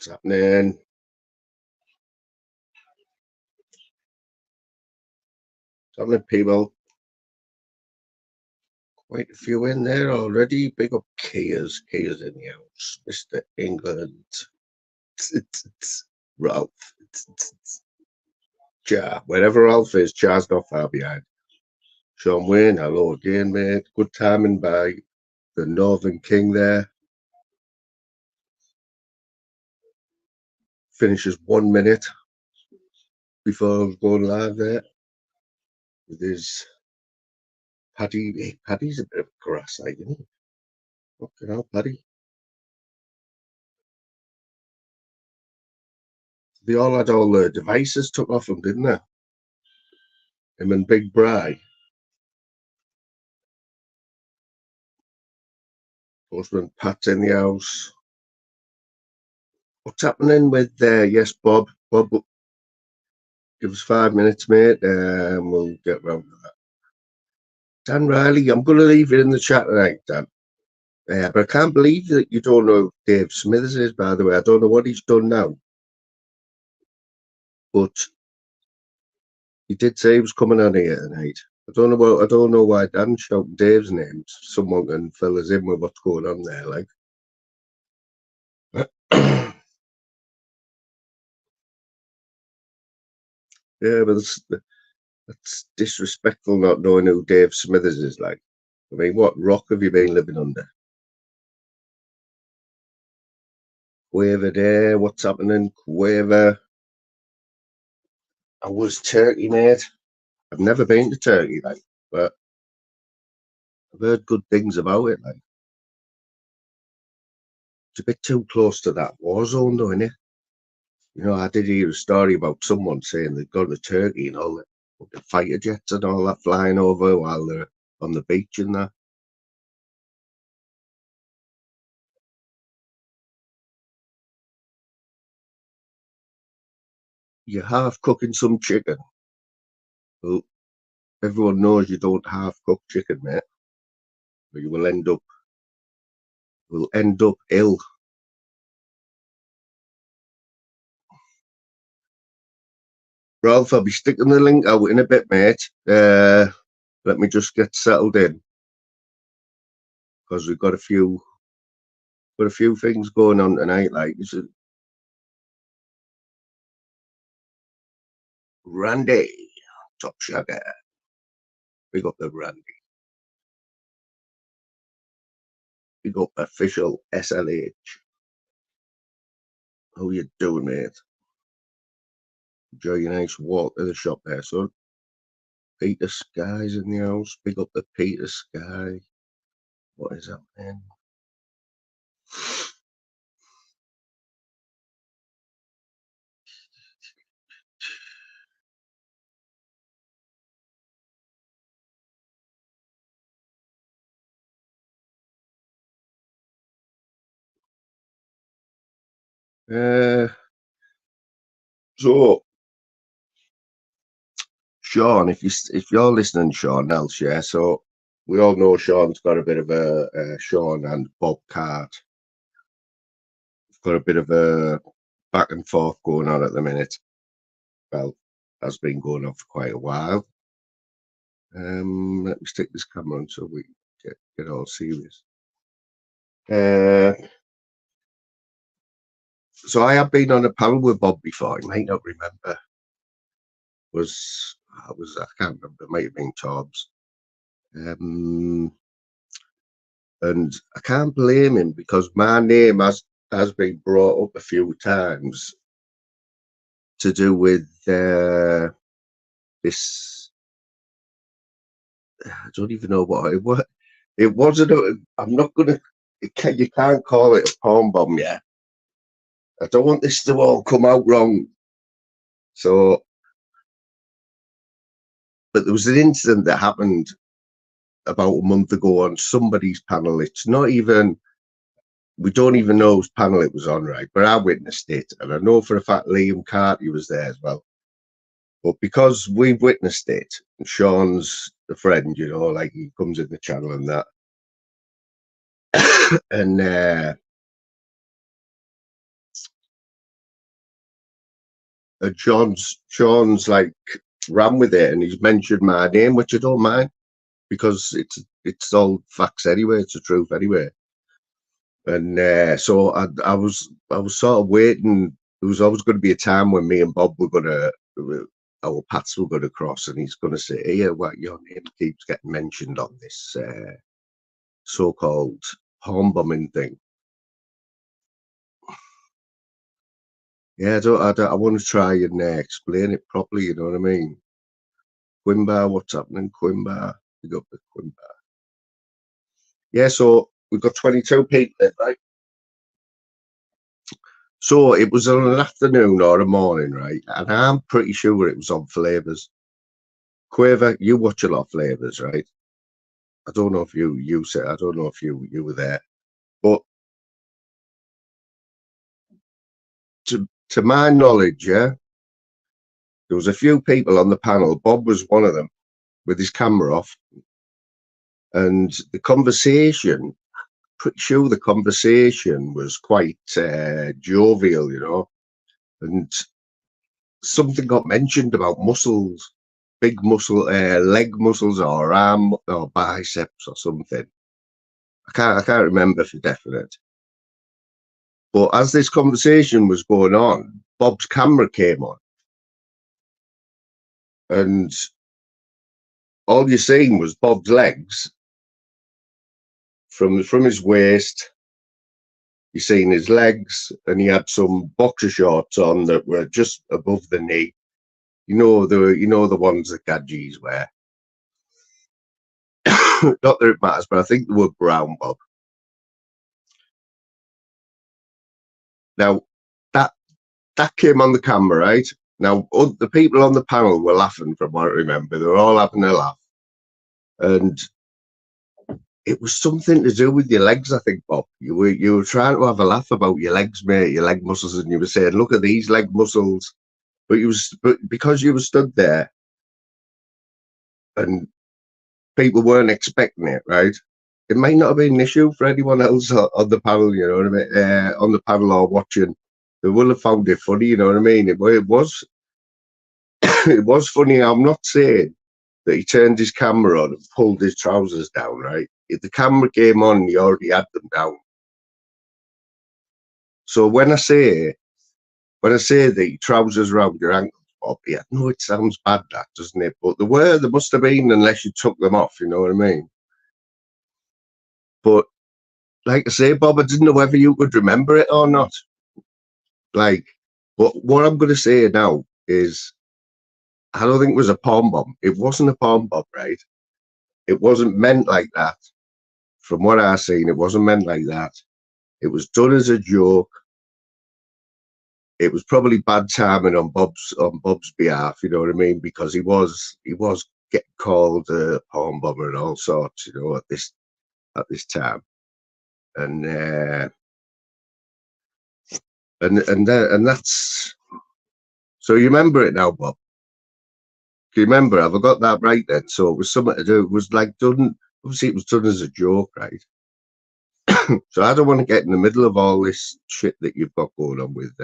What's happening? What's happening, people? Quite a few in there already. Big up Kia's. Kia's in the house. Mr. England. Ralph. Cha. Wherever Ralph is, Cha's not far behind. Sean Wayne, hello again, mate. Good timing by the Northern King there. Finishes 1 minute before I was going live there. With his Paddy. Hey, Paddy's a bit of a grass, like, isn't he? Fucking hell, Paddy. They all had all the devices took off them, didn't they? Him and Big Bry. Postman Pat's in the house. What's happening with yes, Bob? Bob, give us 5 minutes, mate, and we'll get round to that. Dan Riley, I'm going to leave it in the chat tonight, Dan. But I can't believe that you don't know who Dave Smithers is, by the way. I don't know what he's done now. But he did say he was coming on here tonight. I don't know why Dan's shouting Dave's name. Someone can fill us in with what's going on there, like. Yeah, but it's disrespectful not knowing who Dave Smithers is like. I mean, what rock have you been living under? Quaver there, what's happening? Quaver. I was Turkey, mate. I've never been to Turkey, like, but I've heard good things about it, like. It's a bit too close to that war zone, though, isn't it? You know, I did hear a story about someone saying they'd gone to Turkey and all the fighter jets and all that flying over while they're on the beach and that. You're half cooking some chicken. Well, everyone knows you don't half cook chicken, mate. Or you will end up ill. Ralph, I'll be sticking the link out in a bit, mate. Let me just get settled in because we've got a few things going on tonight. Like, this is Randy, top shagger. Big up the Randy. Big up official SLH. How you doing, mate? Enjoy your nice walk to the shop there, son. Peter Sky's in the house. Big up the Peter Sky. What is that, man? So, Sean, if you're listening, Sean else, yeah. So we all know Sean's got a bit of a Sean and Bob Cart. Got a bit of a back and forth going on at the minute. Well, has been going on for quite a while. Let me stick this camera on so we get all serious. So I have been on a panel with Bob before. You might not remember. I can't remember. It might have been Tobbs. And I can't blame him because my name has been brought up a few times to do with this. I don't even know what it was. It wasn't. I'm not gonna. You can't call it a porn bomb yet. I don't want this to all come out wrong. So, but there was an incident that happened about a month ago on somebody's panel. It's not even. We don't even know whose panel it was on, right? But I witnessed it, and I know for a fact Liam Carty was there as well. But because we've witnessed it, and Sean's a friend, you know, like he comes in the channel and that, and Sean's like ran with it, and he's mentioned my name, which I don't mind because it's all facts anyway. It's the truth anyway. And so I was sort of waiting. There was always going to be a time when me and Bob were gonna our paths were going to cross, and he's going to say, "Here, what your name keeps getting mentioned on this so-called home bombing thing." Yeah, I want to try and explain it properly. You know what I mean? Quimbar, what's happening? Quimbar, we got the Quimbar. Yeah, so we've got 22 people in, right? So it was on an afternoon or a morning, right? And I'm pretty sure it was on Flavours. Quaver, you watch a lot of Flavours, right? I don't know if you said, I don't know if you were there, but to my knowledge, yeah, there was a few people on the panel. Bob was one of them with his camera off, and the conversation. Pretty sure the conversation was quite jovial, you know, and something got mentioned about muscles, big muscle, leg muscles or arm or biceps or something. I can't remember for definite. But as this conversation was going on, Bob's camera came on, and all you're seeing was Bob's legs from his waist. You're seeing his legs, and he had some boxer shorts on that were just above the knee. You know the ones that Gadgets wear. Not that it matters, but I think they were brown, Bob. Now that that came on the camera, right? Now the people on the panel were laughing, from what I remember. They were all having a laugh, and it was something to do with your legs, I think, Bob. You were trying to have a laugh about your legs, mate, your leg muscles, and you were saying, "Look at these leg muscles." But because you were stood there and people weren't expecting it, right? It might not have been an issue for anyone else on the panel, you know what I mean? On the panel or watching, they will have found it funny, you know what I mean? It was it was funny. I'm not saying that he turned his camera on and pulled his trousers down, right? If the camera came on, he already had them down. So when I say that your trousers around your ankles, Bob, yeah, no, it sounds bad, that doesn't it? But there must have been, unless you took them off, you know what I mean? But like I say, Bob, I didn't know whether you could remember it or not. Like, but what I'm going to say now is, I don't think it was a palm bomb. It wasn't a palm bomb, right? It wasn't meant like that. From what I've seen, it wasn't meant like that. It was done as a joke. It was probably bad timing on Bob's behalf, you know what I mean? Because he was getting called a palm bomber and all sorts, you know, at this time. And and that's, so you remember it now, Bob. Do you remember? Have I got that right then? So it was something to do. It was like done. Obviously, it was done as a joke, right? So I don't want to get in the middle of all this shit that you've got going on with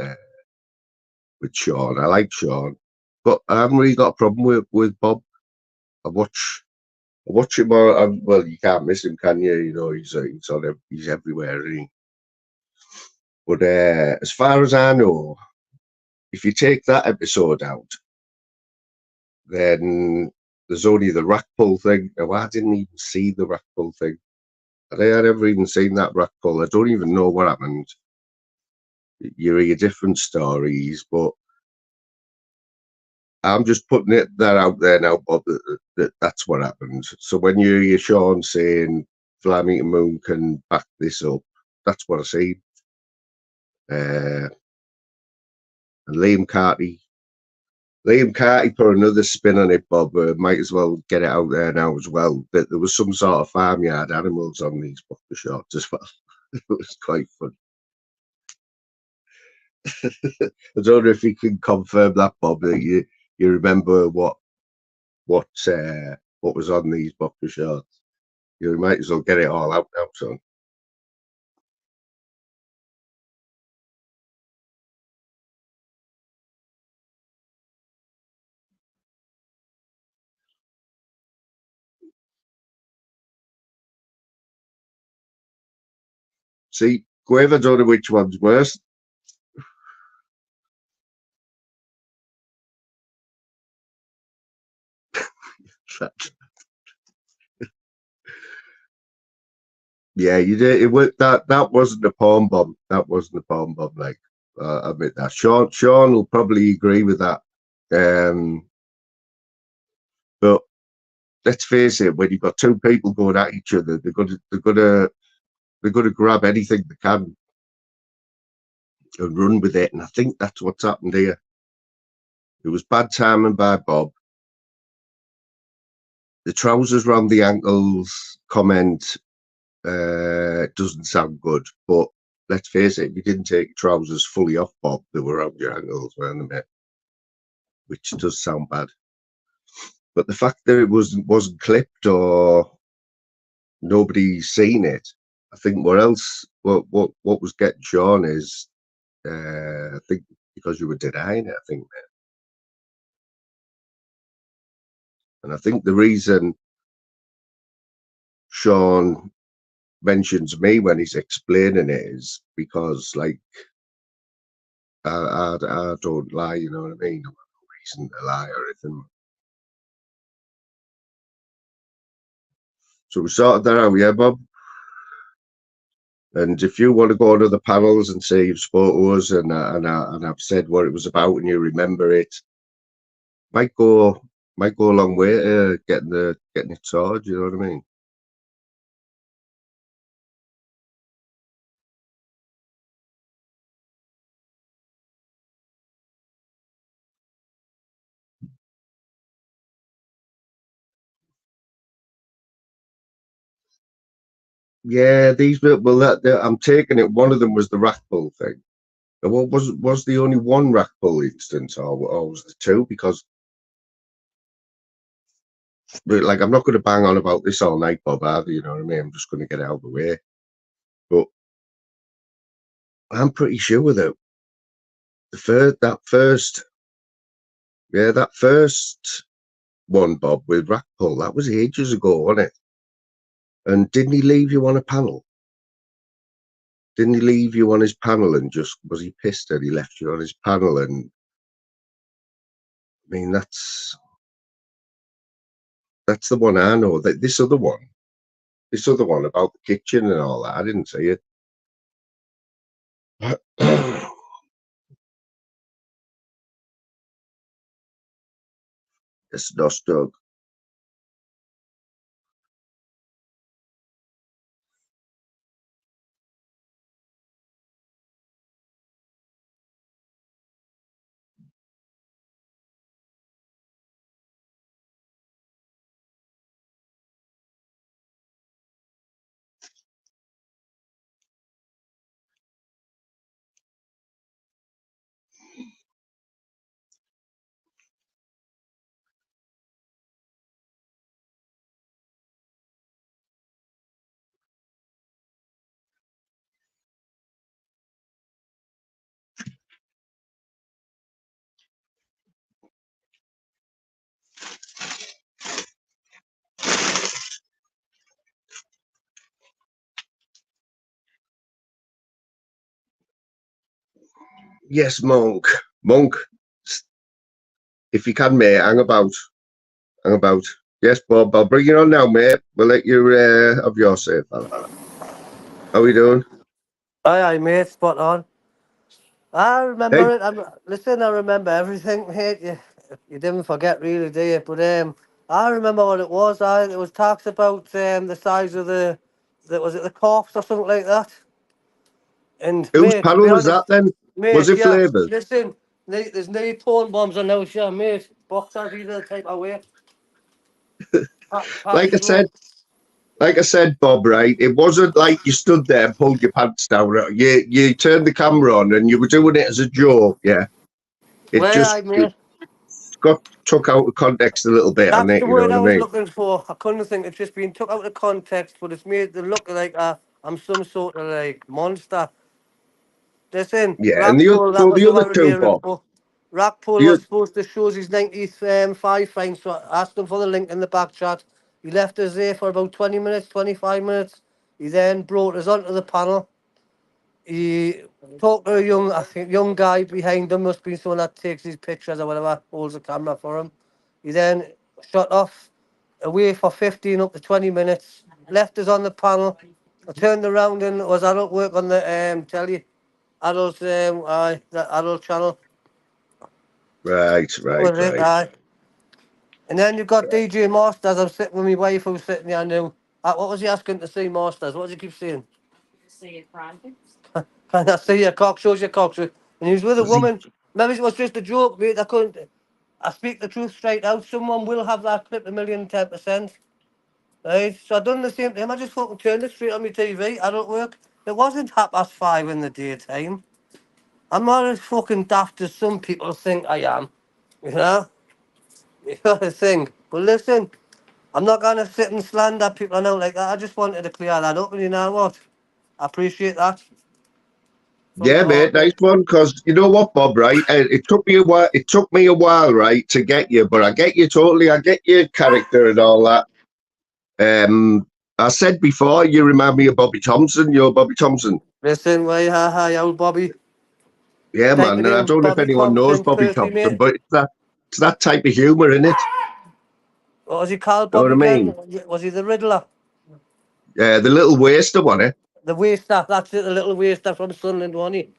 Sean. I like Sean, but I haven't really got a problem with Bob. I watch him. Well, you can't miss him, can you? You know, he's everywhere, isn't he? But as far as I know, if you take that episode out, then there's only the rack pull thing. Now, I didn't even see the rack pull thing. I never even seen that rack pull. I don't even know what happened. You hear different stories, but I'm just putting that out there now, Bob, that's what happened. So when you hear Sean saying Flaming Moon can back this up, that's what I see. And Liam Carty put another spin on it, Bob. Might as well get it out there now as well. That there was some sort of farmyard animals on these buffer shorts as well. It was quite fun. I don't know if you can confirm that, Bob, that you remember what was on these buffer shorts. You might as well get it all out now, son. See, whoever don't know which one's worse. Yeah, you did. It was that wasn't a palm bomb. That wasn't a palm bomb. Like, I admit that. Sean will probably agree with that. But let's face it, when you've got two people going at each other, they're gonna grab anything they can and run with it. And I think that's what's happened here. It was bad timing by Bob. The trousers round the ankles comment doesn't sound good, but let's face it, if you didn't take your trousers fully off, Bob, they were around your ankles, weren't they, mate? Which does sound bad. But the fact that it wasn't clipped or nobody's seen it, I think what was getting Sean is, I think because you were denying it, I think, mate. And I think the reason Sean mentions me when he's explaining it is because, like, I don't lie, you know what I mean? I've got no reason to lie or anything. So we sorted that out, yeah, Bob? And if you want to go on other panels and say you've spoke to us and I've said what it was about and you remember it, might go a long way to getting it sorted, you know what I mean? Yeah, I'm taking it. One of them was the rack pull thing. What was the only one rack pull instance, or was the two? Because, like, I'm not going to bang on about this all night, Bob, either, you know what I mean? I'm just going to get it out of the way. But I'm pretty sure that that first one, Bob, with rack pull, that was ages ago, wasn't it? And didn't he leave you on a panel? Didn't he leave you on his panel and was he pissed that he left you on his panel? And I mean, that's the one I know. That this other one about the kitchen and all that, I didn't see it. It's not stuck. Yes, Monk. If you can, mate, hang about. Yes, Bob, I'll bring you on now, mate. We'll let you have your say, fella. How are you doing? Aye, mate, spot on. I Hey, remember it. Listen, I remember everything, mate. You didn't forget, really, do you? But I remember what it was. It was talks about the size of was it the corpse or something like that? And whose mate, to panel be was that honest, then? Was mate, it yeah. Flavors? Listen, there's no porn bombs on those, yeah, mate. Boxers either type of way. Like I Package, said, mate. Bob, right? It wasn't like you stood there and pulled your pants down. You turned the camera on and you were doing it as a joke, yeah. It Well, just I mate. got took out of context a little bit on That's it, the you know word what I I was mean? looking for. I couldn't think. It's just been took out of context, but it's made to look like I'm some sort of like monster. Listen, Yeah, and Rackpool, that so was the what other I was two, hearing Bob. for. Rackpool The, was supposed to show his 95 fine, so I asked him for the link in the back chat. He left us there for about 20 minutes, 25 minutes. He then brought us onto the panel. he talked to a young, I think, young guy behind him. Must be someone that takes his pictures or whatever, holds the camera for him. He then shot off away for 15 up to 20 minutes. Left us on the panel. I turned around and it was adult work on the telly, adult the adult channel. Right. Was it? Aye. And then you've got DJ Masters. I'm sitting with my wife who's sitting there now. What was he asking to see, Masters? What does he keep saying? See your private. Can I see your cock? Shows your cock. And he was with a Was he? woman. Maybe it was just a joke, mate. I couldn't. I speak the truth straight out. Someone will have that clip 1,010%. Right? So I done the same to him. I just fucking turned it straight on my TV. Adult work. It wasn't 5:30 in the daytime. I'm not as fucking daft as some people think I am. You know? You got to think. But listen, I'm not going to sit and slander people out like that. I just wanted to clear that up. And you know what? I appreciate that from Yeah, the mate, heart, nice mate. one. Because you know what, Bob, right? It took me a while. It took me a while, right, to get you. But I get you totally. I get your character and all that. I said before, you remind me of Bobby Thompson. You're Bobby Thompson. Listen, way, hi, old Bobby. Yeah, Type man. it And I in, don't know if Bobby anyone knows Thompson, Bobby Percy, Thompson, mate. but it's that type of humour, isn't it? What was he called, Know what Bobby, I again? mean? Was he the Riddler? The little waster one, eh? The waster, that's it, the little waster from Sunderland, wasn't he?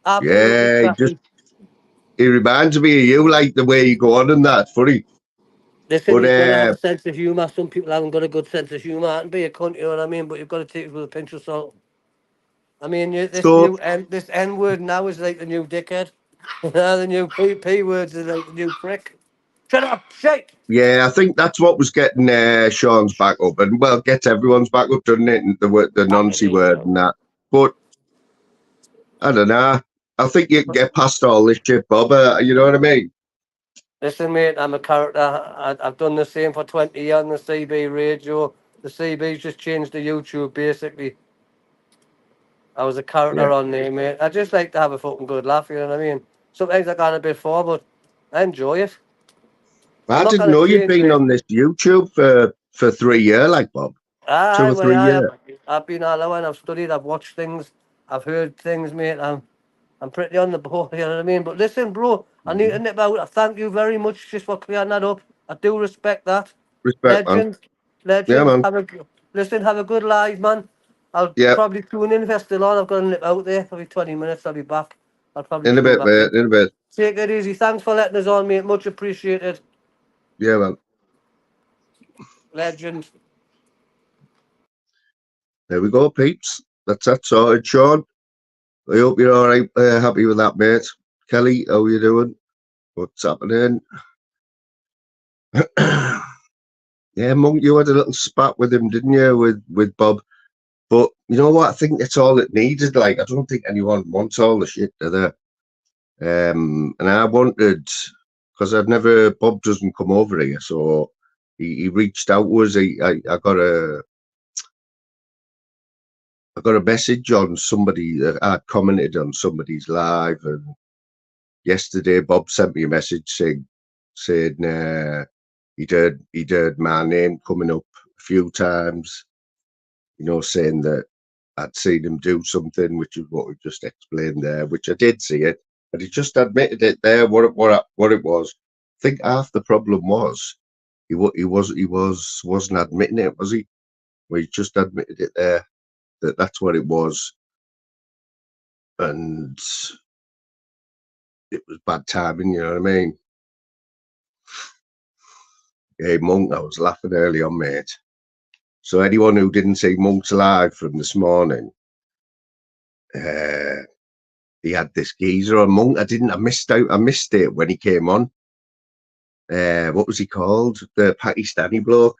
Absolutely Yeah, cracking. he reminds me of you, like the way you go on and that. It's funny. Listen, But you've got to have a sense of humour. Some people haven't got a good sense of humour and be a cunt, you know what I mean? But you've got to take it with a pinch of salt. I mean, so this N word now is like the new dickhead. The new P words are like the new prick. Shut up, shite! yeah, I think that's what was getting Sean's back up, and well, gets everyone's back up, doesn't it? And the Fucking noncy hate word you. and that. But I don't know. I think you can get past all this shit, Bob. You know what I mean? Listen, mate, I'm a character. I've done the same for 20 years on the CB radio. The CB's just changed to YouTube, basically. I was a Yeah. character on there, mate. I just like to have a fucking good laugh, you know what I mean? Sometimes I got a bit for, but I enjoy it. I'm I not didn't going to know you'd change, been mate. on this YouTube for 3 years, like Bob. Two Aye, or well, three years. I've been all over and I've studied, I've watched things, I've heard things, mate. I'm pretty on the ball, you know what I mean? But listen, bro, I need to Mhm. nip out. I thank you very much just for clearing that up. I do respect that. Respect, man. Legend, Yeah, legend. man. Listen, have a good live, man. I'll Yeah. probably tune in if you're still on. I've got to nip out there. Probably 20 minutes, I'll be back. I'll probably In a tune bit, back in. mate. In a bit. Take it easy. Thanks for letting us on, mate. Much appreciated. Yeah, man. Legend. There we go, peeps. That's that sorted, Sean. I hope you're all right. Happy with that, mate. Kelly, how you doing? What's happening? Yeah, Monk, you had a little spat with him, didn't you, with Bob? But you know what? I think it's all it needed. Like, I don't think anyone wants all the shit, do they? And I wanted, because Bob doesn't come over here, so he reached out to us. I got a message on somebody that I'd commented on somebody's live, and yesterday Bob sent me a message saying he'd heard my name coming up a few times, saying that I'd seen him do something, which is what we just explained there, which I did see it, but he just admitted it there. What it was. I think half the problem was wasn't admitting it, was he? Well, he just admitted it there that's what it was, and it was bad timing. You know what I mean? Hey, Monk, I was laughing early on, mate. So anyone who didn't see Monk's live from this morning, he had this geezer on. Monk. I missed it when he came on. What was he called? The Pakistani bloke.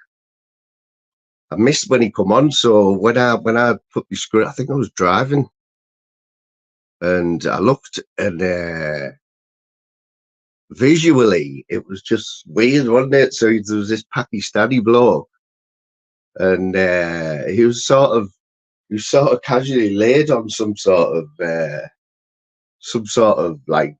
I missed when he come on. So when I put the screen, I think I was driving, and I looked, and visually it was just weird, wasn't it? So there was this Pakistani bloke, and he was sort of casually laid on some sort of like, it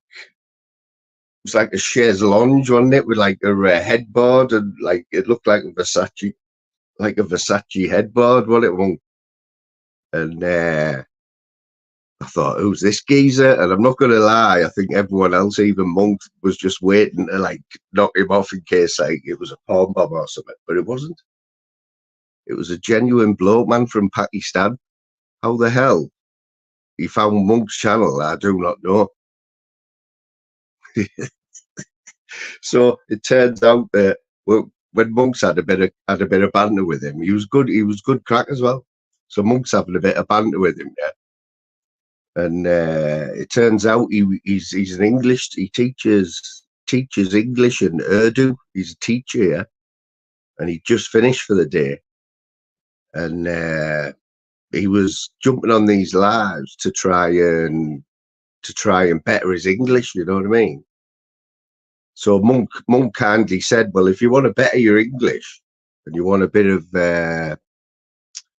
was like a chaise lounge, wasn't it, with like a headboard, and like it looked like a Versace headboard, wasn't it? And I thought, who's this geezer? And I'm not going to lie, I think everyone else, even Monk, was just waiting to like knock him off in case like it was a palm bomb or something. But it wasn't. It was a genuine bloke, man, from Pakistan. How the hell he found Monk's channel, I do not know. So it turns out that when Monks had a bit of banter with him, he was good. He was good crack as well. So Monk's having a bit of banter with him, yeah. And it turns out he's an English. He teaches English and Urdu. He's a teacher, yeah, and he just finished for the day. And he was jumping on these lives to try and better his English. You know what I mean? So Monk kindly said, "Well, if you want to better your English and you want a bit of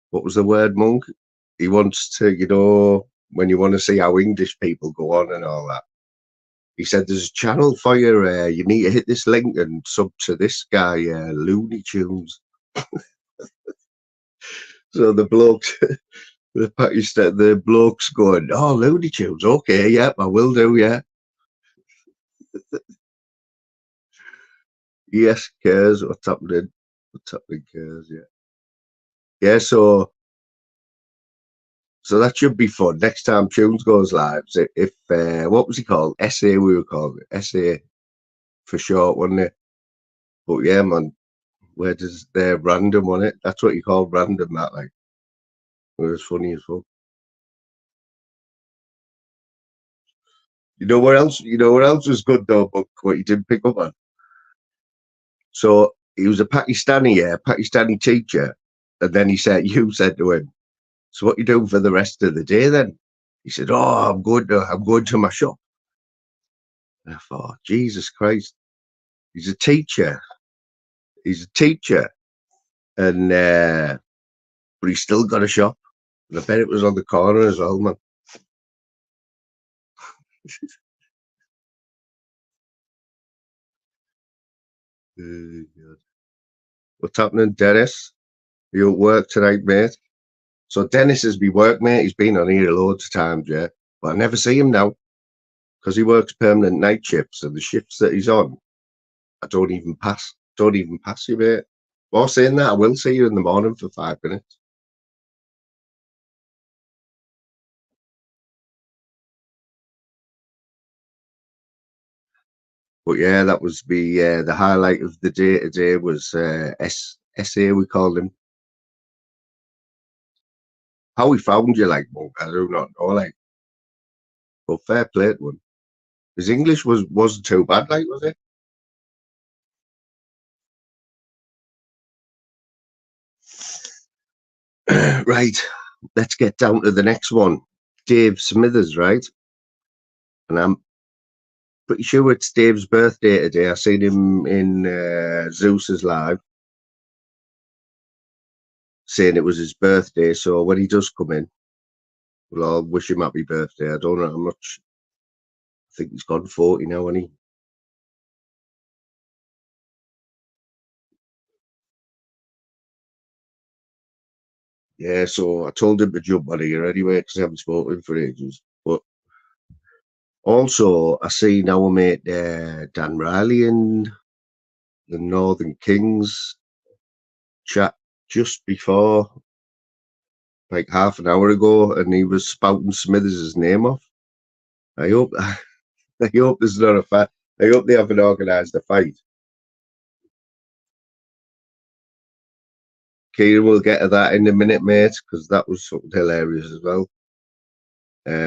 what was the word, Monk? He wants to, when you want to see how English people go on and all that." He said, "There's a channel for you. You need to hit this link and sub to this guy, Looney Tunes." So the blokes, the blokes going, "Oh, Looney Tunes, okay, yeah, I will do, yeah." Yes, cares what's happening. What's happening, cares, yeah. Yeah, so that should be fun. Next time Tunes goes live, if what was he called? SA, we were calling it SA for short, wasn't it? But yeah, man, where does their random on it? That's what you call random, that like. It was funny as well. You know what else? You know what else was good though, but what you didn't pick up on? So he was a Pakistani teacher, and then you said to him, "So what you doing for the rest of the day then?" He said, "Oh, I'm going to my shop." And I thought, Jesus Christ, he's a teacher. He's a teacher, and but he's still got a shop. And I bet it was on the corner as well, man. What's happening, Dennis? You at work tonight, mate? So Dennis is my workmate. He's been on here loads of times, yeah. But I never see him now because he works permanent night shifts, and the shifts that he's on, I don't even pass. Don't even pass you, mate. While saying that, I will see you in the morning for 5 minutes. But yeah, that was the highlight of the day today was SA, we called him. How he found you, like, Monk, I do not know, like. But fair play to him. His English wasn't too bad, like, was it? Right, let's get down to the next one. Dave Smithers, right? And I'm pretty sure it's Dave's birthday today. I seen him in Zeus's live saying it was his birthday. So when he does come in, well, I'll wish him happy birthday. I don't know how much. I think he's gone 40 now, hasn't he? Yeah, so I told him to jump on here anyway because I haven't spoken to him for ages. But also, I seen our mate Dan Riley in the Northern Kings chat just before, like half an hour ago, and he was spouting Smithers' name off. I hope I hope there's not a fight. I hope they haven't organised a fight. Kieran will get to that in a minute, mate, because that was something hilarious as well. Let's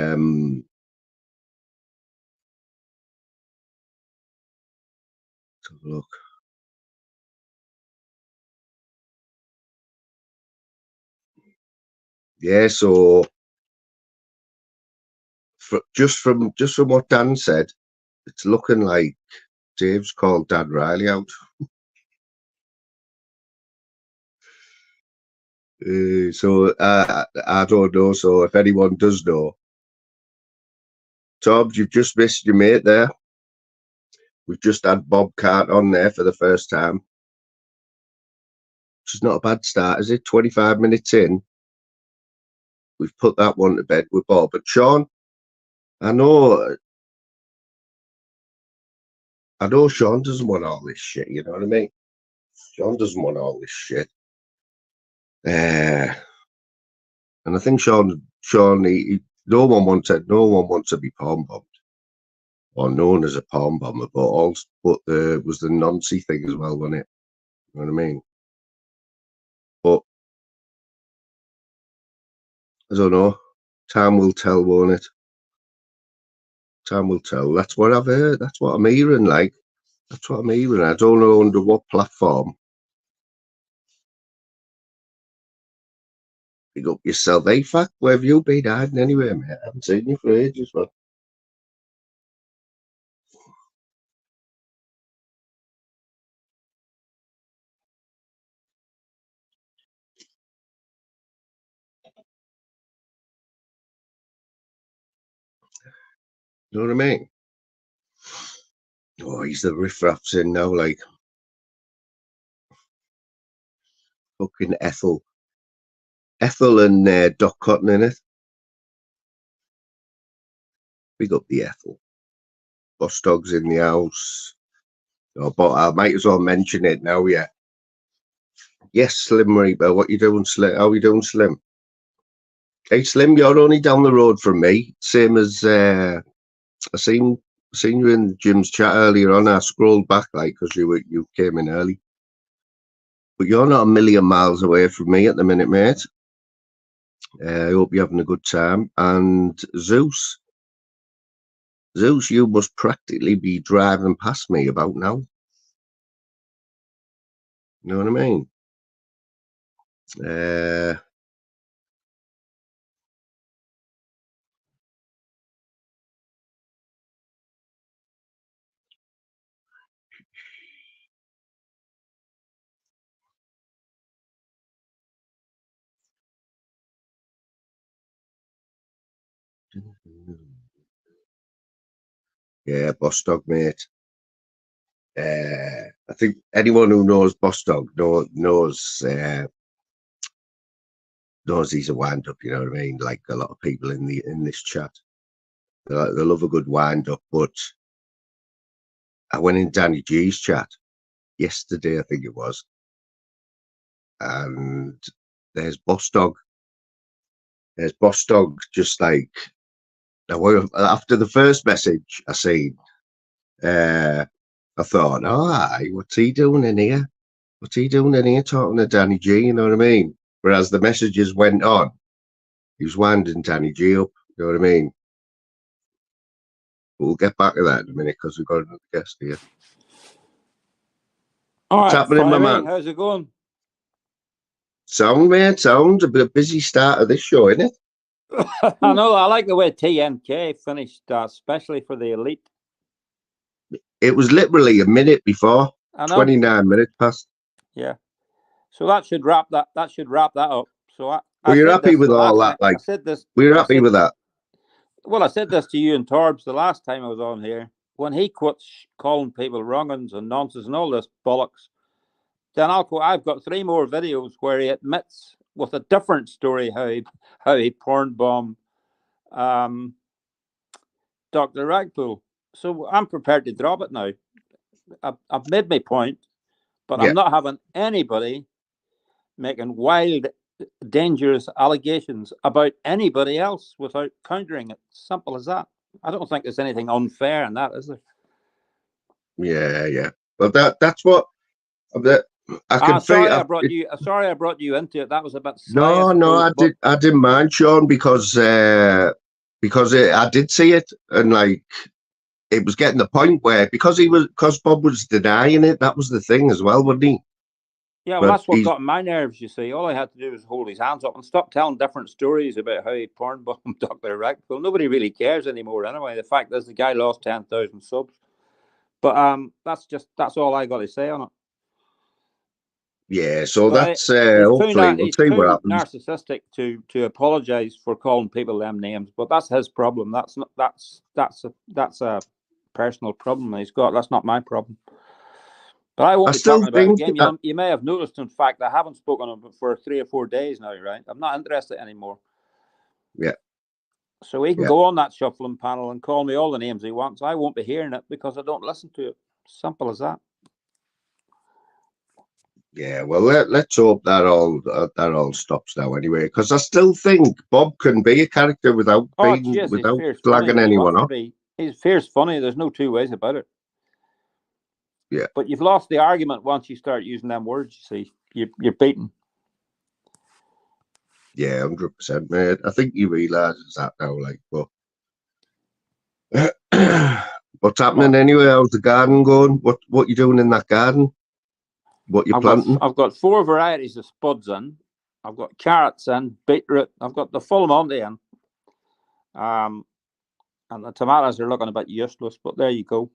have a look. Yeah, so just from what Dan said, it's looking like Dave's called Dan Riley out. So I don't know. So if anyone does know, Tom, you've just missed your mate there. We've just had Bob Cart on there for the first time, which is not a bad start, is it? 25 minutes in. we've put that one to bed with Bob. But Sean, I know Sean doesn't want all this shit, you know what I mean? Sean doesn't want all this shit. And I think Sean, no one wants to be palm bombed or known as a palm bomber, but there was the Nancy thing as well, wasn't it? You know what I mean? But I don't know. Time will tell, won't it? Time will tell. That's what I've heard. That's what I'm hearing. Like, that's what I'm hearing. I don't know under what platform. Pick up yourself. Hey, fuck, where have you been hiding anyway, mate? I haven't seen you for ages, man. You know what I mean? Oh, he's the riffraffs in now, like fucking Ethel and Doc Cotton in it. Pick up the Ethel. Boss Dog's in the house. Oh, but I might as well mention it now, yeah. Yes, Slim Reaper. What you doing, Slim? How you doing, Slim? Hey, Slim, you're only down the road from me. Same as I seen you in Jim's chat earlier on. I scrolled back like because you came in early. But you're not a million miles away from me at the minute, mate. I hope you're having a good time. And Zeus, you must practically be driving past me about now. You know what I mean? Yeah, Boss Dog, mate. I think anyone who knows Boss Dog knows he's a wind up. You know what I mean? Like a lot of people in this chat, they love a good wind up. But I went in Danny G's chat yesterday, I think it was, and there's Boss Dog. There's Boss Dog, just like after the first message I seen. I thought, what's he doing in here? What's he doing in here talking to Danny G? You know what I mean? Whereas the messages went on, he was winding Danny G up. You know what I mean? But we'll get back to that in a minute because we've got another guest here. What's happening, my man? How's it going? Sound, mate, sound. A bit of busy start of this show, isn't it? I know. I like the way TNK finished, especially for the elite. It was literally a minute before. 29 minutes past. Yeah. So that should wrap that. That should wrap that up. So you're happy with all that? Like, I said this. We're happy with that. Well, I said this to you and Torbs the last time I was on here. When he quits calling people wrong-uns and nonsense and all this bollocks, then I've got 3 more videos where he admits with a different story how he porn bombed Dr. Ragpool. So I'm prepared to drop it now. I've made my point, but I'm not having anybody making wild, dangerous allegations about anybody else without countering it. Simple as that. I don't think there's anything unfair in that, is there? Yeah. But that's what I can sorry I brought you into it. That was a bit sly. No, I didn't mind, Sean, because I did see it, and like it was getting the point where because Bob was denying it. That was the thing as well, wasn't he? Yeah, well, that's what got on my nerves, you see. All I had to do was hold his hands up and stop telling different stories about how he porn bombed Dr. Ragpool. Nobody really cares anymore anyway. The fact is the guy lost 10,000 subs. But that's all I got to say on it. Yeah, so that's hopefully we'll see what happens. Narcissistic to apologise for calling people them names, but that's his problem. That's a personal problem he's got. That's not my problem. But I won't be talking about it again. You may have noticed, in fact, I haven't spoken on it for 3 or 4 days now, right? I'm not interested anymore. Yeah. So he can go on that shuffling panel and call me all the names he wants. I won't be hearing it because I don't listen to it. Simple as that. Yeah, well, let's hope that all stops now anyway. Because I still think Bob can be a character without slagging anyone off. He's fierce funny. There's no two ways about it. Yeah. But you've lost the argument once you start using them words. You see, you're beaten. Yeah, 100%, mate. I think he realises that now. Like, but what's happening anyway? How's the garden going? What you doing in that garden? What you planting? I've got 4 varieties of spuds in. I've got carrots in, beetroot. I've got the full Monty in. And the tomatoes are looking a bit useless, but there you go.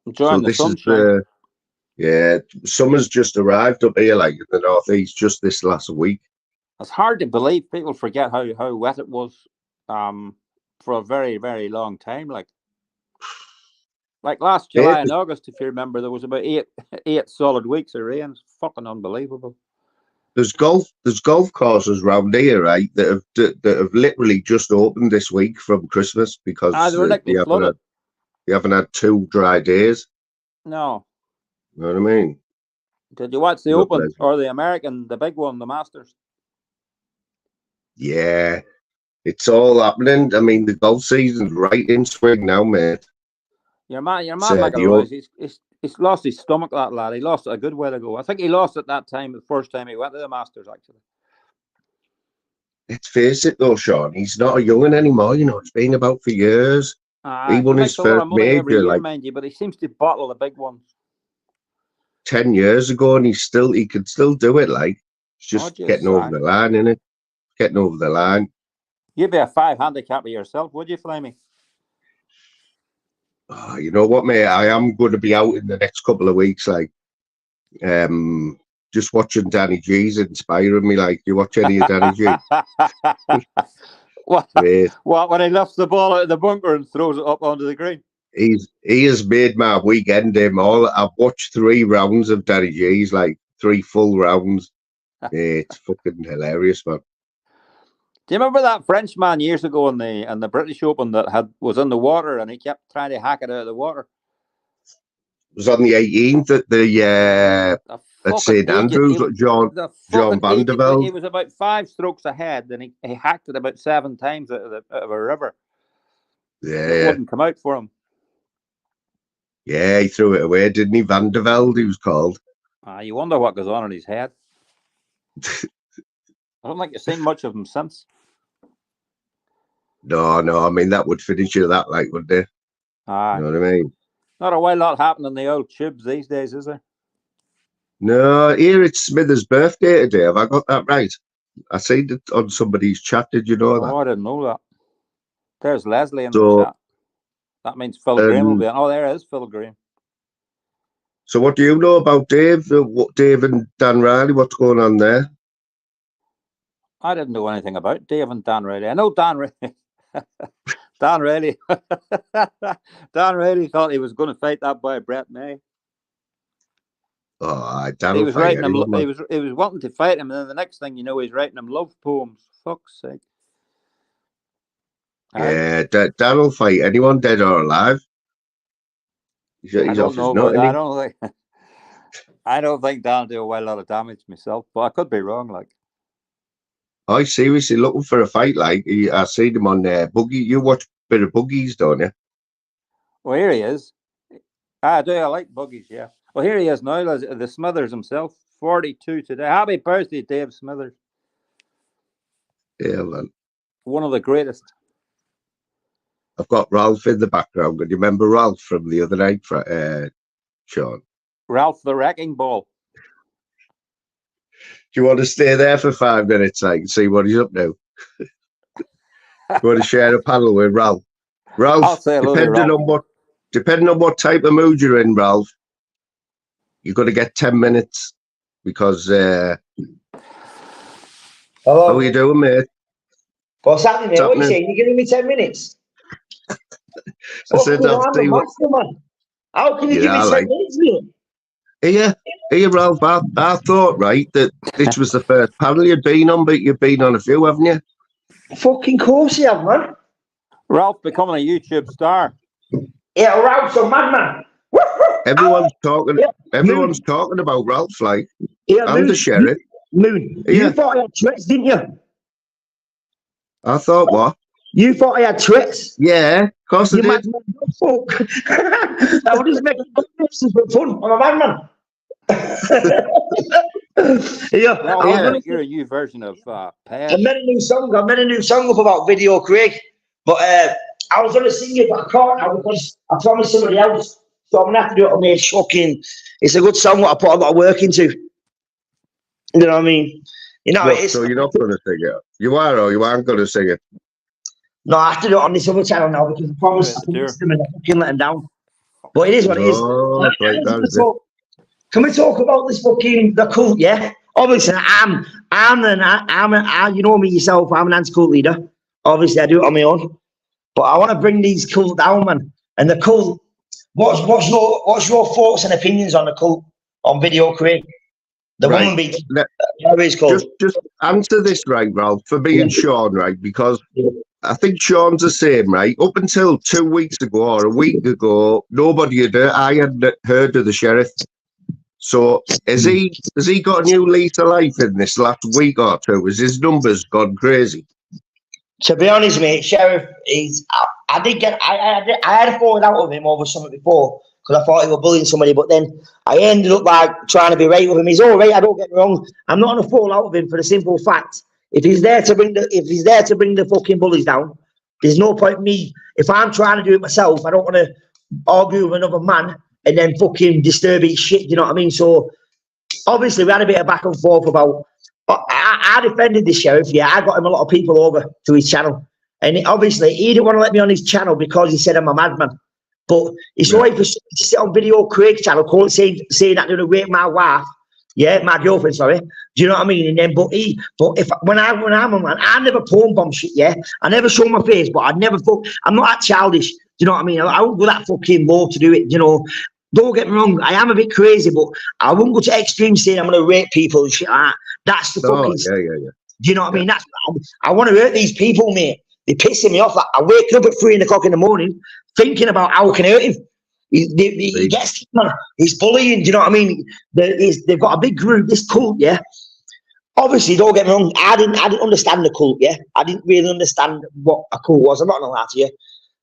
Enjoying the sunshine. Summer's just arrived up here, like in the northeast, just this last week. It's hard to believe. People forget how wet it was for a very, very long time. Like last July and August, if you remember, there was about eight solid weeks of rain. It's fucking unbelievable. There's golf courses around here, right, that have literally just opened this week from Christmas because you haven't had 2 dry days. No. You know what I mean? Did you watch the Open or the American, the big one, the Masters? Yeah, it's all happening. I mean, the golf season's right in swing now, mate. Your man McIlroy, he's lost his stomach, that lad. He lost it a good while ago. I think he lost it that time, the first time he went to the Masters, actually. Let's face it, though, Sean. He's not a young'un anymore. You know, it's been about for years. He won his first major, every year, mind you, but he seems to bottle the big ones. 10 years ago, and he could still do it. Like, it's just getting over the line, innit? Getting over the line. You'd be a 5 handicapper yourself, would you, Flamey? Oh, you know what, mate? I am going to be out in the next couple of weeks. Like, just watching Danny G's inspiring me. Like, you watch any of Danny G? What? When he lifts the ball out of the bunker and throws it up onto the green? He has made my weekend. I've watched 3 rounds of Danny G's, like 3 full rounds. It's fucking hilarious, man. Do you remember that Frenchman years ago in the British Open that was in the water and he kept trying to hack it out of the water? It was on the 18th at St Andrews. John Van der Velde. He was about 5 strokes ahead, and he hacked it about 7 times out of a river. Yeah, it wouldn't come out for him. Yeah, he threw it away, didn't he? Van der Velde, he was called. You wonder what goes on in his head. I don't think you've seen much of him since. No. I mean, that would finish you that, like, wouldn't it? You know what I mean? Not a whole lot happening in the old tubes these days, is there? No, here it's Smithers' birthday today. Have I got that right? I seen it on somebody's chat. Did you know that? Oh, I didn't know that. There's Leslie in the chat. That means Phil Graham will be on. Oh, there is Phil Graham. So what do you know about Dave? Dave and Dan Riley, what's going on there? I didn't know anything about Dave and Dan Riley. I know Dan Riley. Dan Riley. Dan Riley thought he was going to fight that boy Brett May. Oh, he was writing him. He was wanting to fight him, and then the next thing you know, he's writing him love poems. Fuck's sake. Yeah, Dan will fight anyone, dead or alive. I don't know about that. I don't think Dan will do a well lot of damage myself, but I could be wrong. Like, I seriously looking for a fight. Like, I seen him on Buggy. You watch a bit of Buggies, don't you? Well, here he is. I do. I like Buggies. Yeah. Well, here he is now. The Smithers himself, 42 today. Happy birthday, Dave Smithers. Yeah, man. One of the greatest. I've got Ralph in the background. Do you remember Ralph from the other night, Sean? Ralph the Wrecking Ball. Do you want to stay there for 5 minutes, and see what he's up to? You want to share a panel with Ralph? Ralph, depending on what type of mood you're in, Ralph, you've got to get 10 minutes because Hello. How are you doing, mate? What's happening, mate? What are you saying? You're giving me 10 minutes? I said, How can you give me 10 minutes, mate? Here, Ralph, I thought, right, that this was the first panel you'd been on, but you've been on a few, haven't you? Fucking course you have, man. Ralph becoming a YouTube star. Yeah, Ralph's a madman. Everyone's talking about Ralph, like, and the sheriff. Moon, you thought I had Tourette's, didn't you? I thought what? You thought I had Tourette's? Yeah, of course I did. Fuck. I was just making for fun. I'm a madman. You're a new version of Paz. I made a new song up about Video Craig, but I was going to sing it, but I can't now because I promised somebody else. So I'm going to have to do it on me. It's a good song what I put a lot of work into. You know what I mean? You know, so you're not going to sing it? You are, or you aren't going to sing it? No, I have to do it on this other channel now because I promised them and I fucking let them down. But it is what it is. Can we talk about this the cult? Yeah, obviously I'm you know me yourself. I'm an anti-cult leader. Obviously, I do it on my own. But I want to bring these cult down, man. And the cult. What's your thoughts and opinions on the cult on Video Craig? The woman beat. Just answer this right, Ralph, for me and Sean, right? Because I think Sean's the same, right? Up until 2 weeks ago or a week ago, nobody I hadn't heard of the sheriff. So has he got a new lease of life in this last week or two? Has his numbers gone crazy? To be honest, mate, Sheriff I had a falling out with him over something before because I thought he was bullying somebody, but then I ended up like trying to be right with him. He's all right. I don't get me wrong. I'm not going to fall out with him for the simple fact if he's there to bring the fucking bullies down, there's no point in me if I'm trying to do it myself. I don't want to argue with another man and then fucking disturb his shit. You know what I mean? So obviously we had a bit of back and forth about. I defended the sheriff. Yeah, I got him a lot of people over to his channel, and obviously he didn't want to let me on his channel because he said I'm a madman. But it's alright for to sit on Video Craig's channel, saying that they're gonna rape my wife, my girlfriend. Sorry, do you know what I mean? And then, when I'm a man, I never porn bomb shit. Yeah, I never show my face, but I'm not that childish. Do you know what I mean? I won't go that fucking low to do it. You know. Don't get me wrong, I am a bit crazy, but I won't go to extreme saying I'm going to rape people and shit like that. That's the fucking... Yeah. Do you know what I mean? That's I want to hurt these people, mate. They're pissing me off. Like, I wake up at 3 o'clock in the morning thinking about how I can hurt him. He gets... He's bullying, do you know what I mean? They've got a big group, this cult, yeah? Obviously, don't get me wrong, I didn't understand the cult, yeah? I didn't really understand what a cult was. I'm not going to lie to you.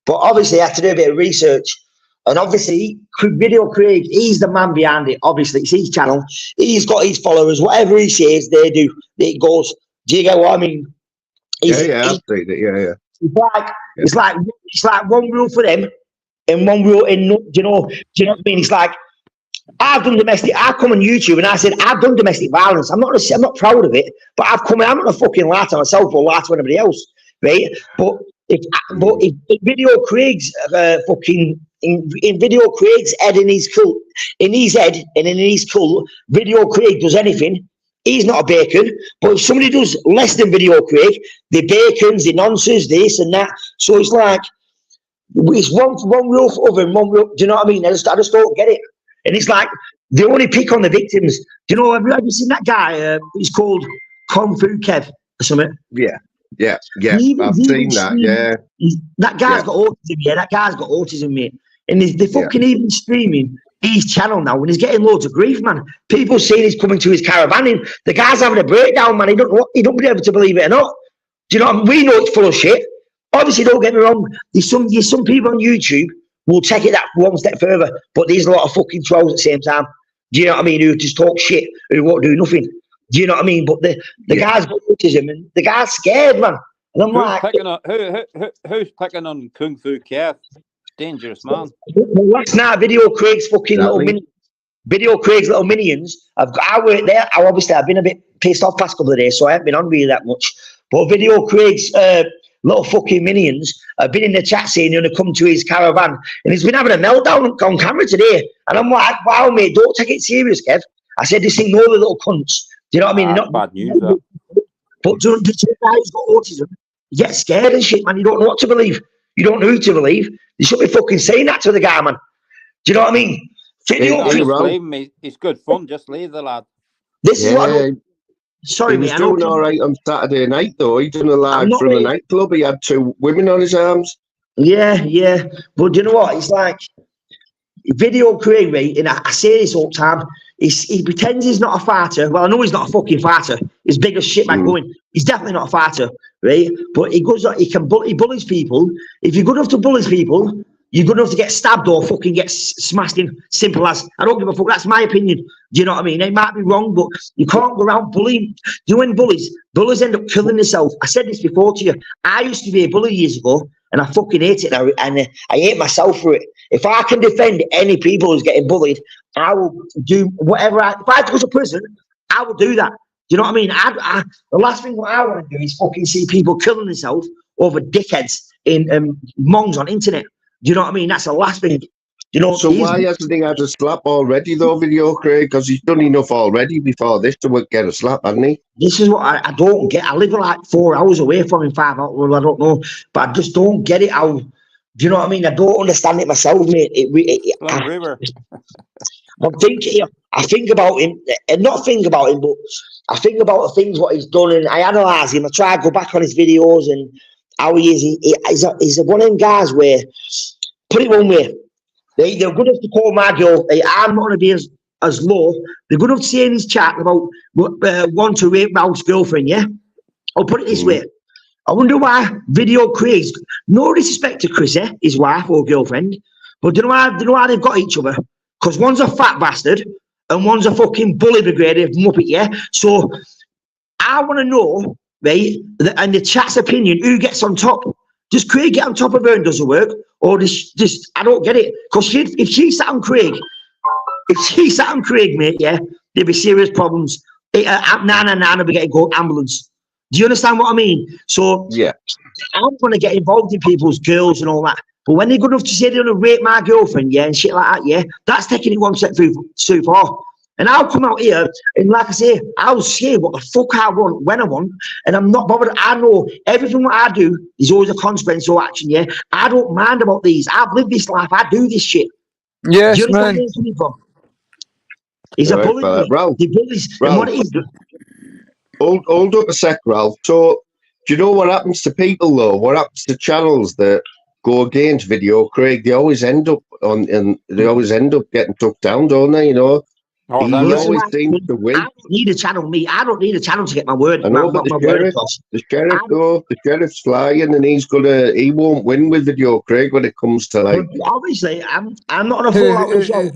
But obviously, I had to do a bit of research. And obviously, Video Craig, he's the man behind it. Obviously, it's his channel. He's got his followers. Whatever he says, they do. It goes. Do you get what I mean? I've seen it. It's like one rule for them and one rule in. Do you know what I mean? It's like I've done domestic. I come on YouTube and I said I've done domestic violence. I'm not proud of it, but I'm not gonna fucking lie to myself or lie to anybody else, right? But if Video Craig's in Video Craig's head in his head and in his cult, Video Craig does anything. He's not a bacon, but if somebody does less than Video Craig, they're bacons, they're nonsense, this and that. So it's like it's one rule for other and one rule. Do you know what I mean? I just don't get it. And it's like they only pick on the victims. Do you know? Have you seen that guy? He's called Kung Fu Kev or something. Yeah. I've seen that. Yeah, that guy's got autism. Yeah, that guy's got autism, mate. And they're fucking even streaming his channel now, and he's getting loads of grief, man. People saying he's coming to his caravan. The guy's having a breakdown, man. He don't be able to believe it or not. Do you know what I mean? We know it's full of shit. Obviously, don't get me wrong. There's some people on YouTube who will take it that one step further, but there's a lot of fucking trolls at the same time. Do you know what I mean? Who just talk shit, who won't do nothing. Do you know what I mean? But the guy's got autism, and the guy's scared, man. And I'm who's picking on Kung Fu Kev? Dangerous man. Last night, Video Craig's fucking Video Craig's little minions. I worked there. I've been a bit pissed off past couple of days, so I haven't been on really that much. But Video Craig's little fucking minions have been in the chat saying they're going to come to his caravan, and he's been having a meltdown on camera today. And I'm like, wow, mate, don't take it serious, Kev. I said this thing, no, the little cunts. Do you know what I mean? Not bad news, that. But to the guy who's got autism, you get scared and shit, man. You don't know what to believe. You don't know who to believe. You should be fucking saying that to the guy, man. Do you know what I mean? Video No, Hey, just Ralph. leave him. He's good fun. Just leave the lad. This is what I Yeah, don't. Sorry, he was mate. I know. doing all right on Saturday night, though. He done a live not from a really- nightclub. He had 2 women on his arms. Yeah. But you know what? It's like video Craig, right? And I say this all the time. He pretends he's not a farter. Well, I know he's not a fucking farter. He's big as shit man going. He's definitely not a farter, right? But he bullies people. If you're good enough to bully people, you're good enough to get stabbed or fucking get smashed in. Simple as. I don't give a fuck. That's my opinion. Do you know what I mean? It might be wrong, but you can't go around bullying. You know when bullies end up killing themselves. I said this before to you. I used to be a bully years ago, and I fucking hate it now, and I hate myself for it. If I can defend any people who's getting bullied, I will do whatever. If I have to go to prison, I will do that. Do you know what I mean? The last thing what I want to do is fucking see people killing themselves over dickheads in mongs on internet. Do you know what I mean? That's the last thing. You know. So why hasn't he had a slap already, though, Video Craig? Because he's done enough already before this to get a slap, hasn't he? This is what I don't get. I live like 4 hours away from him, 5 hours. Well, I don't know, but I just don't get it. How? Do you know what I mean? I don't understand it myself, mate. River. I think about him, and not think about him, but I think about the things what he's done, and I analyse him. I try to go back on his videos and how he is. He's one of them guys where, put it one way, they're good enough to call my girl. I'm not going to be as low. They're good enough to say in his chat about want to rape Ralph's girlfriend. Yeah, I'll put it this way. I wonder why Video Craig's, no disrespect to Chris, his wife or girlfriend, but do you know why they've got each other? Because one's a fat bastard and one's a fucking bully brigade muppet, yeah? So I want to know, right, and the chat's opinion, who gets on top? Does Craig get on top of her and does the work? Or just I don't get it. Because if she sat on Craig, mate, yeah, there'd be serious problems. Nana, we get to go ambulance. Do you understand what I mean? So yeah, I'm going to get involved in people's girls and all that. But when they're good enough to say they're going to rape my girlfriend, yeah, and shit like that, yeah, that's taking it one step too far. And I'll come out here and, like I say, I'll say what the fuck I want when I want, and I'm not bothered. I know everything what I do is always a consequence or action, yeah. I don't mind about these. I've lived this life. I do this shit. Yes, do you man. understand where I'm coming from? He's a bully. Ralph, he bullies. Ralph, And what it is, hold up a sec, Ralph. So, do you know what happens to people, though? What happens to channels that go against Video Craig? They always end up getting took down, don't they? You know, Oh, he that always seems to win. I don't need a channel, me. I don't need a channel to get my word. I know, but the sheriff's flying, and he won't win with Video Craig when it comes to like. Obviously, I'm not on a full out show.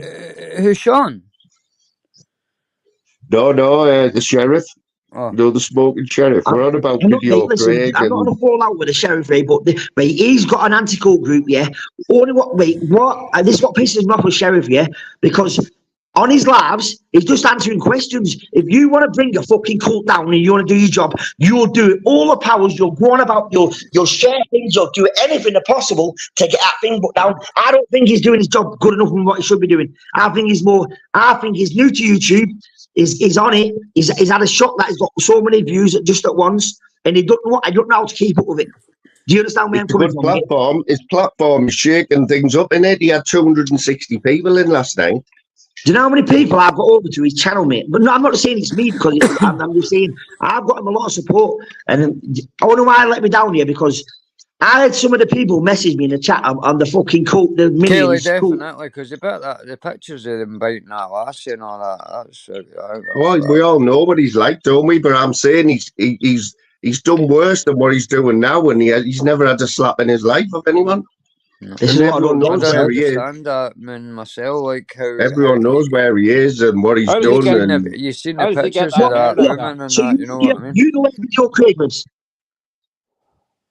Who's Sean? No, the sheriff. Oh. No, the smoking sheriff. We're on about Video Craig. I'm not on a fall out with the sheriff, right? But he's got an anti-cult group, yeah. Only what? This is what pisses me off with sheriff, yeah, because on his lives, he's just answering questions. If you want to bring a fucking cult down and you want to do your job, you'll do it. All the powers, you'll go on about, you'll share things, you'll do anything possible to get that thing put down. I don't think he's doing his job good enough in what he should be doing. I think he's new to YouTube. He's on it. He's had a shot that has got so many views just at once, and he don't know how to keep up with it. Do you understand where I'm coming from? Platform. His platform is shaking things up, innit? He had 260 people in last night. Do you know how many people I've got over to his channel, mate? But no, I'm not saying it's me because I'm just saying I've got him a lot of support. And I wonder why he let me down here, because I had some of the people message me in the chat on the fucking cult, the millions. Kelly, definitely, because the pictures of them biting that lassie and all that. Well, we all know what he's like, don't we? But I'm saying he's done worse than what he's doing now, and he's never had a slap in his life of anyone. This is what everyone knows where he is. Myself, like how everyone knows where he is and what he's done. You've seen the pictures of that woman and so that, you know what I mean? You know where Video Craig lives?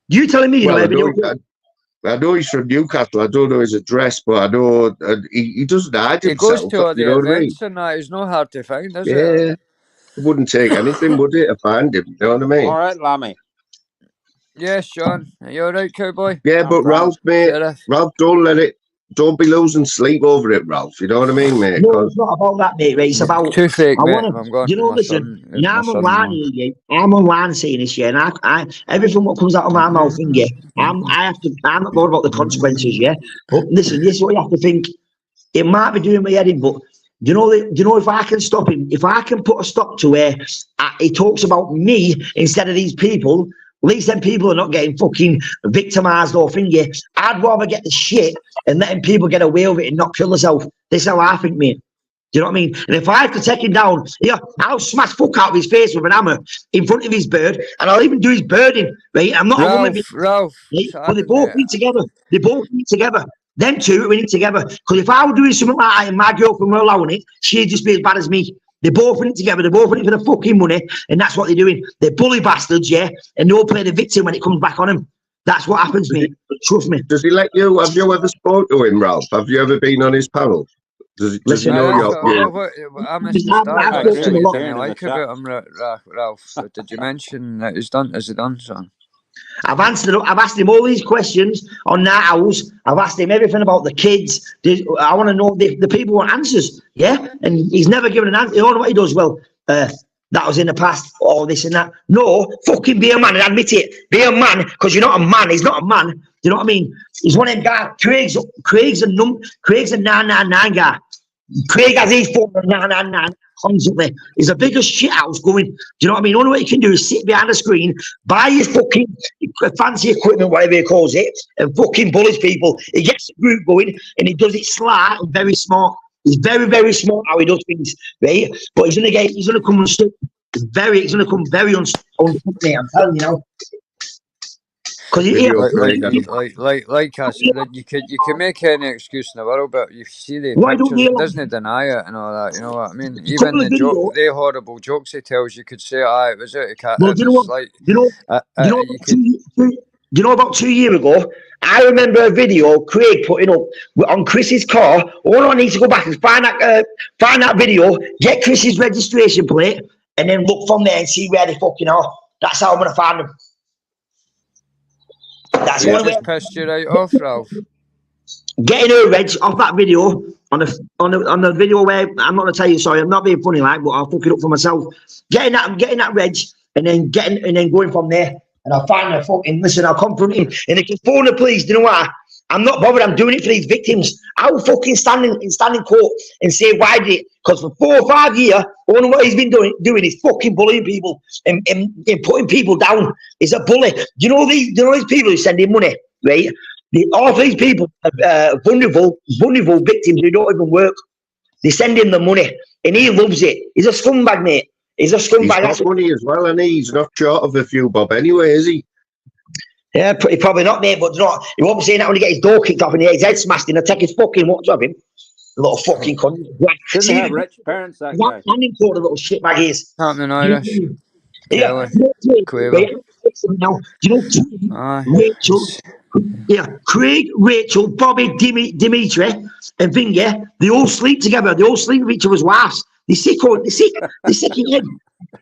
You telling me you know where Video Craig? I know he's from Newcastle. I don't know his address, but I know he doesn't hide himself. He goes to all the events and that. He's not hard to find, is it? Yeah. It wouldn't take anything, would it, to find him? You know what I mean? All right, Lammy. Yes, Sean. Are you all right, cowboy? Yeah, but Ralph, mate, Ralph, don't be losing sleep over it, Ralph. You know what I mean, mate? No, it's not about that, mate. Right? It's about too fake, mate. Listen. I'm online here. I'm online saying this, yeah, and I everything what comes out of my mouth, yeah. I'm not bothered about the consequences, yeah. But listen, this is what you have to think. it might be doing my head in, but do you know if I can stop him, if I can put a stop to where he talks about me instead of these people, at least them people are not getting fucking victimised or thingy. I'd rather get the shit and letting people get away with it and not kill themselves. This is how I think, mate. Do you know what I mean? And if I have to take him down, yeah, I'll smash fuck out of his face with an hammer in front of his bird, and I'll even do his birding, right? I'm not a woman, Ralph, right? But they both need together. They both need together. Them two, we need together. Because if I were doing something like that and my girlfriend were allowing it, she'd just be as bad as me. They both in it together. They're both in it for the fucking money, and that's what they're doing. They're bully bastards, yeah, and they'll play the victim when it comes back on them. That's what happens, mate. Trust me. Does he let you? Have you ever spoken to him, Ralph? Have you ever been on his panel? Does he know your? I missed the start. What you like about him, Ralph? Did you mention that he's done? Is he done, son? I've asked him all these questions on Night Owls. I've asked him everything about the kids. I want to know the people want answers, yeah? And he's never given an answer. You know what he does? Well, that was in the past, or this and that. No, fucking be a man and admit it. Be a man, because you're not a man. He's not a man. Do you know what I mean? He's one of them guys. Craig's a 999 guy. Craig has his phone on 999 constantly. He's the biggest shit house going. Do you know what I mean? Only what you can do is sit behind the screen, buy his fucking fancy equipment, whatever he calls it, and fucking bullies people. He gets the group going, and he does it sly and very smart. He's very, very smart how he does things, right? But he's gonna come unstuck. He's gonna come very unstuck, I'm telling you now. Because like I said, you can make any excuse in the world, but you see the pictures, it doesn't deny it and all that. You know what I mean? Even the horrible jokes he tells, you could say, it was out of cat. Well, do you know about 2 years ago? I remember a video Craig putting up on Chris's car. All I need to go back and find that video, get Chris's registration plate, and then look from there and see where they fucking are. That's how I'm gonna find them. That's what just pissed you right off, Ralph. Getting her reg off that video on the video where I'm not gonna tell you. Sorry, I'm not being funny, like, but I'll fuck it up for myself. Getting that reg and then going from there, and I'll find her fucking. Listen, I'll confront him, and if you phone the police, do you know what? I'm not bothered. I'm doing it for these victims. I'll fucking stand in court and say why did it? Because for 4 or 5 years, all what he's been doing is fucking bullying people and putting people down. He's a bully. Do you know these people who send him money, right? All these people are vulnerable victims who don't even work. They send him the money, and he loves it. He's a scumbag, mate. He's a scumbag. He's got money as well, and he's not short of a few bob anyway, is he? Yeah, probably not, mate, but you know, he won't be saying that when he gets his door kicked off and his head smashed in. I take his fucking watch of him. Little fucking cunt. Doesn't have rich parents, that guy. Standing for the little shitbag he is. Something Irish. Yeah. Rachel. Yeah, Craig, Rachel, Bobby, Dimitri, and Vinga, they all sleep together. They all sleep with each other's wives. They're sick in head.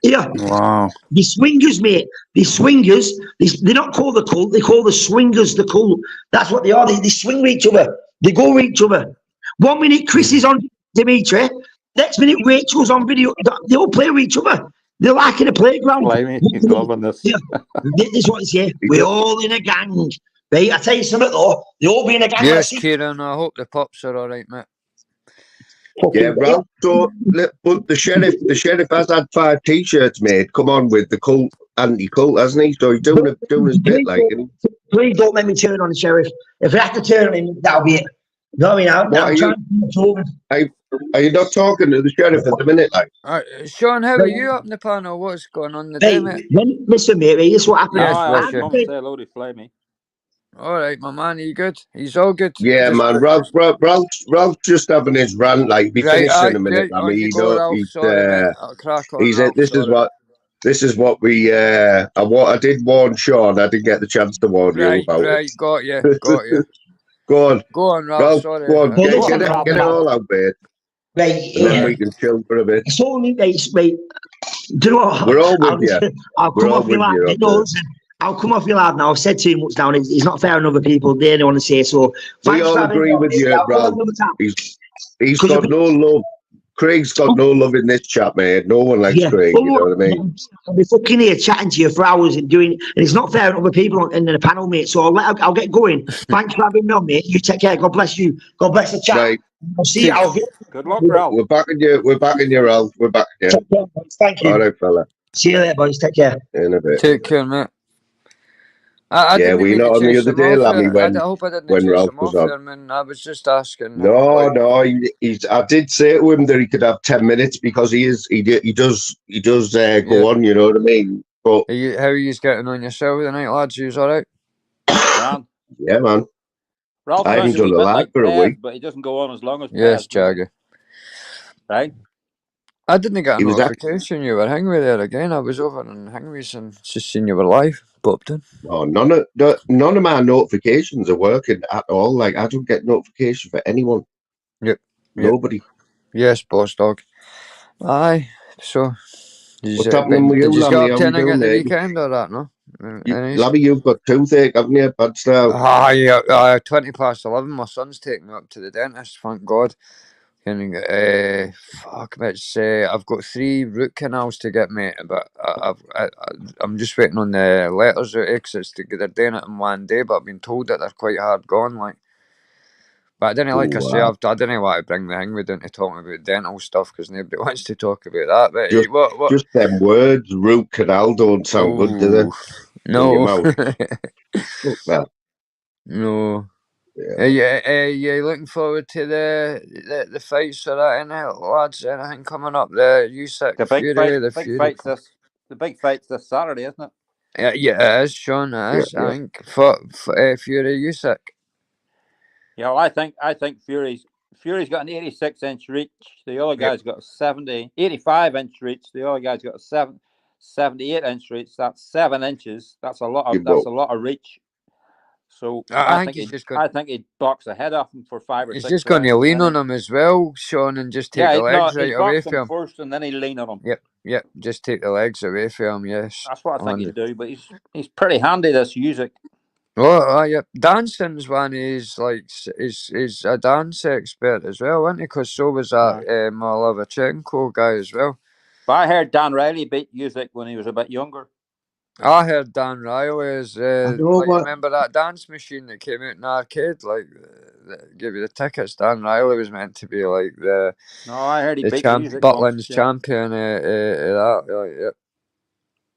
Yeah. Wow. The swingers, mate. The swingers. They're not called the cult. They call the swingers the cult. That's what they are. They swing with each other. They go with each other. 1 minute Chris is on Dimitri. Next minute Rachel's on video. They all play with each other. They're like in a playground. He's loving this. Yeah. This is what it's here. We're all in a gang. Right? I tell you something though. They all be in a gang. Yes, Kieran. I hope the pups are all right, mate. Yeah, Ralph. So, but the sheriff has had 5 T-shirts made. Come on, with the cult, anti-cult, hasn't he? So he's doing his bit, like. Please don't let me turn on the sheriff. If I have to turn on him, that'll be it. You know what I mean? I'm trying to are you not talking to the sheriff at the minute, like? Sean, how are you up in the panel? What's going on today, mate? Listen, mate, this is what happened. Mum say hello to Flamey. All right, my man, are you good? He's all good. Yeah, man. Ralph's just having his rant. Like, be finished in a minute. I mean, This is what we. I did warn Sean. I didn't get the chance to warn you about. Right, got you. Go on, Ralph. Sorry. Go on, get it all out, mate. Right, and then we can chill for a bit. It's only right. Do you know what? We're all with you. I'll come off your lad. I'll come off your lad now. I've said too much down. He's not fair on other people. They don't want to say so. We all agree with you, Ralph. He's got no love. Craig's got no love in this chat, mate. No one likes Craig, you know what I mean? I'll be fucking here chatting to you for hours and it's not fair on other people in the panel, mate. So I'll get going. Thanks for having me on, mate. You take care. God bless you. God bless the chat. Right. I'll see you. Good luck, Ralph. We're back in your Ralph. We're back in Take care, boys. Thank you. All right, fella. See you later, boys. Take care. In a bit. Take care, mate. I didn't we mean not to on the chase other him day, off Lammy, there. I hope I didn't when chase Ralph him was off on. there, man. I was just asking. No, he's. I did say to him that he could have 10 minutes because he does go on. You know what I mean? But how are you getting on yourself tonight, lads? You all right? Yeah, man. Ralph I haven't sounds a wee done a bit lag like for a Pez, week. but he doesn't go on as long as Yes, Pez. Jagger. Right? I didn't get a He was notification you were Hangway there again. I was over in Hangways and just seen you were live. Popped in. Oh, none of my notifications are working at all. Like, I don't get notification for anyone. Yep. Nobody. Yes, boss dog. Aye. So, What's happening with you, did you Lammy? get up How to you anything doing, at the mate? weekend or that, no? Lammy, you've got toothache, haven't you? Bad style. Aye, 20 past 11. My son's taking me up to the dentist, thank God. And I've got 3 root canals to get, mate, but I'm just waiting on the letters out exits they're doing it in one day, but I've been told that they're quite hard gone, like. But I didn't, like I say, I didn't want to bring the thing with into talking about dental stuff because nobody wants to talk about that. But what? Just them words, root canal, don't sound good, do they? No. In your mouth. Well. No. Yeah. Are you looking forward to the fights or that, lads? Anything coming up? The Usyk Fury, the big fight's this Saturday, isn't it? Yeah, it is, Sean. It is. Yeah. I think for Fury Usyk. Yeah, well, I think Fury's got an 86-inch reach. The other guy's got a 85-inch reach. The other guy's got a 78-inch reach. That's 7 inches. That's a lot of reach. So I think he'd box the head off him for 5 or 6 rounds. He's just going to lean on him as well, Sean, and just take the legs right away from him. First, and then he'll lean on him. Yep. Just take the legs away from him. Yes, that's what I think he'd do. But he's pretty handy, this Usyk. Oh, yeah. Dancing's one is a dance expert as well, isn't he? Because so was that Malavachenko guy as well. But I heard Dan Riley beat Usyk when he was a bit younger. I heard Dan Riley is remember that dance machine that came out in the arcade, like give you the tickets. Dan Riley was meant to be like the I heard he beat Usyk Butlin's champion. That,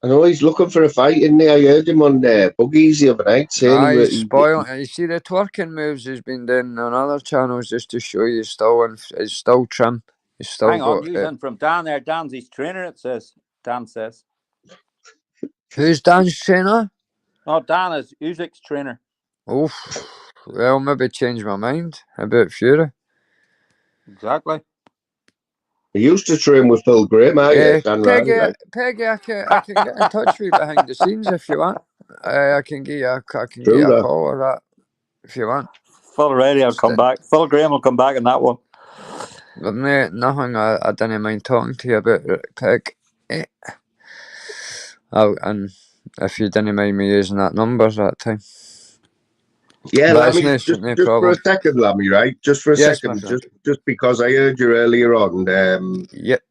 I know he's looking for a fight, isn't he? I heard him on Buggies the other night saying he's spoiling. You see the twerking moves he's been doing on other channels just to show you he's still trim. He's still Hang on, using from Dan there. Dan's his trainer, it says. Dan says. Who's Dan's trainer? Oh, Dan is Usyk's trainer. Oh, well, maybe change my mind about Fury. Exactly. He used to train with Phil Graham, Dan Peggy, Riley. Peggy, I can get in touch with you behind the scenes if you want. I can give you a call or that if you want. Phil Riley will come back. Phil Graham will come back in that one. But mate, nothing I didn't mind talking to you about, Peg. And if you didn't mind me using that number that time. Yeah, Lammy, just for a second, Lammy, right? Just for a second, just because I heard you earlier on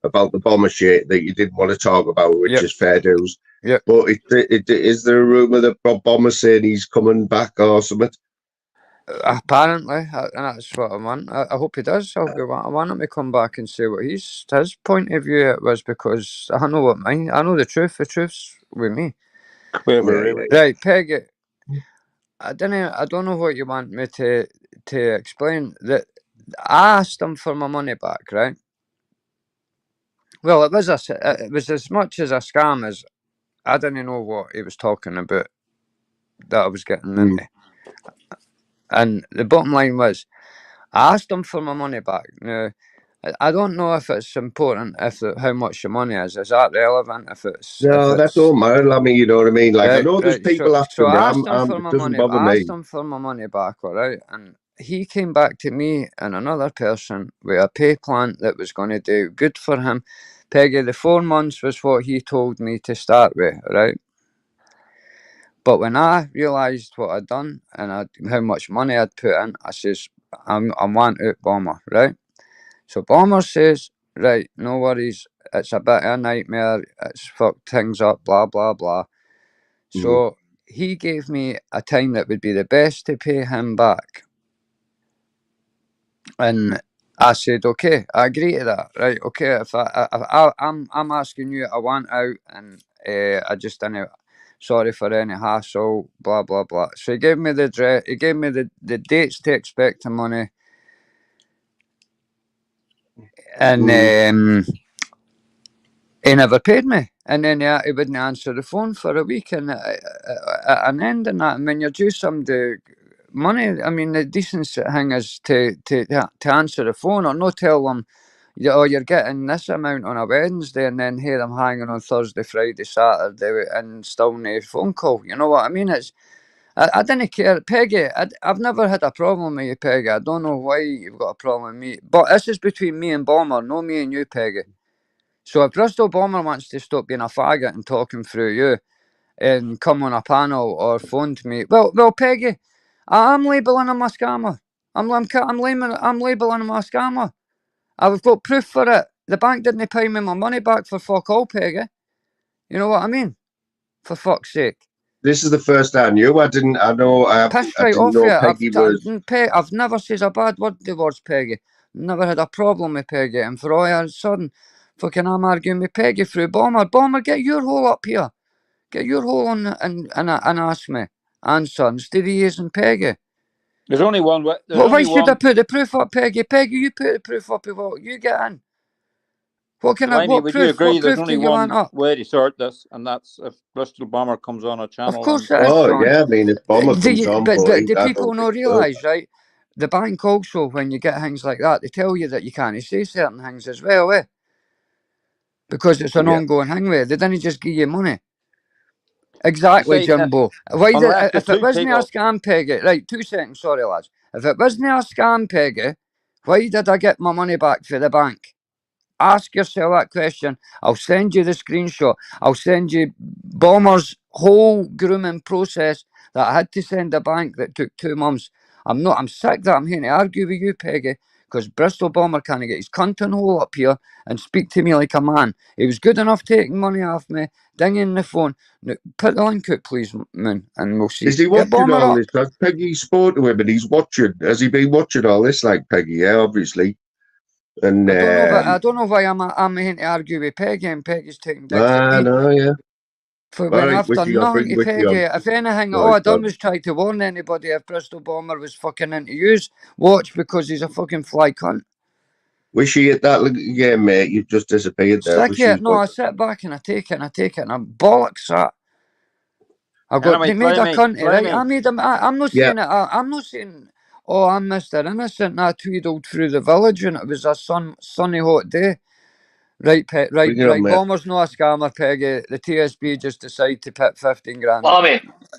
about the bomber shit that you didn't want to talk about, which is fair dues. Yeah. But is there a rumour that Bob Bomber's saying he's coming back or something? Apparently, and that's what I want. I hope he does. I want him to come back and say what his point of view was, because I know what mine. I know the truth. The truth's with me. Right, Peggy. I don't know what you want me to explain. That I asked him for my money back, right? Well, it was as much as a scam as I didn't know what he was talking about that I was getting into. And the bottom line was, I asked him for my money back. Now, I don't know if it's important how much the money is. Is that relevant? That don't matter. I mean, you know what I mean? Like, I know there's people after me. It doesn't bother me. I asked him for my money back, all right? And he came back to me and another person with a pay plan that was going to do good for him. Peggy, the 4 months was what he told me to start with, right? But when I realised what I'd done and how much money I'd put in, I says, I want out Bomber, right? So Bomber says, right, no worries. It's a bit of a nightmare. It's fucked things up, blah, blah, blah. So he gave me a time that would be the best to pay him back. And I said, okay, I agree to that. Right, okay, if I'm asking you, I want out, and I just didn't, sorry for any hassle, blah, blah, blah. So he gave me the dates to expect the money. And he never paid me. And then he wouldn't answer the phone for a week, and an end in that. I mean, you're due somebody money. I mean, the decent thing is to answer the phone, or not tell them, oh, you're getting this amount on a Wednesday, and then hear them hanging on Thursday, Friday, Saturday, and still no phone call. You know what I mean? I didn't care. Peggy, I've never had a problem with you, Peggy. I don't know why you've got a problem with me. But this is between me and Bomber, no me and you, Peggy. So if Bristol Bomber wants to stop being a faggot and talking through you and come on a panel or phone to me, well, Peggy, I'm labelling him a scammer. I'm labelling him a scammer. I've got proof for it. The bank didn't pay me my money back for fuck all, Peggy. You know what I mean? For fuck's sake. This is the first I knew. I didn't know Peggy was. I've never said a bad word towards Peggy. Never had a problem with Peggy. And for all of a sudden, fucking I'm arguing with Peggy through Bomber. Bomber, get your hole up here. Get your hole on and ask me. Answer instead of using Peggy. There's only one way. Why should I put the proof up, Peggy? Peggy, you put the proof up of what you get in. What can Blimey, what would proof? you agree What there's proof only do you want one up? way to sort this, and that's if Bristol Bomber comes on a channel? Of course it is, Oh Sean. yeah, I mean if Bomber comes on, but buddy, do I people don't not think so. realise, right? The bank also, when you get things like that, they tell you that you can't say certain things as well, because it's an ongoing thing. They didn't just give you money. Exactly, See, Jimbo. Why unless the if it two wasn't a people, scam, Peggy? Right, 2 seconds, sorry lads. If it wasn't a scam, Peggy, why did I get my money back for the bank? Ask yourself that question. I'll send you the screenshot. I'll send you Bomber's whole grooming process that I had to send the bank that took 2 months. I'm sick that I'm here to argue with you, Peggy, because Bristol Bomber can't get his cunting hole up here and speak to me like a man. He was good enough taking money off me, dinging the phone. Now, put the link out, please, Moon, and we'll see. Is he Get watching Bomber all up. this? Has Peggy spoke to him and he's watching? Has he been watching all this like Peggy? Yeah, obviously. And I don't know, but I don't know why I'm here to argue with Peggy, and Peggy's taking digs at me. no, yeah. For when Right, I've done Wiki, I'll nothing bring to Wiki on. Peggy. If anything, Sorry, all I done Tom. was try to warn anybody if Bristol Bomber was fucking into use. Watch, because he's a fucking fly cunt. Wish he hit that game, mate. You just disappeared there. Sick it. No, I sit back and I take it and I take it and I bollocks that. They made a cunt, right? I made him. I'm not saying it. I'm not saying, oh, I'm Mr. Innocent. And I tweedled through the village and it was a sunny hot day. Right, Bomber's not a scammer, Peggy. The TSB just decided to put 15 grand.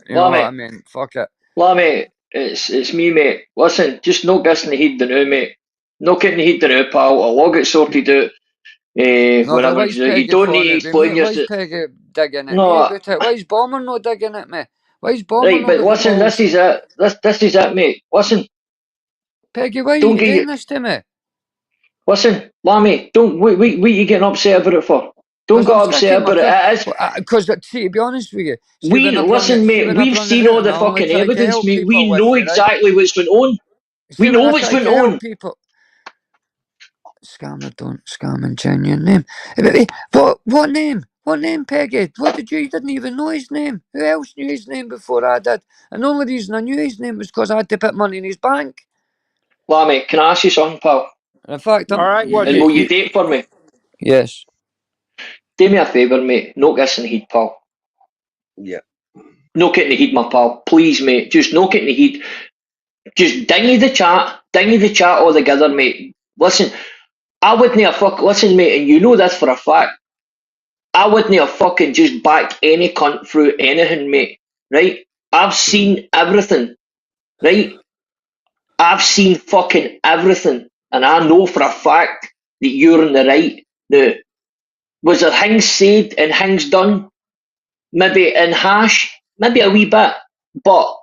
You know what I mean? Fuck it. Lammy, it's me, mate. Listen, just no guessing the heat the now, mate. No getting the heat the now, pal. I'll all get sorted out. No, but Whenever why's you Peggy don't need to explain why's yourself. Peggy digging at me No, about it? Why's Bomber not digging at me? Why's Bomber right, not but got the listen, balls? this is it. This is it, mate. Listen, Peggy, why are don't you get doing this to me? listen, Lammy, don't what you getting upset about it for? Don't Because get I'm sick upset of my about it. It is. because see, to be honest with you, see We when I brung listen, it, see mate. when I We've brung it seen out, all and the I only fucking tried to evidence, help mate. people We with know you, right? exactly what's going on. See We when know I what's tried going to help on. people. Scammer, don't scam and genuine name. What name? What name, Peggy? What did you didn't even know his name? Who else knew his name before I did? And the only reason I knew his name was because I had to put money in his bank. Lammy, can I ask you something, pal? In fact, all right, And will you date for me? Yes. Do me a favour, mate. No kissing the heat, pal. Yeah. No getting the heat, my pal. Please, mate. Just no getting the heat. Just dingy the chat altogether, mate. Listen, I wouldn't have listen, mate, and you know this for a fact. I wouldn't have fucking just backed any cunt through anything, mate. Right? I've seen everything. Right? I've seen fucking everything. And I know for a fact that you're in the right. Now, was there things said and things done? Maybe in hash, maybe a wee bit. But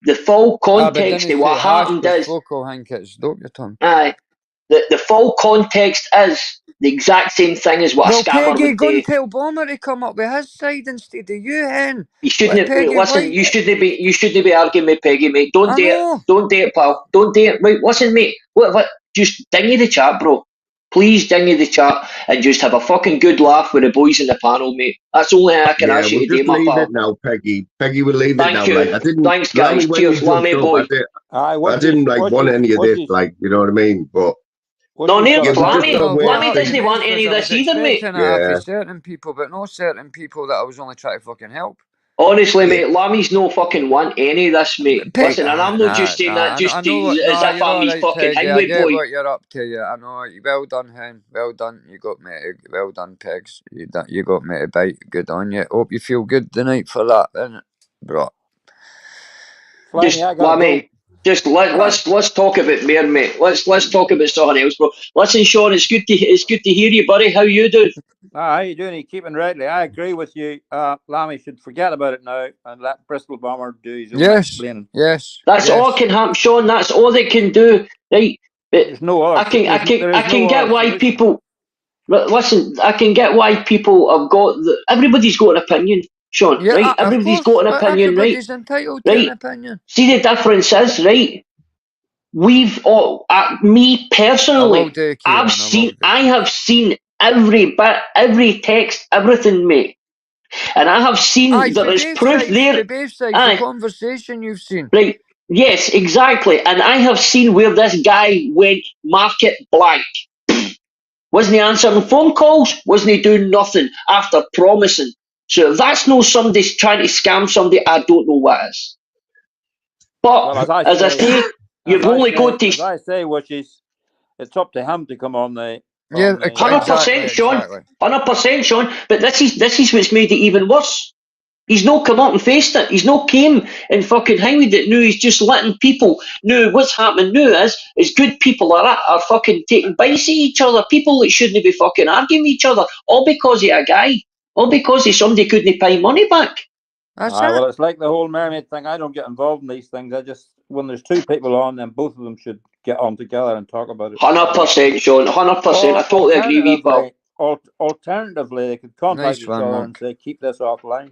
the full But context didn't of say what hash happened because is folk will think it's dope your tongue. aye. the full context is the exact same thing as what a scammer Peggy, would go do. and tell Bomber to come up with his side instead of you, hen. You shouldn't Peggy, listen. why? You shouldn't be arguing with Peggy, mate. Don't I do it. know. Don't do it, pal. Don't do it. Wait, listen, mate. What? Just dingy the chat, bro. Please dingy the chat and just have a fucking good laugh with the boys in the panel, mate. That's the only thing I can Yeah, ask you we'll to do, just my leave pal. it now, Peggy. Peggy will leave it Thank now. you. Like I didn't. Thanks, Lammy, guys. when Cheers, you jumped Lammy up, boy. I didn't like want any of this. Like, you know what I mean? But No, near yeah, we're just Lammy. gonna wait and Lammy see. doesn't want any of I was this either, mate. expecting it Yeah. for certain people, but not certain people that I was only trying to fucking help. Honestly, mate, Lammy's no fucking want any of this, mate. Listen, and I'm not just saying that just I know what, as if you're I'm all his right, fucking Peggy. I highway get boy. what you're up to. Yeah, I know. Well done, hen. Well done. You got me. Well done, Pegs. You got me to bite. Good on you. Hope you feel good tonight for that, innit, bro? Just Lammy, just let's talk about more, mate. Let's talk about something else, bro. Listen, Sean, it's good to hear you, buddy. How you doing? How you doing? You keeping rightly? I agree with you. Lammy should forget about it now and let Bristol Bomber do his own explaining. Yes. That's all can happen, Sean. That's all they can do, right? But there's no other. I can get why people. Listen, I can get why people have got. Everybody's got an opinion, Sean. Yeah, right? Everybody's got an opinion, right? Everybody's entitled to an opinion. See, the difference is, right? We've all, me personally, I have seen every bit, every text, everything, mate. And I have seen there is proof there. The conversation you've seen. Right. Yes, exactly. And I have seen where this guy went market blank. Wasn't he answering phone calls? Wasn't he doing nothing after promising? So if that's no somebody's trying to scam somebody, I don't know what is. But well, as I say, you've only got to. As I say, which is, it's up to him to come on the. 100%, Sean. 100%, Sean. But this is what's made it even worse. He's not come up and faced it. He's not came and fucking hang with it. No, he's just letting people know what's happening now is good people are fucking taking bites at each other. People that shouldn't be fucking arguing with each other. All because of a guy. All because of somebody couldn't pay money back. Well, it's like the whole mermaid thing. I don't get involved in these things. I just, when there's two people on, then both of them should get on together and talk about it. 100%, Sean. 100%. I totally agree with you, pal. Alternatively, they could contact each other and say, keep this offline.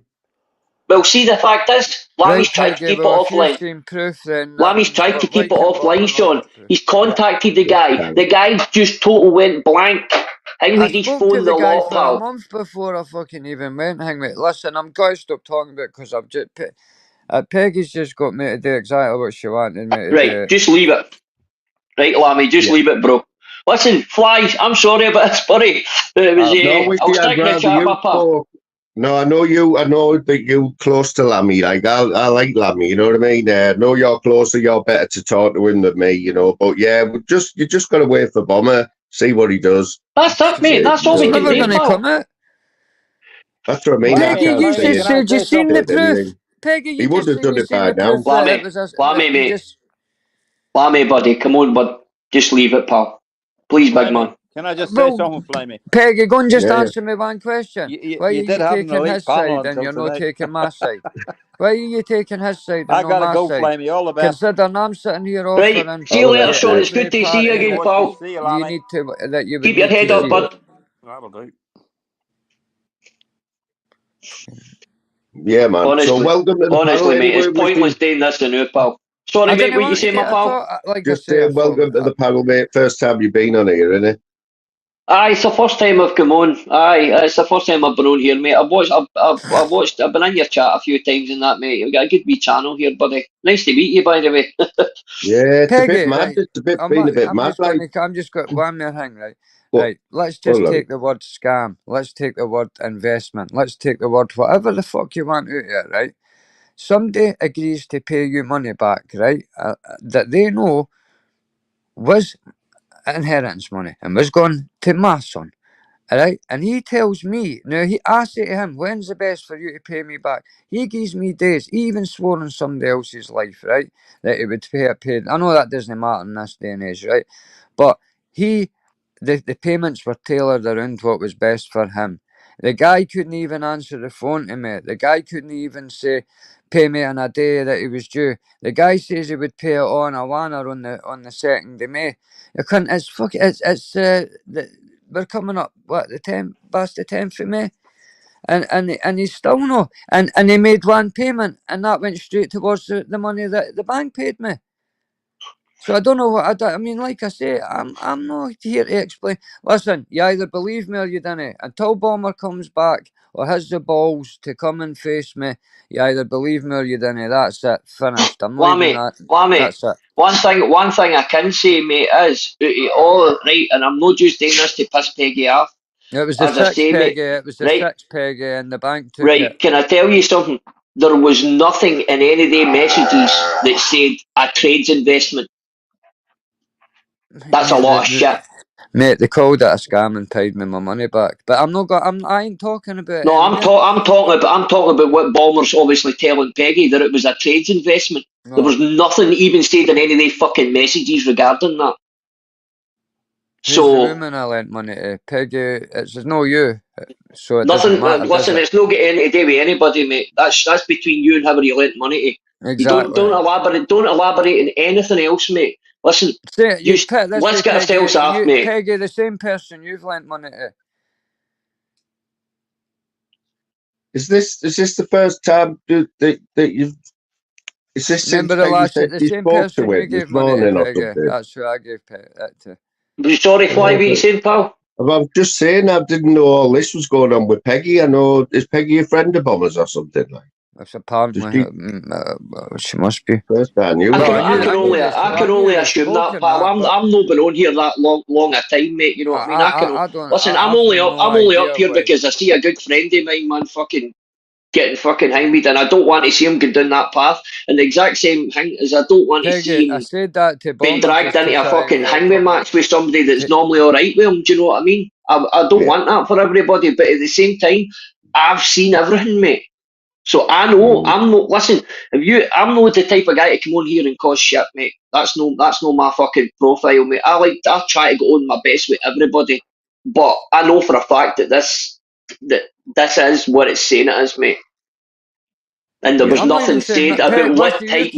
Well, see, the fact is, Lammy's tried to keep it offline. Lammy's tried to keep it offline, Sean. He's contacted the guy. The guy just total went blank. Hang with his phone the law, pal. A month before I fucking even went, hang with. Listen, I'm going to stop talking about it because I've just. Peggy's just got me to do exactly what she wanted me to do. Right, just leave it. Right, Lammy, just leave it, bro. Listen, Flies, I'm sorry about this, buddy. It was, I'll stick in the chat, papa. No, I know that you close to Lammy. Like I like Lammy, you know what I mean? Know you're closer, you're better to talk to him than me, you know. But yeah, you just gotta wait for Bomber, see what he does. That's it, mate. That's all we can do, pal. That's what I mean. Peggy, you just said you seen the proof. Peggy, he would have done it by now. Lammy, mate. Lammy, buddy, come on, bud. Just leave it, pal. Please, big man. Can I just say something, Flamey? Peggy, go and just answer me one question. Why are you taking his side and you're not taking my side? Why are you taking his side and I not gotta my go, side? Flamey. All the best. Considering I'm sitting here offering. Right. See you later, Sean. It's good to see you again, pal. You need to keep your head up, bud. That'll do. Yeah, man. Honestly, so welcome to the honestly, panel. mate, it's pointless doing this to new, pal. Sorry, mate, what you say, my pal? Just saying welcome to the panel, mate. First time you've been on here, isn't it? Aye, it's the first time I've come on. Aye, it's the first time I've been on here, mate. I've been in your chat a few times and that, mate. You've got a good wee channel here, buddy. Nice to meet you, by the way. Yeah, it's Peggy, a bit mad. It's a bit mad. I'm just got one more thing, right? Right, let's just take the word scam. Let's take the word investment. Let's take the word whatever the fuck you want out here, right? Somebody agrees to pay you money back, right? That they know was inheritance money and was going to my son, alright? And he tells me, now I say to him, when's the best for you to pay me back? He gives me days. He even swore on somebody else's life, right? That he would pay it paid. I know that doesn't matter in this day and age, right? But the payments were tailored around what was best for him. The guy couldn't even answer the phone to me. The guy couldn't even say, pay me on a day that he was due. The guy says he would pay it on a wanner on the 2nd of May. We're coming up, what, the 10th, past the 10th of May? And he's still no. And he made one payment, and that went straight towards the money that the bank paid me. So I don't know what I mean. Like I say, I'm not here to explain. Listen, you either believe me or you don't. Until Bomber comes back or has the balls to come and face me, you either believe me or you don't. That's it. Finished. I'm not even that. That's it. One thing I can say, mate, is all right, and I'm not just doing this to piss Peggy off. It was the As I six say, Peggy. mate, It was the right, six Peggy, and the bank took right. it. Can I tell you something? There was nothing in any of the messages that said a trades investment. That's a lot of shit. Mate, they called it a scam and paid me my money back. But I'm not got. I ain't talking about. No, I'm talking about what Balmer's obviously telling Peggy, that it was a trades investment. No. There was nothing even said in any of the fucking messages regarding that. Who's the woman I lent money to? Peggy. It's no you. So it doesn't matter. Listen, it's not getting anything to do with anybody, mate. That's between you and whoever you lent money to. Exactly. You don't elaborate on anything else, mate. Listen, let's get ourselves off, mate. Peggy, the same person you've lent money to. Is this the first time that you've? Is this Remember since Peggy said the you same spoke person to you him gave this money morning to, or Peggy? something? That's who I gave that to. I'm sorry, what were you saying, pal? I was just saying I didn't know all this was going on with Peggy. I know, is Peggy a friend of Bomber's or something like? That's apparently she must be. First I knew. I can only assume that, pal. I'm not been on here that long a time, mate. You know what I mean? I'm only up here because I see a good friend of mine, man, fucking getting fucking hanged, and I don't want to see him go down that path. And the exact same thing is, I don't want to see him being dragged into a fucking hangman match with somebody that's normally all right with him. Do you know what I mean? I don't want that for everybody, but at the same time, I've seen everything, mate. So I know I'm not. Listen, I'm not the type of guy to come on here and cause shit, mate. That's no my fucking profile, mate. I try to go on my best with everybody, but I know for a fact that this is what it's saying it is, mate. And there was nothing said about what type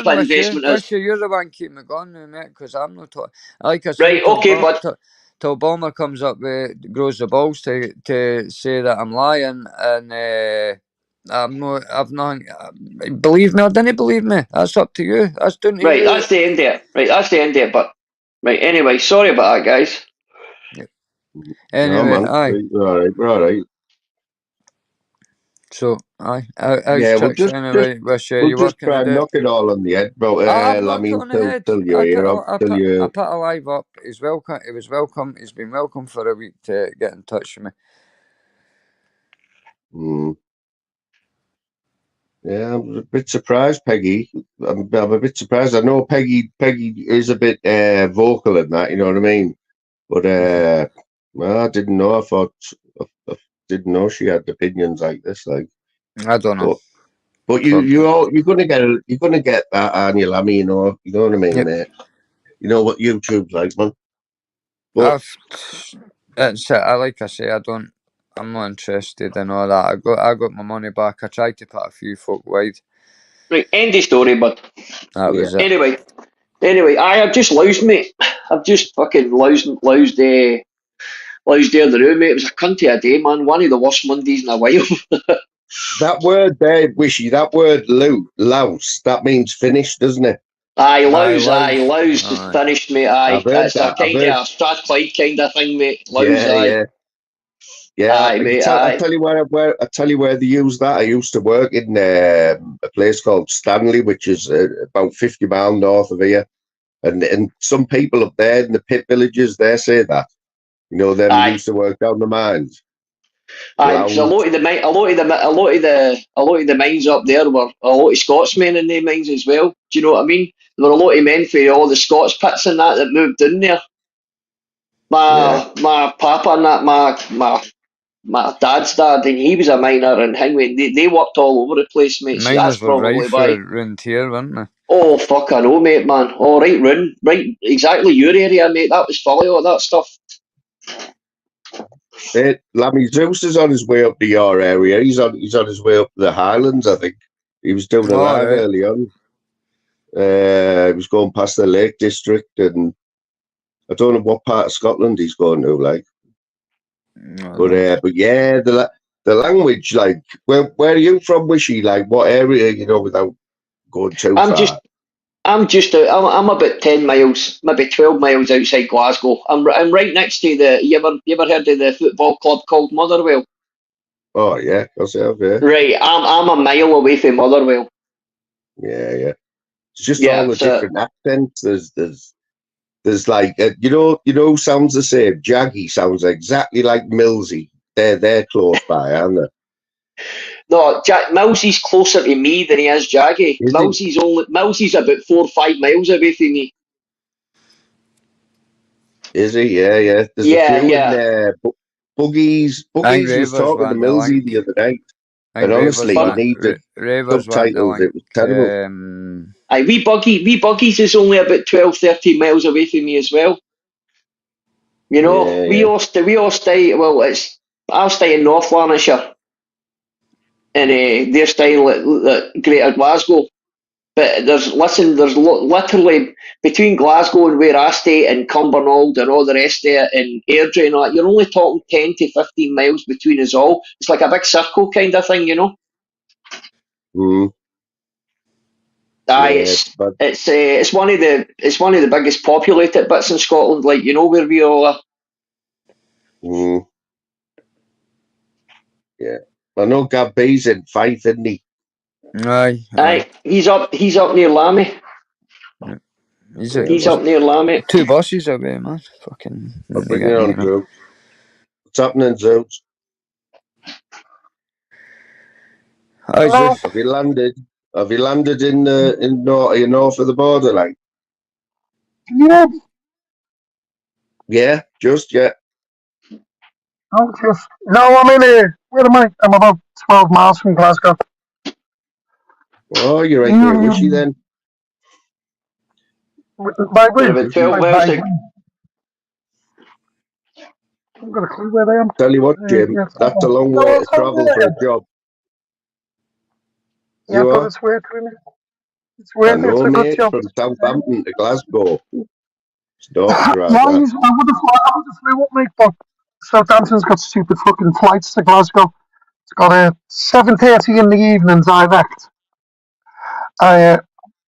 of investment is. You're the one keeping me going now, mate, because I'm not talking. Like I said, right, till Bomber comes up with grows the balls to say that I'm lying, and I've not. Believe me or didn't believe me. That's up to you. That's down to you. That's the end of it. But right, anyway, sorry about that, guys. Yep. Anyway, we're all right. So, we'll just try and knock it all on the head, bro. I put a live up. He's welcome. He was welcome. He's been welcome for a week to get in touch with me. Yeah, I'm a bit surprised, Peggy. I'm a bit surprised. I know Peggy is a bit vocal in that, you know what I mean? But well, I didn't know. I didn't know she had opinions like this. Like, I don't know. But you're gonna get that, aren't you, Lammy? You know what I mean, mate. You know what YouTube's like, man. But like I say, I'm not interested in all that. I got my money back. I tried to put a few folk wide. Right, end of story, bud. That was it. Anyway, I've just loused, mate. I've just fucking loused there in the room, mate. It was a cunty a day, man. One of the worst Mondays in a while. That word there, Wishy, that word louse, that means finished, doesn't it? Louse is finished, mate. It's a kind of a Strathclyde kind of thing, mate. Louse, Yeah, mate. I tell you where they use that. I used to work in a place called Stanley, which is about 50 miles north of here, and some people up there in the pit villages, they say that. You know, them used to work down the mines. So a lot of the mines up there were a lot of Scotsmen in the mines as well. Do you know what I mean? There were a lot of men for all the Scots pits and that moved in there. My papa and that, my dad's dad, and he was a miner, and they worked all over the place, mate. So that's probably why. Round here, weren't they? Oh fuck, I know, mate, man. Oh right, exactly your area, mate. That was full of all that stuff. Lammy Zeus is on his way up to your area. He's on his way up to the Highlands, I think. He was doing a live early on. He was going past the Lake District, and I don't know what part of Scotland he's going to, like. But yeah, the language, like, where are you from, Wishy? Like, what area, without going too far? I'm about 10 miles, maybe 12 miles outside Glasgow. I'm right next to you ever heard of the football club called Motherwell? Oh yeah, myself, yeah. Right, I'm a mile away from Motherwell. Yeah. It's just all the different accents. There's like sounds the same. Jaggy sounds exactly like Millsy. They're close by, aren't they? No, Millsy's closer to me than he is Jaggy. Millsy's about 4 or 5 miles away from me. Is he? Yeah. There's a few in there. Buggies was talking to Millsy the other night. And honestly, he needed subtitles. It was terrible. Wee Buggies is only about 12, 13 miles away from me as well. We all stay. Well, I'll stay in North Lanarkshire, and they're staying at Greater Glasgow. But there's literally between Glasgow and where I stay and Cumbernauld and all the rest of it and Airdrie and all that, you're only talking 10 to 15 miles between us all. It's like a big circle kind of thing, It's one of the biggest populated bits in Scotland, like where we all are. Yeah, I know Gav B's in Fife, isn't he? Aye. He's up near Lammy. He's up near Lammy. 2 buses away, man. Fucking. I'll bring it on, Drew. What's happening, Zeus? Hi, Have you landed? Have you landed in north of the borderline? Yeah. Yeah, just yet. No, I'm in here. Where am I? I'm about 12 miles from Glasgow. Oh, you're right near Wishy then. By where? About 12 miles. I've got a clue where I am. Tell you what, Jim, that's a long way to travel for a job. Yeah, but it's worth it. It's worth it. It's a good job. From Southampton to Glasgow. It's not I would have flew up, mate, but Southampton's got stupid fucking flights to Glasgow. It's got a 7:30 in the evening direct. And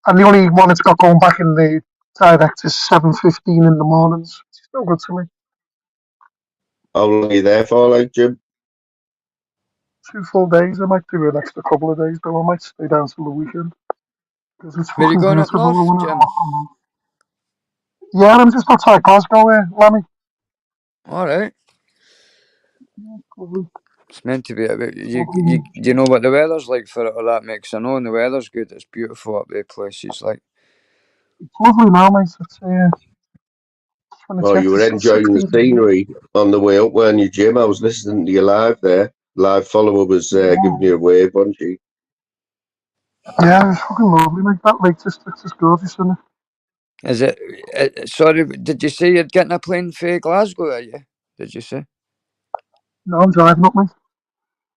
the only one it's got going back in the direct is 7:15 in the mornings. It's no good to me. How long are you there for, like, Jim? 2 full days. I might do an extra couple of days, though. I might stay down till the weekend. Because it's where are you going up miserable. north, Jim? Yeah, I'm just outside Glasgow here, Lammy. Alright. It's meant to be a bit. You know what the weather's like for it or that, mate? 'Cause I know when the weather's good, it's beautiful up there places. Like, it's lovely now, mate. You were enjoying the scenery on the way up, weren't you, Jim? I was listening to you live there. Live follower was giving you a wave, wasn't she? Yeah, it's fucking lovely, mate. That Lake District is gorgeous, isn't it? is it? Sorry, did you say you're getting a plane for Glasgow? Are you? Did you say? No, I'm driving up, mate.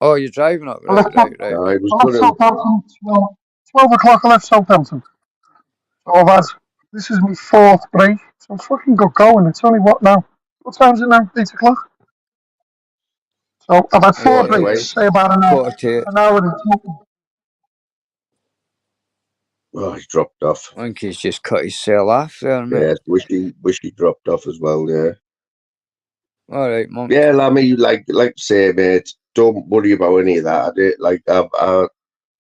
Oh, you're driving up, right. I left Southampton 12 o'clock. I left Southampton. So this is my 4th break. So I'm fucking good going. It's only what now? What time is it now? 8 o'clock. So I've had 4 breaks. Say about an hour. An hour and 2. Oh, he dropped off. I think he's just cut his cell off there, mate. Yeah, wish he dropped off as well, yeah. Alright, Monk. Yeah, Lammy, like say, mate, don't worry about any of that.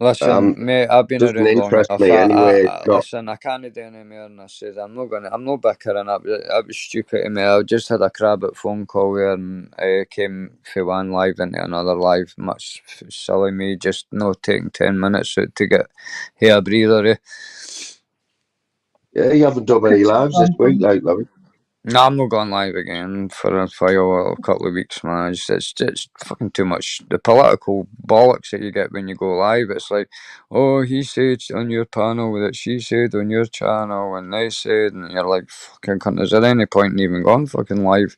Listen, mate, I've been around long enough. Anyway, listen, I can't do any more than I said. I'm not bickering up. That was stupid to me. I just had a crabbit phone call there and I came from one live into another live. Much silly me, just not taking 10 minutes to get here a breather. Yeah, you haven't done any lives this week, like, Lammy. No, I'm not going live again for a couple of weeks, man. It's fucking too much. The political bollocks that you get when you go live. It's like, oh, he said on your panel that she said on your channel and they said, and you're like, fucking cunt, is there any point in even going fucking live?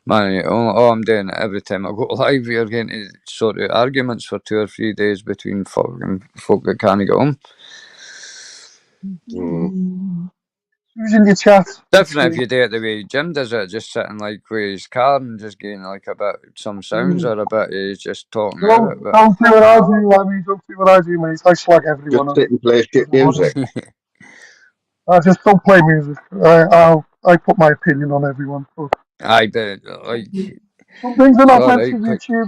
Man, all I'm doing every time I go live, you're getting to sort of arguments for 2 or 3 days between fucking folk that can't get home. Using your chat. Different if you do it the way Jim does it, just sitting like with his car and just getting like a bit some sounds or a bit of just talking over it. But Don't do what I do, Lemmy. Don't do what I do, mate. I slag everyone Just up. sit and play shit music. I just don't play music. I put my opinion on everyone. But I did like some things are not meant alright, for quick. YouTube.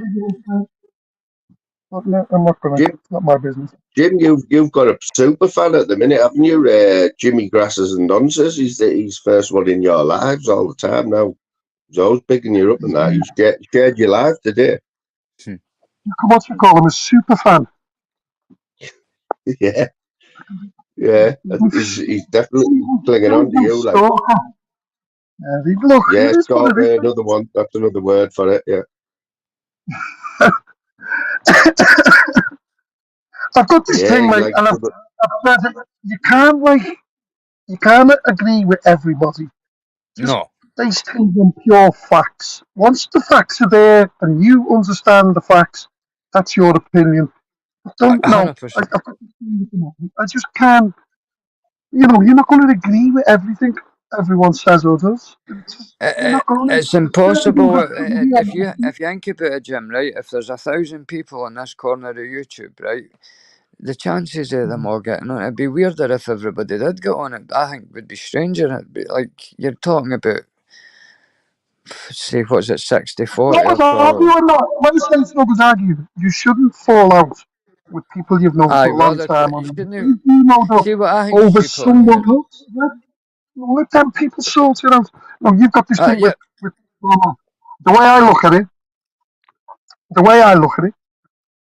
I'm not gonna. Jim, It's not my business. Jim, you've got a super fan at the minute, haven't you? Jimmy Grasses and Nonsense. He's first one in your lives all the time now. He's always bigging you up and that. You shared your life today. What you call him, a super fan. Yeah. Yeah. He's definitely clinging on to you. Like, Look, yeah, it is what it is. another one. That's another word for it, yeah. I've got this thing, like, like and I've said it, you can't agree with everybody. Just No. base things on pure facts. Once the facts are there and you understand the facts, that's your opinion. I don't know. 100%. I just can't. You're not going to agree with everything everyone says or does. You're not going to. It's impossible if you think about it, Jim. Right, if there's 1,000 people in this corner of YouTube, right, the chances of them all getting on, it'd be weirder if everybody did get on it. I think it would be stranger. It'd be like you're talking about, say, what's it, 60-40? When sense numbers argue, you shouldn't fall out with people you've known for a long time. You know, see what I think over someone else. Let them people sort it out. No, you've got this thing with the way I look at it.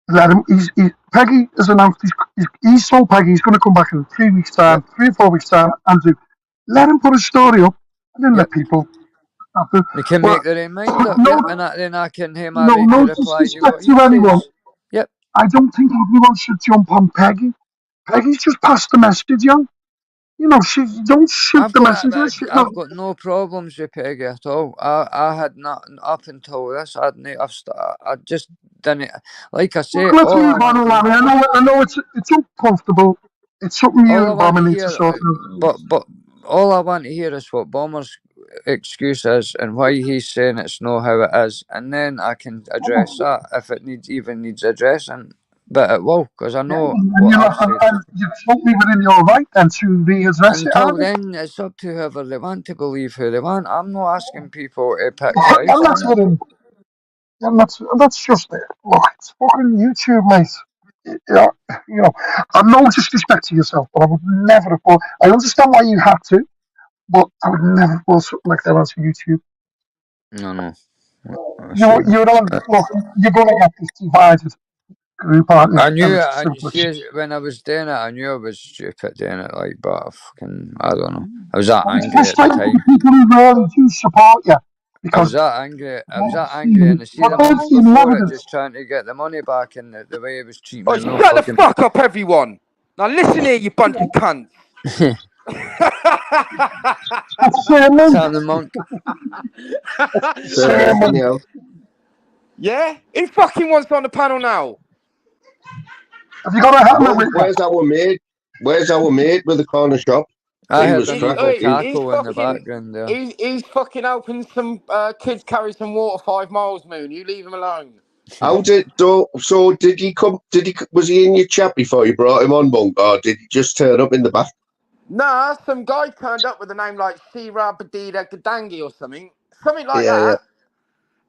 Let him. Peggy has announced he's told Peggy he's going to come back in 3 weeks' time, 3 or 4 weeks' time, and let him put a story up, and then let people. They can make their own mind up, and then I can hear my no reply to what disrespect he to anyone. says. Yep. I don't think everyone should jump on Peggy. Peggy's just passed the message on. She don't shoot the message. I've got no problems with Peggy at all. I had nothing up until this. I just didn't. Like I say, Let's move on, I know it's uncomfortable. It's something you and Bomber need to sort out. But all I want to hear is what Bomber's excuse is and why he's saying it's not how it is, and then I can address that if it needs addressing. But it will, because I know what I've said. You're totally within your right then to readdress it. Until then, it's up to whoever they want to believe who they want. I'm not asking people to pick sides. That's just it. Look, it's fucking YouTube, mate. I'm no disrespect to yourself, but I would never have bought. I understand why you had to, but I would never have bought something like that onto YouTube. No. You're going to get this divided group, aren't you? I knew it. When I was doing it, I knew I was stupid doing it. Like, but I don't know. I was that angry at the time. People who really do support you. I was that angry, and I see the month before it, just trying to get the money back, and the way it was treating me. Shut the fuck up, everyone! Now listen here, you bunch of cunts. Sam the Monk. Yeah? Who fucking wants on the panel now? Have you got a helmet with Where's our mate? Where's our mate with the corner shop? I heard him cackle in the background there. He's fucking helping some kids carry some water 5 miles, Moon. You leave him alone. How did did he come? Was he in your chat before you brought him on, Monk, or did he just turn up in the back? Nah, some guy turned up with a name like Sira Badida Gadangi or something like that.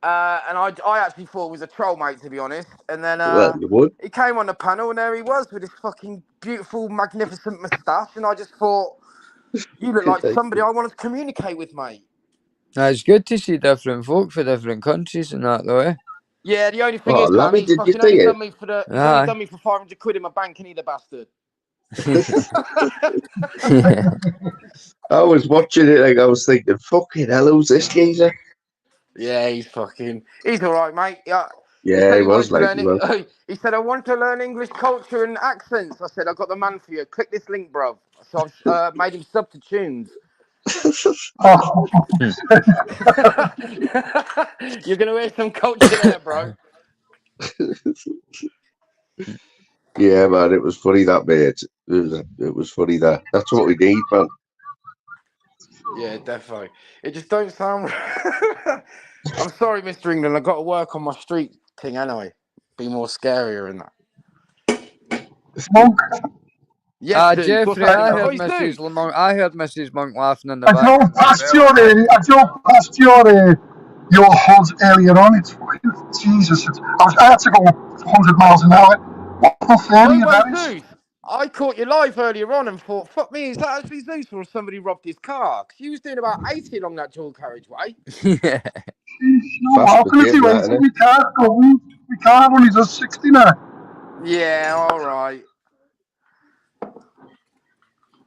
And I actually thought it was a troll, mate, to be honest. And then he came on the panel, and there he was with his fucking beautiful, magnificent moustache. And I just thought, you look like somebody I wanted to communicate with, mate. Now, it's good to see different folk for different countries and that, though, eh? Yeah, the only thing is, man, he's fucking only done me for 500 quid in my bank, and he the bastard. I was watching it, like I was thinking, fucking hell, who's this geezer? Yeah, he's all right, mate. Yeah, he was he said, I want to learn English culture and accents. I said, I've got the man for you. Click this link, bro. So I've made him sub to tunes. Oh, You're gonna hear some culture there, bro. Yeah, man, it was funny that, mate. It was funny that. That's what we need, man. Yeah, definitely. It just don't sound. I'm sorry, Mr. England. I got to work on my street thing anyway. Be more scarier in that. Monk. Yes, Zeus. What's Jeffrey, happening? I heard Oh, Zeus. Mrs. Monk laughing in the I background drove as past well. I drove past your HUD earlier on. It's fucking Jesus. I had to go 100 miles an hour. What tough area No way, that is. Zeus. I caught you live earlier on and thought, fuck me, is that actually Zeus or somebody robbed his car? Because he was doing about 80 along that dual carriageway. Yeah. No, how can I do 80? We can't go. We can't only does 60 now. Yeah, all right.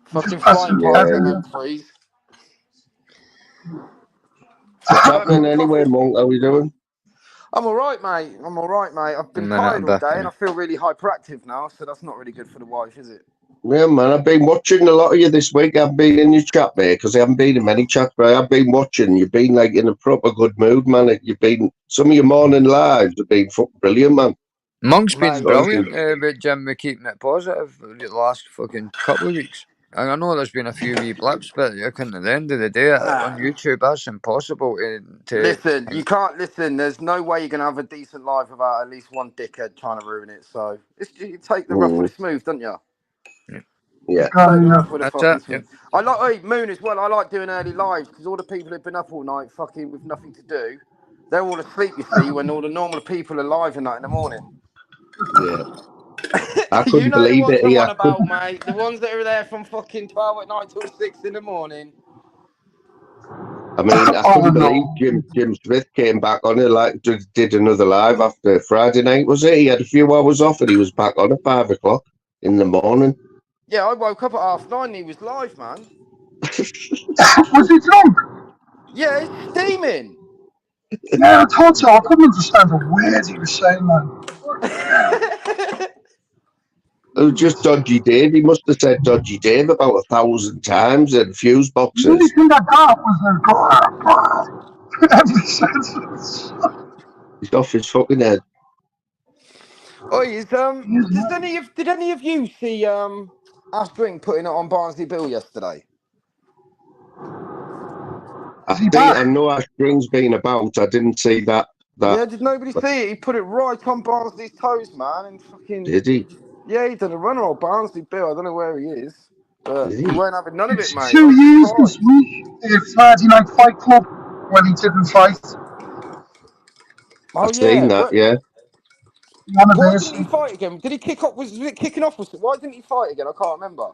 Fucking flying past the M3s. What's happening anyway, Monk? How we doing? I'm all right, mate. I've been tired all day and I feel really hyperactive now, so that's not really good for the wife, is it? Yeah, man, I've been watching a lot of you this week. I haven't been in your chat, mate, because I haven't been in many chats, but I have been watching. You've been, like, in a proper good mood, man. Some of your morning lives have been fucking brilliant, man. Monk's been brilliant, but Jim, we're keeping it positive the last fucking couple of weeks. And I know there's been a few wee blips, but at the end of the day, on YouTube, that's impossible to... Listen, you can't listen. There's no way you're going to have a decent life without at least one dickhead trying to ruin it. So you take the rough with the smooth, don't you? Yeah. Take the rough with the fucking smooth. Yeah. I like Moon as well. I like doing early lives because all the people who've been up all night fucking with nothing to do, they're all asleep, you see, when all the normal people are live and that in the morning. Yeah. I couldn't you know believe the ones it. I'm on about, mate. The ones that are there from fucking 12 at night till 6 in the morning. I mean, I couldn't believe Jim Smith came back on it, like, did another live after Friday night, was it? He had a few hours off and he was back on at 5 o'clock in the morning. Yeah, I woke up at 9:30 and he was live, man. Was he drunk? Yeah, he's steaming. Yeah, I told you, I couldn't understand the words he was saying, man. It was just Dodgy Dave. He must have said Dodgy Dave about 1,000 times and fuse boxes. The only thing I got was every sentence. He's off his fucking head. Oi, did any of you see Ash Drink putting it on Barnsley Bill yesterday? I know Ash Drink's been about. I didn't see that. Yeah, did nobody see it? He put it right on Barnsley's toes, man, and fucking. Did he? Yeah, he done a runner on Barnsley Bill. I don't know where he is, but he weren't having none of it, mate. 2 years this week. Friday Night Fight Club when he didn't fight. Oh, I've seen that. Yeah. Why didn't he fight again? Did he kick off? Was it kicking off? Why didn't he fight again? I can't remember.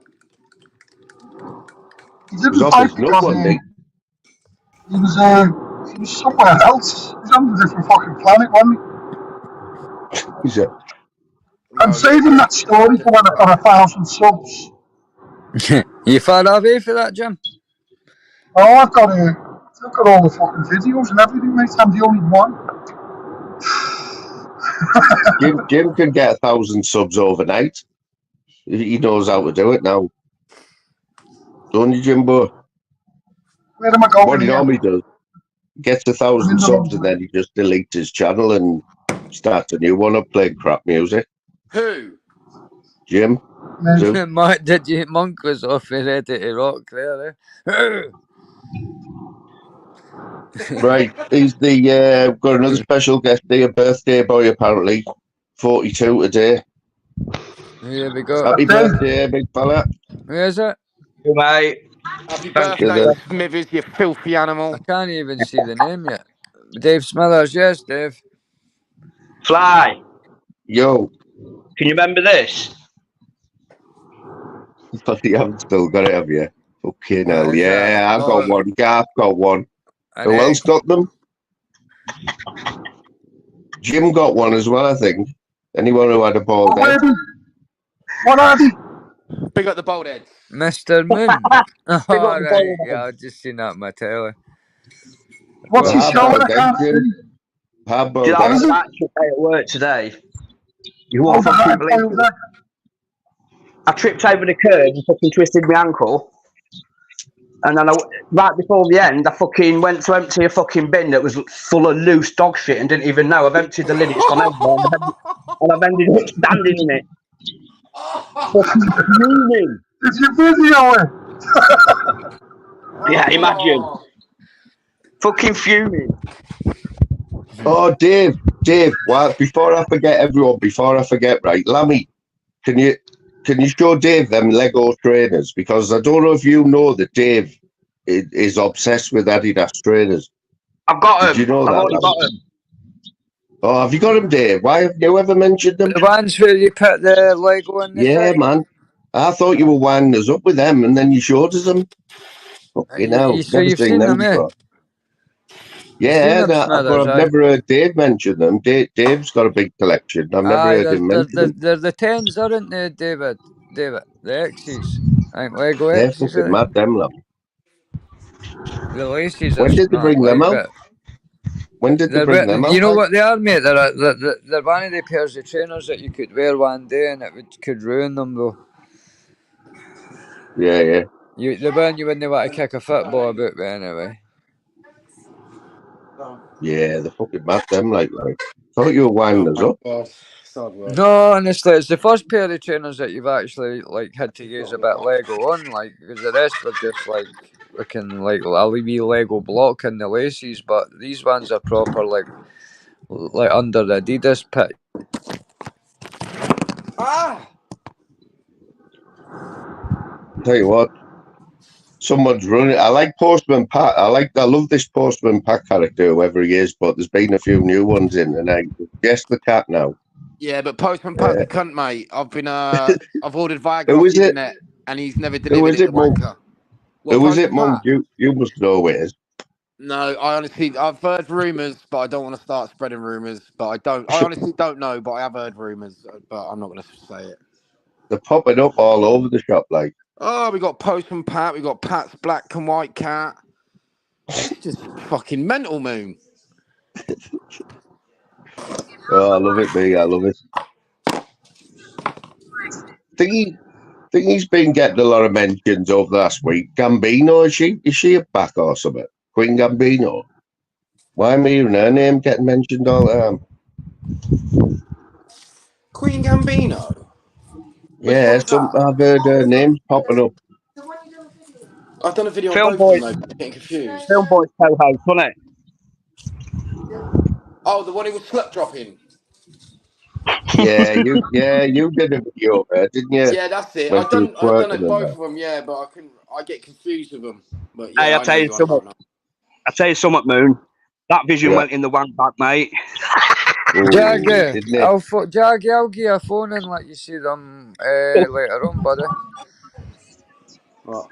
He didn't fight because he was somewhere else. He was on a different fucking planet, wasn't he? I'm saving that story for when I've got 1,000 subs. You far away for that, Jim? Oh, I've got all the fucking videos and everything, mate. I'm the only one. Jim can get 1,000 subs overnight. He knows how to do it now. Don't you, Jimbo? Where am I going? What he normally does, gets 1,000 subs and then he just deletes his channel and starts a new one up playing crap music. Who? Jim. Monk was off his head to rock there, eh? Right, he's got another special guest here, birthday boy apparently, 42 today. Here we go. Happy birthday, big fella. Where is it? Hey, mate. Happy birthday, Smithers, you filthy animal. I can't even see the name yet. Dave Smithers, yes, Dave. Fly. Yo. Can you remember this? You haven't still got it, have you? Fucking hell, yeah, I've got one. Garth got one. Who else got them? Jim got one as well, I think. Anyone who had a bald head. What are they? Big up the bald heads. Mr. Moon. Oh, right. Yeah, I've just seen that on my telly. What's he showing? I can't see. I was actually at work today. You won't fucking believe it. I tripped over the curb and fucking twisted my ankle. And then right before the end, I fucking went to empty a fucking bin that was full of loose dog shit and didn't even know. I've emptied the lid, it's gone everywhere, and I've ended up standing in it. Fucking fuming. It's your video. Yeah, imagine. Fucking fuming. Oh, Dave, well, before I forget, right, Lammy, can you show Dave them Lego trainers? Because I don't know if you know that Dave is obsessed with Adidas trainers. I've got them. Did you know I've that? already got them. Oh, have you got them, Dave? Why haven't you ever mentioned them? The ones where you put the Lego in the Yeah, thing. man. I thought you were winding us up with them, and then you showed us them. Fucking hell, So never you've seen them eh? before. Yeah, but I've never heard Dave mention them. Dave's got a big collection. I've never heard him mention them. They're the 10s, aren't they, David? The X's. I think Lego They're X's. fucking mad, them, love. The laces When are did they smart, bring them out? When did they bring them out? You know what they are, mate? They're one of the pairs of trainers that you could wear one day and it could ruin them, though. Yeah. The one you wouldn't want to kick a football about, but anyway. Yeah, they're fucking mad, them, like. Thought you were winding us up. No, honestly, it's the first pair of trainers that you've actually had to use a bit Lego on, because the rest were just looking like a wee Lego block in the laces, but these ones are proper like under the Adidas pit. Tell you what, someone's running. I like Postman Pat. I love this Postman Pat character, whoever he is, but there's been a few new ones in, and I guess the cat now. Yeah, but Postman Pat's a cunt, mate. I've ordered Viagra off the internet, and he's never delivered it. Wanker. Who is it, Mum? You must know who it is. No, I've heard rumours, but I don't want to start spreading rumours. But I honestly don't know, but I have heard rumours, but I'm not going to say it. They're popping up all over the shop, like. Oh, we got Postman Pat, we got Pat's Black and White Cat. It's just fucking mental, Moon. Oh, I love it, me. I love it. Think he's been getting a lot of mentions over the last week. Gambino, is she back or something? Queen Gambino. Why am I hearing her name getting mentioned all the time? Queen Gambino? Yeah, I've heard her names popping up. I've done a video Film on both boy, of them, though, getting confused. Film boy's co-host, wasn't it? Oh, the one who was slut dropping. Yeah, you did a video of her, didn't you? Yeah, that's it. I've done it both of them, yeah, but I get confused with them. But yeah, Hey, I'll tell you something, Moon. That vision went in the one back, mate. Jaggy, I'll give you a phone and let you see them later on, buddy. What?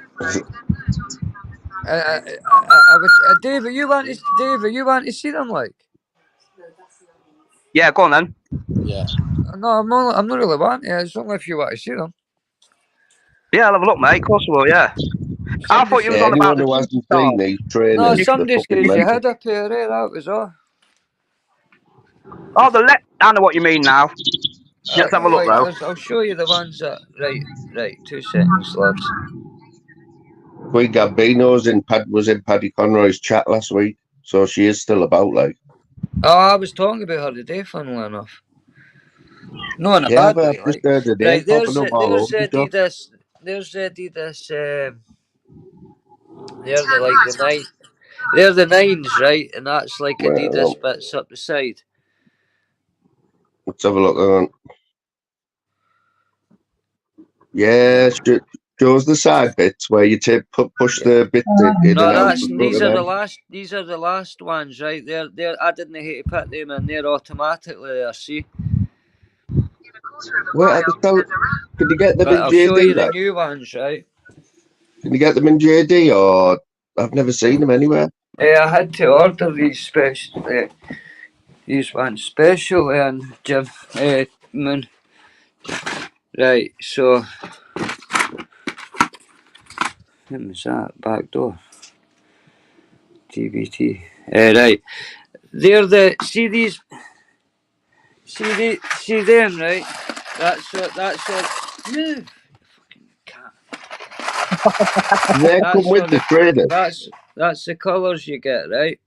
David, you want to see them, like? Yeah, go on then. Yeah. No, I'm not really wanting. It's only if you want to see them. Yeah, I'll have a look, mate. Of course I will. Yeah. I thought you was on about who hasn't seen these trainers. No, somebody says you had a pair. That was all. Oh, I know what you mean now. Let's have a look, though. I'll show you the ones that. Right. 2 seconds, lads. Queen Gambino was in Paddy Conroy's chat last week, so she is still about, like. Oh, I was talking about her today, funnily enough. No, in a bad way. Right, there's Adidas. There's Adidas. They're the 9s, right? And that's like Adidas bits up the side. Let's have a look on. Yeah, shows the side bits where you push the bits in and out. These are the last ones, right? They're. I didn't hate to put them in there automatically. There, see. Where can you get them in JD? I'll show you the new ones, right? Can you get them in JD, or I've never seen them anywhere? I had to order these special. These ones specially, and Jim Moon. Right, so. What was that? Back door. TBT. Right. They're the. See these. See them, right? That's what. Move. Fucking cat. They come with the trainers. That's the colours you get, right?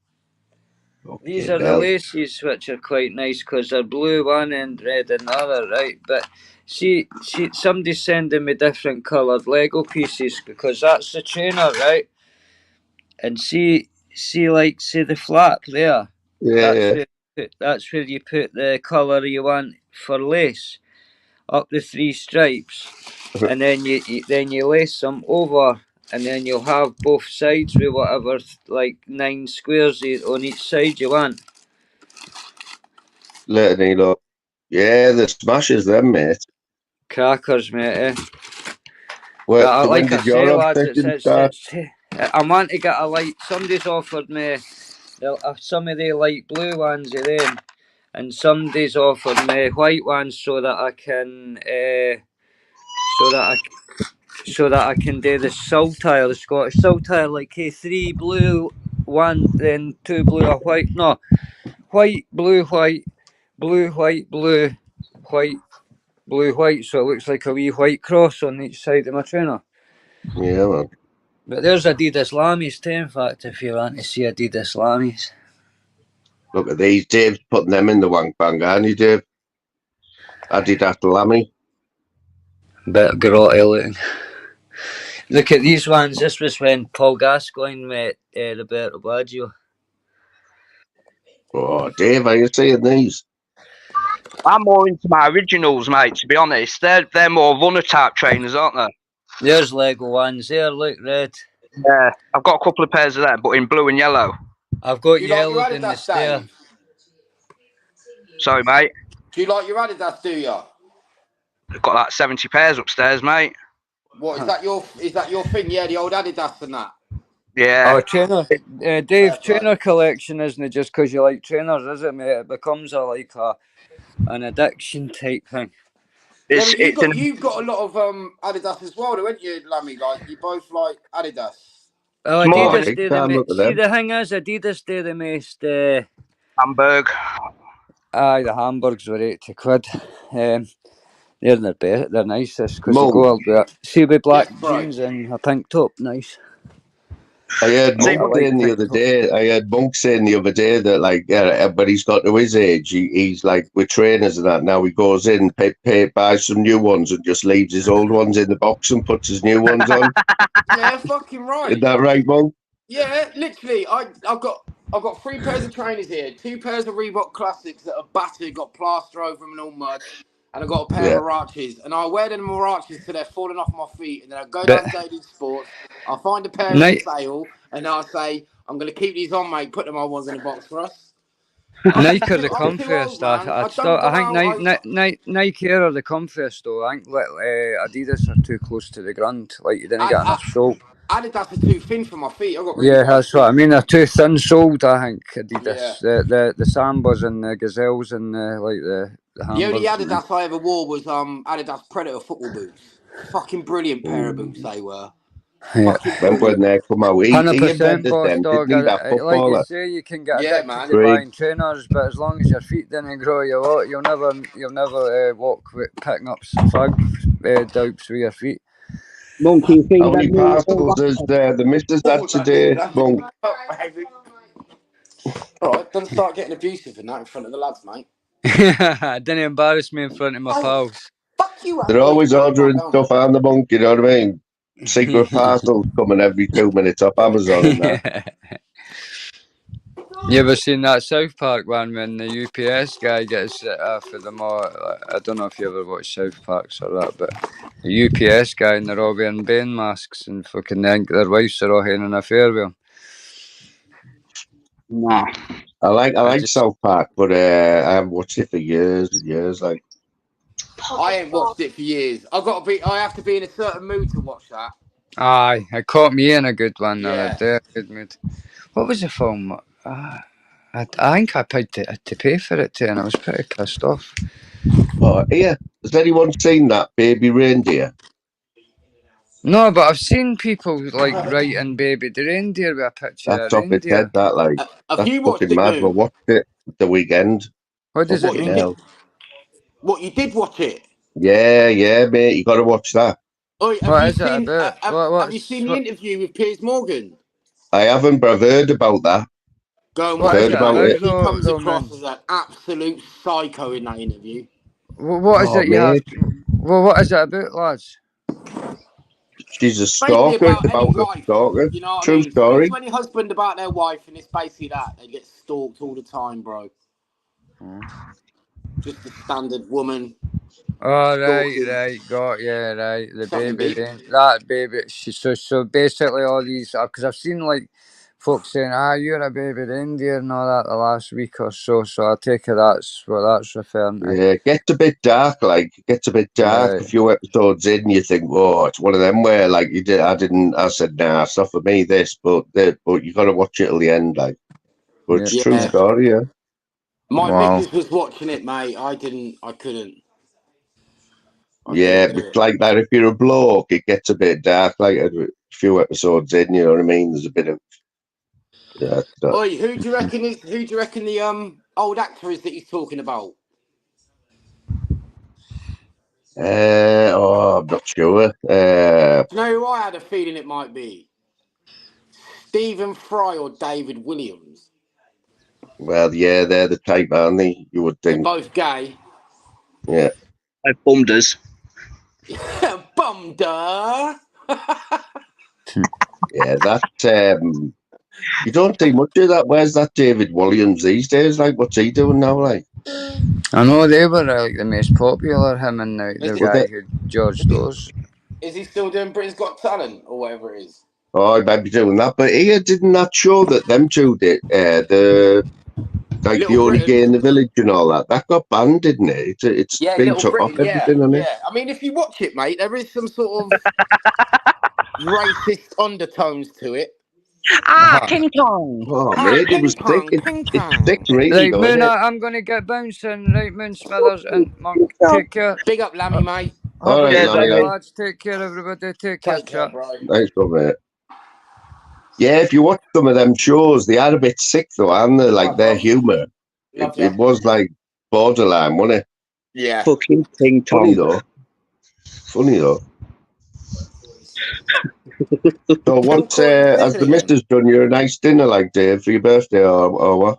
Okay, these are the laces, which are quite nice because they're blue one and red another, right? But somebody's sending me different coloured Lego pieces because that's the trainer, right? And see, like, see the flap there. Yeah. That's where you put the colour you want for lace, up the 3 stripes, and then you lace them over, and then you'll have both sides with whatever, like 9 squares on each side you want. Letting me look. Yeah, the smashes them, mate. Crackers, mate. Eh? Well, But when like I did your say, lads, obsession start? I want to get a light. Somebody's offered me some of the light blue ones of them, and somebody's offered me white ones so that I can do the saltire, the Scottish saltire, like 3 blue, 1, then 2 blue or white. No, white, blue, white, blue, white, blue, white, blue, white. So it looks like a wee white cross on each side of my trainer. Yeah, man. But there's Adidas Lammies too, in fact, if you want to see Adidas Lammies. Look at these. Dave's putting them in the wank bang, aren't you, Dave? Adidas Lammy. Bit of grotty looking. Look at these ones. This was when Paul Gascoigne met Roberto Baggio. Oh, Dave, are you seeing these? I'm more into my originals, mate, to be honest. They're more runner type trainers, aren't they? There's Lego ones there, look, red. Yeah, I've got a couple of pairs of them, but in blue and yellow. I've got yellow in the stair. Sorry, mate. Do you like your Adidas, do you? I've got like 70 pairs upstairs, mate. What, is that your thing? Yeah, the old Adidas and that? Yeah. Oh, trainer. Dave, trainer collection isn't just because you like trainers, is it, mate? It becomes an addiction type thing. You've got a lot of Adidas as well, haven't you, Lammy? Like, you both like Adidas. Oh, Adidas do the most. See, the thing is, Adidas do the most. Hamburg. Aye, the Hamburgs were £80. They're nicest because they go all that. See, with black jeans and a pink top, nice. I heard Monk saying the other day that, like, but he's got to his age. He's like with trainers and that. Now he goes in, buys some new ones, and just leaves his old ones in the box and puts his new ones on. Yeah, fucking right. Is that right, Monk? Yeah, literally. I've got 3 pairs of trainers here, 2 pairs of Reebok Classics that are battered, got plaster over them and all mud. And I got a pair of Miraches, and I wear them Miraches till they're falling off my feet, and then I go down Daily Sports, I find a pair on sale, and I say, I'm going to keep these on, mate, put them on ones in a box for us. Nike are the comfiest. I think Nike are the comfiest, though. I think Adidas are too close to the ground, like you didn't get enough sole. Adidas are too thin for my feet. That's what I mean. They're too thin soled, I think, Adidas. Yeah. The Sambas and the Gazelles and the The only Adidas I ever wore was Adidas Predator football boots. Fucking brilliant pair of boots they were. Yeah. Remember when they come out? 100% boss dog. Like you say, you can get addicted to buying trainers, but as long as your feet didn't grow you out, you'll never walk with picking up fag dopes with your feet. Monkey thing. How many parcels does the missus had today, Monk? Alright, don't start getting abusive in that in front of the lads, mate. Didn't embarrass me in front of my pals. Fuck you. They're always ordering stuff on the Monk, you know what I mean? Secret parcels coming every 2 minutes off Amazon and that. You ever seen that South Park one when the UPS guy gets it for them all? I don't know if you ever watched South Parks or that, but the UPS guy and they're all wearing Bane masks and fucking their wives are all having an affair with him. Nah. I like South Park, but I haven't watched it for years and years. Like, I ain't watched it for years. I have to be in a certain mood to watch that. Aye, it caught me in a good one the other day. Good mood. What was the film? I think I paid to pay for it too, and I was pretty pissed off. Oh, yeah. Has anyone seen that Baby Reindeer? No, but I've seen people like writing Baby the Reindeer with a picture of That's off its head, that, like. Have you watched fucking mad. We watched it the weekend. What does it mean? What, you did watch it? Yeah, mate. You got to watch that. Oi, have What you is it seen? about? Have you seen the interview with Piers Morgan? I haven't, but I've heard about that. Go and What watch is Heard it it, about mate. about it. He comes though, across man? as an absolute psycho in that interview. What is Oh, it you have? mate. What is it about, lads? She's a Basically stalker. It's about any about a wife. stalker. You know what I True mean? Speak to story. any husband about their wife, and it's basically that they get stalked all the time, bro. Just a standard woman. Oh, Stalking. right, got right. The Something baby, deep. then that baby. So basically, all these because I've seen like folks saying, you're a baby reindeer and all that the last week or so. So I take it that's what that's referring to. Yeah, it gets a bit dark. Like, it gets a bit dark. Right. A few episodes in, you think, oh, it's one of them where, like, I said, nah, it's not for me, this, but you got to watch it till the end, like. But it's true Yeah. story, yeah. My Wow. missus was watching it, mate. I couldn't. I Yeah, couldn't do it's it. like that. If you're a bloke, it gets a bit dark. Like a few episodes in, you know what I mean? There's a bit of Oi, who do you reckon the old actor is that he's talking about? I'm not sure. Do you know who I had a feeling it might be? Stephen Fry or David Williams. Well, yeah, they're the type, aren't they? You would They're think. both gay. Yeah. Bumders. Bumder. Yeah, that you don't see much of that. Where's that David Williams these days? Like, what's he doing now? Like, I know they were like the most popular. Him and the Is guy who George those. Is he still doing Britain's Got Talent or whatever it is? oh, he might be doing that. But here didn't that show that them two did the Little only Britain. gay in the village and all that. That got banned, didn't it? It's Yeah, been Little took off Britain. everything, hasn't it? Yeah. I mean, if you watch it, mate, there is some sort of racist undertones to it. King Kong. Oh, mate, it was thick. It's thick, really, Right, though, Moon, isn't it? I'm going to get bouncing. Right, Moon, Smithers and Monk. Take care. Big up, Lammy, mate. All Have a right, good Lammy, night, like, lads. Take care, everybody. Take care, chat. Bro. nice one, mate. Yeah, if you watch some of them shows, they are a bit sick, though, aren't they? Like, their humour. It was like borderline, wasn't it? Yeah. Fucking King Funny, Kong. though. So what's has the missus done you a nice dinner, like, Dave, for your birthday, or what?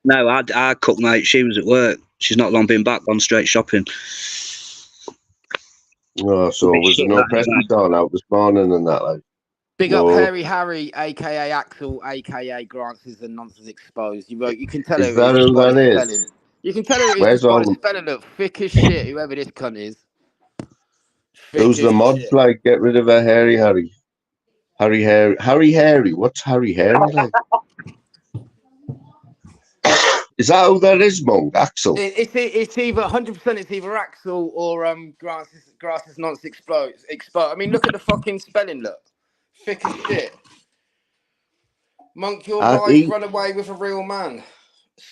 No, I cooked, mate. She was at work. She's not long been back, gone straight shopping. Oh, so was there no presents on out this morning and that, like? Big up Hairy Harry, aka Axel, aka Grants and Nonsense Exposed. You can tell Is who that it is who by that the is? spelling. You can tell who it is Where's just by all the the- spelling. Look, thick as shit, whoever this cunt is. Who's the mods, like? Get rid of a Hairy Harry. Harry Hairy. What's Harry Hairy like? Is that who that is, Monk? Axel? It's either 100%. It's either Axel or Grants Nonsense Exposed. I mean, look at the fucking spelling. Look, thick as shit. Monk, your wife run away with a real man.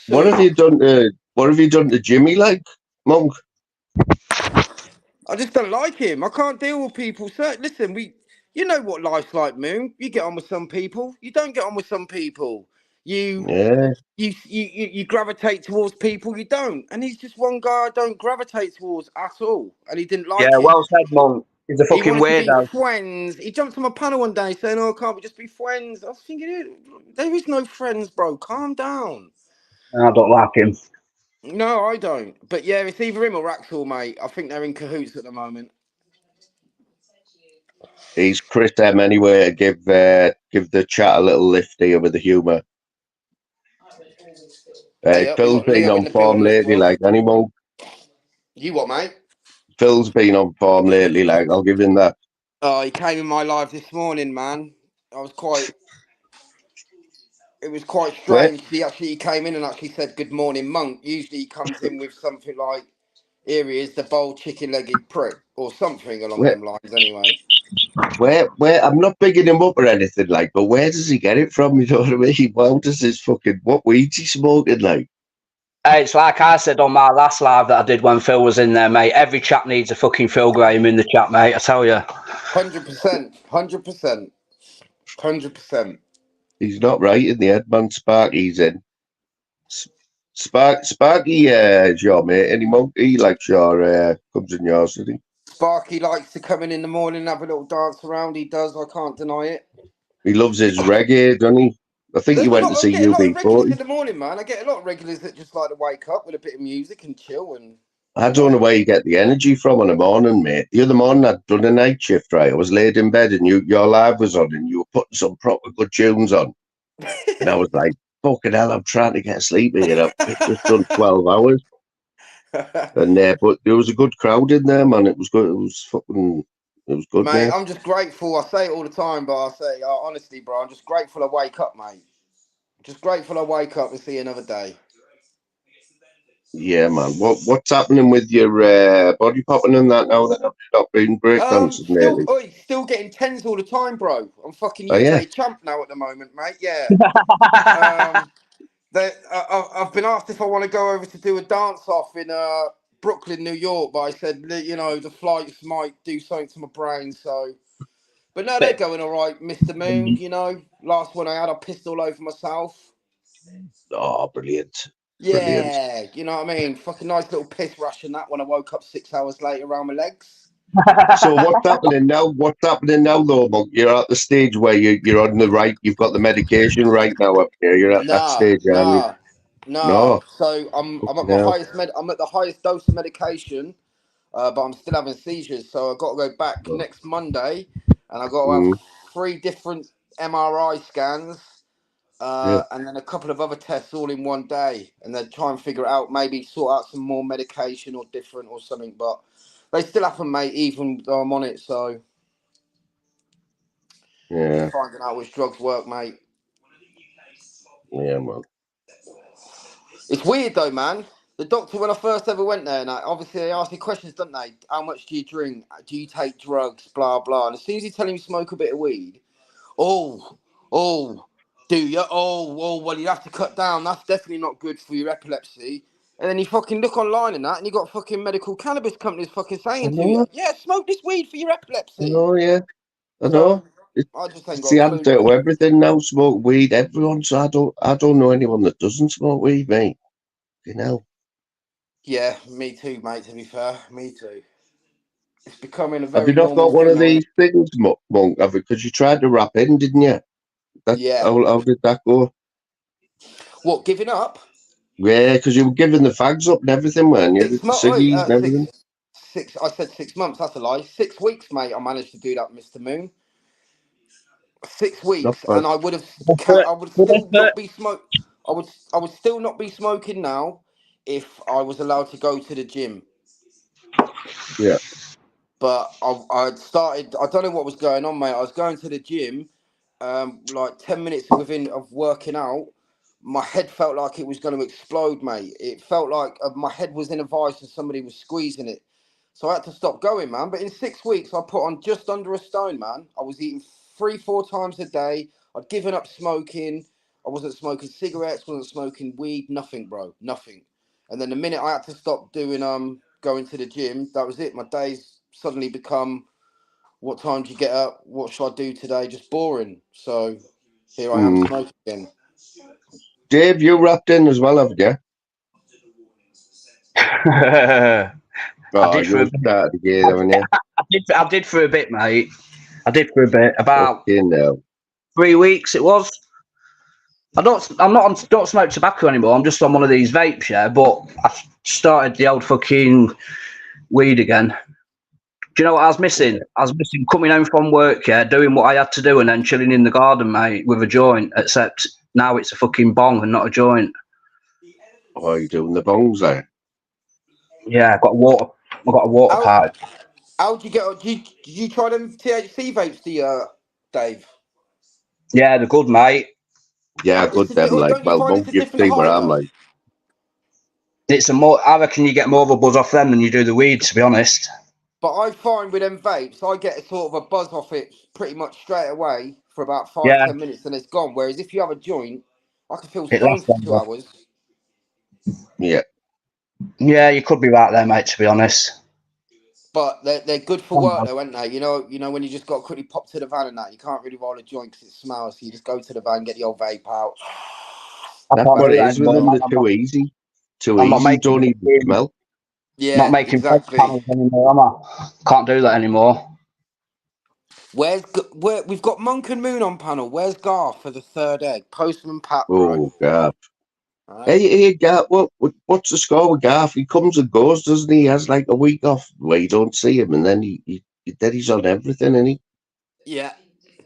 What have you done to Jimmy, like, Monk? I just don't like him. I can't deal with people. So listen, you know what life's like, Moon. You get on with some people. You don't get on with some people. You gravitate towards people you don't. And he's just one guy I don't gravitate towards at all. And he didn't like it. Yeah, well said, Monk. He's a fucking weirdo. He wanted to be friends. He jumped on my panel one day saying, "Oh, can't we just be friends?" I was thinking, there is no friends, bro. Calm down. I don't like him. No, I don't. But yeah, it's either him or Axel, mate. I think they're in cahoots at the moment. He's Chris M anyway to give the chat a little lift here with the humour. Phil's been on form lately, like, anyone. You what, mate? Phil's been on form lately, like, I'll give him that. Oh, he came in my live this morning, man. It was quite strange. He came in and actually said, "Good morning, Monk." Usually he comes in with something like, "Here he is, the bold chicken-legged prick," or something along them lines, anyway. Where I'm not bigging him up or anything, like, but where does he get it from? You know what I mean? Wow, does this what weed's he smoking, like? It's like I said on my last live that I did when Phil was in there, mate. Every chap needs a fucking Phil Graham in the chat, mate. I tell you. 100%. 100%. He's not right in the head, man. Sparky's in. Sparky is your mate. Any monk? He likes your comes in yours, doesn't he? Sparky likes to come in the morning and have a little dance around. He does. I can't deny it. He loves his reggae, doesn't he? I think he went to see I get a lot of regulars UB40. in the morning, man. I get a lot of regulars that just like to wake up with a bit of music and chill. And I don't know where you get the energy from in the morning, mate. The other morning I'd done a night shift, right? I was laid in bed and your live was on and you were putting some proper good tunes on. And I was like, fucking hell, I'm trying to get sleepy. And I've just done 12 hours. And but there was a good crowd in there, man. It was good. It was good, mate. mate. I'm just grateful. I say it all the time, but I say honestly, bro, I'm just grateful I wake up, mate. Just grateful I wake up and see another day. Yeah, man. What's happening with your body popping and that now that I've not been breakdancing lately? Still getting tens all the time, bro. I'm fucking UK champ now at the moment, mate. Yeah. I've been asked if I want to go over to do a dance off in Brooklyn, New York, but I said, you know, the flights might do something to my brain. So, but no, they're going all right, Mr. Moon. You know, last one I had, I pissed all over myself. Oh, brilliant. Yeah, brilliant. you know what I mean? Fucking nice little piss rush and that when I woke up 6 hours later around my legs. So what's happening now? What's happening now, though, Monk? You're at the stage where you're on the right. You've got the medication right now up here. You're at that stage, aren't you? No. So I'm at my highest I'm at the highest dose of medication, but I'm still having seizures. So I've got to go back next Monday, and I've got to have 3 different MRI scans. And then a couple of other tests all in one day, and then try and figure it out, maybe sort out some more medication or different or something. But they still happen, mate, even though I'm on it. So just finding out which drugs work, mate. Yeah, man. It's weird though, man. The doctor, when I first ever went there, and obviously they ask me questions, don't they? How much do you drink? Do you take drugs? Blah blah. And as soon as you tell him you smoke a bit of weed, do you? Well, you have to cut down. That's definitely not good for your epilepsy. And then you fucking look online and that, and you got fucking medical cannabis companies fucking saying to you, yeah, smoke this weed for your epilepsy. Yeah. I know. So, I just ain't It's got the a clue, answer to mate. everything now. Smoke weed, everyone. So I don't know anyone that doesn't smoke weed, mate. You know. Yeah, me too, mate. To be fair, me too. It's becoming a Have you very not normal got one thing of now, isn't these it? things, Monk? Because you tried to wrap in, didn't you? Yeah. How did that go? What, giving up? Yeah, because you were giving the fags up and everything, weren't you? The ciggies and everything. I said 6 months. That's a lie. 6 weeks, mate. I managed to do that, Mr. Moon. 6 weeks, and I would still not be smoke. I would still not be smoking now if I was allowed to go to the gym. Yeah. But I'd started. I don't know what was going on, mate. I was going to the gym, like 10 minutes of working out. My head felt like it was going to explode, mate. It felt like my head was in a vice and somebody was squeezing it. So I had to stop going, man. But in 6 weeks, I put on just under a stone, man. I was eating 3-4 times a day. I'd given up smoking. I wasn't smoking cigarettes, wasn't smoking weed, nothing, bro, nothing. And then the minute I had to stop doing going to the gym, that was it. My days suddenly become, what time do you get up? What should I do today? Just boring. So here I am smoking again. Dave, you wrapped in as well, haven't you? I did for a bit. I did for a bit, mate. I did for a bit. About 3 weeks it was. I don't smoke tobacco anymore. I'm just on one of these vapes, yeah. But I started the old fucking weed again. Do you know what I was missing? I was missing coming home from work, yeah, doing what I had to do, and then chilling in the garden, mate, with a joint. Except now it's a fucking bong and not a joint. Oh, you're doing the bongs there? Yeah, I've got a water pipe. How do you get? Did you try them THC vapes, Dave? Yeah, they're good, mate. Yeah, good them. Like, well, won't you see where I'm like? It's I reckon you get more of a buzz off them than you do the weed, to be honest. But I find with them vapes, I get a sort of a buzz off it pretty much straight away for about 5-10 minutes, and it's gone. Whereas if you have a joint, I can feel stoned for 2 hours. Yeah. Yeah, you could be right there, mate, to be honest. But they're good for work, though, aren't they? You know when you just got to quickly pop to the van and that, you can't really roll a joint because it smells. So you just go to the van, get the old vape out. That's what it is with them. They're too easy. Too easy. Don't even smell. Yeah, not making exactly. panels anymore, am I? Can't do that anymore. Where we've got Monk and Moon on panel. Where's Garth for the third egg? Postman Pat, bro. Oh, God. Right. Hey, Garth, what's the score with Garth? He comes and goes, doesn't he? He has like a week off where you don't see him, and then he's on everything, isn't he? Yeah.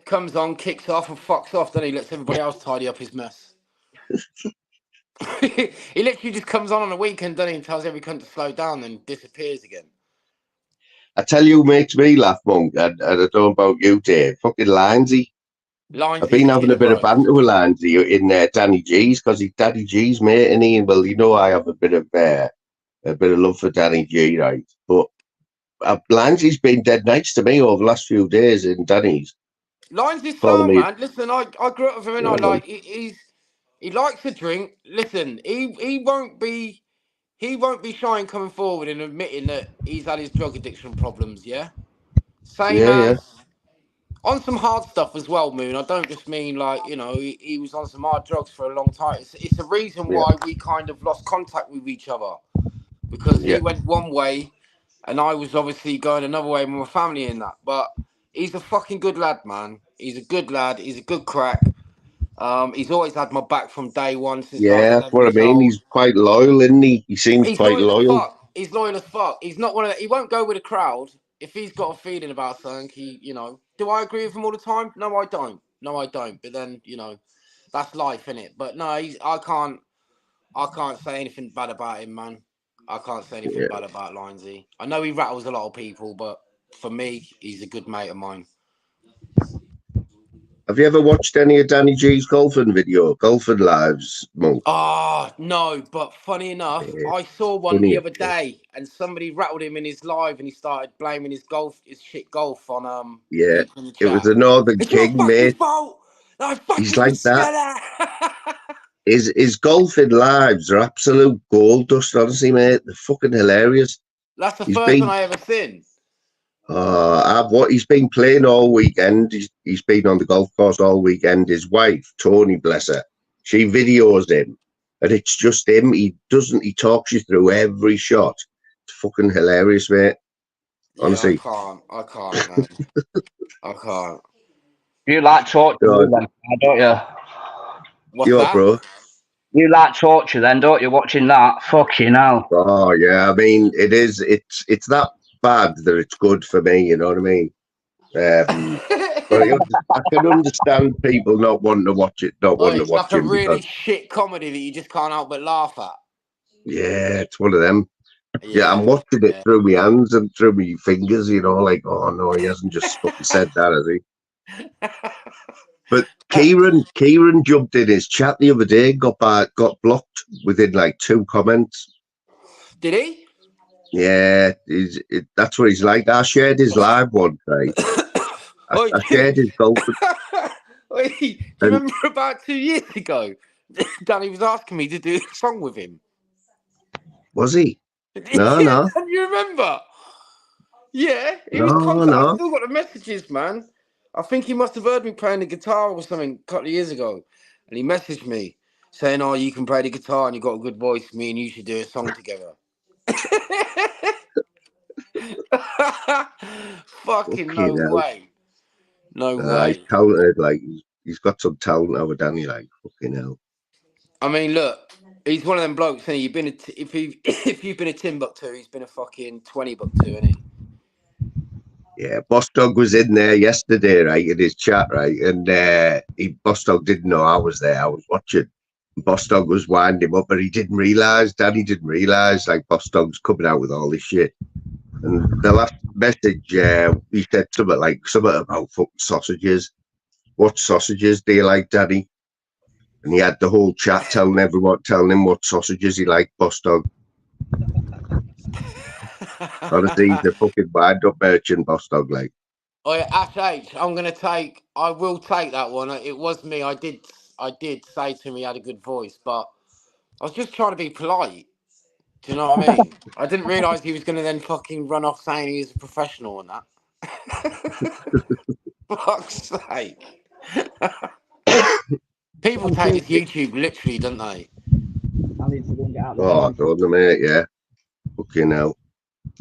Comes on, kicks off, and fucks off, then he lets everybody else tidy up his mess. He literally just comes on a weekend, doesn't he, and tells every cunt to slow down, then disappears again. I tell you who makes me laugh, Monk, and I don't know about you, Dave. Fucking Lindsay. I've been having a bit of banter with Lindsay in Danny G's, because he's Danny G's mate, and he, well, you know, I have a bit of love for Danny G, right? But Lindsay's been dead nice to me over the last few days in Danny's. Lindsay's sound, man. Listen, I grew up with him, and I like he likes to drink. Listen, he won't be shy coming forward and admitting that he's had his drug addiction problems. Yeah, same as on some hard stuff as well, Moon. I don't just mean like, you know, he was on some hard drugs for a long time. It's a reason why we kind of lost contact with each other, because he went one way and I was obviously going another way with my family in that. But he's a fucking good lad, man. He's a good lad. He's a good crack. He's always had my back from day one since I was 11 what I years mean. old. He's quite loyal, isn't he? He seems quite loyal. As fuck. He's loyal as fuck. He's not one of the, he won't go with a crowd. If he's got a feeling about something, he, you know, do I agree with him all the time? No, I don't. But then, you know, that's life, innit? But no, I can't say anything bad about him, man. I can't say anything bad about Lindsay. I know he rattles a lot of people, but for me, he's a good mate of mine. Have you ever watched any of Danny G's golfing lives, Monk? Oh, no, but funny enough, I saw one the other day and somebody rattled him in his live and he started blaming his shit golf on it was the Northern King, mate. Fault. He's like that. His golfing lives are absolute gold dust, honestly, mate. They're fucking hilarious. That's the first one I ever seen. He's been playing all weekend. He's been on the golf course all weekend. His wife, Tony, bless her, she videos him, and it's just him. He talks you through every shot. It's fucking hilarious, mate. Honestly. Yeah, I can't, man. I can't. You like torture, then, don't you? What's that? Bro? You like torture, then, don't you? Watching that, fucking hell. Oh yeah, I mean, it's that bad that it's good for me. You know what I mean? But I can understand people not wanting to watch it, It's like a really shit comedy that you just can't help but laugh at. Yeah, it's one of them. Yeah, I'm watching it through my hands and through my fingers, you know, like, oh no, he hasn't just fucking said that, has he? But Kieran jumped in his chat the other day, got blocked within like 2 comments. Did he? Yeah, that's what he's like. I shared his live one, right? I shared his golf. Do you remember about 2 years ago, Danny was asking me to do a song with him? Was he? No. Can you remember? Yeah, he was constant. I've still got the messages, man. I think he must have heard me playing the guitar or something a couple of years ago, and he messaged me saying, "Oh, you can play the guitar and you got a good voice. Me and you should do a song together." Fucking no way. No way. He's talented, like he's got some talent over Danny, like fucking hell. I mean, look, he's one of them blokes. If you've been a Timbuktu, he's been a fucking 20 Bucktu, isn't he? Yeah, Boss Dog was in there yesterday, right, in his chat, right, and Boss Dog didn't know I was there. I was watching. Boss Dog was winding him up, but he didn't realise. Danny didn't realise, like, Boss Dog's coming out with all this shit. And the last message, he said something about fucking sausages. What sausages do you like, Danny? And he had the whole chat telling him what sausages he liked, Boss Dog. Honestly, he's a fucking wind-up merchant, Boss Dog, like. Oh yeah, Ash H, I will take that one. It was me. I did say to him he had a good voice, but I was just trying to be polite. Do you know what I mean? I didn't realise he was going to then fucking run off saying he was a professional and that. Fuck's sake. People take this YouTube literally, don't they? I need to go and get out. Oh, don't they, mate? Yeah. Fucking hell.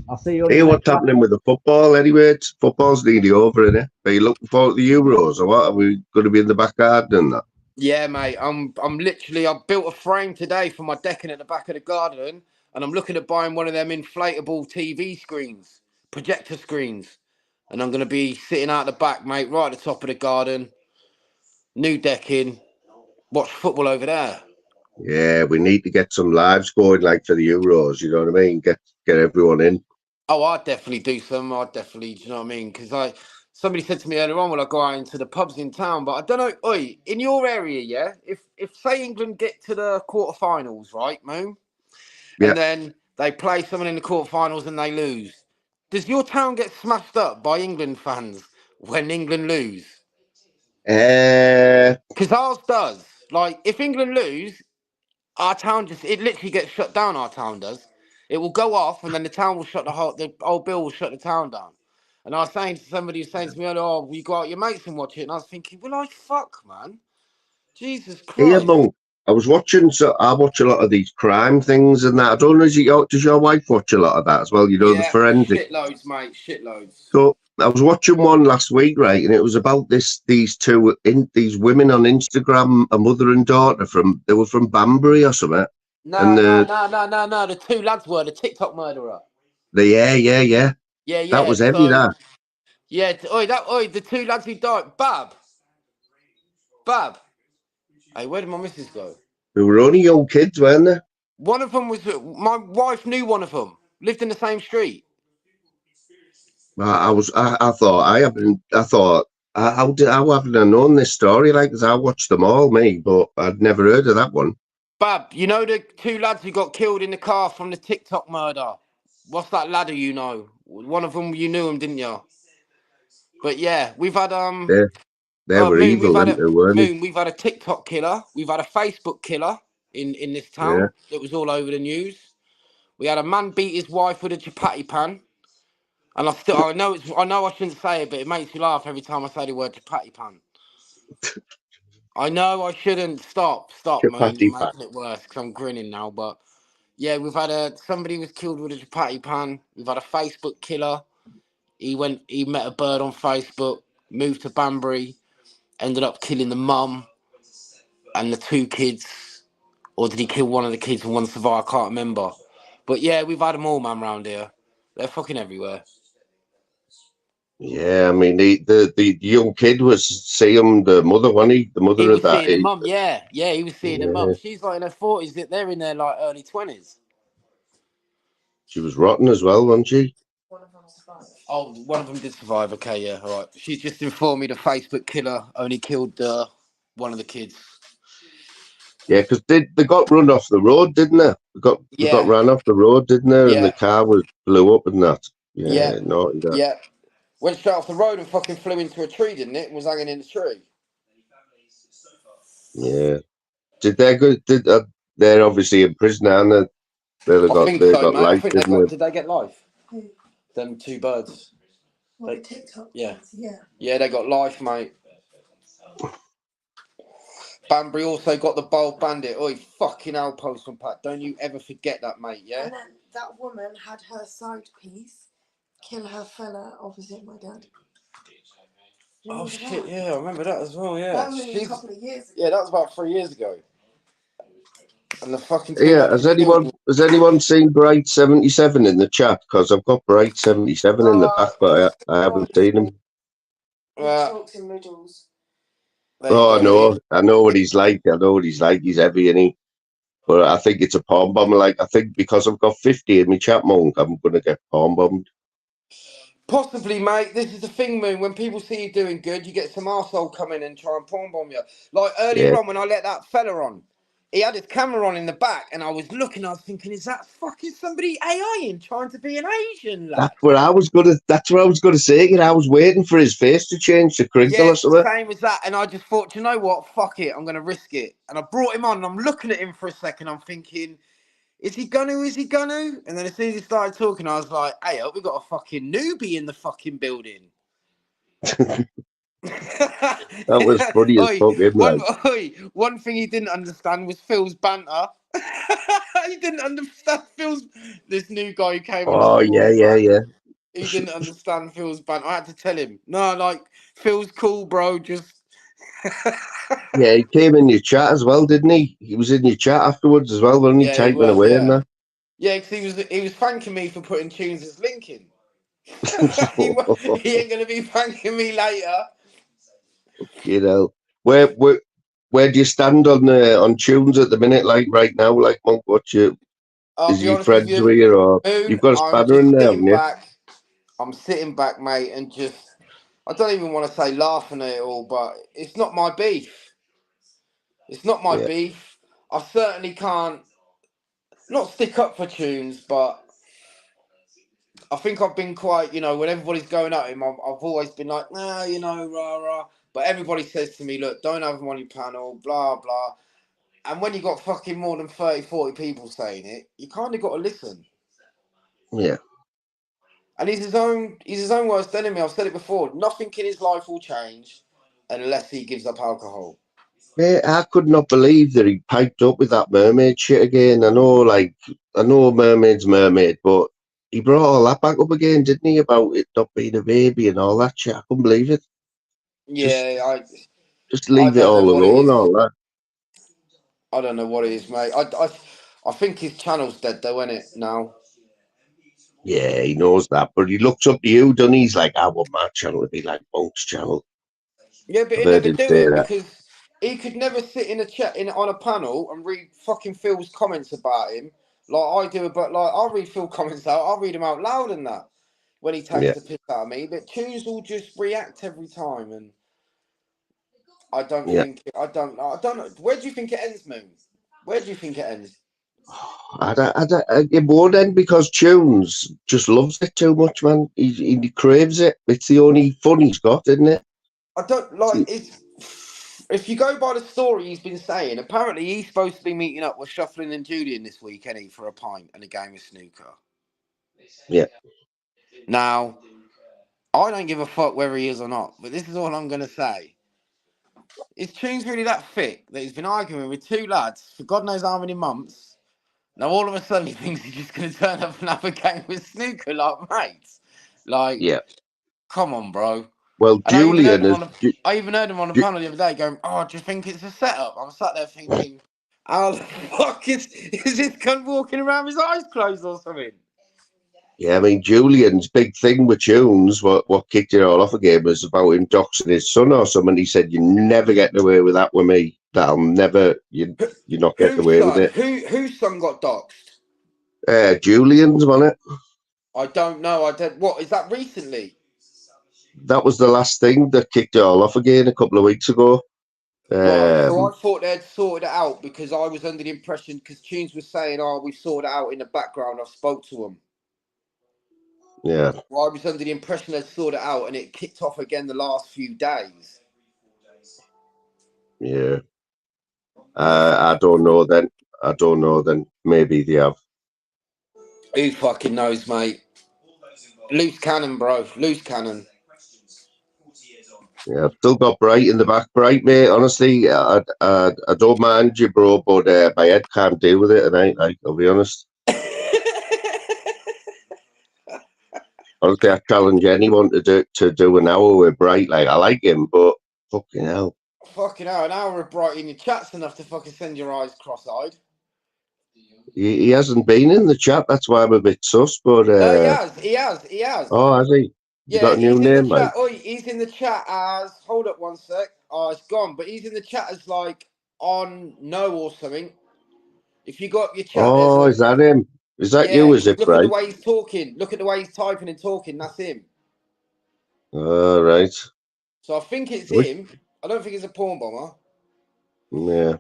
I'll see you. Hey, what's happening with the football anyway? Football's nearly over, isn't it? Are you looking forward to the Euros or what? Are we going to be in the back garden and that? Yeah, mate. I'm literally. I built a frame today for my decking at the back of the garden, and I'm looking at buying one of them inflatable TV screens, projector screens, and I'm gonna be sitting out the back, mate, right at the top of the garden, new decking, watch football over there. Yeah, we need to get some lives going, like for the Euros. You know what I mean? Get everyone in. Oh, I'd definitely do some. I'd definitely, do you know what I mean? Because somebody said to me earlier on, will I go out into the pubs in town? But I don't know. Oi, in your area, yeah. If say England get to the quarterfinals, right, Moon, Yeah. and then they play someone in the quarterfinals and they lose, does your town get smashed up by England fans when England lose? Because ours does. Like, if England lose, our town it literally gets shut down. Our town does. It will go off, and then the town will shut the whole bill will shut the town down. And I was saying to somebody who was saying to me, "Oh, you go out your mates and watch it," and I was thinking, "Well, like fuck, man, Jesus Christ." Yeah, Monk. I was watching. So I watch a lot of these crime things and that. I don't know. Does your wife watch a lot of that as well? You know, the forensic. Shitloads, mate, shitloads. So I was watching one last week, right, and it was about these these women on Instagram, a mother and daughter they were from Banbury or something. No. The two lads were the TikTok murderer. Yeah. Yeah. That was heavy. So, yeah. The two lads who died. Bab. Hey, where did my missus go? They were only young kids, weren't they? One of them was my wife knew one of them. Lived in the same street. How haven't I known this story? Like, 'cause I watched them all, me, but I'd never heard of that one. Bab, you know the two lads who got killed in the car from the TikTok murder? What's that ladder you know? One of them, you knew him, didn't you? But yeah, we've had They were Moon, evil, weren't they? we've had a TikTok killer. We've had a Facebook killer in this town. It was all over the news. We had a man beat his wife with a chapati pan. And I know I shouldn't say it, but it makes me laugh every time I say the word chapati pan. I know I shouldn't. Stop, man. You're making it worse because I'm grinning now. But yeah, we've had somebody was killed with a chapati pan. We've had a Facebook killer. He met a bird on Facebook, moved to Banbury, ended up killing the mum and the two kids. Or did he kill one of the kids and one survived? I can't remember. But yeah, we've had them all, man, round here. They're fucking everywhere. Yeah, I mean the young kid was seeing the mother, wasn't he? The mother was of that seeing the age. mum, yeah, he was seeing the mum. She's like in her 40s, they're in their like early 20s. She was rotten as well, wasn't she? Oh, one of them did survive. Okay, yeah, all right. She's just informed me the Facebook killer only killed one of the kids. Yeah, because they got run off the road, didn't they? They got ran off the road, didn't they? Yeah. And the car blew up and that. Yeah. Naughty that. Yeah. Went straight off the road and fucking flew into a tree, didn't it? And was hanging in the tree. Yeah. Did they go? They're obviously in prison now, and they got life, didn't they? Did they get life? Who? Them two birds. TikTok. Yeah. Yeah, they got life, mate. Banbury also got the bold bandit. Oi, fucking hell, Postman Pat. Don't you ever forget that, mate, yeah? And then that woman had her side piece kill her fella opposite my dad. Oh, shit, yeah, I remember that as well, yeah. That was a couple of years ago. Yeah, that was about 3 years ago. And the fucking... Yeah, has anyone seen Bright 77 in the chat? Because I've got Bright 77 in the back, but I haven't seen him. Talks in riddles. Oh, I know what he's like. He's heavy, isn't he? But I think it's a palm bomb. Like, I think because I've got 50 in my chat, Monk, I'm going to get palm bombed. Possibly, mate. This is the thing, Moon. When people see you doing good, you get some arsehole come in and try and palm bomb you. Like earlier on when I let that fella on, he had his camera on in the back and I was looking, I was thinking, is that fucking somebody AI-ing trying to be an Asian lad? That's what I was gonna say. I was waiting for his face to change to crinkle or something. Same as that. And I just thought, you know what? Fuck it. I'm gonna risk it. And I brought him on and I'm looking at him for a second. I'm thinking, is he gonna? And then as soon as he started talking, I was like, hey, we got a fucking newbie in the fucking building. That was funny as fuck, one thing he didn't understand was Phil's banter. He didn't understand Phil's. This new guy who came on Oh, as yeah, boss, yeah, man. yeah. He didn't understand Phil's banter. I had to tell him, no, like, Phil's cool, bro. Just. Yeah, he came in your chat as well, didn't he? He was in your chat afterwards as well, wasn't he? Yeah, he Typing was, away in yeah. there. Yeah, because he was thanking me for putting tunes as link in. He ain't going to be thanking me later. You know, where do you stand on tunes at the minute? Like right now, like Monk, I'll is be he honest with friends you, with you, or Moon, you've got a I'm spanner in just there, haven't sitting you? back. I'm sitting back, mate, and just, I don't even want to say laughing at it all, but it's not my beef. It's not my Yeah, beef. I certainly can't, not stick up for tunes, but I think I've been quite, when everybody's going at him, I've always been like, nah, rah, rah. But everybody says to me, look, don't have him on your panel, blah, blah. And when you got fucking more than 30, 40 people saying it, you kind of got to listen. yeah. And he's his own worst enemy. I've said it before. Nothing in his life will change unless he gives up alcohol. Mate, I could not believe that he piped up with that mermaid shit again. I know mermaid's mermaid, but he brought all that back up again, didn't he? About it not being a baby and all that shit. I couldn't believe it. Yeah, Just I leave it don't know all what it alone, is. all that. I don't know what it is, mate. I think his channel's dead though, isn't it, now? Yeah, he knows that, but he looks up to you, doesn't he? He's like, I want my channel to be like Monk's channel. Yeah, but I've he'd heard never him do say it that. because he could never sit in a chat on a panel and read fucking Phil's comments about him like I do. But like I'll read Phil comments out, I'll read them out loud and that when he takes Yeah. the piss out of me. But Tunes will just react every time, and I don't Yeah. think I don't know. Where do you think it ends, Moon? Where do you think it ends? It won't end because Tunes just loves it too much, man. He craves it. It's the only fun he's got, isn't it? I don't like it's. If you go by the story he's been saying, apparently he's supposed to be meeting up with Shuffling and Julian this week, ain't he, for a pint and a game of snooker. Yeah. Now, I don't give a fuck whether he is or not, but this is all I'm going to say. His tune's really that thick that he's been arguing with two lads for God knows how many months. Now, all of a sudden, he thinks he's just going to turn up and have a game with snooker like mates. Like, Yeah. come on, bro. Well, And I even heard Julian him is. on the panel the other day going, oh, do you think it's a setup? I'm sat there thinking, how the fuck is this cunt walking around with his eyes closed or something? Yeah, I mean, Julian's big thing with Tunes, what kicked it all off again, was about him doxing his son or something. He said, "You never get away with that with me. That'll never. You're not getting Whose away with son? it." Whose son got doxed? Julian's on it. I don't know. What is that recently? That was the last thing that kicked it all off again a couple of weeks ago. Right. So I thought they'd sorted it out because I was under the impression because Tunes was saying, "Oh, we sorted it out in the background." I spoke to him. Yeah. Well, I was under the impression they'd sorted it out, and it kicked off again the last few days. Yeah. I don't know then. Maybe they have. Who fucking knows, mate? Loose cannon, bro. Loose cannon. Yeah, I've still got Bright in the back. Bright, mate. Honestly, I don't mind you, bro, but my head can't deal with it tonight. I'll be honest. Honestly, I challenge anyone to do an hour with Bright. Like, I like him, but fucking hell. Fucking hell, an hour of Bright in your chat's enough to fucking send your eyes cross-eyed. He hasn't been in the chat. That's why I'm a bit sus. But No, he has. Oh, has he? He's Yeah, got a new he's in the name, like. chat. Oh, he's in the chat as. Hold up one sec. Oh, it's gone. But he's in the chat as like on no or something. If you got your chat, there's Oh, a. is that him? Is that Yeah, you? Is it look at the Bright? way he's talking. Look at the way he's typing and talking. That's him. All right. So I think it's him. I don't think it's a porn bomber. Yeah.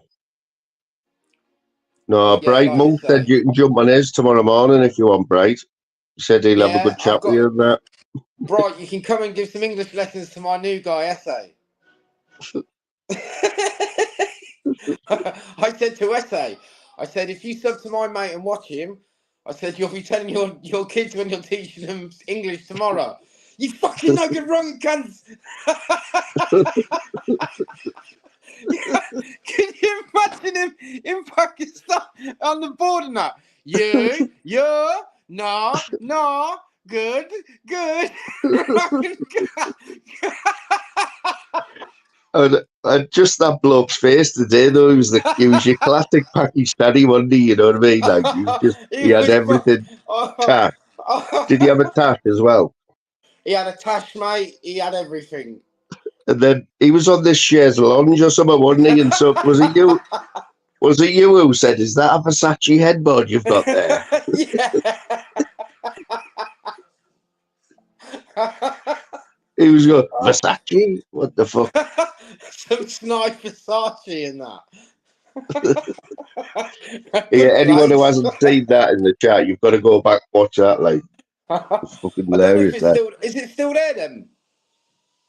No, But yeah, Bright like I Monk said say. you can jump on his tomorrow morning if you want, Bright. He said he'll have a Yeah, good I've chat with got. you and that. Bright, you can come and give some English lessons to my new guy, Essay. I said to Essay, I said, if you sub to my mate and watch him, I said, you'll be telling your kids when you're teaching them English tomorrow. You fucking no good wrong, cunts. Can you imagine him in Pakistan on the board and that? Yeah, nah, good. And just that bloke's face today, though, he was your classic Pakistani, wasn't he? You know what I mean? Like, he had everything tash. Did he have a tash as well? He had a tash, mate. He had everything. And then he was on this chaise lounge or something, wasn't he? And so was it you? Was it you who said, "Is that a Versace headboard you've got there?" Yeah. He was going, "Versace? What the fuck?" Some snipe Versace in that. Yeah, anyone who hasn't seen that in the chat, you've got to go back and watch that. Like, it's fucking hilarious. Is it still there then?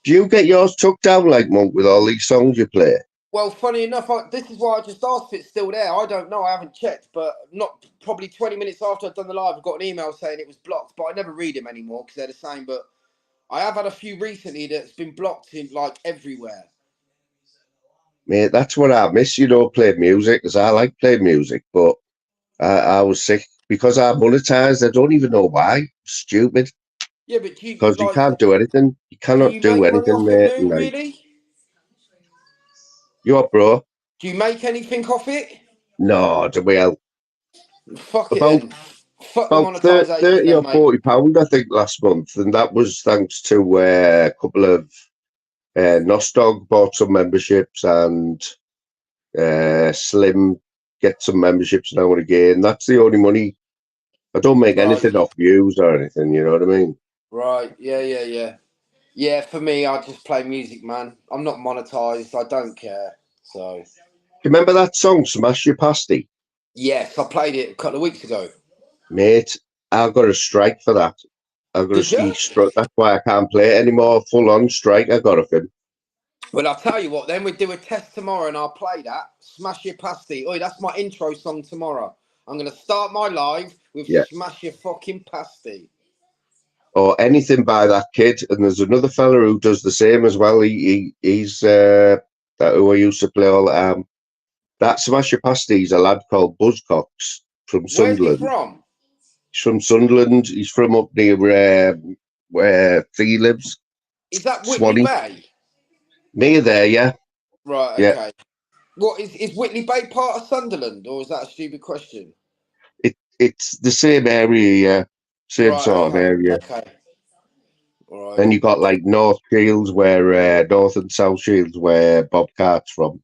Do you get yours took down like Monk with all these songs you play? Well, funny enough, this is why I just asked if it's still there. I don't know. I haven't checked, but not probably 20 minutes after I've done the live, I got an email saying it was blocked, but I never read them anymore because they're the same. But I have had a few recently that's been blocked in like everywhere. Mate, that's what I miss, playing music, because I like playing music, but I was sick because I monetized. I don't even know why. Stupid. Yeah, but because you can't do anything. You cannot do anything, mate. It, really? You up, bro? Do you make anything off it? No, well. Fuck it then. Fuck the monetization. 30 or 40 pound, I think, last month, and that was thanks to a couple of Nostog bought some memberships and Slim get some memberships now and again. That's the only money. I don't make anything off views or anything. You know what I mean? Right. Yeah. Yeah, for me, I just play music, man. I'm not monetized. I don't care. So. Do you remember that song, Smash Your Pasty? Yes, I played it a couple of weeks ago. Mate, I got a strike for that. That's why I can't play it anymore. Full on strike I got off him. Well, I'll tell you what, then we'll do a test tomorrow and I'll play that. Smash Your Pasty. Oi, that's my intro song tomorrow. I'm going to start my live with Smash Your fucking Pasty. Or anything by that kid. And there's another fella who does the same as well. He's that who I used to play all the time. That Smash Your Pasty is a lad called Buzzcocks from Sunderland. Where's he from? He's from Sunderland. He's from up near where Thea lives. Is that Whitley Bay? Near there, yeah. Right, okay. Yeah. What is Whitley Bay part of Sunderland, or is that a stupid question? It's the same area, yeah. Same sort of area. Okay. All right. Then you got like North Shields, where North and South Shields, where Bobcat's from.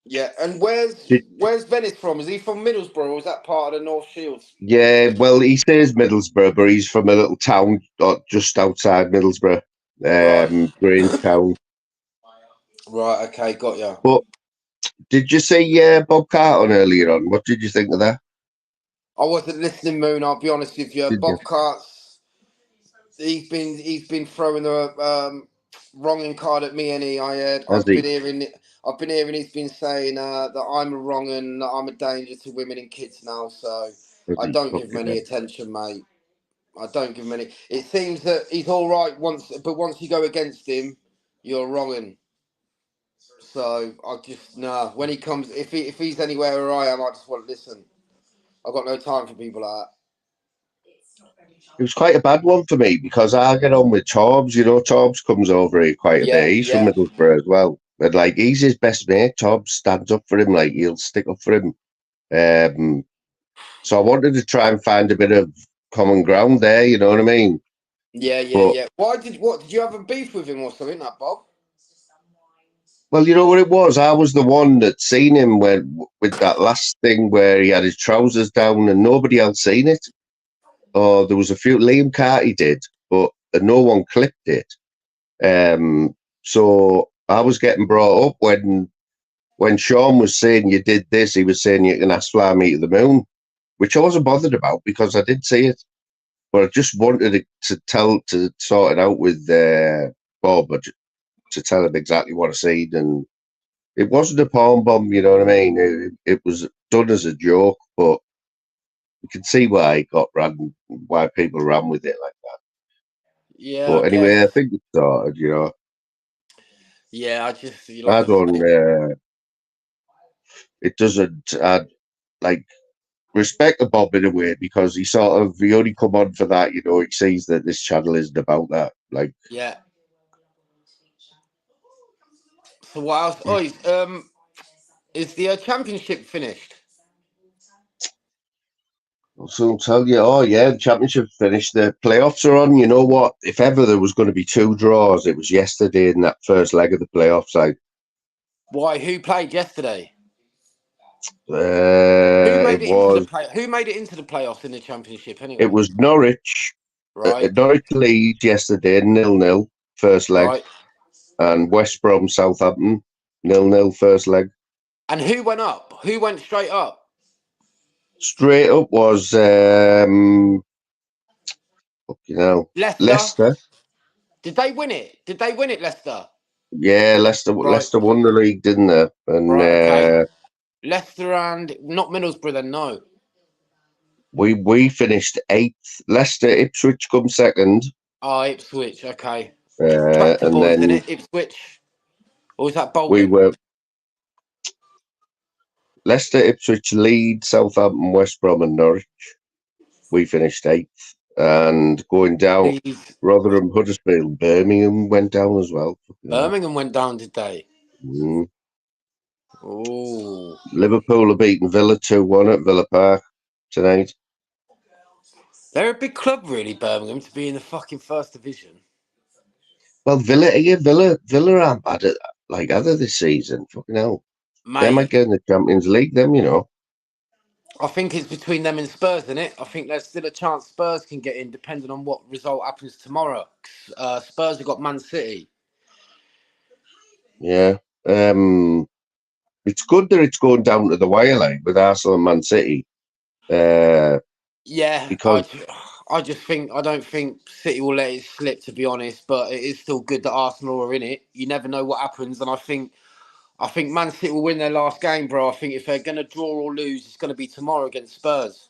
Yeah, and where's Venice from? Is he from Middlesbrough, or is that part of the North Shields? Yeah, well, he says Middlesbrough, but he's from a little town just outside Middlesbrough, Grangetown. Right, okay, got ya. But did you see Bobcat on earlier on? What did you think of that? I wasn't listening, Moon. I'll be honest with you. Bobcat's he's been throwing the wronging card at me, and I've been hearing he's been saying that I'm wrong and that I'm a danger to women and kids now. So I don't give him any attention, mate. I don't give him any. It seems that he's all right but once you go against him, you're wronging. So I just when he comes, if he's anywhere where I am, I just want to listen. I've got no time for people like that. It was quite a bad one for me because I get on with Torbs. Torbs comes over here quite a bit. He's from Middlesbrough as well. But like, he's his best mate. Torbs stands up for him. Like, he'll stick up for him. So I wanted to try and find a bit of common ground there. You know what I mean? Yeah. Did you have a beef with him or something, that Bob? Well, you know what it was? I was the one that seen him with that last thing where he had his trousers down and nobody else seen it. Or there was a few, Liam Carty did, but no one clipped it. So I was getting brought up when Sean was saying you did this, he was saying you can ask Fly Me to the Moon, which I wasn't bothered about because I did see it. But I just wanted to sort it out with Bob, to tell him exactly what I seen, and it wasn't a palm bomb, you know what I mean? It was done as a joke, but you can see why why people ran with it like that. Yeah. But anyway, I think it started, Yeah, I just I don't. It doesn't. Like respect the Bob in a way because he only come on for that. You know, he sees that this channel isn't about that. Like, yeah. So what else? Oh, is the championship finished? I'll soon tell you. Oh yeah, the championship finished. The playoffs are on. You know what? If ever there was going to be 2 draws, it was yesterday in that first leg of the playoffs. Why? Who played yesterday? It was. Who made it into the playoffs in the championship anyway? It was Norwich. Right. Norwich Leeds yesterday, 0-0 first leg, Right. and West Brom Southampton 0-0 first leg. And who went up? Who went straight up? Straight up was Leicester. Did they win it? Leicester? Yeah, Leicester. Right. Leicester won the league, didn't they? And Right. Okay. Leicester and not Middlesbrough. Then no. we finished 8th. Leicester, Ipswich come second. Oh, Ipswich. Okay. And boys, then innit? Ipswich. Or was that Bolton? we were Leicester, Ipswich, Leeds, Southampton, West Brom, and Norwich. We finished 8th. And going down, Rotherham, Huddersfield, Birmingham went down as well. Birmingham went down, did they? Mm. Oh. Liverpool are beating Villa 2-1 at Villa Park tonight. They're a big club, really, Birmingham, to be in the fucking first division. Well, Villa aren't bad at either this season. Fucking hell. Mate, they might get in the Champions League, them, you know. I think it's between them and Spurs, isn't it? I think there's still a chance Spurs can get in, depending on what result happens tomorrow. Spurs have got Man City. Yeah. It's good that it's going down to the wire with Arsenal and Man City. Yeah, because I don't think City will let it slip, to be honest. But it is still good that Arsenal are in it. You never know what happens, and I think Man City will win their last game, bro. I think if they're going to draw or lose, it's going to be tomorrow against Spurs.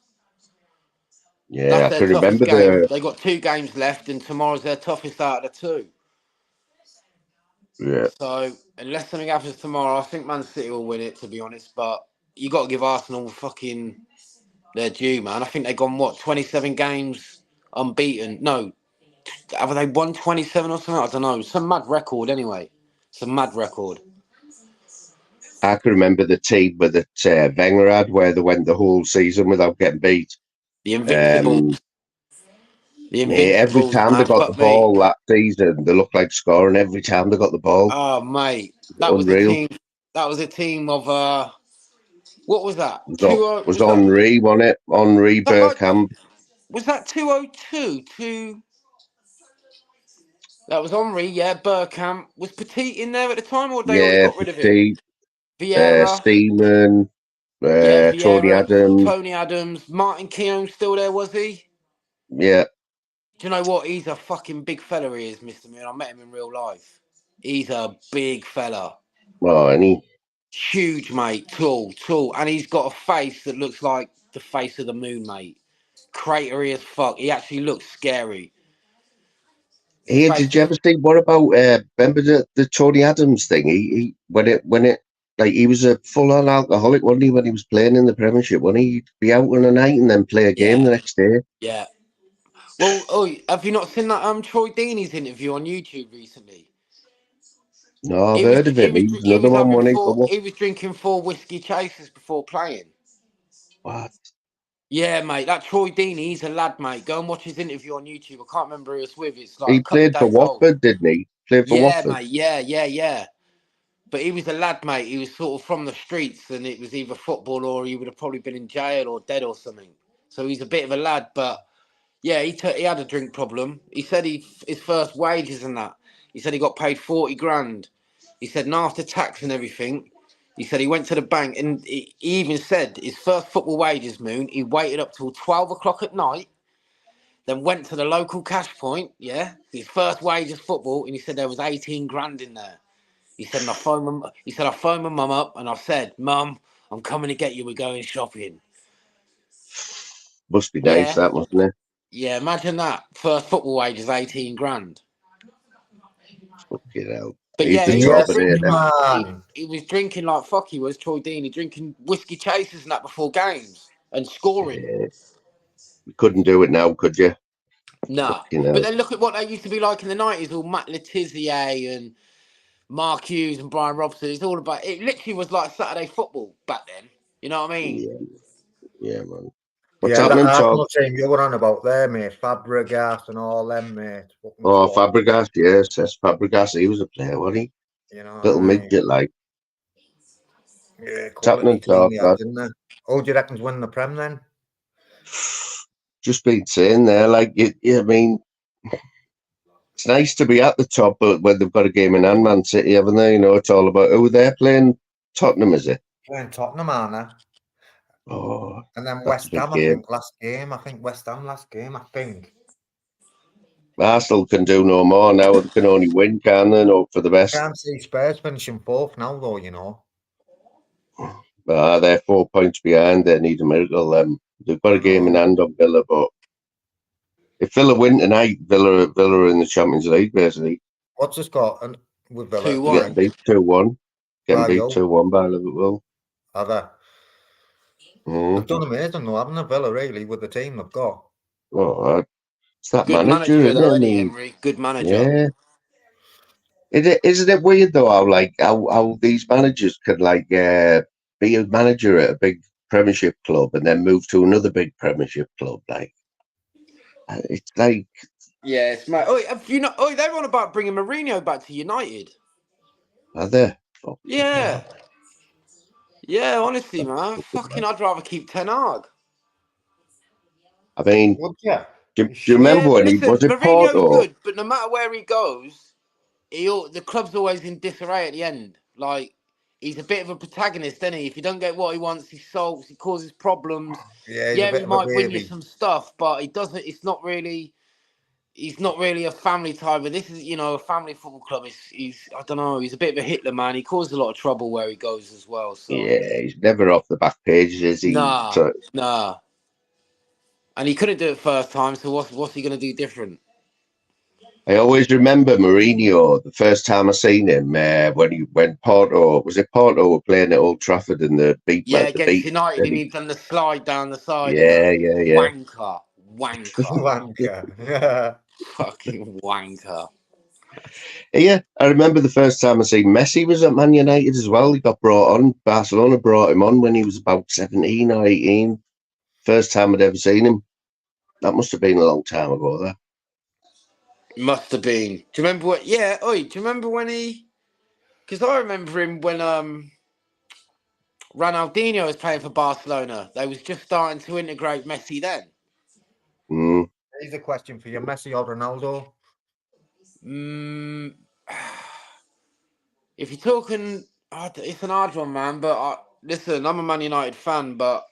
Yeah, that's their toughest game. They got 2 games left, and tomorrow's their toughest out of the 2. Yeah. So unless something happens tomorrow, I think Man City will win it, to be honest. But you got to give Arsenal fucking their due, man. I think they've gone 27 games unbeaten. No, have they won 27 or something? I don't know. Some mad record, anyway. Some mad record. I can remember the team that Wenger had, where they went the whole season without getting beat. The Invincibles. Every time they got the ball that season, they looked like scoring every time they got the ball. Oh, mate. That was a team of what was that? Was Henri, wasn't it? Henri Bergkamp. Was that 202? That was Henri, yeah. Bergkamp. Was Petit in there at the time, or they already got rid of him? Vieira, Seaman, Vieira, Tony Adams, Martin Keown still there, was he? Yeah. Do you know what? He's a fucking big fella, he is, Mr. Moon. I met him in real life. He's a big fella. Oh, and he... Huge, mate. Tall. And he's got a face that looks like the face of the moon, mate. Cratery as fuck. He actually looks scary. Hey, did you ever see, what about, remember the Tony Adams thing? He he was a full-on alcoholic, wasn't he, when he was playing in the Premiership? Wasn't he? He'd be out on a night and then play a game the next day. Yeah. Well, have you not seen that Troy Deeney's interview on YouTube recently? No, I've heard of it. He's another one. He was drinking 4 whiskey chasers before playing. What? Yeah, mate. That Troy Deeney, he's a lad, mate. Go and watch his interview on YouTube. I can't remember who it's with. It's like he played for Watford, didn't he? Watford. Mate. Yeah. But he was a lad, mate. He was sort of from the streets, and it was either football or he would have probably been in jail or dead or something. So he's a bit of a lad, but yeah, he had a drink problem. He said his first wages and that. He said he got paid 40 grand. He said, and after tax and everything, he said he went to the bank, and he even said his first football wages, Moon, he waited up till 12 o'clock at night, then went to the local cash point, his first wages football, and he said there was 18 grand in there. He said, I phoned my mum up, and I said, Mum, I'm coming to get you, we're going shopping. Must be nice, that, mustn't it? Yeah, imagine that. First football wages, 18 grand. Fucking hell. But He's yeah, the he top was of there. drinking he was drinking like fuck. He was Troy Deeney drinking whiskey chasers and that before games and scoring. You couldn't do it now, could you? Nah. You know. But then look at what they used to be like in the 90s. All Matt Letizia and Mark Hughes and Brian Robson. It's all about. It literally was like Saturday football back then. You know what I mean? Yeah, man. What's that happening, Tom? Arsenal team you were on about there, mate. Fabregas and all them, mate. Oh, Fabregas, yes, that's Fabregas. He was a player, wasn't he? You know, Little midget, like. Yeah, What's happening, Tom? didn't they? Oh, do you reckon's winning the Prem then? Just been saying there, like, I mean, it's nice to be at the top, but when they've got a game in hand, Man City, haven't they? You know, it's all about who they're playing. Tottenham, is it? Playing Tottenham, aren't they? Oh, and then West Ham, I think last game. I think West Ham last game. I think Arsenal can do no more now. They can only win, can they? Hope for the best. Can't see Spurs finishing fourth now, though. You know. They're 4 points behind. They need a miracle. They've got a game in hand on Villa, but if Villa win tonight, Villa are in the Champions League, basically. What's this got? And with Villa, 2-1. Getting beat 2-1. Getting beat 2-1 by Liverpool. Are they? They've done amazing, though, haven't they, Villa, really, with the team they've got? Oh, it's that good manager, isn't it? Henry. Good manager. Yeah. Isn't it weird, though, how these managers could, like, be a manager at a big Premiership club and then move to another big Premiership club? Like, it's like... Yeah, it's mad. They're on about bringing Mourinho back to United. Are they? Yeah. Yeah, honestly, man. I'd rather keep Ten Hag. I mean, yeah. do you remember when he was at Porto? Mourinho's good, but no matter where he goes, the club's always in disarray at the end. Like, he's a bit of a protagonist, isn't he? If you don't get what he wants, he sulks, he causes problems. Yeah, he might win you some stuff, but he doesn't. It's not really. He's not really a family type. But this is, a family football club. He's I don't know. He's a bit of a Hitler, man. He causes a lot of trouble where he goes as well. So yeah, he's never off the back pages, is he? Nah. And he couldn't do it first time. So what's he going to do different? I always remember Mourinho, the first time I seen him, when Porto were playing at Old Trafford and the beat. Yeah, against United, and he'd done the slide down the side. Yeah. Wanker. Yeah. Fucking wanker. Yeah, I remember the first time I seen Messi was at Man United as well. He got brought on. Barcelona brought him on when he was about 17 or 18. First time I'd ever seen him. That must have been a long time ago, though. Must have been. Do you remember what? Yeah. Do you remember when he? Because I remember him when Ronaldinho was playing for Barcelona. They was just starting to integrate Messi then. Here's a question for you: Messi or Ronaldo? If you're talking, it's an hard one, man. But listen, I'm a Man United fan, but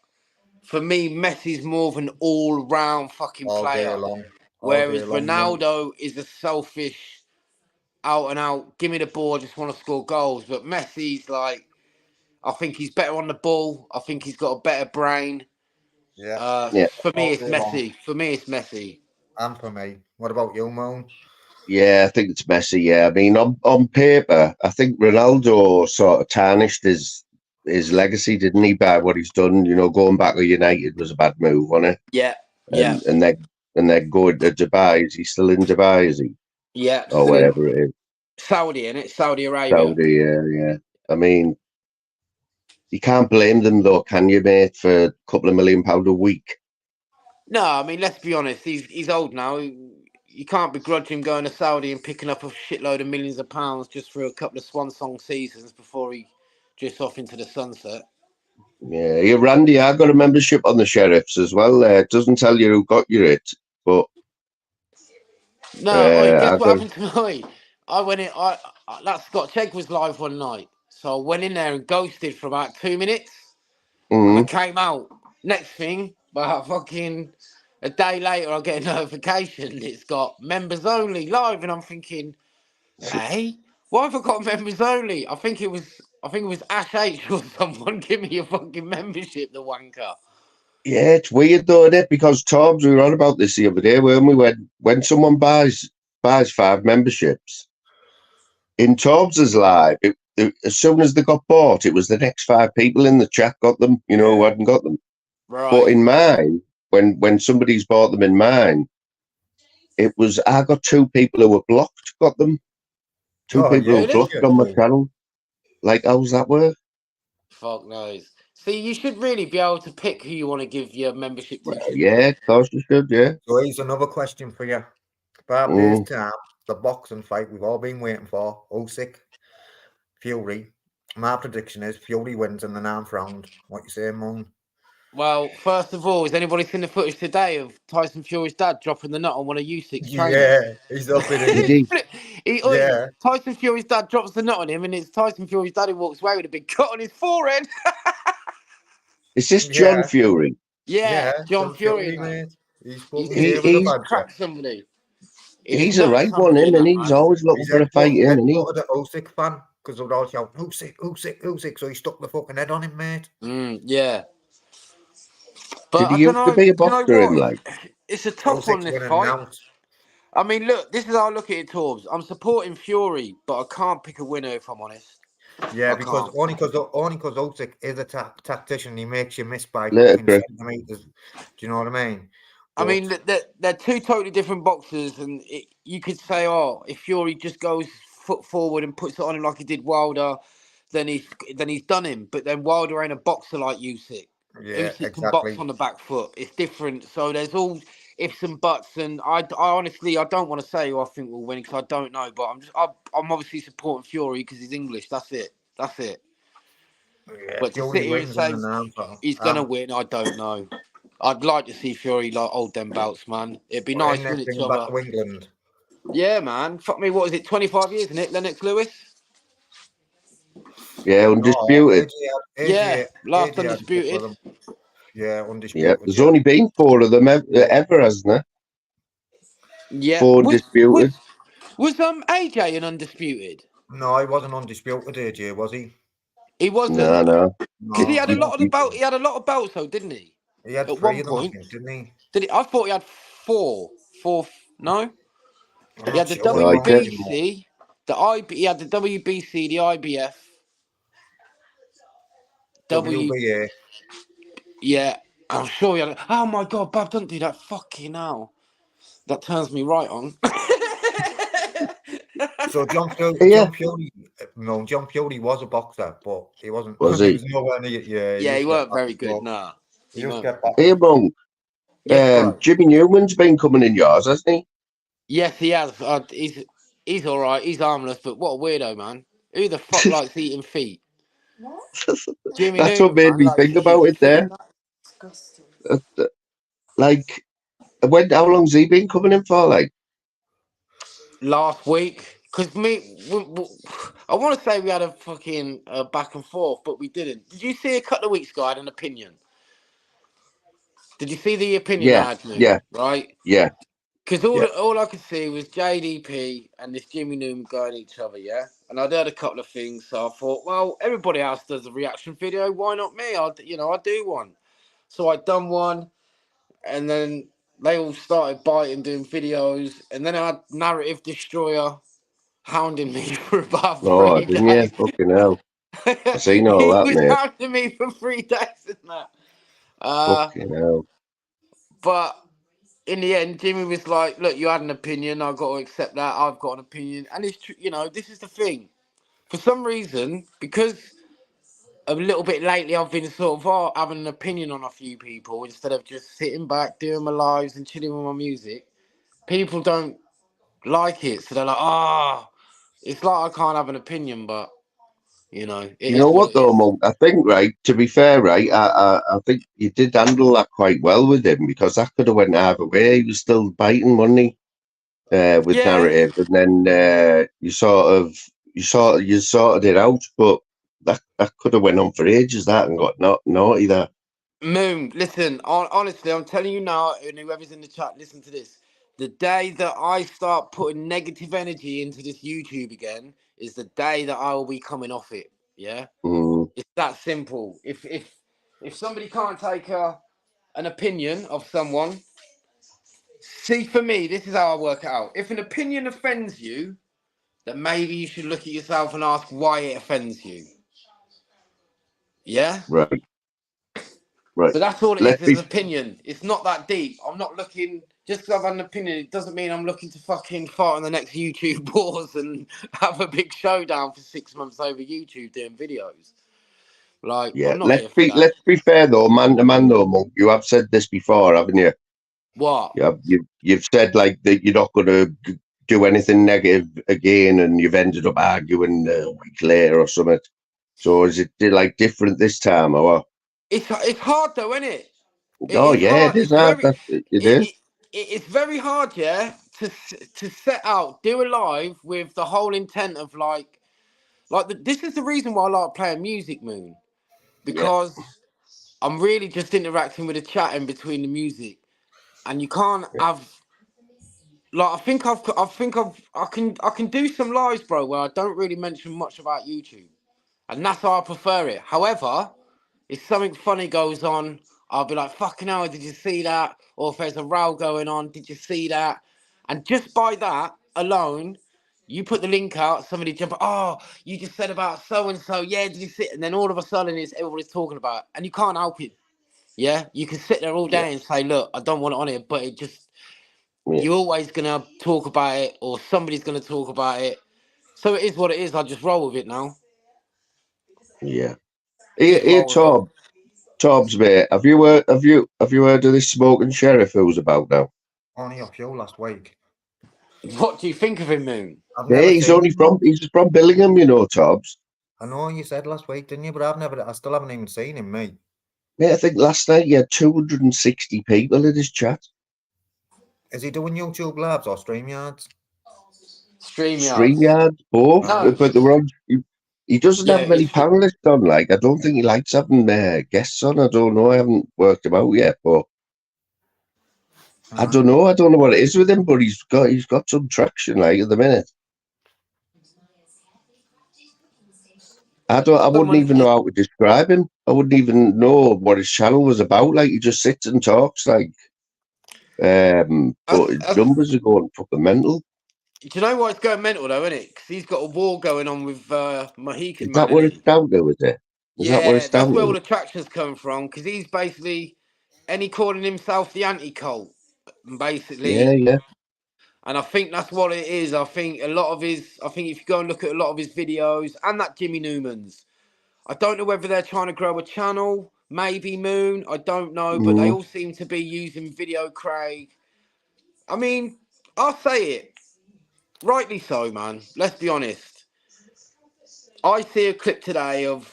for me, Messi's more of an all-round fucking player. Whereas Ronaldo is a selfish, out-and-out, give me the ball, I just want to score goals. But Messi's like, I think he's better on the ball. I think he's got a better brain. Yeah. For me, it's Messi. And for me. What about you, Moan? Yeah, I think it's Messi, yeah. I mean, on paper, I think Ronaldo sort of tarnished his legacy, didn't he, by what he's done? Going back to United was a bad move, wasn't it? Yeah. And then going to Dubai. Is he still in Dubai, is he? Yeah. Or wherever it is. Saudi, innit? Saudi Arabia. Saudi, yeah. I mean, you can't blame them, though, can you, mate, for a couple of £1 million a week? No, I mean, let's be honest. He's old now. You can't begrudge him going to Saudi and picking up a shitload of millions of pounds just for a couple of swan song seasons before he drifts off into the sunset. Yeah, Randy, I got a membership on the Sheriffs as well. It doesn't tell you who got you it, but... No, guess what happened to me? I went in, that Scotch Egg was live one night. So I went in there and ghosted for about 2 minutes. And I came out. Next thing, about fucking a day later, I get a notification. It's got members only live. And I'm thinking, hey, why have I got members only? I think it was Ash H or someone give me a fucking membership, the wanker. Yeah, it's weird though, isn't it? Because Torbs, we were on about this the other day, weren't we? When someone buys 5 memberships, in Torbs' live, as soon as they got bought, it was the next 5 people in the chat got them, who hadn't got them. Right. But in mine, when somebody's bought them in mine, it was, I got 2 people who were blocked, got them. 2 people who were blocked on my channel. Like, how's that work? Fuck knows. See, you should really be able to pick who you want to give your membership to. Yeah, of course you should, yeah. So here's another question for you. About this time, the boxing fight we've all been waiting for, Usyk, Fury. My prediction is Fury wins in the 9th round. What you say, Moon? Well, first of all, has anybody seen the footage today of Tyson Fury's dad dropping the nut on one of Usyk's trainers? Yeah, he's up in it. Tyson Fury's dad drops the nut on him, and it's Tyson Fury's dad who walks away with a big cut on his forehead. Is this John Fury? Yeah, John Fury, mate. He's cracked somebody. He's a right one, and he's always looking for a fight, isn't he? He's the Usyk fan, because they were all shouting, Usyk, so he stuck the fucking head on him, mate. Yeah. But did he used to be a boxer in like? It's a tough one, this fight. I mean, look, this is how I look at it, Torbs. I'm supporting Fury, but I can't pick a winner if I'm honest. Yeah, only because Auditing is a tactician, he makes you miss by centimeters. Do you know what I mean? I mean, they're 2 totally different boxers, and you could say, if Fury just goes foot forward and puts it on him like he did Wilder, then he's done him. But then Wilder ain't a boxer like Usyk. Yeah, Usyk can box on the back foot. It's different. So there's all ifs and buts, and I honestly I don't want to say who I think will win because I don't know. But I'm obviously supporting Fury because he's English. That's it. Yeah, but to sit here and say he's gonna win, I don't know. I'd like to see Fury like hold them belts, man. It'd be nice with each other. Back to England. Yeah, man. Fuck me. What is it? 25 years, isn't it? Lennox Lewis. Yeah, undisputed. Last undisputed. Yeah, undisputed. Yeah, there's only been 4 of them ever, hasn't there? Yeah. 4 undisputed. Was AJ an undisputed? No, he wasn't undisputed, AJ, was he? He wasn't. No. Because he had a lot of the belt. He had a lot of belts, though, didn't he? He had 3 of them, I think, didn't he? Did he? I thought he had 4. 4? No. He had the WBC, he had the WBC, the IBF, WBA. Yeah, I'm sure he had. Oh my God, Bob, don't do that. Fucking hell. That turns me right on. So John Fury was a boxer, but he wasn't. Was he? He was nowhere near, he weren't very good. Nah. Hey, Monk. Jimmy Newman's been coming in yours, hasn't he? Yes, he has. He's all right. He's harmless, but what a weirdo, man. Who the fuck likes eating feet? Jimmy That's Newman, what made me think about it there. Like, how long's he been coming in for? Like, last week. Because I want to say we had a fucking back and forth, but we didn't. Did you see a couple of weeks ago I had an opinion? Did you see the opinion I had? Right? Yeah. Because all I could see was JDP and this Jimmy Newman going at each other, yeah? And I'd heard a couple of things, so I thought, well, everybody else does a reaction video. Why not me? I do one. So I'd done one, and then they all started biting, doing videos, and then I had Narrative Destroyer hounding me for about 3 days. Didn't you? Fucking hell. I seen all that, mate. He was hounding me for 3 days and that. Fucking hell. But in the end, Jimmy was like, look, you had an opinion. I've got to accept that. I've got an opinion. And it's true, this is the thing. For some reason, because a little bit lately, I've been sort of having an opinion on a few people instead of just sitting back, doing my lives and chilling with my music. People don't like it. So they're like, it's like I can't have an opinion, but, You know what, though, Monk? I think, right, to be fair, right, I think you did handle that quite well with him because that could have went either way. He was still biting, wasn't he? With Narrative, and then you sorted it out, but that could have went on for ages, that, and got naughty, that. Moon, listen, honestly, I'm telling you now, and whoever's in the chat, listen to this. The day that I start putting negative energy into this YouTube again is the day that I will be coming off it. Yeah, It's that simple. If somebody can't take an opinion of someone, see, for me, this is how I work it out. If an opinion offends you, then maybe you should look at yourself and ask why it offends you. Yeah? Right. Right. But that's all it is, an opinion. It's not that deep. I'm not looking, just because I've had an opinion, it doesn't mean I'm looking to fucking fight on the next YouTube wars and have a big showdown for 6 months over YouTube doing videos. Like, yeah, I'm not here for that. Let's be fair though, man to man though, Monk. You have said this before, haven't you? What? Yeah, you've said like that you're not going to do anything negative again, and you've ended up arguing a week later or something. So is it like different this time, or what? It's hard though, isn't it? Oh yeah, it is hard. It's very hard, yeah, to set out, do a live with the whole intent of this is the reason why I like playing Music Moon, because I'm really just interacting with the chat in between the music, and you can't have like I can do some lives, bro, where I don't really mention much about YouTube, and that's how I prefer it. However, if something funny goes on, I'll be like, fucking hell, did you see that? Or if there's a row going on, did you see that? And just by that alone, you put the link out, somebody jump, oh, you just said about so-and-so, yeah, did you see it? And then all of a sudden, everybody's talking about it, and you can't help it. Yeah? You can sit there all day and say, look, I don't want it on it, but it just, you're always going to talk about it, or somebody's going to talk about it. So it is what it is. I just roll with it now. Yeah. Here, Tobbs, mate. Have you heard of this smoking sheriff who's about now? Only off you last week. What do you think of him, Moon? He's from Billingham, you know, Tobbs. I know you said last week, didn't you? But I still haven't even seen him, mate. Mate, I think last night he had 260 people in his chat. Is he doing YouTube Labs or StreamYards? StreamYards, both. No. But they were on. He doesn't have many panelists on. Like, I don't think he likes having guests on. I don't know. I haven't worked him out yet, but I don't know. I don't know what it is with him, but he's got some traction like at the minute. I wouldn't even know how to describe him. I wouldn't even know what his channel was about. Like, he just sits and talks, like, but his numbers are going fucking mental. Do you know why it's going mental though, isn't it? Because he's got a war going on with Mohican. Is that what it's down to, is it? That's where all the traction's come from, because he's basically, and he calling himself the anti-cult, basically. Yeah. And I think that's what it is. I think if you go and look at a lot of his videos, and that Jimmy Newman's, I don't know whether they're trying to grow a channel, maybe Moon, I don't know, but they all seem to be using Video Craig. I mean, I'll say it. Rightly so, man. Let's be honest. I see a clip today of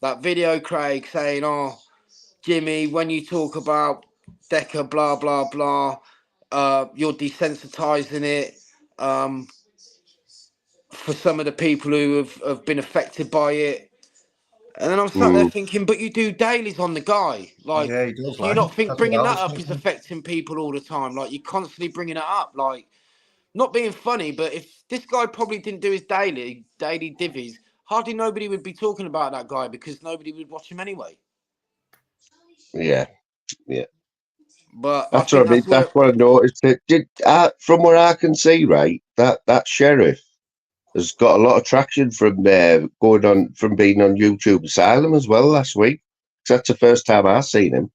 that Video Craig saying, oh, Jimmy, when you talk about Decker, blah, blah, blah, you're desensitizing it for some of the people who have been affected by it. And then I'm sat there thinking, but you do dailies on the guy. Like, do you not think bringing that up is affecting people all the time? Like, you're constantly bringing it up. Like, not being funny, but if this guy probably didn't do his daily divvies, hardly nobody would be talking about that guy because nobody would watch him anyway. Yeah. But that's what I mean. That's what I noticed. From where I can see, right, that sheriff has got a lot of traction from being on YouTube Asylum as well last week. That's the first time I've seen him.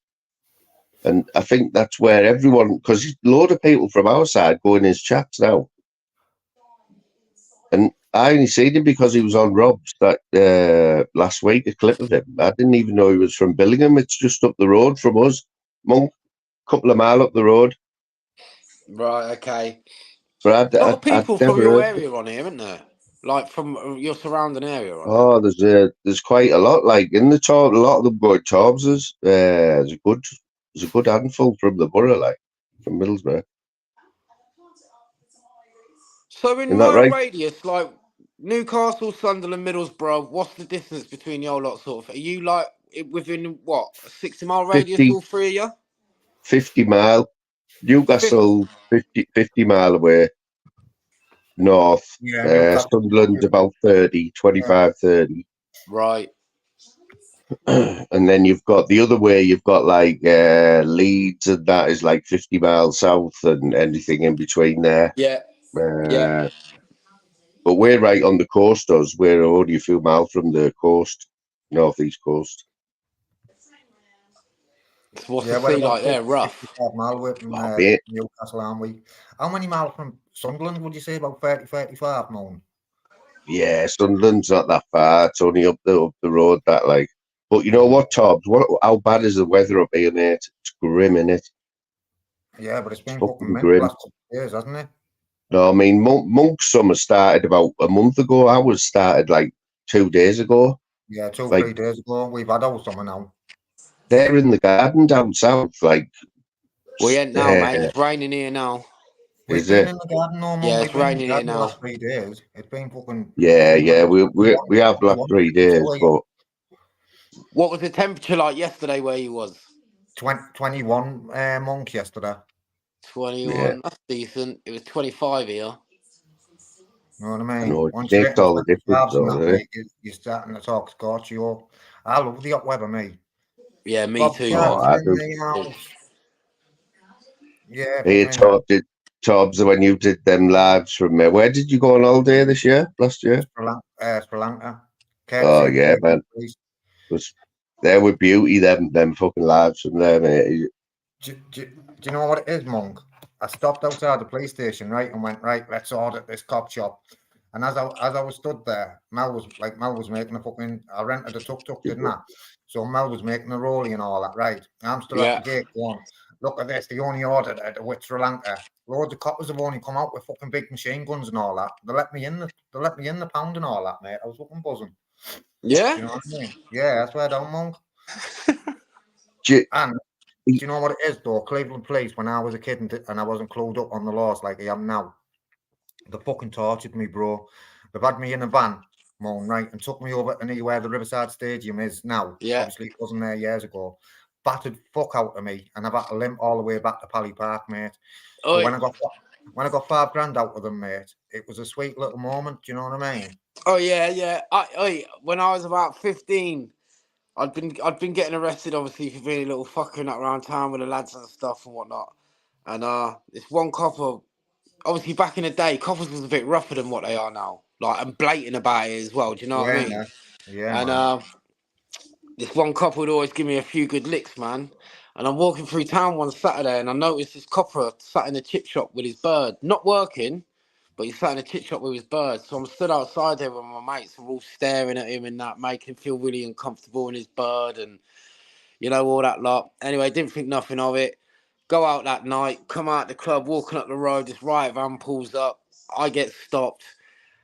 And I think that's where everyone, because a load of people from our side go in his chats now. And I only seen him because he was on Rob's last week, a clip of him. I didn't even know he was from Billingham. It's just up the road from us, Monk, a couple of miles up the road. Right, okay. But a lot of people from your area on here, isn't there? Like from your surrounding area. Oh, there's quite a lot. Like in the top, a lot of them go to Tobbs's. There's a good handful from the borough, like from Middlesbrough. So in my radius, like Newcastle, Sunderland, Middlesbrough, what's the distance between your lot? Sort of, are you like within what, a 60-mile radius? 50, all three of you. 50 mile. Newcastle, 50 mile away. North. Sunderland's about 25, 30. Right. And then you've got the other way, you've got like Leeds, and that is like 50 miles south and anything in between there. Yeah. But we're right on the coast, us. We're only a few miles from the coast, northeast coast. What's the sea like there? Rough. 65 mile away from Newcastle, aren't we? How many miles from Sunderland would you say? About 30, 35 miles? Yeah, Sunderland's not that far. It's only up the road, that like. But you know what, Tobbs? How bad is the weather up here, mate? It's grim, innit? Yeah, but it's been fucking grim last 2 years, hasn't it? No, I mean, Monk's summer started about a month ago. Ours started like 2 days ago. Yeah, 3 days ago. We've had our summer now. They're in the garden down south, like. We ain't now, mate. It's raining here now. We've been in the garden no more. Yeah, it's raining here now. Last 3 days. It's been fucking. Yeah. We have last 3 days, but. What was the temperature like yesterday where you was? 21 Monk yesterday. 21. Yeah. That's decent. It was 25 here. You know what I mean? No, it makes all the difference, though, you're starting to talk Scorchio. I love the hot weather, me. Yeah, me Bob, too. Yeah. Hey, Tobbs, when you did them lives from where did you go on holiday this year? Last year? Sri Lanka. Oh yeah, man. There were beauty them fucking lives from there, mate. Do you know what it is, Monk? I stopped outside the police station, right, and went, right, let's order this cop shop. And as I was stood there, Mel was making a fucking. I rented a tuk-tuk, didn't I? So Mel was making a rollie and all that, right? I'm still at the gate going, look at this, they only ordered it at Sri Lanka. Loads of coppers have only come out with fucking big machine guns and all that. They let me in the pound and all that, mate. I was fucking buzzing. Yeah? Do you know what I mean? Yeah, that's where I don't, Monk. And do you know what it is, though? Cleveland Police, when I was a kid and I wasn't clued up on the laws like I am now, they fucking tortured me, bro. They've had me in a van, Moan, right, and took me over to near where the Riverside Stadium is now. Yeah. Obviously, it wasn't there years ago. Battered fuck out of me, and I've had to limp all the way back to Pally Park, mate. Oh, when I got $5,000 out of them, mate, it was a sweet little moment. Do you know what I mean? Oh yeah. When I was about 15, I'd been getting arrested, obviously, for being a little fucking up around town with the lads and stuff and whatnot. And this one copper, obviously back in the day, coppers was a bit rougher than what they are now, like, and blatant about it as well. Do you know what I mean? Yeah. And this one copper would always give me a few good licks, man. And I'm walking through town one Saturday, and I noticed this copper sat in a chip shop with his bird, not working, but he sat in a chip shop with his bird. So I'm stood outside there with my mates, and we're all staring at him and that, making him feel really uncomfortable in his bird and, you know, all that lot. Anyway, didn't think nothing of it. Go out that night, come out the club, walking up the road, this riot van pulls up. I get stopped,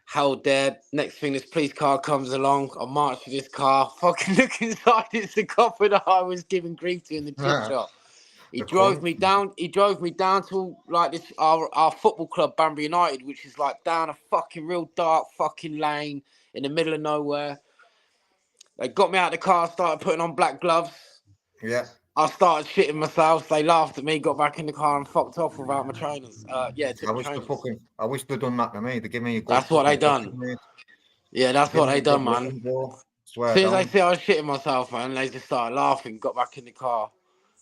held there. Next thing, this police car comes along. I march to this car, fucking look inside. It's the copper that I was giving grief to in the chip shop. He drove me down to like this our football club, Banbury United, which is like down a fucking real dark fucking lane in the middle of nowhere. They got me out of the car, started putting on black gloves. Yeah. I started shitting myself. They laughed at me, got back in the car and fucked off without my trainers. I wish they'd done that to me. They give me a good. That's what they done. Yeah, that's what they done, man. As soon as they see I was shitting myself, man, they just started laughing, got back in the car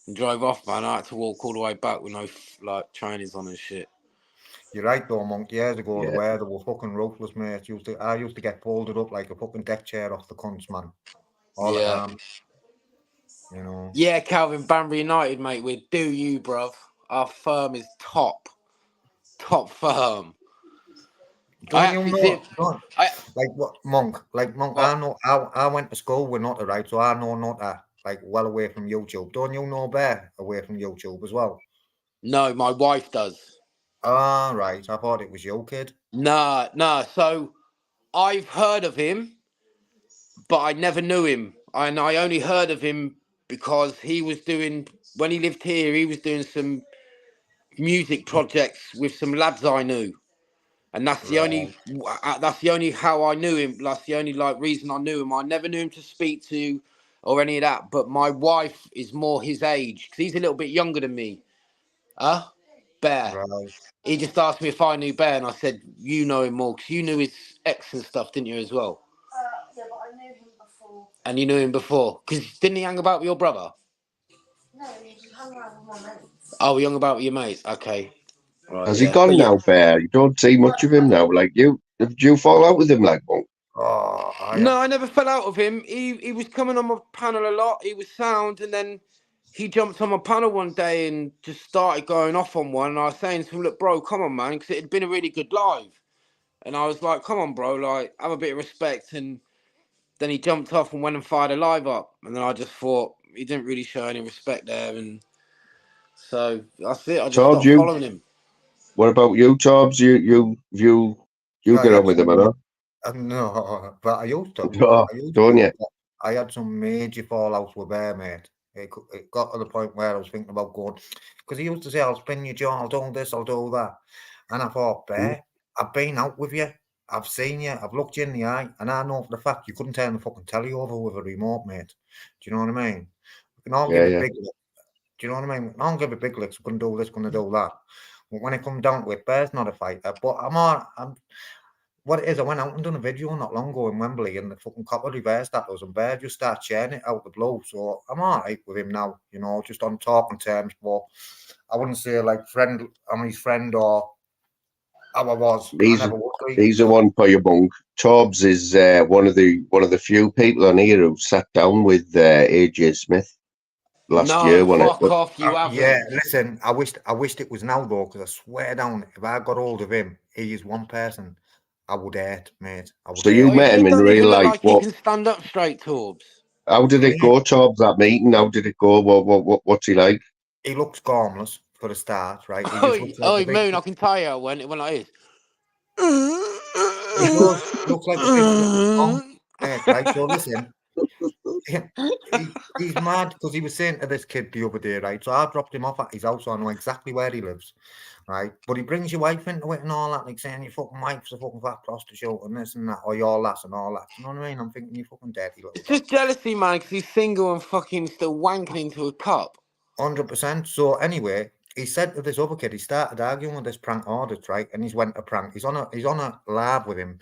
and drove off, man. I had to walk all the way back with no like trainers on and shit. You're right though, Monk. Years ago, the way they were fucking ruthless, mate. I used to get folded up like a fucking deck chair off the cunts, man. All the time. You know. Yeah, Calvin, Banbury United, mate. We do you, bruv. Our firm is top firm. Like what, Monk? Like Monk, what? I know. I went to school with Nutter, right? So I know Nutter like well away from YouTube. Don't you know Bear away from YouTube as well? No, my wife does. Ah, right. I thought it was your kid. Nah. So I've heard of him, but I never knew him, and I only heard of him because he was doing, when he lived here, he was doing some music projects with some lads I knew. And that's the only how I knew him. That's the only like reason I knew him. I never knew him to speak to or any of that. But my wife is more his age because he's a little bit younger than me. Bear. Right. He just asked me if I knew Bear, and I said, you know him more because you knew his ex and stuff, didn't you, as well? Yeah, but I knew him before. And you knew him before? Because didn't he hang about with your brother? No, he hung around with my mates. Oh, he hung about with your mates? Okay. Right, Has he gone now, Bear? You don't see much of him now. Like, you Did you fall out with him, like, Monk? Oh, No, I never fell out with him. He was coming on my panel a lot. He was sound, and then he jumped on my panel one day and just started going off on one. And I was saying to him, "Look, bro, come on, man," because it had been a really good live. And I was like, "Come on, bro, like have a bit of respect." And then he jumped off and went and fired a live up. And then I just thought he didn't really show any respect there, and so that's it. I just Tobbs, stopped following him. What about you, Tobbs? You get on with him, or not? No, but I used to. Oh, don't you? I had some major fallouts with Bear, mate. It got to the point where I was thinking about going, because he used to say, "I'll spin your jaw, I'll do this, I'll do that," and I thought, Bear, I've been out with you, I've seen you, I've looked you in the eye, and I know for the fact you couldn't turn the fucking telly over with a remote, mate. Do you know what I mean? We can all give it big licks. Do you know what I mean? We can all give it big licks. We're going to do this, going to do that. But when it comes down to it, Bear's not a fighter. But what it is, I went out and done a video not long ago in Wembley, and the fucking copper reversed that and Bear just started sharing it out the blue. So I'm all right with him now, you know, just on talking terms. But I wouldn't say like I'm his friend or how I was. He's a one for your Monk. Tobbs is one of the few people on here who sat down with AJ Smith last year. Fuck off, you haven't. Yeah, listen, I wished it was now though, because I swear down, if I got hold of him, he is one person I would hate, mate. So you met him in real life. Like he can stand up straight, Tobbs. How did it go, Tobbs, that meeting? How did it go? What's he like? He looks harmless for a start, right? Moon, I can tell you when like this. He does look like a big right? So listen, he's mad because he was saying to this kid the other day, right? So I dropped him off at his house, so I know exactly where he lives, right? But he brings your wife into it and all that, like saying your fucking wife's a fucking fat prostitute and this and that, or your lass and all that. You know what I mean? I'm thinking you fucking dirty little. It's just jealousy, man, because he's single and fucking still wanking into a cup. 100%. So anyway, he said to this other kid, he started arguing with this prank audit, right? And he's went to prank. He's on a lab with him,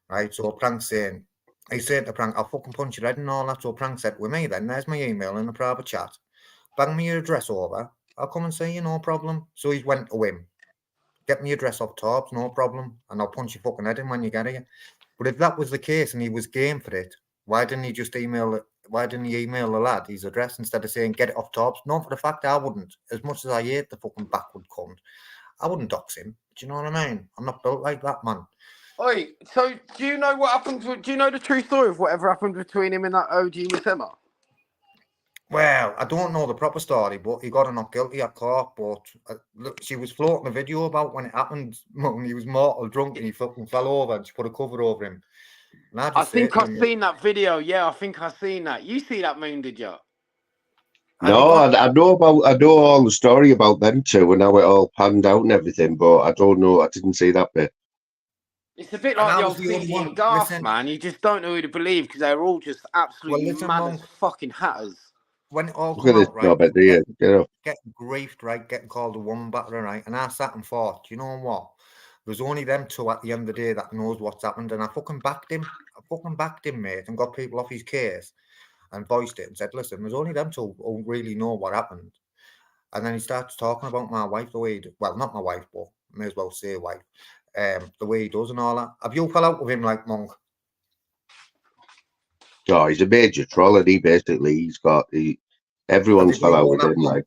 right? So Prank's saying, he said to Prank, "I'll fucking punch your head and all that." So Prank said, "With me then, there's my email in the private chat. Bang me your address over. I'll come and see you, no problem." So he went to him. "Get me your address off Tobbs, no problem. And I'll punch your fucking head in when you get here." But if that was the case and he was game for it, why didn't he just email it? Why didn't he email the lad his address instead of saying, "Get it off Tobbs"? Not for the fact I wouldn't. As much as I hate the fucking backward cunt, I wouldn't dox him. Do you know what I mean? I'm not built like that, man. Oi, so do you know what happened? Do you know the true story of whatever happened between him and that OG with Emma? Well, I don't know the proper story, but he got a not guilty at court. But look, she was floating a video about when it happened. When he was mortal drunk and he fucking fell over and she put a cover over him. And I think I've seen that video. Yeah, I think I've seen that. You see that, Moon? Did you? No, I know all the story about them two and how it all panned out and everything, but I don't know. I didn't see that bit. It's a bit like the old Fiji and Garth, man. You just don't know who to believe because they're all just absolutely mad as fucking hatters. When it all come out, right? Getting griefed, right? Getting called a woman batterer, right? And I sat and thought, you know what? There's only them two at the end of the day that knows what's happened, and I fucking backed him. Mate, and got people off his case and voiced it and said, "Listen, there's only them two who really know what happened." And then he starts talking about my wife the way he did. Well, not my wife, but may as well say wife. The way he does and all that. Have you fell out with him like Monk? Oh, he's a major troll, and everyone's fell out with him. Like,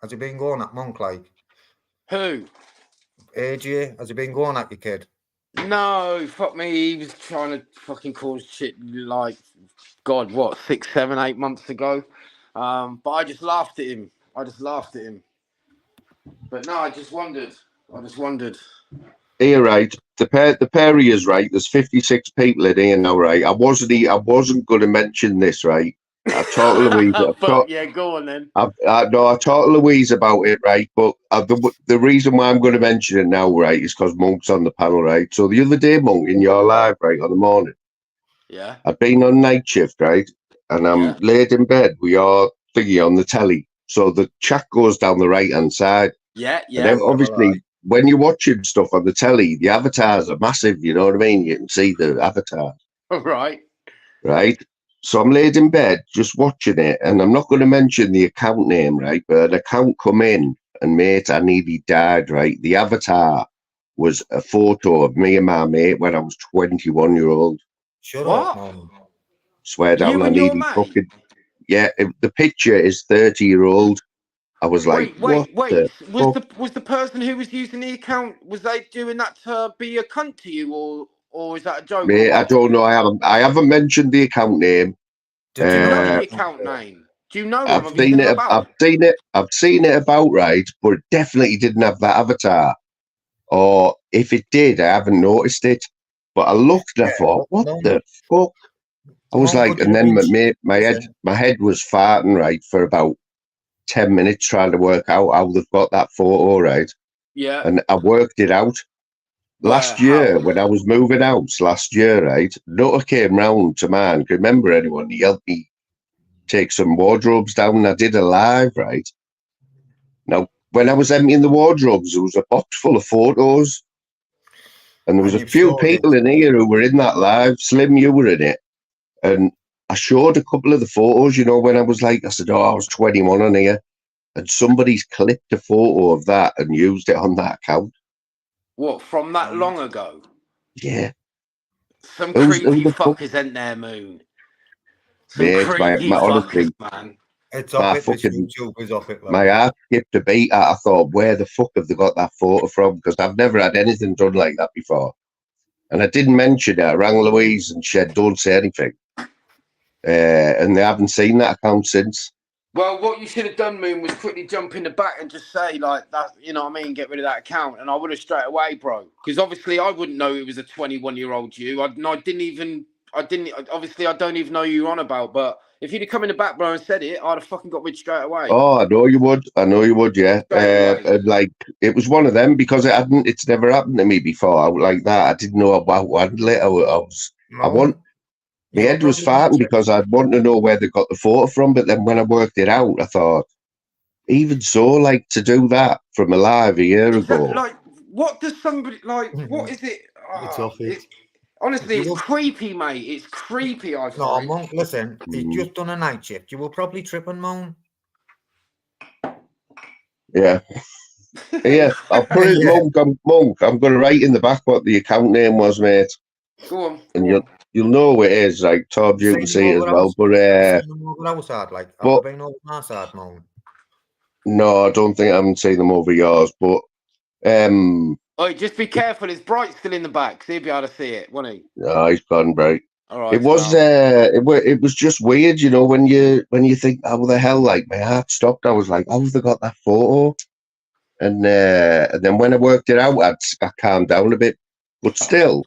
has he been going at Monk? Like, who? AJ. Has he been going at your kid? No, fuck me. He was trying to fucking cause shit like, God, what, 6, 7, 8 months ago. But I just laughed at him. But no, I just wondered. Here, right. The pair is right. There's 56 people in here now, right? I wasn't going to mention this, right? I talked to Louise. Yeah, go on then. I talked to Louise about it, right? But the reason why I'm going to mention it now, right, is because Monk's on the panel, right? So the other day, Monk, in your live, right, on the morning, yeah, I've been on night shift, right, and I'm laid in bed. We are thingy on the telly, so the chat goes down the right hand side. Yeah. And then obviously, when you're watching stuff on the telly, the avatars are massive. You know what I mean? You can see the avatars. Right. So I'm laid in bed just watching it, and I'm not going to mention the account name, right? But an account come in, and mate, I nearly died, right? The avatar was a photo of me and my mate when I was 21-year-old. Shut What? up, man. Swear down, You I and your nearly mate? fucking... Yeah, the picture is 30-year-old. I was like, wait. what the Was the person who was using the account, was they doing that to be a cunt to you, or is that a joke Mate, on I what? don't know. I haven't mentioned the account name. Do you know the account name? Do you know them? I've Have you seen seen them it. about? I've seen it about, right, but it definitely didn't have that avatar. Or if it did, I haven't noticed it. But I looked and I thought, what the fuck? I was like, and then my head was farting, right, for about 10 minutes trying to work out how they've got that photo, right? Yeah. And I worked it out. Last year, when I was moving house last year, right, Nutter came round to mine. Can you remember anyone? He helped me take some wardrobes down. I did a live, right? Now, when I was emptying the wardrobes, there was a box full of photos. And there was a few people in here who were in that live. Slim, you were in it. And I showed a couple of the photos, you know, when I was like, I said, I was 21 on here. And somebody's clipped a photo of that and used it on that account. What, from that long ago? Yeah. Some creepy fuckers ain't there, Moon. Some creepy fuckers, man. It's off it, this YouTube is off it. My heart skipped a beat. I thought, where the fuck have they got that photo from? Because I've never had anything done like that before. And I didn't mention it. I rang Louise and she said, don't say anything. And they haven't seen that account since. Well, what you should have done, Moon, was quickly jump in the back and just say, like, that, you know what I mean, get rid of that account. And I would have straight away, bro. Because obviously I wouldn't know it was a 21-year-old you. I don't even know who you're on about. But if you'd have come in the back, bro, and said it, I'd have fucking got rid straight away. Oh, I know you would, yeah. And like, it was one of them because it's never happened to me before like that. I didn't know about one later. My head was farting because I'd want to know where they got the photo from, but then when I worked it out, I thought, even so, like, to do that from a live a year ago. Like, what does somebody, like, what is it? It's off it. Honestly, it's creepy, mate. It's creepy, I think. No, Monk, listen, he's just done a night shift. You will probably trip and moan. Yeah. Yeah, I'll put it, Monk. I'm going to write in the back what the account name was, mate. Go on. And you'll know who it is, like, Todd, you can see it as well. But, have you been over my side, Moan? No, I don't think I haven't seen them over yours, but... Oh, just be careful. It's Bright still in the back. So he'll be able to see it, won't he? No, he's gone, Bright. All right. It was just weird, you know, when you think, how the hell, like, my heart stopped. I was like, how have they got that photo? And then when I worked it out, I calmed down a bit. But still,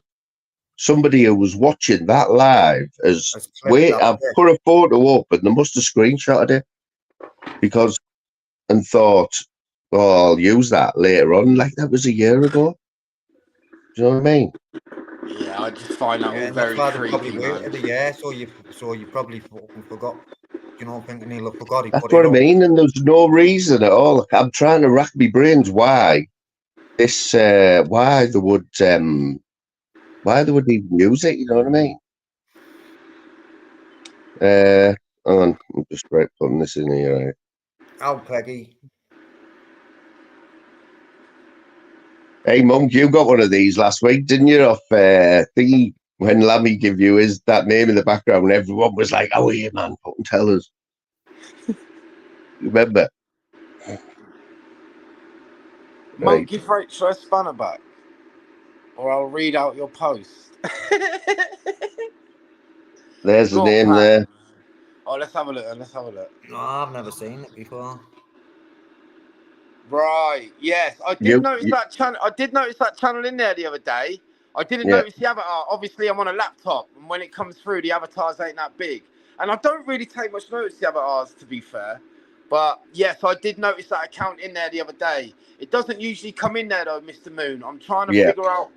somebody who was watching that live I've put a photo up and they must have screenshotted it and thought, oh, I'll use that later on. Like, that was a year ago. Do you know what I mean? Yeah, I just find that all very creepy, man. So you probably forgot. You know, thinking he'll have forgot. That's what I mean, and there's no reason at all. I'm trying to rack my brains why they would even use it. You know what I mean? Hang on, I'm just putting this in here. Right? Oh, Peggy. Hey, Monk, you got one of these last week, didn't you? Off thingy when Lammy gave you that name in the background, everyone was like, "Oh, yeah, man, fucking tell us." Remember? Monk, give Rachel a spanner back, or I'll read out your post. There's the name there. Oh, let's have a look. No, I've never seen it before. Right. Yes, I did notice that channel. I did notice that channel in there the other day. I didn't notice the avatar. Obviously, I'm on a laptop, and when it comes through, the avatars ain't that big. And I don't really take much notice of the avatars, to be fair. But yes, I did notice that account in there the other day. It doesn't usually come in there though, Mr. Moon. I'm trying to figure out.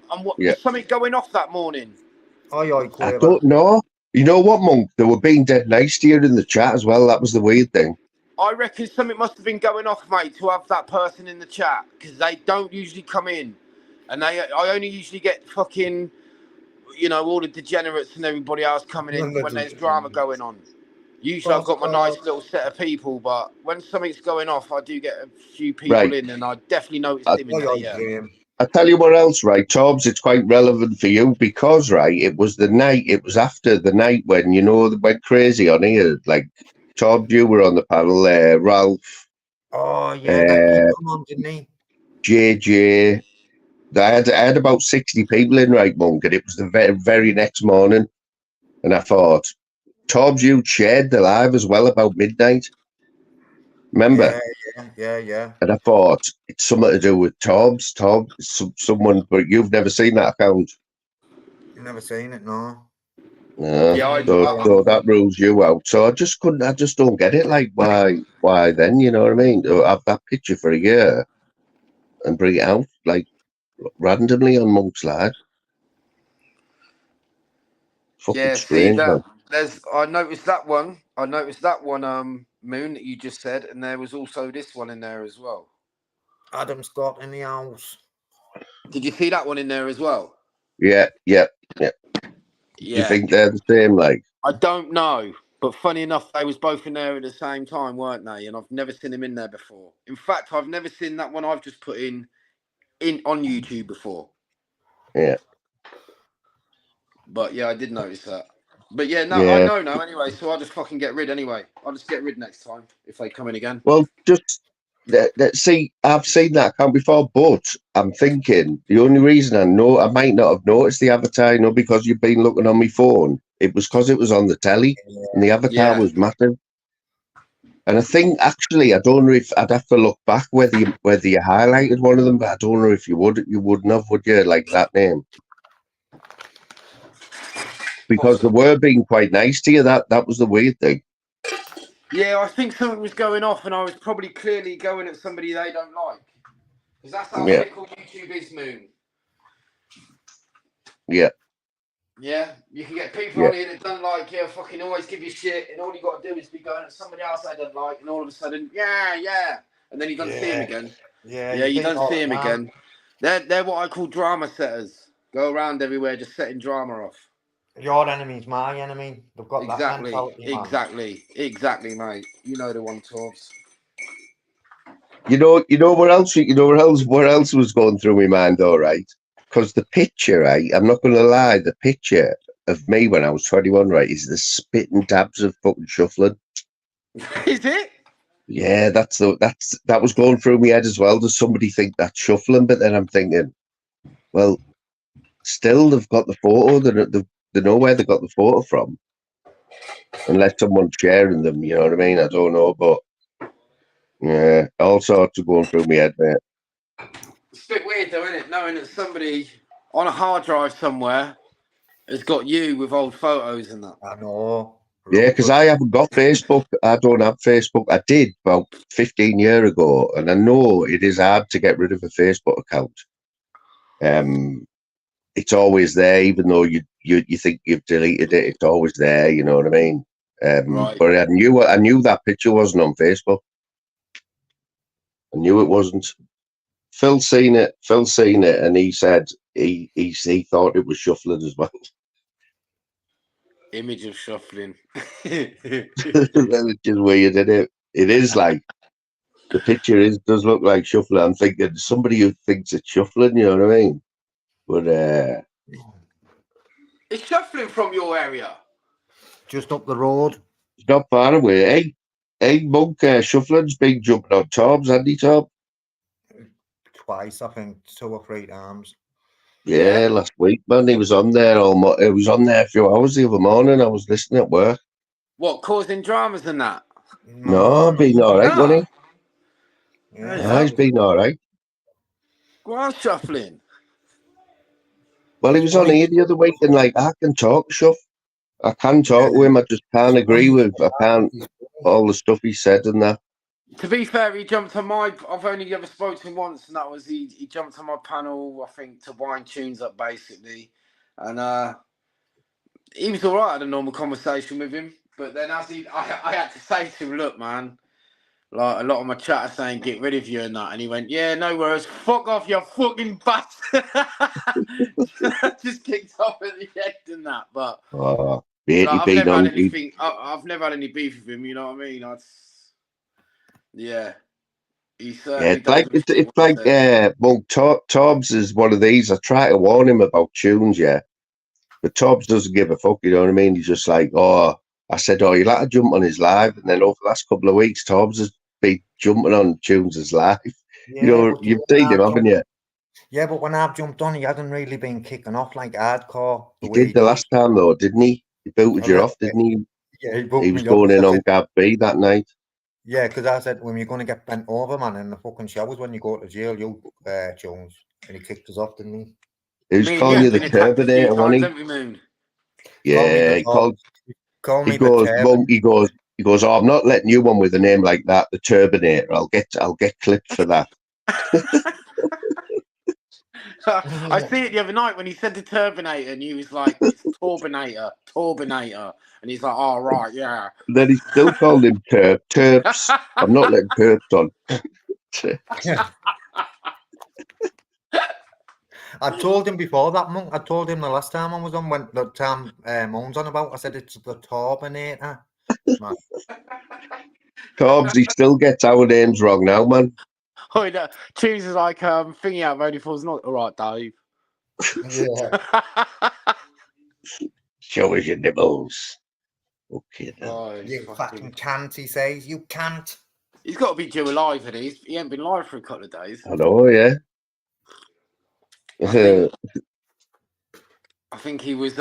Was something going off that morning? I don't know. You know what, Monk? They were being dead nice to you in the chat as well. That was the weird thing. I reckon something must have been going off, mate, to have that person in the chat, because they don't usually come in, and I only usually get fucking, you know, all the degenerates and everybody else coming in when there's drama going on. Usually I've got my nice little set of people, but when something's going off, I do get a few people in, and I definitely noticed him in there. Yeah. I tell you what else, right, Tobbs, it's quite relevant for you because, right, it was after the night when, you know, they went crazy on here. Like, Tobbs, you were on the panel, Ralph. Oh, yeah, got King on, didn't he? JJ. I had about 60 people in, right, Monk, and it was the very next morning. And I thought, Tobbs, you shared the live as well about midnight. Remember? Yeah. And I thought, it's something to do with Tobbs, someone, but you've never seen that account. Never seen it, no. Yeah, So that rules you out. So I just don't get it. Like, why then? You know what I mean? Have that picture for a year and bring it out like randomly on Monk's Live. Fucking strange, man. I noticed that one. Moon, that you just said, and there was also this one in there as well. Adam Scott in the house. Did you see that one in there as well? Yeah. Do you think they're the same? Like, I don't know, but funny enough, they was both in there at the same time, weren't they? And I've never seen them in there before. In fact, I've never seen that one I've just put in on YouTube before. Yeah. But yeah, I did notice that. But yeah, no, I know now anyway, so I'll just fucking get rid anyway. I'll just get rid next time if they come in again. Well, just see, I've seen that account before, but I'm thinking the only reason I might not have noticed the avatar, because you've been looking on my phone. It was because it was on the telly and the avatar was massive. And I think actually, I don't know if I'd have to look back whether you highlighted one of them, but I don't know if you wouldn't have, would you, like that name? Because they were being quite nice to you. That was the weird thing. Yeah, I think something was going off, and I was probably clearly going at somebody they don't like. Because that's how fickle YouTube is, Moon. Yeah. Yeah, you can get people on here that don't like you, fucking always give you shit, and all you got to do is be going at somebody else they don't like, and all of a sudden, and then you don't see him again. Yeah, you don't see him again. They're what I call drama setters. Go around everywhere just setting drama off. Your enemy's my enemy. They've got that mentality. Exactly, mate. You know the one, Torbs. You know where else was going through my mind, all right? Because the picture, right? I'm not going to lie, the picture of me when I was 21, right, is the spitting dabs of fucking shuffling. Is it? Yeah, that was going through my head as well. Does somebody think that's shuffling? But then I'm thinking, well, still they've got the photo. They know where they got the photo from, unless someone's sharing them. You know what I mean? I don't know, but yeah, all sorts of going through my head, mate. It's a bit weird though, isn't it? Knowing that somebody on a hard drive somewhere has got you with old photos and that. I know. Yeah, because I haven't got Facebook. I don't have Facebook. I did about 15 years ago, and I know it is hard to get rid of a Facebook account. It's always there, even though you think you've deleted it. It's always there. You know what I mean? Right. But I knew that picture wasn't on Facebook. I knew it wasn't. Phil seen it, and he said he thought it was shuffling as well. Image of shuffling. It's just weird, isn't it? It is like the picture does look like shuffling. I'm thinking somebody who thinks it's shuffling, you know what I mean? But it's shuffling from your area. Just up the road. It's not far away. Hey, Monk, Shuffling's been jumping on Tobbs, hasn't he, Tob? Twice, I think, 2 or 3 times. Yeah, last week, man. He was on there he was on there a few hours the other morning. I was listening at work. What, causing dramas and that? No, being all right, wasn't he? Yeah, he's been all right. Go on, shuffling. Well, he was on here the other week, and like, I can talk, Shuff. I can talk to him. I just can't agree with. I can't all the stuff he said and that. To be fair, he jumped on my. I've only ever spoken to him once, and that was he jumped on my panel. I think to wind tunes up basically, and he was all right. I had a normal conversation with him, but then I had to say to him, "Look, man, like a lot of my chat are saying, get rid of you and that," and he went, "Yeah, no worries. Fuck off, you fucking bastard." Just kicked off at the end and that, but I've never had anything. I've never had any beef with him. You know what I mean? Yeah. He Yeah, certainly it's like does. it's like Monk Tobbs is one of these. I try to warn him about tunes, yeah, but Tobbs doesn't give a fuck. You know what I mean? He's just like, oh, I said, oh, you'll have to jump on his live, and then over the last couple of weeks, Tobbs has been jumping on tunes' live. You Yeah, know, but you've seen him, haven't you? Yeah, but when I've jumped on, he hasn't really been kicking off like hardcore the He way did he the does. last time though, didn't he? He booted Oh, you yeah, off, didn't he? Yeah, he He booted was me off. going in I on said, Gab B that night. yeah, because I said, when you're going to get bent over, man, in the fucking showers when you go to jail, you Jones, and he kicked us off, didn't he? He was Me and calling you you have the been attacked a few Terminator, wasn't times, he? haven't we, Moon? Call me Yeah, the he top. Call He me the goes, turban. he goes, oh, I'm not letting you on with a name like that, the Turbinator. I'll get clipped for that. I see it the other night when he said the Turbinator, and he was like, "It's Turbinator," and he's like, "Oh right, yeah." And then he still called him Terps. I'm not letting Terps on. I told him before that, Monk. I told him the last time I was on, when the time Moan's on about, I said it's the Turbinator. Man. Cobbs, he still gets our names wrong now, man. Oh, no. Choose is like thingy out of only falls not all right, Dave. Yeah. Show us your nibbles. Okay, then. Oh, You fucking can't, he says. You can't. He's got to be due alive, and he ain't been live for a couple of days. I know, yeah. I think he was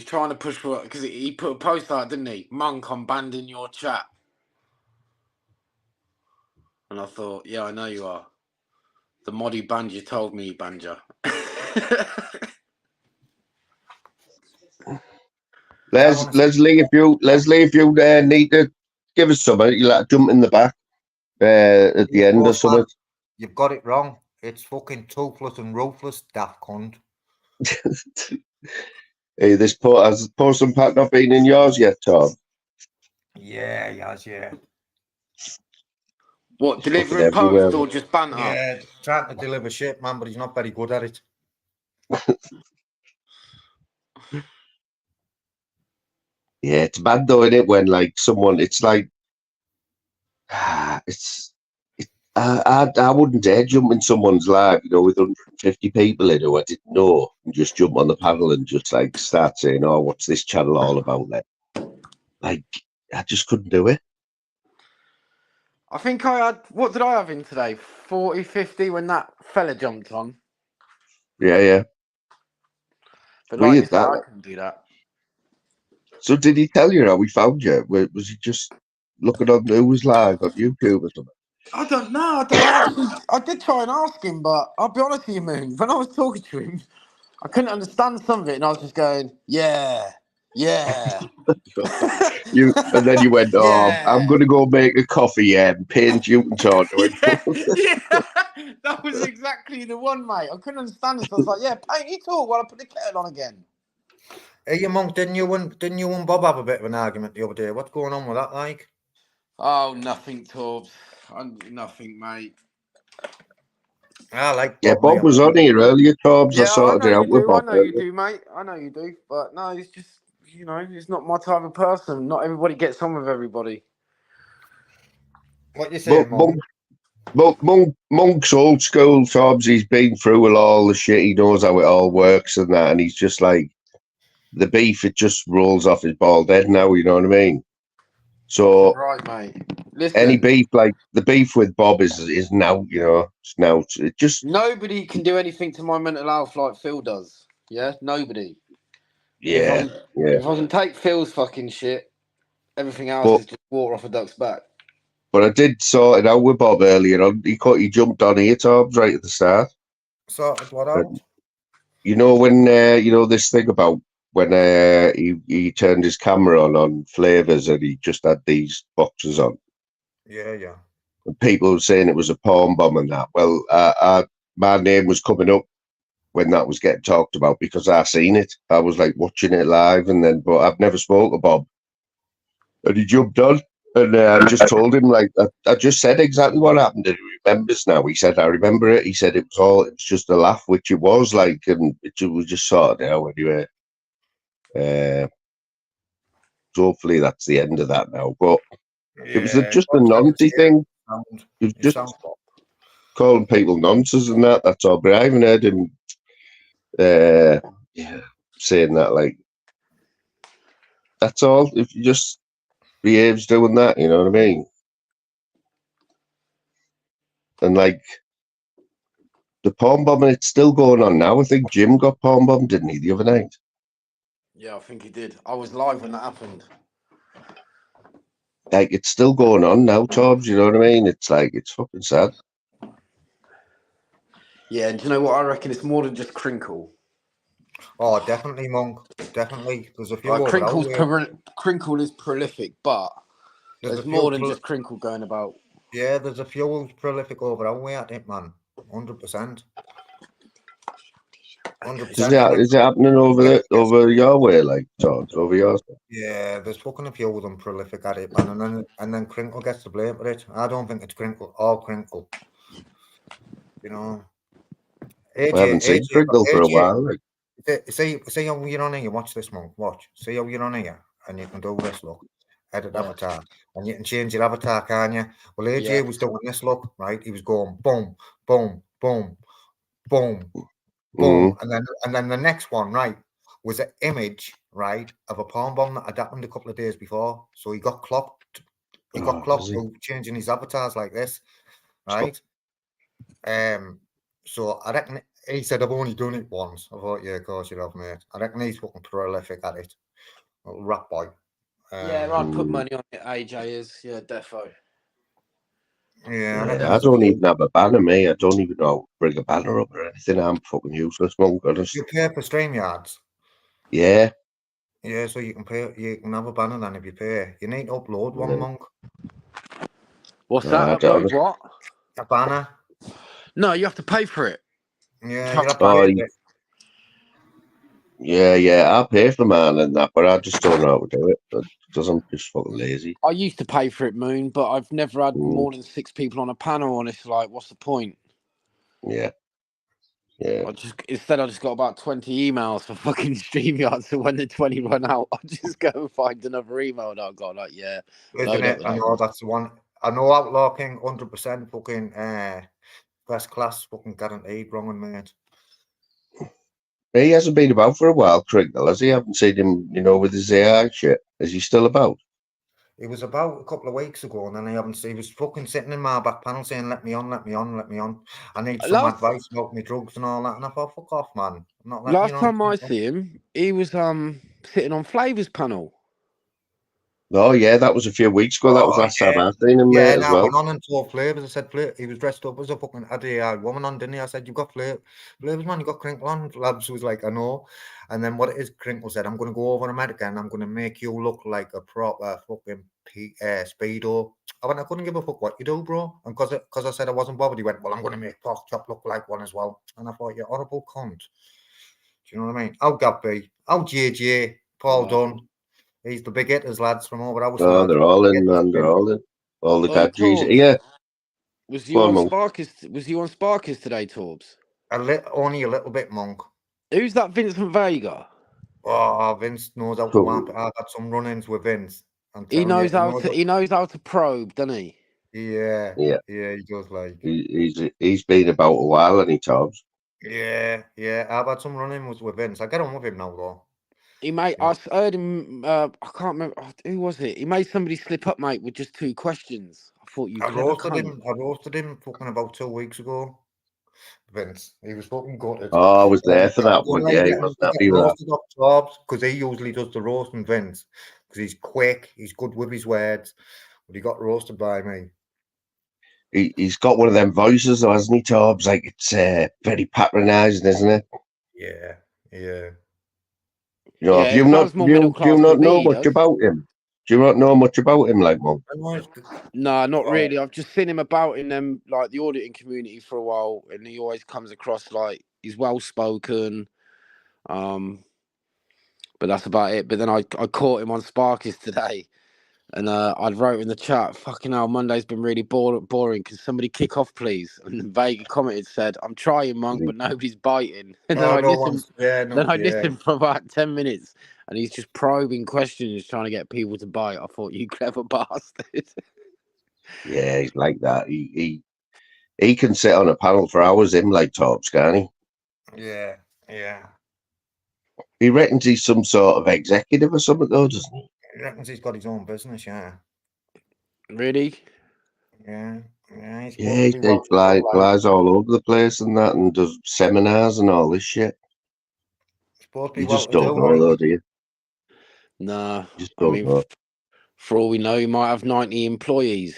trying to push for, because he put a post out, didn't he? Monk, I'm banned in your chat. And I thought, yeah, I know you are. The mod who banned you told me he banned you. Leslie, if you need to give us something, you'll have to jump in the back at the end or something. You've got it wrong. It's fucking toothless and ruthless, daft cunt. Hey, has Post and Pat not been in yours yet, Tom? Yeah, he has, yeah. What, delivering post or just banter? Yeah, trying to deliver shit, man, but he's not very good at it. Yeah, it's bad though, isn't it? When like someone, it's like, I wouldn't dare jump in someone's live, you know, with 150 people in who I didn't know, and just jump on the panel and just like start saying, "Oh, what's this channel all about?" Then, like, I just couldn't do it. I think I had, what did I have in today? 40, 50 when that fella jumped on. Yeah. But like you said, I couldn't do that. So did he tell you how he found you? Was he just looking on who was live on YouTube or something? I don't know. I did try and ask him, but I'll be honest with you, Moon. When I was talking to him, I couldn't understand some of it, and I was just going, yeah. And then you went, "Oh, yeah. I'm going to go make a coffee, and paint you and talk to him." Yeah, that was exactly the one, mate. I couldn't understand it, so I was like, "Yeah, paint you talk while I put the kettle on again." Hey, Monk, didn't you and Bob have a bit of an argument the other day? What's going on with that, like? Oh, nothing, Torbs. Nothing, mate. I like Bob. Yeah, Bob was on here earlier, Torbs. Yeah, I sorted it out with Bob. I know you do, mate. I know you do. But no, it's just, you know, it's not my type of person. Not everybody gets on with everybody. What you saying, Monk? Monk's old school, Tobbs. He's been through all the shit. He knows how it all works and that. And he's just like, the beef, it just rolls off his bald head now, you know what I mean? So, right, mate. Listen, any beef, like the beef with Bob is now, you know, it just. Nobody can do anything to my mental health like Phil does. Yeah, nobody. Yeah. If I can take Phil's fucking shit, everything else is just water off a duck's back. But I did sort it out with Bob earlier on. He jumped on here, Tobbs, right at the start. Sorted what out? You know when you know this thing about when he turned his camera on Flavors and he just had these boxes on. Yeah. And people were saying it was a porn bomb and that. Well, my name was coming up when that was getting talked about because I seen it. I was like watching it live, but I've never spoke to Bob. And he jumped on, and I just told him, like, I just said exactly what happened, and he remembers now. He said, I remember it. He said it was just a laugh, which it was, like, and we just sorted it out anyway. So hopefully that's the end of that now. But it was just a naughty thing. He's just calling people nonsense and that. That's all. But I haven't heard him saying that. Like, that's all. If you just behaves doing that, you know what I mean? And like the palm bombing, it's still going on now. I think Jim got palm bombed, didn't he, the other night? Yeah, I think he did. I was live when that happened. Like, it's still going on now, Tobbs, you know what I mean? It's like, it's fucking sad. Yeah, and do you know what I reckon? It's more than just Crinkle. Oh, definitely, Monk. Definitely. There's a few Crinkle is prolific, but there's more than just Crinkle going about. Yeah, there's a few who's prolific over our way, I think, man. 100%. 100%. Is it happening over your way, like, Tobbs, over yours? Yeah, there's fucking a few of them prolific at it, man. And then Crinkle gets the blame for it. I don't think it's Crinkle or Crinkle. You know. I haven't seen Crinkle for a while. Like. See how you're on here, watch this, Monk. Watch. See how you're on here, and you can do this, look. Edit avatar. And you can change your avatar, can't you? Well, AJ was doing this, look, right? He was going boom, boom, boom, boom, boom. And then the next one, right, was an image, right, of a palm bomb that had happened a couple of days before. So he got clocked. He got clocked for changing his avatars like this, right? So I reckon he said, I've only done it once. I thought, yeah, of course you have, mate. I reckon he's fucking prolific at it. Little rap boy. Yeah, I'd put money on it. AJ is, yeah, defo. Yeah, I don't even have a banner, mate. I don't even know how to bring a banner up or anything. I'm fucking useless, Monk. You pay for StreamYards? Yeah. Yeah, so you can pay. You can have a banner then if you pay. You need to upload one, Monk. What's that? Upload what? A banner. No, you have to pay for it. Yeah, you have to pay for it. Yeah, I'll pay for mine and that, but I just don't know how to do it because I'm just fucking lazy. I used to pay for it, Moon, but I've never had more than 6 people on a panel, and it's like, what's the point? Yeah. I just got about 20 emails for fucking StreamYard, so when the 20 run out, I'll just go and find another email and I've got like, yeah. Isn't it? I know that's the one. I know Outlaw King 100% fucking first class fucking guaranteed wrong, mate. He hasn't been about for a while, Crinkle, has he? I haven't seen him, with his AI shit. Is he still about? He was about a couple of weeks ago, and then he was fucking sitting in my back panel saying, let me on. I need some advice about my drugs and all that. And I thought, fuck off, man. I'm not letting Last time I see him, he was sitting on Flavor's panel. Oh, yeah, that was a few weeks ago. That was last time I seen him, mate, as well. Went on and told Flavors. I said, he was dressed up as a fucking AI woman on, didn't he? I said, you've got Flavors, man, you got Crinkle on. Labs was like, I know. And then what it is, Crinkle said, I'm going to go over to America and I'm going to make you look like a proper fucking speedo. I went, I couldn't give a fuck what you do, bro. And because I said I wasn't bothered, he went, well, I'm going to make Pork Chop look like one as well. And I thought, you horrible cunt. Do you know what I mean? How Gappy, how JJ, Paul Dunn. He's the big hitters, lads, from over our side. Oh, they're all in, man. They're all in. All the gadgets. Yeah. Was you on Sparkers? Was you on Sparkers today, Torbs? Only a little bit, Monk. Who's that Vincent Vega? Oh, Vince knows how to map. I've had some run-ins with Vince. He knows how to probe, doesn't he? Yeah, he does. Like he's been about a while, and he talks. Yeah. I've had some run-ins with Vince. I get on with him now, though. He made. I heard him. I can't remember who was it. He made somebody slip up, mate, with just 2 questions. I thought you. I roasted him fucking about 2 weeks ago. Vince, he was fucking gutted. Oh, I was there for that one. Yeah, he was happy with that. Because he usually does the roasting, Vince, because he's quick, he's good with his words, but he got roasted by me. He's got one of them voices, though, hasn't he, Torbs? Like, it's very patronising, isn't it? Yeah. Do you not know much about him? Do you not know much about him, like, Mum? No, not really. I've just seen him about in them, like, the auditing community for a while, and he always comes across like he's well spoken. But that's about it. But then I caught him on Sparkers today, and I wrote in the chat, "Fucking hell, Monday's been really boring. Can somebody kick off, please?" And Vega commented, said, "I'm trying, Monk, but nobody's biting." And then I listened for about 10 minutes, and he's just probing questions, trying to get people to bite. I thought, you clever bastard. Yeah, he's like that. He can sit on a panel for hours, him like Tops, can't he? Yeah, yeah. He reckons he's some sort of executive or something, though, doesn't he? He reckons he's got his own business, yeah. Really? Yeah, yeah. He's Yeah, supposed to be he well, flies all over the place and that, and does seminars and all this shit. supposed to be You well just to do, don't know, though, do you? No. You just I don't mean, know. for all we know, he might have 90 employees.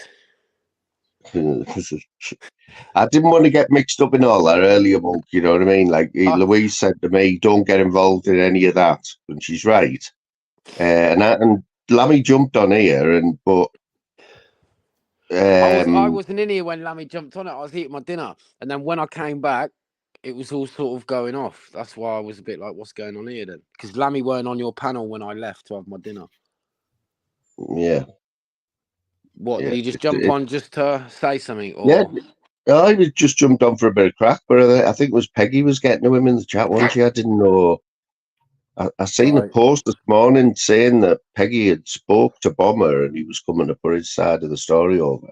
I didn't want to get mixed up in all that earlier, Monk. You know what I mean? Like Louise said to me, "Don't get involved in any of that," and she's right. And Lammy jumped on here, but I wasn't in here when Lammy jumped on it. I was eating my dinner, and then when I came back, it was all sort of going off. That's why I was a bit like, "What's going on here?" Then, because Lammy weren't on your panel when I left to have my dinner. Yeah. What Yeah. did he just jump on just to say something? Or Yeah. I was just jumped on for a bit of crack, but I think it was Peggy was getting to him in the chat, wasn't she? I didn't know. I seen a post this morning saying that Peggy had spoke to Bomber and he was coming to put his side of the story over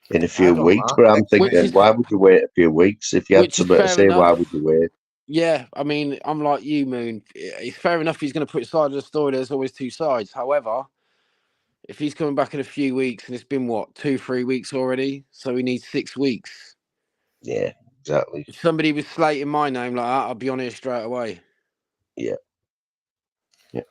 in a few weeks. But I'm thinking, why would you wait a few weeks? If you had something to say, why would you wait? Yeah, I mean, I'm like you, Moon. It's fair enough he's going to put his side of the story. There's always two sides. However, if he's coming back in a few weeks, and it's been, what, 2-3 weeks already? So he needs 6 weeks. Yeah, exactly. If somebody was slating my name like that, I'd be on it straight away. Yeah. Yeah.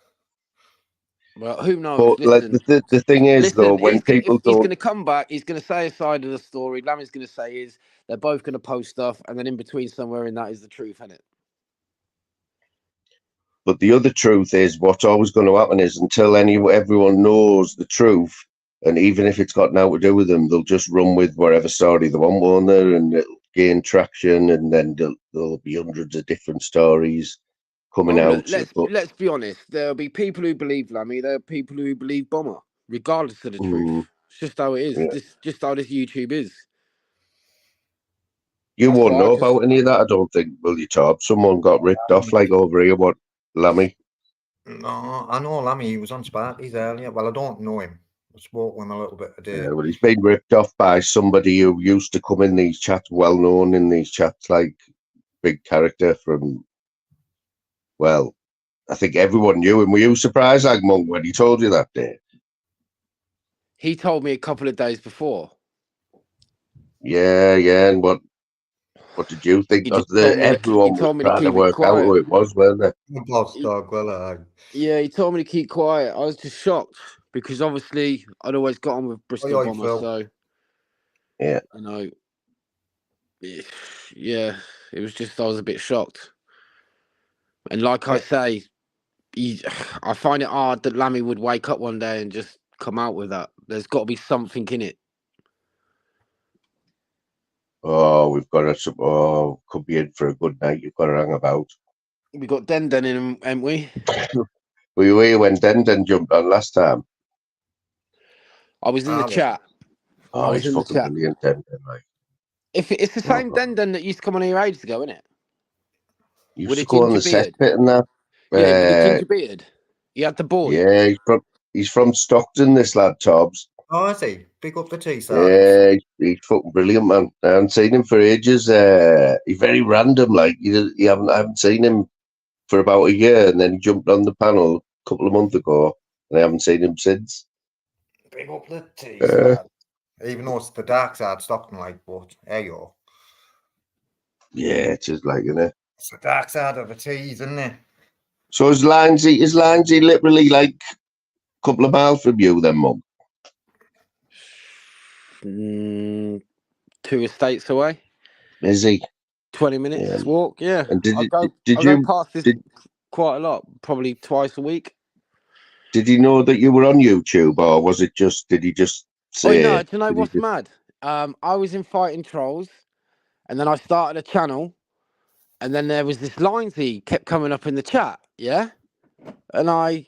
Well, who knows? But Listen, the thing is, though, when people if he's don't... going to come back, he's going to say a side of the story. Lammy's going to say is they're both going to post stuff, and then in between somewhere in that is the truth, isn't it? But the other truth is, what's always going to happen is until everyone knows the truth, and even if it's got nothing to do with them, they'll just run with whatever story they want, won't they? And it'll gain traction, and then there'll be hundreds of different stories coming out. Let's be honest. There'll be people who believe Lammy. There are people who believe Bomber, regardless of the truth. It's just how it is. Yeah. Just how this YouTube is. You won't know about any of that, I don't think, will you, Todd? Someone got ripped off like over here. What, Lammy? No, I know Lammy. He was on Sparky's earlier. Well, I don't know him. I spoke with him a little bit today. Yeah, well, he's been ripped off by somebody who used to come in these chats, well known in these chats, like big character from. Well, I think everyone knew him. Were you surprised, Agmont, when he told you that day? He told me a couple of days before. Yeah. And what did you think? Everyone was trying to work out who it was, weren't they? Yeah, he told me to keep quiet. I was just shocked because obviously I'd always got on with Bristol Bomber, so yeah, you know, yeah, it was just I was a bit shocked. And like I say, I find it hard that Lammy would wake up one day and just come out with that. There's got to be something in it. Oh, we've got could be in for a good night. You've got to hang about. We got Den in him, haven't we? Were you here when Den jumped on last time? I was in the chat. Oh, he's fucking brilliant, Den, mate. If it's the same Den that used to come on here ages ago, isn't it? Used to go on the set pit and that. Yeah, with the ginger beard. He had the boy. Yeah, he's from Stockton, this lad, Tobbs. Oh, is he? Pick up the T-shirt. Yeah, he's fucking brilliant, man. I haven't seen him for ages. He's very random, like I haven't seen him for about a year, and then he jumped on the panel a couple of months ago, and I haven't seen him since. Pick up the T-shirt. Even though it's the dark side Stockton, like, but there you go. Yeah, it's just like, isn't it? It's the dark side of the T's, isn't it? So is Linesy literally like a couple of miles from you then, Mum? 2 estates away. Is he? 20 minutes walk, yeah. And I go past this quite a lot, probably twice a week. Did he know that you were on YouTube, or was it just, did he just say... Oh, no, do you know what's mad? I was in Fighting Trolls, and then I started a channel, and then there was this Linesy kept coming up in the chat, yeah? And I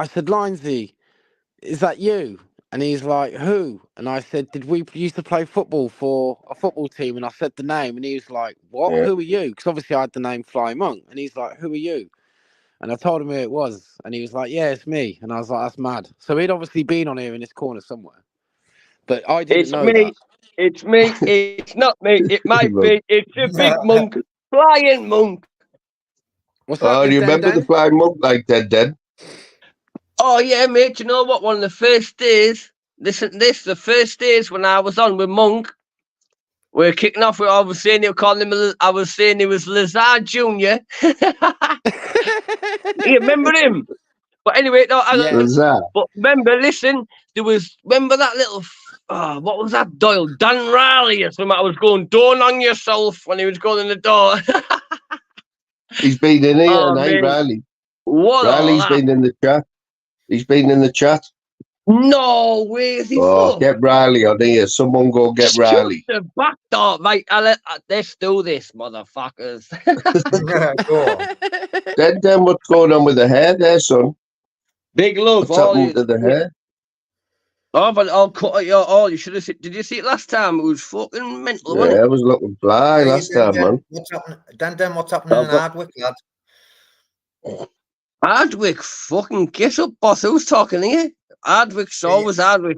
said, Linesy, is that you? And he's like, who? And I said, did we used to play football for a football team? And I said the name, and he was like, what? Yeah. Who are you? Because obviously I had the name Fly Monk. And he's like, who are you? And I told him who it was. And he was like, yeah, it's me. And I was like, that's mad. So he'd obviously been on here in this corner somewhere. But I didn't It's know me. that. It's me. It's not me. It might be. It's a big monk. Flying monk. What's Oh, do you remember the flying monk like Den? Oh, yeah, mate. You know what? One of the first days, listen to this, the first days when I was on with Monk, we were kicking off with, I was saying he was Lazard Jr. You remember him? But anyway, no, but remember, listen, remember that little, what was that, Doyle? Dan Riley or something. I was going, don't on yourself when he was going in the door. He's been in here, Riley. What Riley's been in the chat. He's been in the chat. No way, is he get Riley on here. Someone go get Riley. The back door, right? Let's do this, motherfuckers. Go on. Den, what's going on with the hair there, son? Big love. What's happened to the hair? Oh, but I'll cut it. Oh, you should have seen. Did you see it last time? It was fucking mental, wasn't it? I was looking fly last time, man. What's happening? What's happening in Hardwick, lad? Hardwick, fucking get up, boss. Who's talking here? Hardwick's always Hardwick.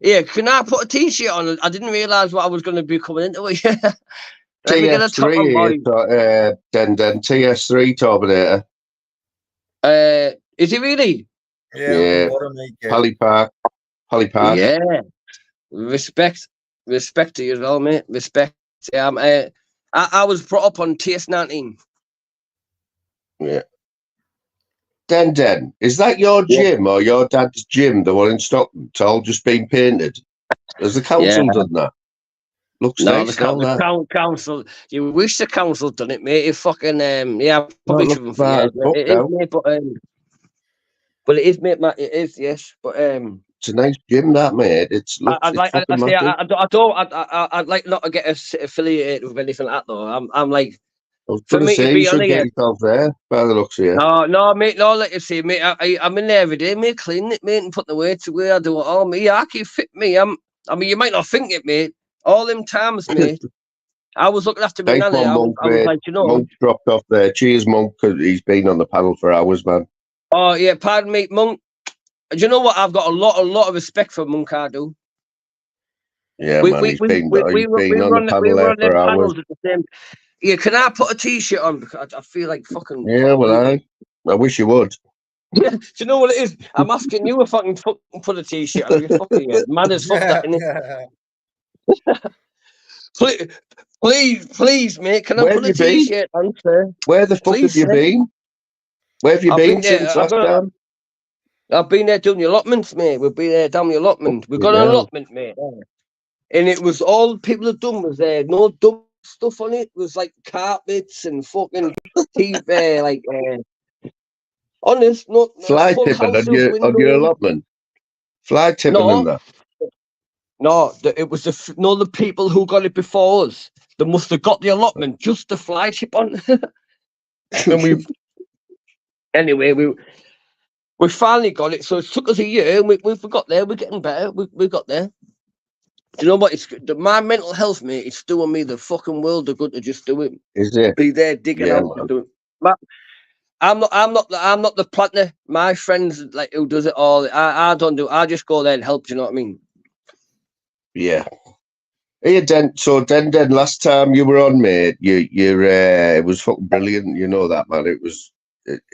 Yeah, can I put a t-shirt on? I didn't realise what I was going to be coming into it. Let me get a top on, boy. Den, TS3 Terminator. Is he really? Yeah. Pally Park. Yeah. Respect to you as well, mate. Respect. I was brought up on TS19. Yeah. Den, is that your gym or your dad's gym, the one in Stockton? It's all just been painted. Has the council done that? Looks nice. The council. You wish the council done it, mate. It fucking probably shouldn't. It is, mate, but it is, mate. It is, yes, but it's a nice gym, that, mate. I'd like not to get affiliated with anything like that, though. I'm like. I was going to say, you should get yourself there, by the looks of you. No, mate, no, like you say, mate, I'm in there every day, mate, cleaning it, mate, and putting the weights away. I do it all, mate. I keep fit, me. I mean, you might not think it, mate. All them times, mate. I was looking after me. Nice I was like, you know. Monk dropped off there. Cheers, Monk, because he's been on the panel for hours, man. Oh, yeah, pardon me, Monk. Do you know what? I've got a lot of respect for Monk, I do. Yeah, man, he's been on the panel there for hours. Yeah, can I put a t-shirt on? Because I feel like fucking... Yeah, well, I wish you would. Yeah, do you know what it is? I'm asking you to fucking put a t-shirt on. You fucking mad as fuck, that, innit? Please, mate, can I put a t-shirt on, sir? Where the fuck have you been? Where have you been since last time? I've been there doing the allotments, mate. We've been there down the allotment. We've got an allotment, mate. And it was all people have done was there. No dumb stuff on it. It was like carpets and fucking TV, like honest, not fly tipping on your allotment. Fly tipping in there. No, it was the people who got it before us. They must have got the allotment just the fly tip on. And anyway, we finally got it. So it took us a year, and we got there. We're getting better. We got there. Do you know what? My mental health, mate, it's doing me the fucking world of good to just do it. Is it? Be there digging out and do it. I'm not the planter. My friends like who does it all. I don't do it. I just go there and help. Do you know what I mean? Yeah. Hey, Den. So Den, last time you were on, mate, it was fucking brilliant. You know that, man. It was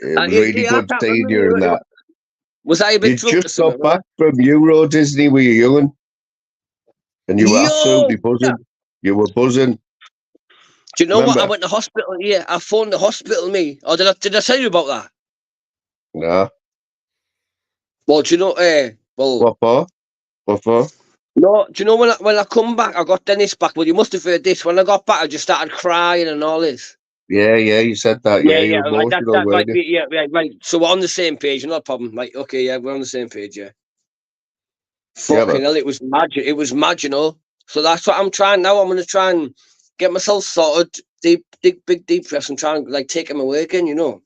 really good seeing you and that. Was I a bit drunk? You just got back from Euro Disney with your young. And you were absolutely buzzing. You were buzzing. Do you know what? I went to hospital. Yeah, I phoned the hospital. Me, or did I tell you about that? No. Well, do you know? What for? No, do you know when I come back, I got Dennis back. Well, you must have heard this. When I got back, I just started crying and all this. Yeah, you said that. Yeah, right. So we're on the same page. No problem. Like, okay, yeah, we're on the same page. Yeah. Fucking hell, it was magic. It was mad, you know. So that's what I'm trying now. I'm going to try and get myself sorted, big deep breaths, and try and like take him away again, you know.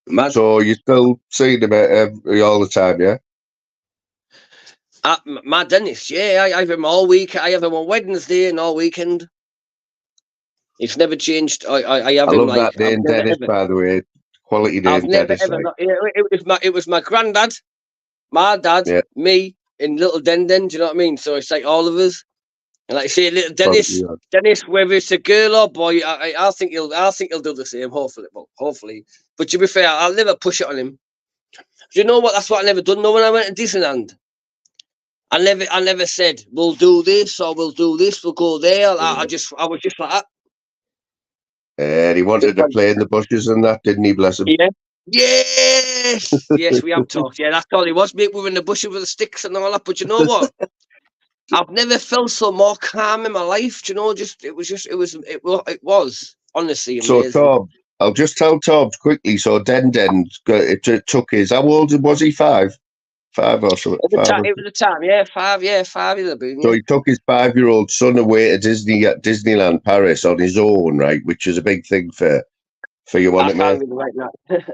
Mad. So you still see him all the time, yeah? My dentist, yeah. I have him all week. I have him on Wednesday and all weekend. It's never changed. I have him. I love that name, dentist, by the way. Quality name, dentist. It was my granddad, my dad, me, in little Den. Do you know what I mean? So it's like all of us. And like I say, little Dennis, whether it's a girl or boy, I think he'll do the same. Hopefully. But to be fair, I'll never push it on him. Do you know what? That's what I never done. No, when I went to Disneyland, I never said we'll do this or we'll do this. We'll go there. I was just like that. He wanted to play in the bushes and that, didn't he? Bless him. Yeah. Yes, we have talked. Yeah, that's all he was. Mate, we were in the bushes with the sticks and all that. But you know what? I've never felt so more calm in my life. Do you know? It was honestly amazing. So Tom, I'll just tell Tom quickly. So Den took his. How old was he? 5 or so. It was the time. Yeah, 5. Yeah, 5. So he took his 5-year-old son away to Disneyland Paris on his own, right? Which is a big thing for you, wasn't it, mate?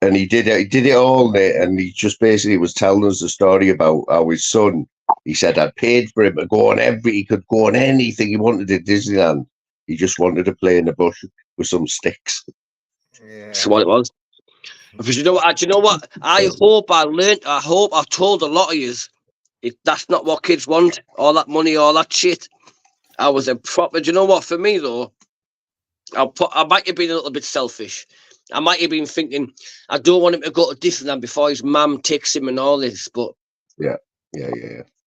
And he did it all, mate. And he just basically was telling us the story about how his son. He said I'd paid for him to go on he could go on anything he wanted at Disneyland. He just wanted to play in the bush with some sticks. Yeah. That's what it was. Because you know what? I hope I told a lot of yous, if that's not what kids want, all that money, all that shit. I was a proper. Do you know what? For me though, I might have been a little bit selfish. I might have been thinking I don't want him to go to Disneyland before his mum takes him and all this. But yeah.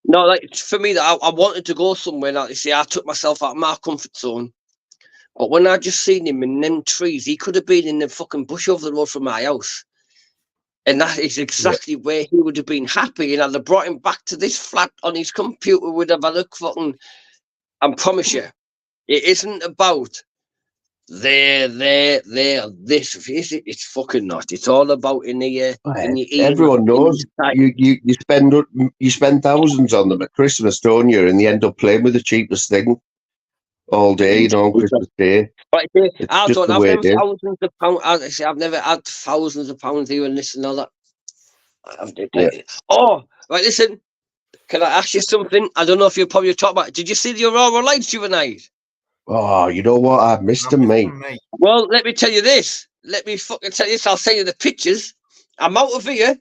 No, like for me, that I wanted to go somewhere. Like you say, I took myself out of my comfort zone. But when I just seen him in them trees, he could have been in the fucking bush over the road from my house, and that is exactly where he would have been happy. And I'd have brought him back to this flat on his computer. Would have had a fucking. I promise you, it isn't about this. It's fucking not. It's all about in the everyone knows you spend thousands on them at Christmas, don't you? And you end up playing with the cheapest thing all day, on Christmas Day. Right, I don't have thousands of pounds. I've never had thousands of pounds here and this and all that. Oh, right, listen. Can I ask you something? I don't know if you'll probably talk about it. Did you see the Aurora lights the other night? Oh, you know what? I've missed them, mate. Well, let me tell you this. Let me fucking tell you this. I'll send you the pictures. I'm out of here.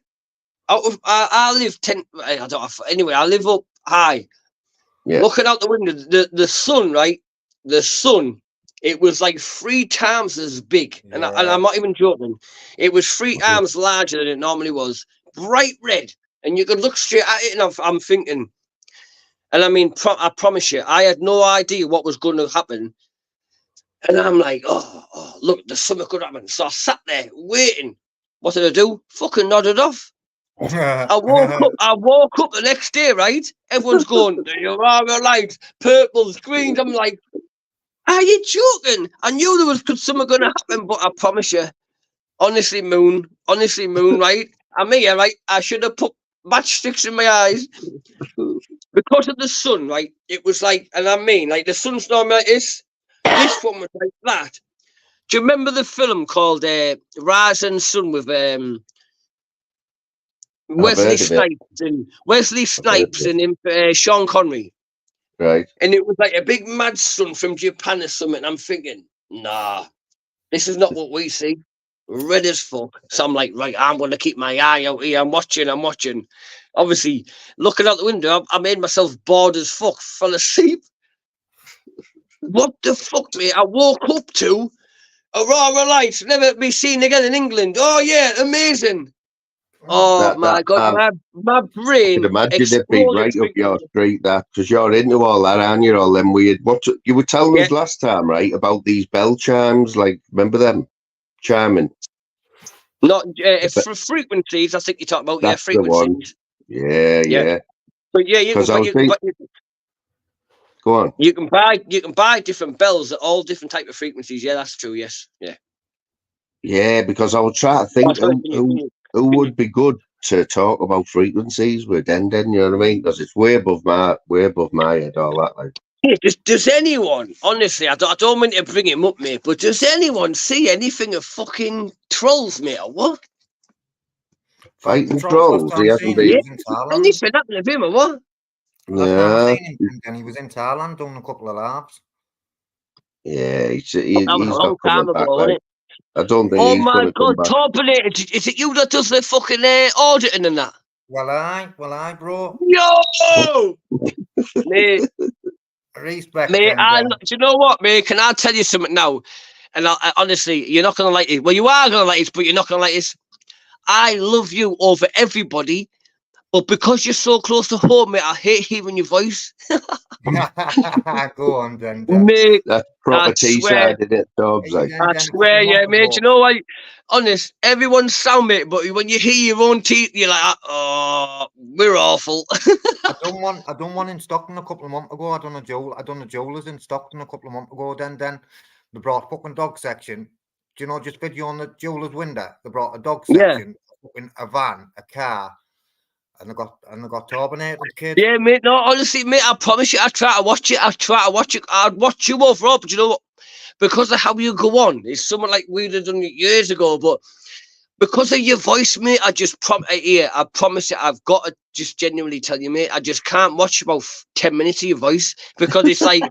I live 10. I don't have, anyway. I live up high. Yeah. Looking out the window, the sun, right? The sun. It was like 3 times as big, and I'm not even joking. It was 3 times larger than it normally was. Bright red, and you could look straight at it, and I'm thinking. And I mean, I promise you, I had no idea what was going to happen. And I'm like, oh, look, there's something could happen. So I sat there waiting. What did I do? Fucking nodded off. I woke up the next day, right? Everyone's going, the Aurora lights, purples, greens. I'm like, are you joking? I knew there was something going to happen, but I promise you, honestly, Moon, right? I'm here, right? I should have put matchsticks in my eyes. Because of the sun, right? It was like, and I mean, like the sun's normally like this. This one was like that. Do you remember the film called Rise and Sun with Wesley Snipes and Sean Connery? Right. And it was like a big mad sun from Japan or something. I'm thinking, nah, this is not what we see. Red as fuck. So I'm like, right, I'm going to keep my eye out here. I'm watching. Obviously, looking out the window, I made myself bored as fuck. Fell asleep. What the fuck, mate? I woke up to Aurora lights. Never be seen again in England. Oh, yeah, amazing. Oh, my God. My brain. I can imagine it being right up your street, that, because you're into all that, aren't you? All them weird. What you were telling us last time, right, about these bell chimes? Like, remember them? Charming. Not for frequencies, I think you're talking about. That's frequencies. Yeah. But yeah, you can go on. You can buy different bells at all different type of frequencies. Yeah, that's true. Yes. Yeah, because I was trying to think who would be good to talk about frequencies with Den, you know what I mean? Because it's way above my head, all that. Like, does anyone, honestly, I don't mean to bring him up, mate, but does anyone see anything of fucking trolls, mate, or what? Fighting trolls? He hasn't been. Anything happened to him, or what? Yeah. And he was in Thailand doing a couple of laps. Yeah, he's not coming back. Like, I don't think he's going to come back. Top of it. Is it you that does the fucking auditing and that? Well, I, bro. Yo! Mate, Respect, mate, then. do you know what, mate? Can I tell you something now? And I, honestly, you're not going to like it. Well, you are going to like it, but you're not going to like this. I love you over everybody, but because you're so close to home, mate, I hate hearing your voice. Go on, then. Mate, That's proper I swear. T-side, isn't it, Dobbs? Like, I swear, yeah, mate. You know what? Honest, everyone's sound, mate, but when you hear your own teeth, you're like, oh, we're awful. I done one in Stockton a couple of months ago. I done a Jewelers in Stockton a couple of months ago. Then they brought fucking dog section. Do you know, just video on the Jewelers window? They brought a dog section, fucking a van, a car, and they got turbinated, kid. Yeah, mate. No, honestly, mate, I promise you, I try to watch it. I'd watch you overall, but you know what? Because of how you go on, it's something like we'd have done years ago, but because of your voice, mate, I promise you, I've got to just genuinely tell you, mate, I just can't watch about 10 minutes of your voice because it's like,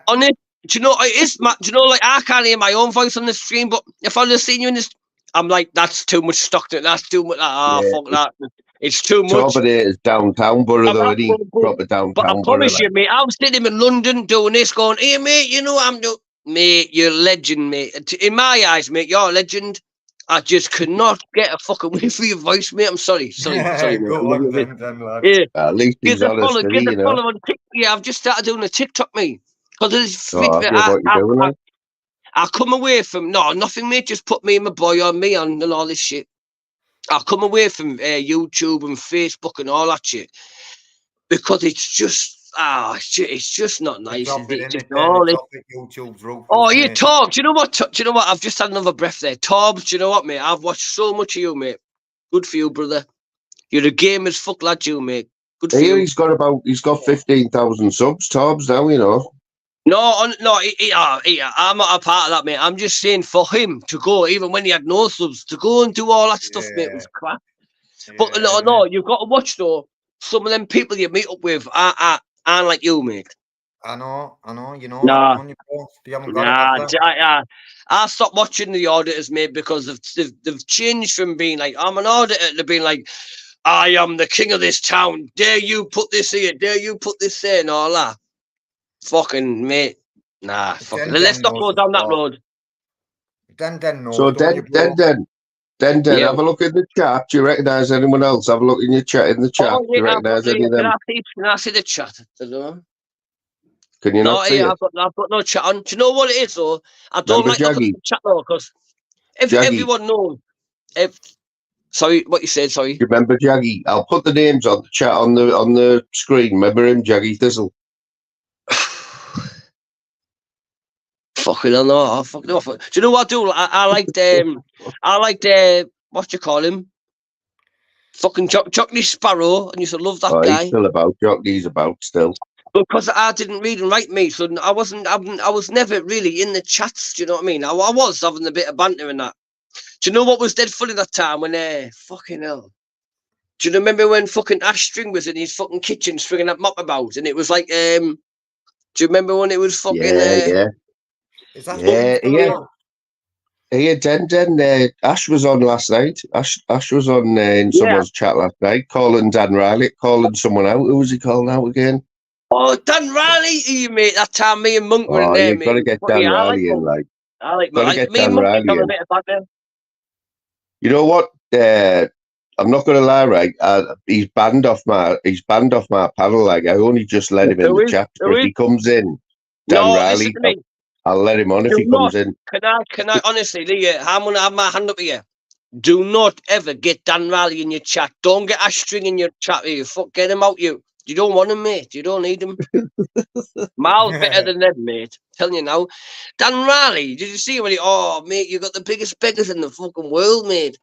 honest, do you know, it is, do you know, like, I can't hear my own voice on the stream, but if I'd have seen you in this, I'm like, that's too much Stockton, that's too much, fuck that. It's too much. Turbinator is downtown borough, though, isn't he? Proper downtown but I promise borough, you, mate, I'm sitting in London doing this, going, hey, mate, you know what I'm doing? Mate, you're a legend, mate. In my eyes, mate, you're a legend. I just could not get a fucking way for your voice, mate. I'm sorry, mate. Go on, then, lad. Yeah. at least he's honest, Get the you know. follow on TikTok. Yeah, I've just started doing a TikTok, mate. Because I come away from nothing, mate. Just put me and my boy on me and all this shit. I come away from YouTube and Facebook and all that shit because it's just it's just not nice. YouTube's roof. Oh, yeah, Torbs. Do you know what? I've just had another breath there. Torbs, do you know what, mate? I've watched so much of you, mate. Good for you, brother. You're a game as fuck, lad, you, mate. Good for you. He's got 15,000 subs, Torbs, now, you know. No, I'm not a part of that, mate. I'm just saying for him to go, even when he had no subs, to go and do all that stuff, mate, was crap. But no, you've got to watch, though. Some of them people you meet up with aren't like you, mate. I know, you know. Nah. You haven't got it. I stopped watching the auditors, mate, because they've changed from being like, I'm an auditor, to being like, I am the king of this town. Dare you put this here? Dare you put this there? And all that. Fucking, mate. Nah, fucking. Let's not go down that road. No. So, Den, have a look in the chat. Do you recognise anyone else? Have a look in your chat, in the chat. Oh, Do you recognise any of them? Can I see the chat? I don't know. Can you not see it? I've got no chat on. Do you know what it is, though? I don't like looking at the chat, though, because everyone knows. Sorry, what you said, sorry. Do you remember Jaggy? I'll put the names on the chat on the screen. Remember him, Jaggy Thistle? Fucking hell, no. Fucking off. Do you know what I do? I liked what do you call him? Fucking Jockney Sparrow, and you used to love that guy. He's still about. Jockney's about still. Because I didn't read and write, me, so I was never really in the chats. Do you know what I mean? I was having a bit of banter and that. Do you know what was dead funny that time when fucking hell? Do you remember when fucking Ash String was in his fucking kitchen stringing that mop about, and it was like do you remember when it was fucking yeah. Is that Den. Ash was on last night. Ash was on in someone's chat last night, calling Dan Riley, calling someone out. Who was he calling out again? Oh, Dan Riley, mate. That time me and Monk were in there, you've got to get Dan Riley in, like. I like got to get me and Dan Monk Riley on a in. bit of banter. You know what? I'm not going to lie, right? He's banned off my panel. Like, I only just let him in the chat. If he comes in, Dan Riley, I'll let him on if he comes in. Can I honestly, Lee, I'm going to have my hand up here. Do not ever get Dan Riley in your chat. Don't get Ash String in your chat here. Fuck, get him out, you. You don't want him, mate. You don't need him. Miles better than them, mate. Telling you now. Dan Riley, did you see when mate, you got the biggest beggars in the fucking world, mate.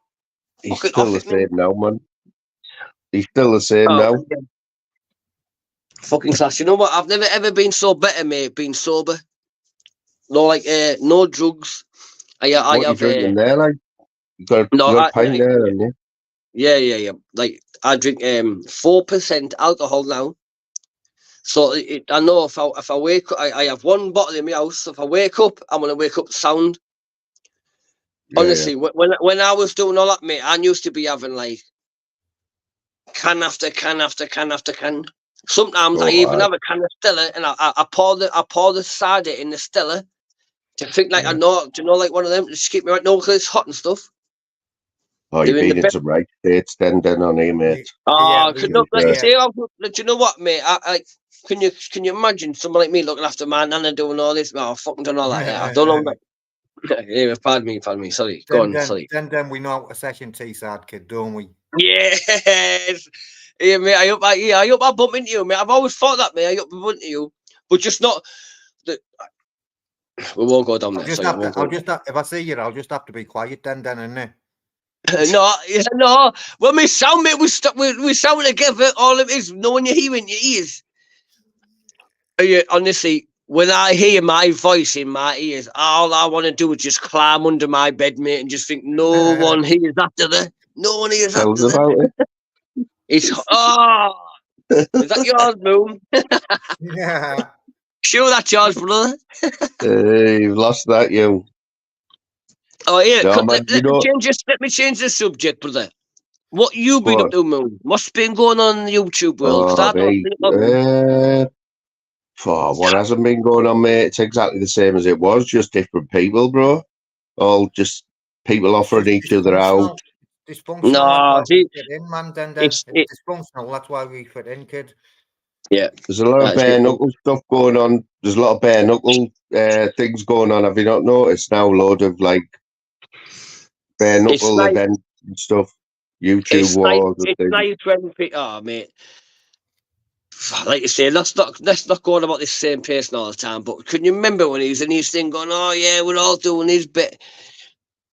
He's still the same now, man. He's still the same now. Yeah. Fucking class. You know what? I've never ever been so better, mate. Being sober. No, like no drugs. I have drinking there, like you got a pint there, haven't you? Yeah. Like I drink 4% alcohol now. So I know if I wake up, I have one bottle in my house. If I wake up, I'm gonna wake up sound. Honestly, when I was doing all that, mate, I used to be having like can after can after can after can. Sometimes I even have a can of Stella, and I pour the cider in the Stella to think like I know, do you know, like one of them to just keep me right now because it's hot and stuff. Oh, you've been in some right states then on here, mate. Oh, do you know what, mate? Can you imagine someone like me looking after my nana doing all this? Oh, I fucking done all that. I don't know. Yeah, pardon me. Sorry. Go on, sorry. Then we know a session T-side kid, don't we? Yes. Yeah, mate. I hope I bump into you, mate. I've always thought that, mate. I hope I bump into you, but just not. We won't go down there. If I see you, I'll just have to be quiet then, innit? No. When we sound, mate, we sound together. All of it is knowing you hear in your ears. Honestly, when I hear my voice in my ears, all I want to do is just climb under my bed, mate, and just think no one hears after that. No one hears after that. It's is that yours, Moon? Yeah. Sure, that's yours, brother. You've lost that, you. Oh yeah, let me change the subject, brother. What you been up to, Moon? What's been going on in the YouTube world? What hasn't been going on, mate? It's exactly the same as it was, just different people, bro. All just people offering each other out. Dysfunctional. It's dysfunctional. That's why we fit in, kid. Yeah. There's a lot of bare knuckle stuff going on. There's a lot of bare knuckle things going on. Have you not noticed now? Load of like bare knuckle events and stuff. YouTube wars. It's nice when mate. Like you say, let's not go on about this same person all the time. But can you remember when he was in his thing going, oh yeah, we're all doing his bit?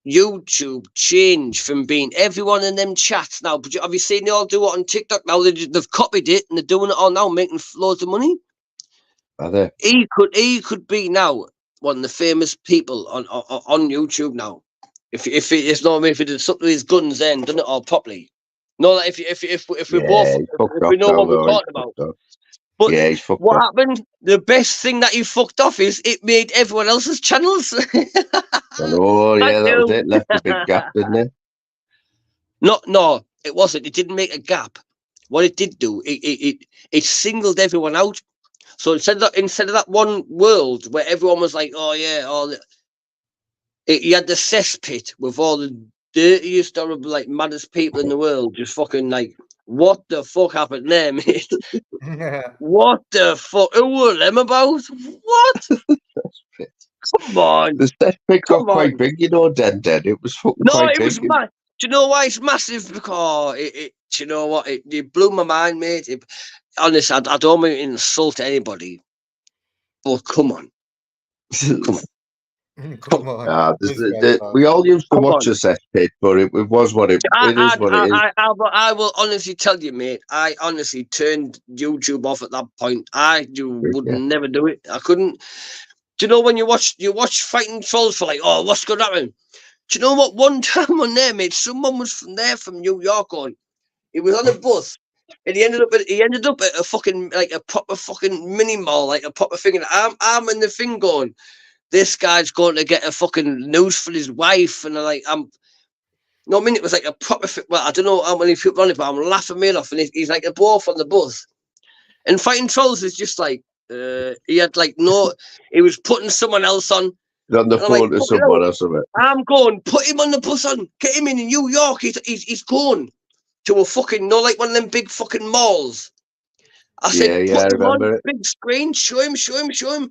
YouTube changed from being everyone in them chats now. But have you seen they all do it on TikTok now? They've copied it and they're doing it all now, making loads of money. Are they? He could be now one of the famous people on YouTube now. If it's not, if he did something with his guns then done it all properly. No, like if we know what we're talking about. But what happened? The best thing that he fucked off is it made everyone else's channels. Oh yeah, that was it. Left a big gap, didn't it? No, it wasn't. It didn't make a gap. What it did do, it singled everyone out. So instead of that one world where everyone was like, oh yeah, you had the cesspit with all the dirtiest, horrible, like maddest people in the world, just fucking like, what the fuck happened there, mate? What the fuck? Who were them about? What? Come on. The cesspit got quite big, you know, Den. It was fucking quite big. No, it was massive. Do you know why it's massive? Because do you know what? It blew my mind, mate. Honestly, I don't mean to insult anybody, but come on. Come on. We all used to watch a cesspit, but it was what it is. I will honestly tell you, mate. I honestly turned YouTube off at that point. Would never do it. I couldn't. Do you know when you watch fighting trolls for like, oh, what's going to happen? Do you know what? One time on there, mate, someone was from New York on. He was on a bus. And he ended up at a fucking like a proper fucking mini mall, like a proper thing. And I'm in the thing going, this guy's going to get a fucking news for his wife, and it was like a proper. Well, I don't know how many people on it, but I'm laughing me off, and he's like a dwarf on the bus. And fighting trolls is just like he had like he was putting someone else on. On the phone to someone or something. I'm going, put him on the bus on, get him in New York. He's going to a fucking like one of them big fucking malls. I said, put him on big screen, show him.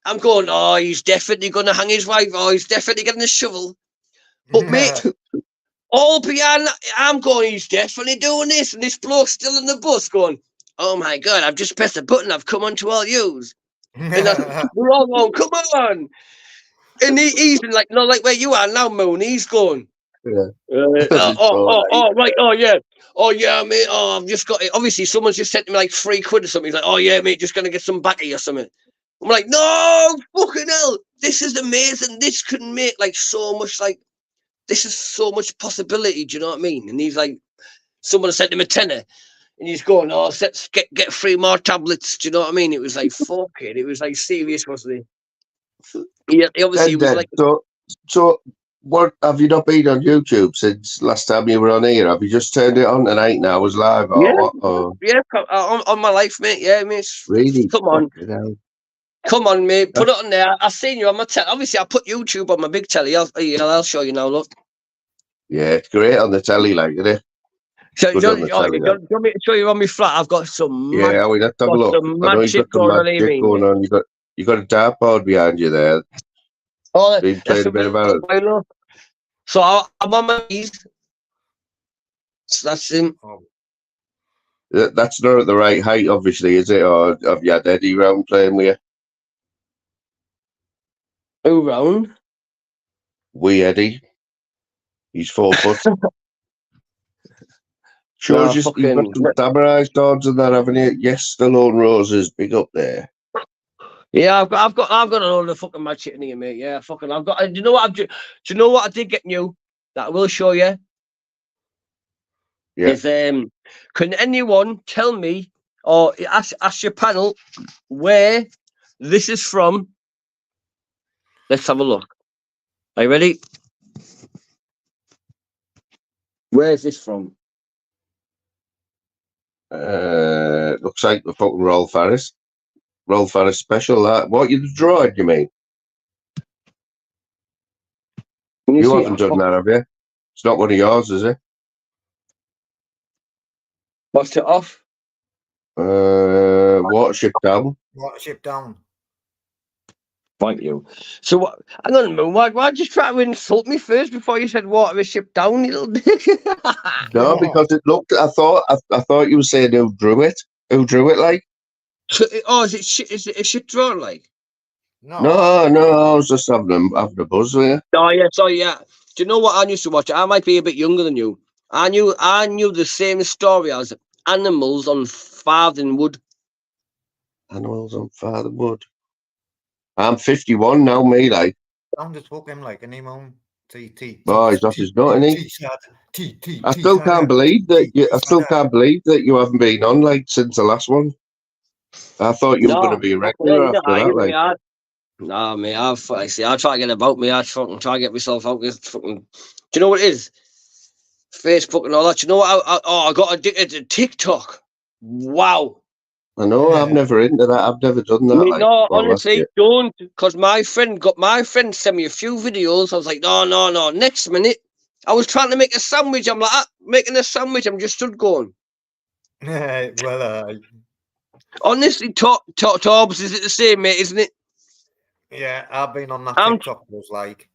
I'm going, oh, he's definitely going to hang his wife. Oh, he's definitely getting a shovel. But mate, all behind, I'm going, he's definitely doing this. And this bloke's still in the bus going, oh my God, I've just pressed a button. I've come on to all yous. And we're all going, come on. And he's like, not like where you are now, Moon. He's going, right. Oh, yeah. Oh, yeah, mate. Oh, I've just got it. Obviously, someone's just sent me like £3 or something. He's like, oh, yeah, mate, just going to get some backy or something. I'm like, no, fucking hell. This is amazing. This could make like so much, like, this is so much possibility. Do you know what I mean? And he's like, someone sent him a tenner. And he's going, oh, let's get 3 more tablets. Do you know what I mean? It was like, fuck it. It was like serious, wasn't it? Yeah, obviously, it was like. So What have you not been on YouTube since last time you were on here? Have you just turned it on tonight now as live or what? Or... Yeah, on my life, mate. Yeah, mate. Really? Come on. Come on, mate. Put it on there. I've seen you on my telly. Obviously, I put YouTube on my big telly. I'll show you now, look. Yeah, it's great on the telly, like, isn't it? So, do you want me to show you on my flat? I've got some yeah, we have to have a look. Some mad shit going on here, going on. You got a dartboard behind you there. Oh, been playing a bit about it. So I'm on my knees. So that's him. That's not at the right height, obviously, is it? Or have you had Eddie round playing with you? Who round? We Eddie. He's 4 foot. Shows you've got some samurai swords and that, haven't you? Yes, Stallone Roses, big up there. Yeah, I've got a load of fucking mad shit in here, mate. Yeah, fucking, I've got. Do you know what I did get new that I will show you? Yeah. Is can anyone tell me or ask your panel where this is from? Let's have a look. Are you ready? Where is this from? Looks like the fucking Rolf Harris special. That what you drawing? You mean? You haven't done that, have you? It's not one of yours, is it? What's it off? Watership Down. Watership Down. Thank you. So what? Hang on a minute. Why did you try to insult me first before you said Watership Down, you little dick? No, because it looked. I thought you were saying who drew it. Who drew it, like? So, is it shit? Is it a shit drawn, like? No. I was just having a buzz with you. Oh yeah, sorry, yeah. Do you know what I used to watch? I might be a bit younger than you. I knew the same story as Animals on Farthingwood. Animals on Farthingwood. I'm 51 now, me, like. I'm just fucking like an emo. Oh, he's off his nut, isn't he? I still can't believe that you haven't been on like since the last one. I thought you were going to be a regular after that. Like. Nah, mate, I try to get about me. I fucking try to get myself out. Do you know what it is? Facebook and all that. Do you know what? I got addicted to TikTok. Wow. I know. I'm never into that. I've never done that. I mean, no, honestly, don't. Because my friend sent me a few videos. I was like, no. Next minute, I was trying to make a sandwich. I'm like, making a sandwich. I'm just stood going. Honestly, Torbs, is it the same, mate? Isn't it? Yeah, I've been on that TikTok. Was like.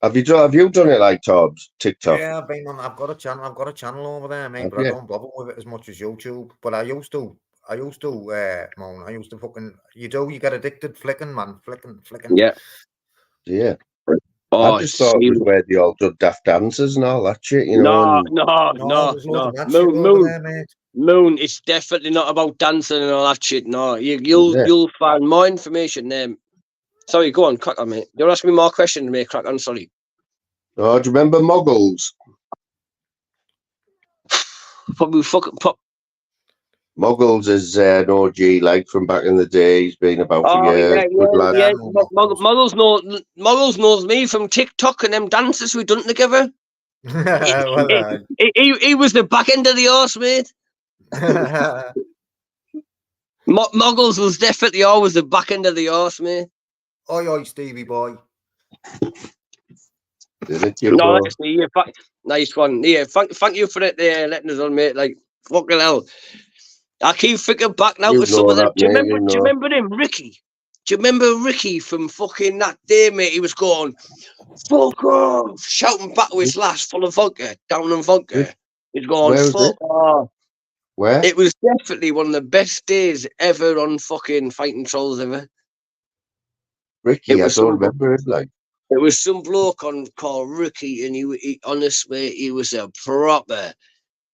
Have you done it like Torbs TikTok? Yeah, I've got a channel. I've got a channel over there, mate. But I don't bother with it as much as YouTube. But I used to, Moan. I used to fucking. You get addicted, flicking, man, flicking. Yeah. Oh, I just thought it was where they all did daft dances and all that shit, you know. No. Moon, it's definitely not about dancing and all that shit. No, you'll find more information there. Sorry, go on, crack on, mate. You're asking me more questions, mate. Crack on, sorry. Oh, do you remember Muggles? Probably fucking pop. Muggles is an OG, like from back in the day. He's been about for years. Yeah. Muggles knows me from TikTok and them dances we done together. He was the back end of the horse, mate. Muggles was definitely always the back end of the horse, mate. Oi, Stevie boy. Nice one. Yeah, thank you for it there, letting us on, mate. Like, fucking hell. I keep thinking back now to some of them. Do you remember him, Ricky? Do you remember Ricky from fucking that day, mate? He was going, fuck off, shouting back to his lass full of vodka, down on vodka. He's going, fuck off. Where? It was definitely one of the best days ever on fucking Fighting Trolls ever. Ricky, I don't remember him, like. It was some bloke called Ricky, and he honestly, he was a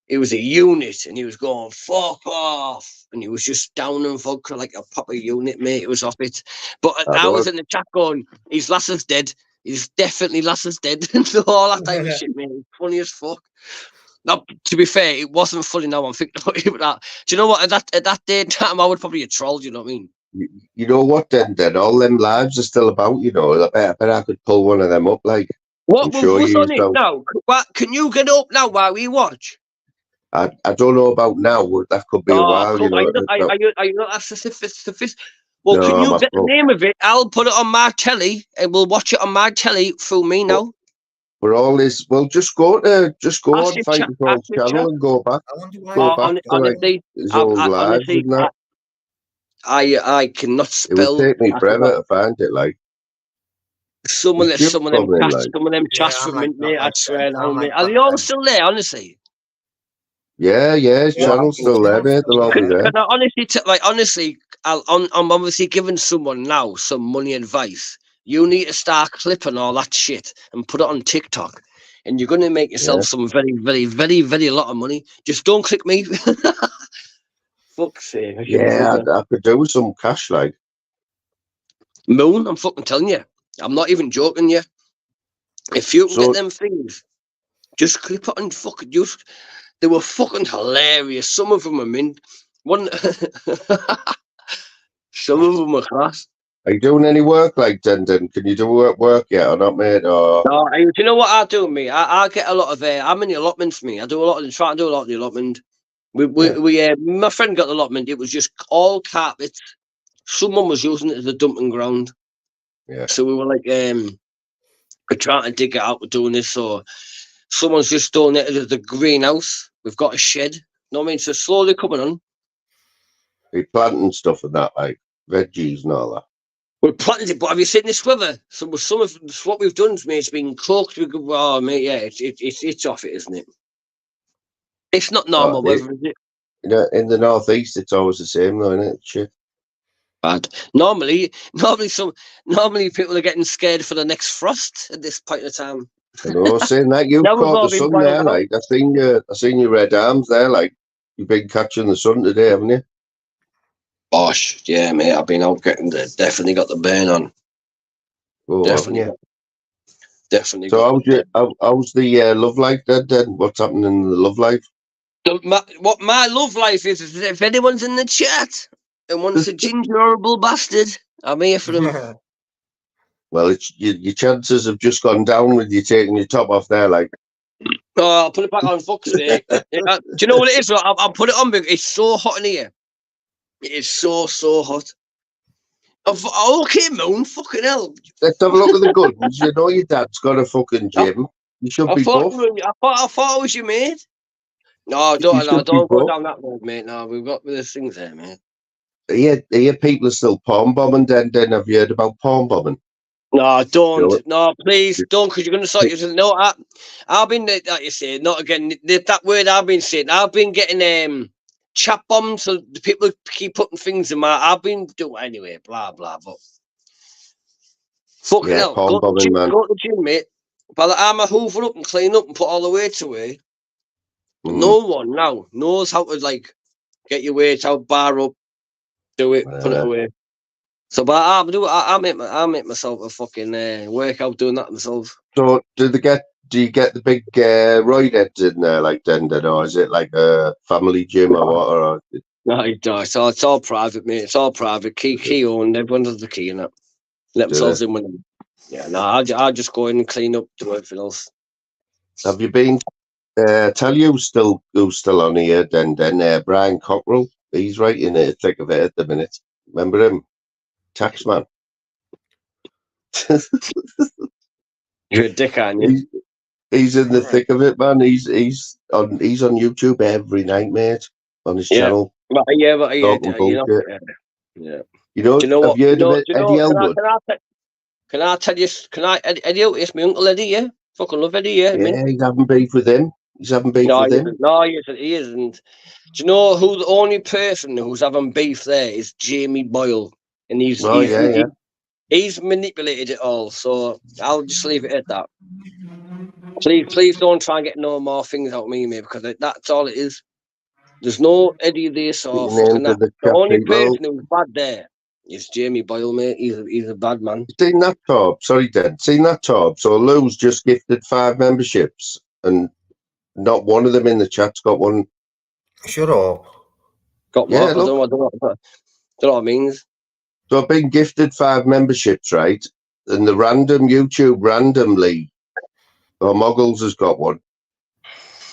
unit, and he was going, fuck off. And he was just down on vodka like a proper unit, mate. It was off it. But I was in the chat going, his lass is dead. He's definitely lass is dead. And all that type of shit, mate. Funny as fuck. Now, to be fair, it wasn't funny now I'm thinking about it. But do you know what? At that day and time, I would probably have trolled, you know what I mean? You know what? Then all them lives are still about. You know, I bet I could pull one of them up, like. What was on it now? What can you get up now while we watch? I don't know about now. That could be a while. You know. Are you not sophisticated? Well, No, can you get the name of it? I'll put it on my telly, and we'll watch it on my telly through me now. We're all this. Well, just go on Fight Control's channel and go back. Go back to like his old lives and that. I cannot spell. It would take me forever to find it. Like some of them chats from me. I swear now, mate. Are they all still there? Honestly. Yeah, his channel's still there, mate. They'll all be there. Can I honestly, I'm obviously giving someone now some money advice. You need to start clipping all that shit and put it on TikTok, and you're going to make yourself some very, very, very, very lot of money. Just don't click me. Fuck's sake. Yeah, I could do with some cash, like. Moon, I'm fucking telling you. I'm not even joking you. If you can get them things, just clip it and fucking use. They were fucking hilarious. Some of them are mint. Some of them are class. Are you doing any work like Dendon? Can you do work yet or not, mate? Or... No, do you know what I do, mate? I get a lot of I'm in the allotments, mate. I try to do a lot of the allotment. My friend got the allotment. It was just all carpets. Someone was using it as a dumping ground. Yeah. So we were like, we're trying to dig it out. We're doing this, so someone's just doing it as the greenhouse. We've got a shed. You know what I mean? So slowly coming on. We're planting stuff and that, like veggies and all that. We're planting it, but have you seen this weather? Some of what we've done, mate, it's been cooked. Oh, mate, yeah, it's off it, isn't it? It's not normal weather, is it? You know, in the northeast, it's always the same, though, isn't it? Shit. Bad. Normally people are getting scared for the next frost at this point of time. I know, saying that you've caught the sun there, like I seen your red arms there, like you've been catching the sun today, haven't you? Bosh, yeah, mate. I've been out definitely got the burn on. Oh, definitely. Definitely. So how's the love life then? What's happening in the love life? What my love life is if anyone's in the chat and wants a ginger horrible bastard, I'm here for them. Well, it's your chances have just gone down with you taking your top off there, like. Oh, I'll put it back on, fuck's sake. Do you know what it is? I'll put it on because it's so hot in here. It is so hot. Okay, Moon, fucking hell. Let's have a look at the guns. You know your dad's got a fucking gym. You should be buff. I thought it was your mate. No, don't go down that road, mate. No, we've got the things there, mate. Yeah, people are still porn bombing. Then have you heard about porn bombing? No, don't. No, please don't, because you're going to start using. No, I've been, like you say, not again. That word I've been saying. I've been getting chat bombs, so the people keep putting things in my. I've been doing anyway. Blah blah. But fucking hell, go to the gym, mate. By the time I hoover up and clean up and put all the weights away, no one now knows how to like get your weights out, bar up, do it, put it away. So, but I make myself a fucking workout doing that myself. So, do you get the big roid heads in there like Dendon, or is it like a family gym or what? Or no, it's all private, mate. It's all private. Key owned. Everyone has the key in it. Let themselves in with them. Yeah, no, I just go in and clean up, do everything else. Have you been? Tell you who's still on here, Dendon? Brian Cockrell. He's right in the thick of it at the minute. Remember him? Taxman. You're a dick, aren't you? He's in the thick of it, man. He's on YouTube every night, mate, on his channel. Yeah. You know, have you heard of it, Eddie Elwood? Can I tell you? Eddie Elwood? It's my uncle Eddie. Yeah, fucking love Eddie. Yeah, he's having beef with him. He's having beef with him. No, he isn't. Do you know who the only person who's having beef there is? Jamie Boyle, and he's manipulated it all. So I'll just leave it at that. Please don't try and get no more things out of me, mate, because that's all it is. There's no Eddie this or fucking that. The only person who's bad there is Jamie Boyle, mate. He's a bad man. Seen that, Torb? Sorry, Dad. Seen that, Torb? So Lou's just gifted 5 memberships, and not one of them in the chat's got one. Shut up. Got what? I don't know what it means. So I've been gifted 5 memberships, right? And the YouTube randomly, Muggles has got one.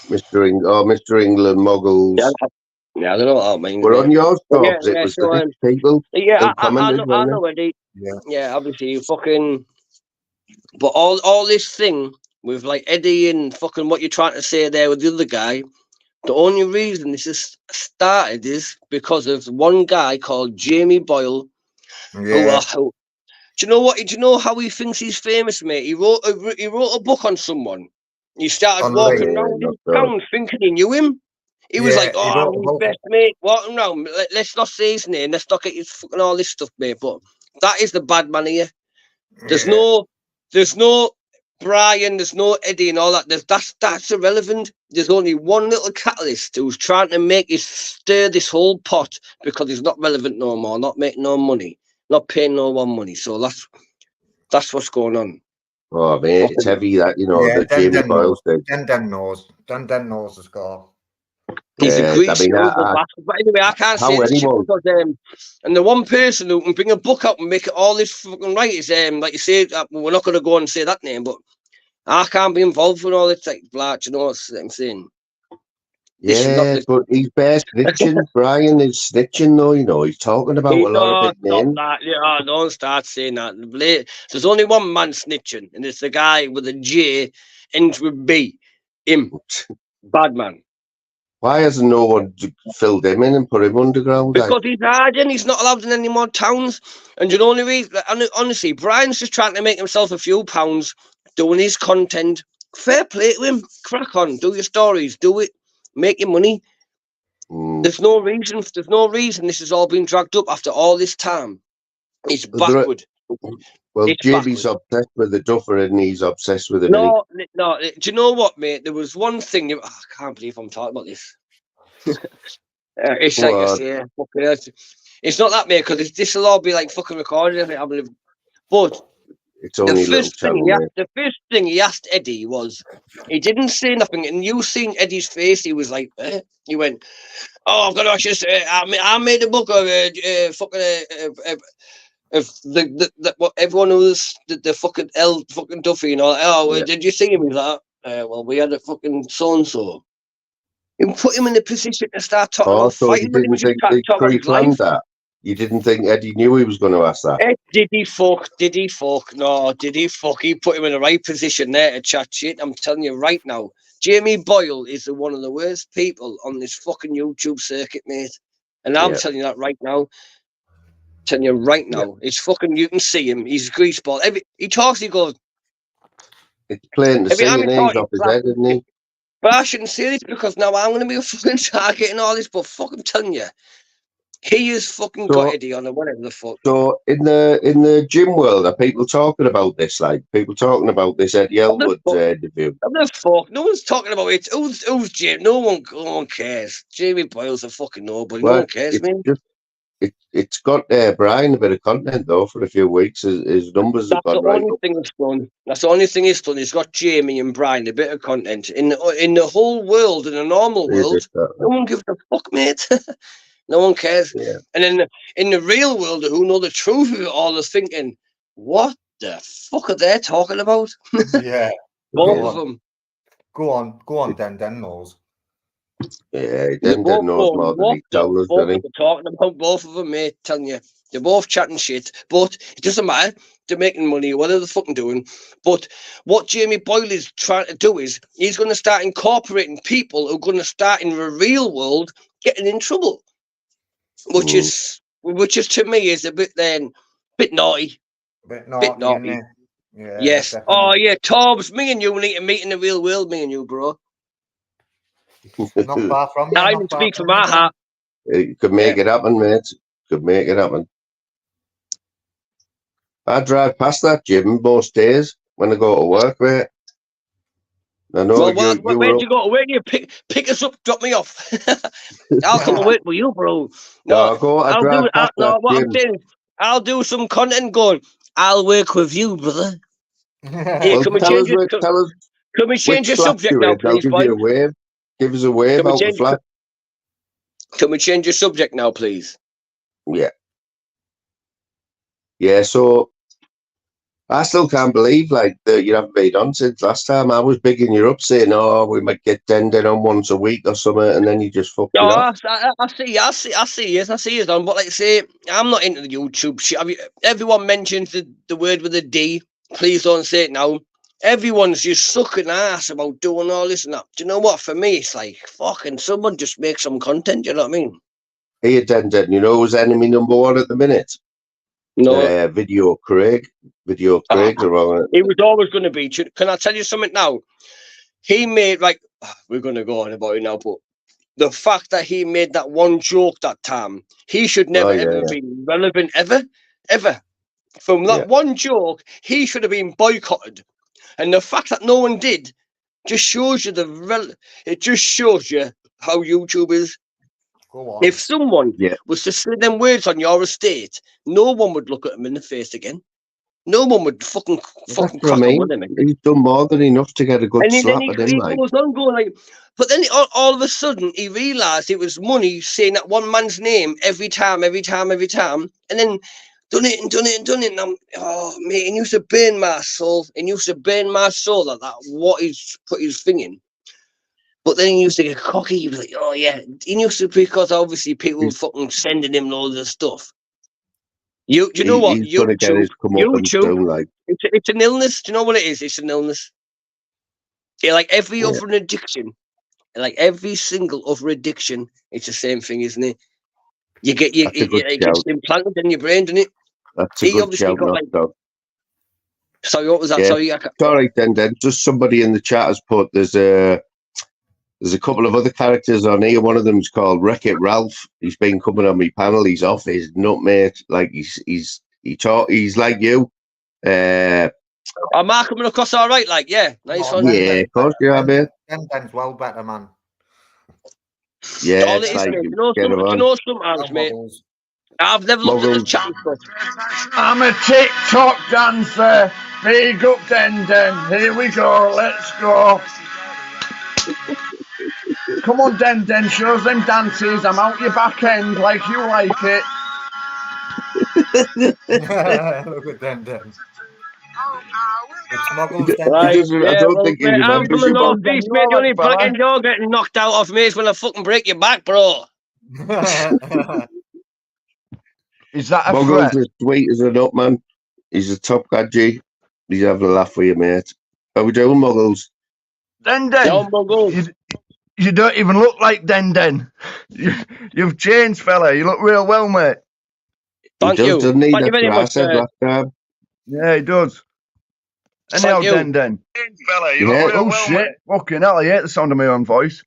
Mr. England, Muggles. Yeah, I don't know what that means. We're on yours, Cobbs. Yeah, It was so, the people who commented. I know, Eddie. Yeah, obviously, you fucking. But all this thing with like Eddie and fucking what you're trying to say there with the other guy, the only reason this has started is because of one guy called Jamie Boyle. Yeah. Who do you know what? Do you know how he thinks he's famous, mate? He wrote a book on someone. He started walking around his town thinking he knew him. He was like, "Oh, I'm his best mate." Walking around. Let's not say his name. Let's not get his fucking all this stuff, mate. But that is the bad man here. There's no Brian. There's no Eddie and all that. That's irrelevant. There's only one little catalyst who's trying to make us stir this whole pot because he's not relevant no more, not making no money, not paying no one money. So that's what's going on. Oh man, it's heavy that the Jamie Boyle thing. Dan knows the score. He's a greasy bastard. But anyway, I can't say this because and the one person who can bring a book out and make it all this fucking right is like you say, we're not going to go and say that name, but I can't be involved with all this like black. You know what I'm saying? Yeah, but he's bare snitching. Brian is snitching though. He's talking about a lot of big names. Don't start saying that. There's only one man snitching, and it's the guy with a J ends with B. Him, bad man. Why hasn't no one filled him in and put him underground? Because he's hiding. He's not allowed in any more towns. And you know the only reason, honestly, Brian's just trying to make himself a few pounds doing his content. Fair play to him. Crack on. Do your stories. Do it. Make your money. There's no reason this has all been dragged up after all this time. It's backward. Well, Jamie's obsessed with the duffer and he's obsessed with him. No. Do you know what, mate? There was one thing. I can't believe I'm talking about this. It's like I say, it's not that, mate, because this will all be like fucking recorded. But it's only the first thing he asked Eddie was, he didn't say nothing, and you seen Eddie's face, he was like, he went, "Oh, I've got to actually say, I made a book of what everyone who's the fucking fucking Duffy and all. Oh, did you see him?" He's like, "Well, we had a fucking so and so." You put him in a position to start talking about fighting. You didn't think they pre-planned that? You didn't think Eddie knew he was going to ask that? Did he fuck? No, did he fuck? He put him in the right position there to chat shit. I'm telling you right now. Jamie Boyle is one of the worst people on this fucking YouTube circuit, mate. And I'm telling you that right now. Telling you right now. It's fucking, you can see him. He's a greaseball. He talks, he goes. It's plain to see your names off his head, isn't he? But I shouldn't say this because now I'm going to be a fucking target and all this, but fuck, I'm telling you. He is fucking got Eddie on or whatever the fuck. So in the gym world, are people talking about this? Like people talking about this Eddie Elwood interview? Fuck. No one's talking about it. Who's Jamie? No one cares. Jamie Boyle's a fucking nobody. No one cares, man. It's got Brian a bit of content though for a few weeks. His numbers have gone right up. That's the only thing it's done. He's got Jamie and Brian a bit of content in the whole world, in the normal world. No one gives a fuck, mate. No one cares. Yeah. And then in the real world, who know the truth of it all, is thinking, what the fuck are they talking about? Yeah. Both of them. Go on, Dan knows. Yeah, Dan knows more than he tells us, doesn't he? They're talking about both of them, mate, telling you. They're both chatting shit, but it doesn't matter. They're making money, whatever they're fucking doing. But what Jamie Boyle is trying to do is he's going to start incorporating people who are going to start in the real world getting in trouble. Which is to me is a bit naughty. Bit naughty. Yeah, yes. Definitely. Oh yeah, Torbs, me and you need to meet in the real world, me and you, bro. Not far from you. I even speak from my heart. You could make it happen, mate. Could make it happen. I drive past that gym most days when I go to work, mate. I know. Where'd you go? Where do you pick us up? Drop me off. I'll come and work with you, bro. I'll do some content going. I'll work with you, brother. Hey, can we change the subject now, please, boy? Give us a wave out the flat. Can we change the subject now, please? Yeah. Yeah, so I still can't believe like that you haven't been on since last time. I was bigging you up saying, "Oh, we might get Den on once a week or something," and then you just fucked it up. I see you on, but like I say, I'm not into the YouTube shit. Everyone mentions the word with a D. Please don't say it now. Everyone's just sucking ass about doing all this and that. Do you know what? For me, it's like fucking someone just make some content. You know what I mean? Hey, Den, you know who's enemy number one at the minute? No. Video Craig's around it. He was always going to be. Can I tell you something now? He made, like, we're going to go on about it now, but the fact that he made that one joke that time, he should never ever be relevant ever. From that one joke, he should have been boycotted. And the fact that no one did just shows you it just shows you how YouTube is. If someone was to say them words on your estate, no one would look at him in the face again. No one would fucking crack on with him. He's done more than enough to get a good slap at him. He goes on going like, but then all of a sudden he realised it was money saying that one man's name every time, and then done it. And oh mate, it used to burn my soul. That what he's put his thing in. But then he used to get cocky. He was like, oh yeah, he used to, because obviously people were fucking sending him loads of stuff. Do you know what? YouTube, it's an illness. Do you know what it is? It's an illness. Yeah, like every other addiction, like every single other addiction, it's the same thing, isn't it? You get it gets implanted in your brain, doesn't it? That's a good shout, Sorry, what was that? Yeah. Sorry, sorry, then. Just somebody in the chat has put there's a couple of other characters on here. One of them's called Wreck-It Ralph. He's been coming on my panel. He's off his nut, mate. Like he's like you. Am I coming across all right? Like, yeah, nice one. Yeah, of course you are, mate. Den's well better, man. Yeah, all it's like, you know sometimes, mate. I've never looked at the chat before. I'm a TikTok dancer. Big up, Den. Here we go. Let's go. Come on, Den. Show us them dances. I'm out your back end like you like it. Look at Den. Right, I don't think I'm from the northeast, mate. The only back end you're getting knocked out of me is when I fucking break your back, bro. Is that a Muggles threat? as sweet as a nut, man. He's a top guy, G. He's having a laugh with you, mate. How we doing, Muggles? Den. You don't even look like Den. You've changed, fella. You look real well, mate. Thank you. Doesn't he? Thank you very much. Last time. Yeah, he does. Anyhow, Den. Fella, you look real well, shit. Mate. Fucking hell, I hate the sound of my own voice.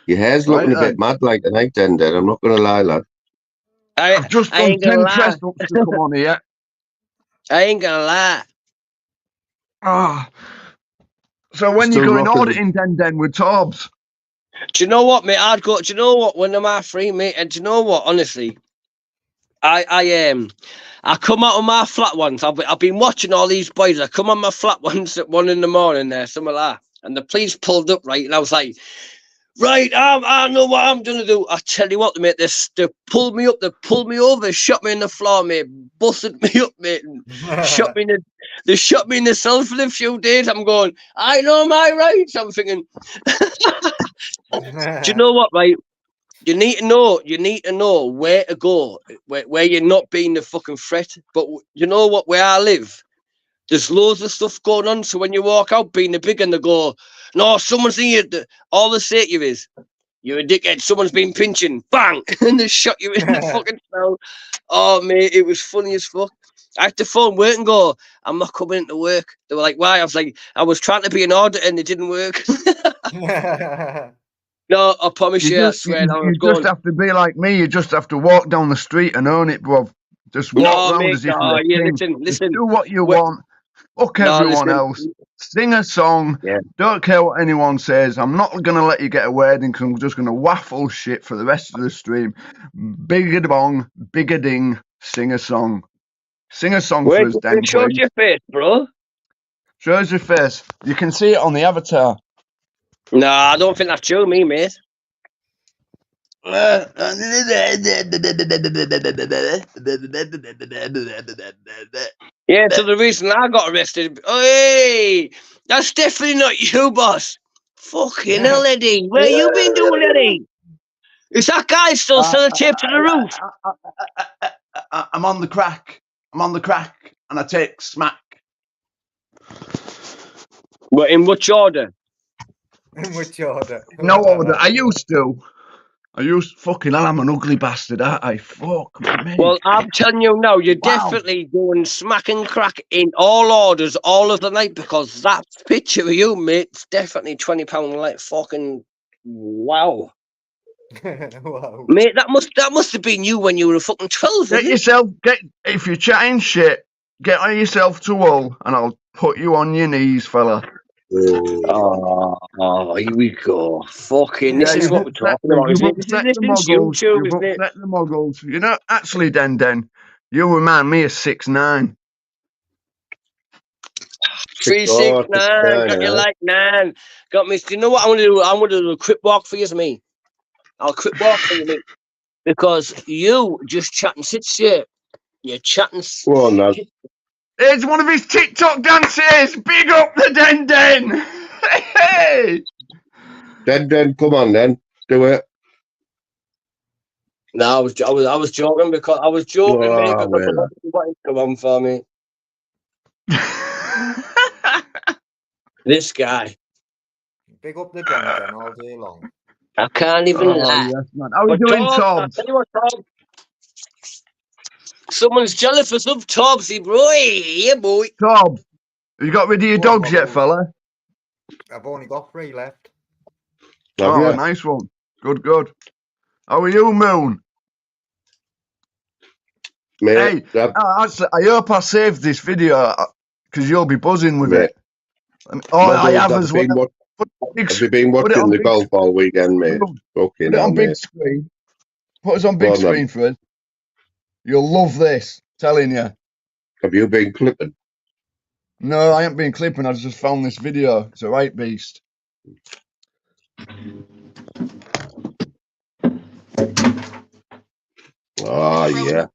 Your hair's looking a bit mad like tonight, Den. I'm not going to lie, lad. I've just done 10 press ups to come on here. I ain't gonna lie. So when you going auditing, Den, with Torbs? Do you know what, mate? I'd go. Do you know what? When am I free, mate? And do you know what? Honestly, I come out of my flat once. I've been watching all these boys. I come on my flat once at 1 a.m. there, something like that, and the police pulled up, right, and I was like, right, I know what I'm gonna do. I tell you what, mate, they pulled me up, they pulled me over, shot me in the floor, mate, busted me up, mate, and they shot me in the cell for a few days. I'm going, I know my rights. I'm thinking, do you know what, right? You need to know where to go, where you're not being the fucking threat. But you know what, where I live, there's loads of stuff going on. So when you walk out being the big and they go, no, someone's in you. All they say to you is, you're a dickhead. Someone's been pinching. Bang! And they shot you in the fucking cell. Oh, mate, it was funny as fuck. I had to phone work and go, I'm not coming into work. They were like, why? I was like, I was trying to be an auditor and it didn't work. No, I promise you, I swear. You just have to be like me. You just have to walk down the street and own it, bro. Just walk around as if you're listen. Just do what you want. Fuck everyone else. Sing a song. Yeah. Don't care what anyone says. I'm not going to let you get away because I'm just going to waffle shit for the rest of the stream. Bigger bong, bigger ding, sing a song. Sing a song for us, Dan. Show us your face, bro. Show us your face. You can see it on the avatar. No, I don't think that's true, me, mate. Yeah, so the reason I got arrested. Hey, that's definitely not you, boss. Fucking hell, Eddie. Where you been doing, Eddie? Is that guy still selling tape to the roof? I'm on the crack. I'm on the crack, and I take smack. What, in which order? In which order? No order. I used to. Fucking hell, I'm an ugly bastard, aren't I? Fuck me. Well, I'm telling you now, you're definitely doing smack and crack in all orders all of the night, because that picture of you, mate, it's definitely £20 like fucking wow. Wow. Mate, that must have been you when you were fucking 12. If you're chatting shit, get on yourself to wool, and I'll put you on your knees, fella. Oh, here we go. Fucking, this is what we're talking about, isn't it? This is YouTube, isn't it? The muggles. You know, actually, Den, you remind me of 6ix9ine. 369, got you like 9. Got me. You know what I'm gonna do? I'm gonna do a quick walk for you, mate. I'll quick walk for you, mate. Because you just chatting shit. You're chatting. Go on, now. It's one of his TikTok dances. Big up the Den. Hey. Den, come on then. Do it. No, I was joking because I was joking, mate. Because I forgot what to come on for me. This guy. Big up the Den all day long. I can't even lie. Yes, man. How are you doing, Tom? Tom? Someone's jealous for some Tobsy, bro. Yeah, boy. Tom, have you got rid of your dogs yet, fella? I've only got 3 left. Oh, nice one. Good. How are you, Moon? Mate, hey, I hope I saved this video because you'll be buzzing with it. I have as well. Have you been watching the golf all weekend, mate? Put it on big screen. Put us on big screen for it. You'll love this, telling you. Have you been clipping? No, I haven't been clipping. I just found this video. It's a right beast. Oh, yeah.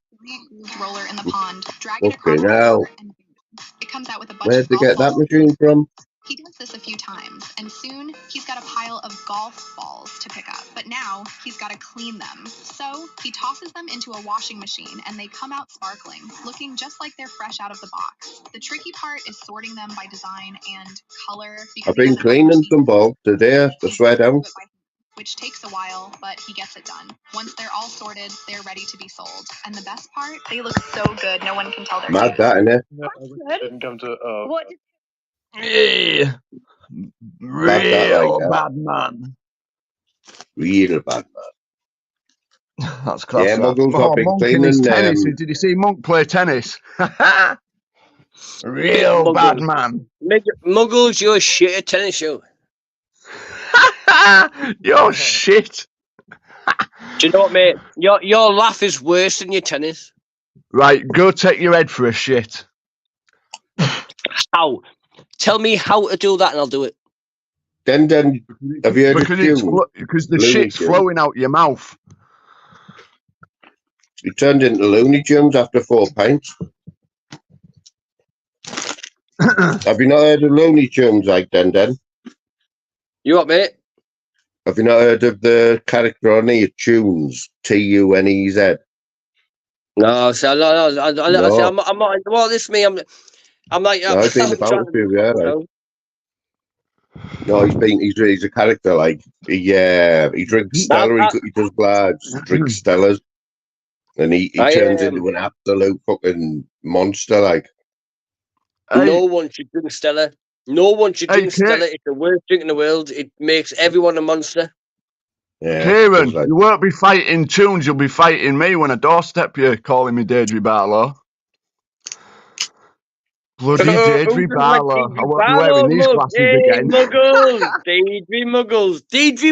Roller in the pond, drag it across Okay, now. It comes out with a bunch Where'd of they get that balls. machine from? He does this a few times, and soon he's got a pile of golf balls to pick up. But now he's got to clean them. So he tosses them into a washing machine, and they come out sparkling, looking just like they're fresh out of the box. The tricky part is sorting them by design and color. I've been cleaning some balls today to sweat out. Which takes a while, but he gets it done. Once they're all sorted, they're ready to be sold. And the best part, they look so good, no one can tell they're Mad that, innit? No, didn't come to. What? Yeah. Real bad man. Real bad man. That's class. Yeah, Muggles, I've been Monk cleaning. in his tennis. Did you see Monk play tennis? Real bad man. Muggles, you're shit at tennis, you. You're shit. Do you know what, mate? Your laugh is worse than your tennis. Right, go take your head for a shit. How? Tell me how to do that and I'll do it. Den, have you heard because the shit's flowing out your mouth. He turned into Looney Tunes after 4 pints. Have you not heard of Looney Tunes like Den? You what, mate? Have you not heard of the character on here, Tunes? Tunez? No, so no. I'm not. Well, this is me. I'm like. No, I've been about to, yeah. Right. No, he's a character like he drinks Stella. He does blads, drinks Stellas, and he turns into an absolute fucking monster. Like no one should drink Stella. No one should drink Stella. It's the worst drink in the world. It makes everyone a monster. Yeah, Kieran, you won't be fighting Tunes. You'll be fighting me when I doorstep you, calling me Deirdre Barlow. Bloody Deirdre Barlow. I won't be wearing these glasses again. Deirdre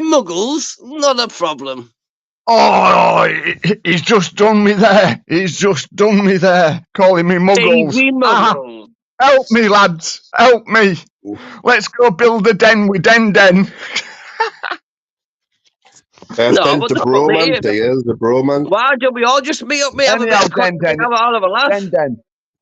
Muggles, not a problem. Oh, he's just done me there. Calling me Muggles. Deirdre Muggles. Help me, lads. Help me. Let's go build a den with Den. No, but the not bromance, me. the bromance. Why don't we all just meet up, mate? Have a bit of content, have a laugh.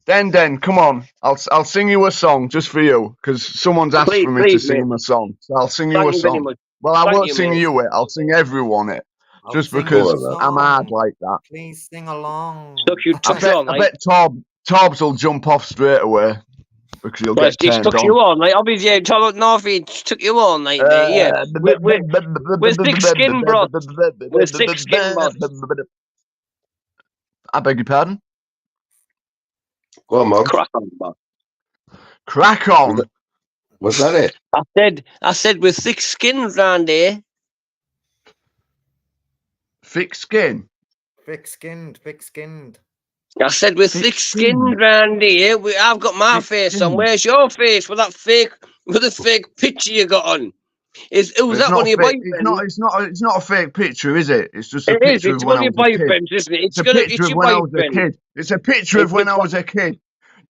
Den, come on. I'll sing you a song just for you because someone's asked for me to sing him a song. So I'll sing you a song. Well, I won't sing you it. I'll sing everyone it. Just because I'm hard like that. Please sing along. I bet Torbs will jump off straight away because he'll get turned took on. you all night. Obviously, Northie took you all night, mate. Yeah, with thick skin, bro. With thick skin, bro. I beg your pardon? Go on, Mom. Crack on, bro. Crack on. Was that it? I said with thick skins round here. Thick skin? Thick-skinned. I said with thick skin round here. I've got my face on. Where's your face with that fake picture you got on? Was that one of your boyfriends? It's not a fake picture, is it? It's just a It picture is. It's of when one I of was your a kid. boyfriends, isn't it? It's a picture of when I was a kid. It's a picture of when I was a kid.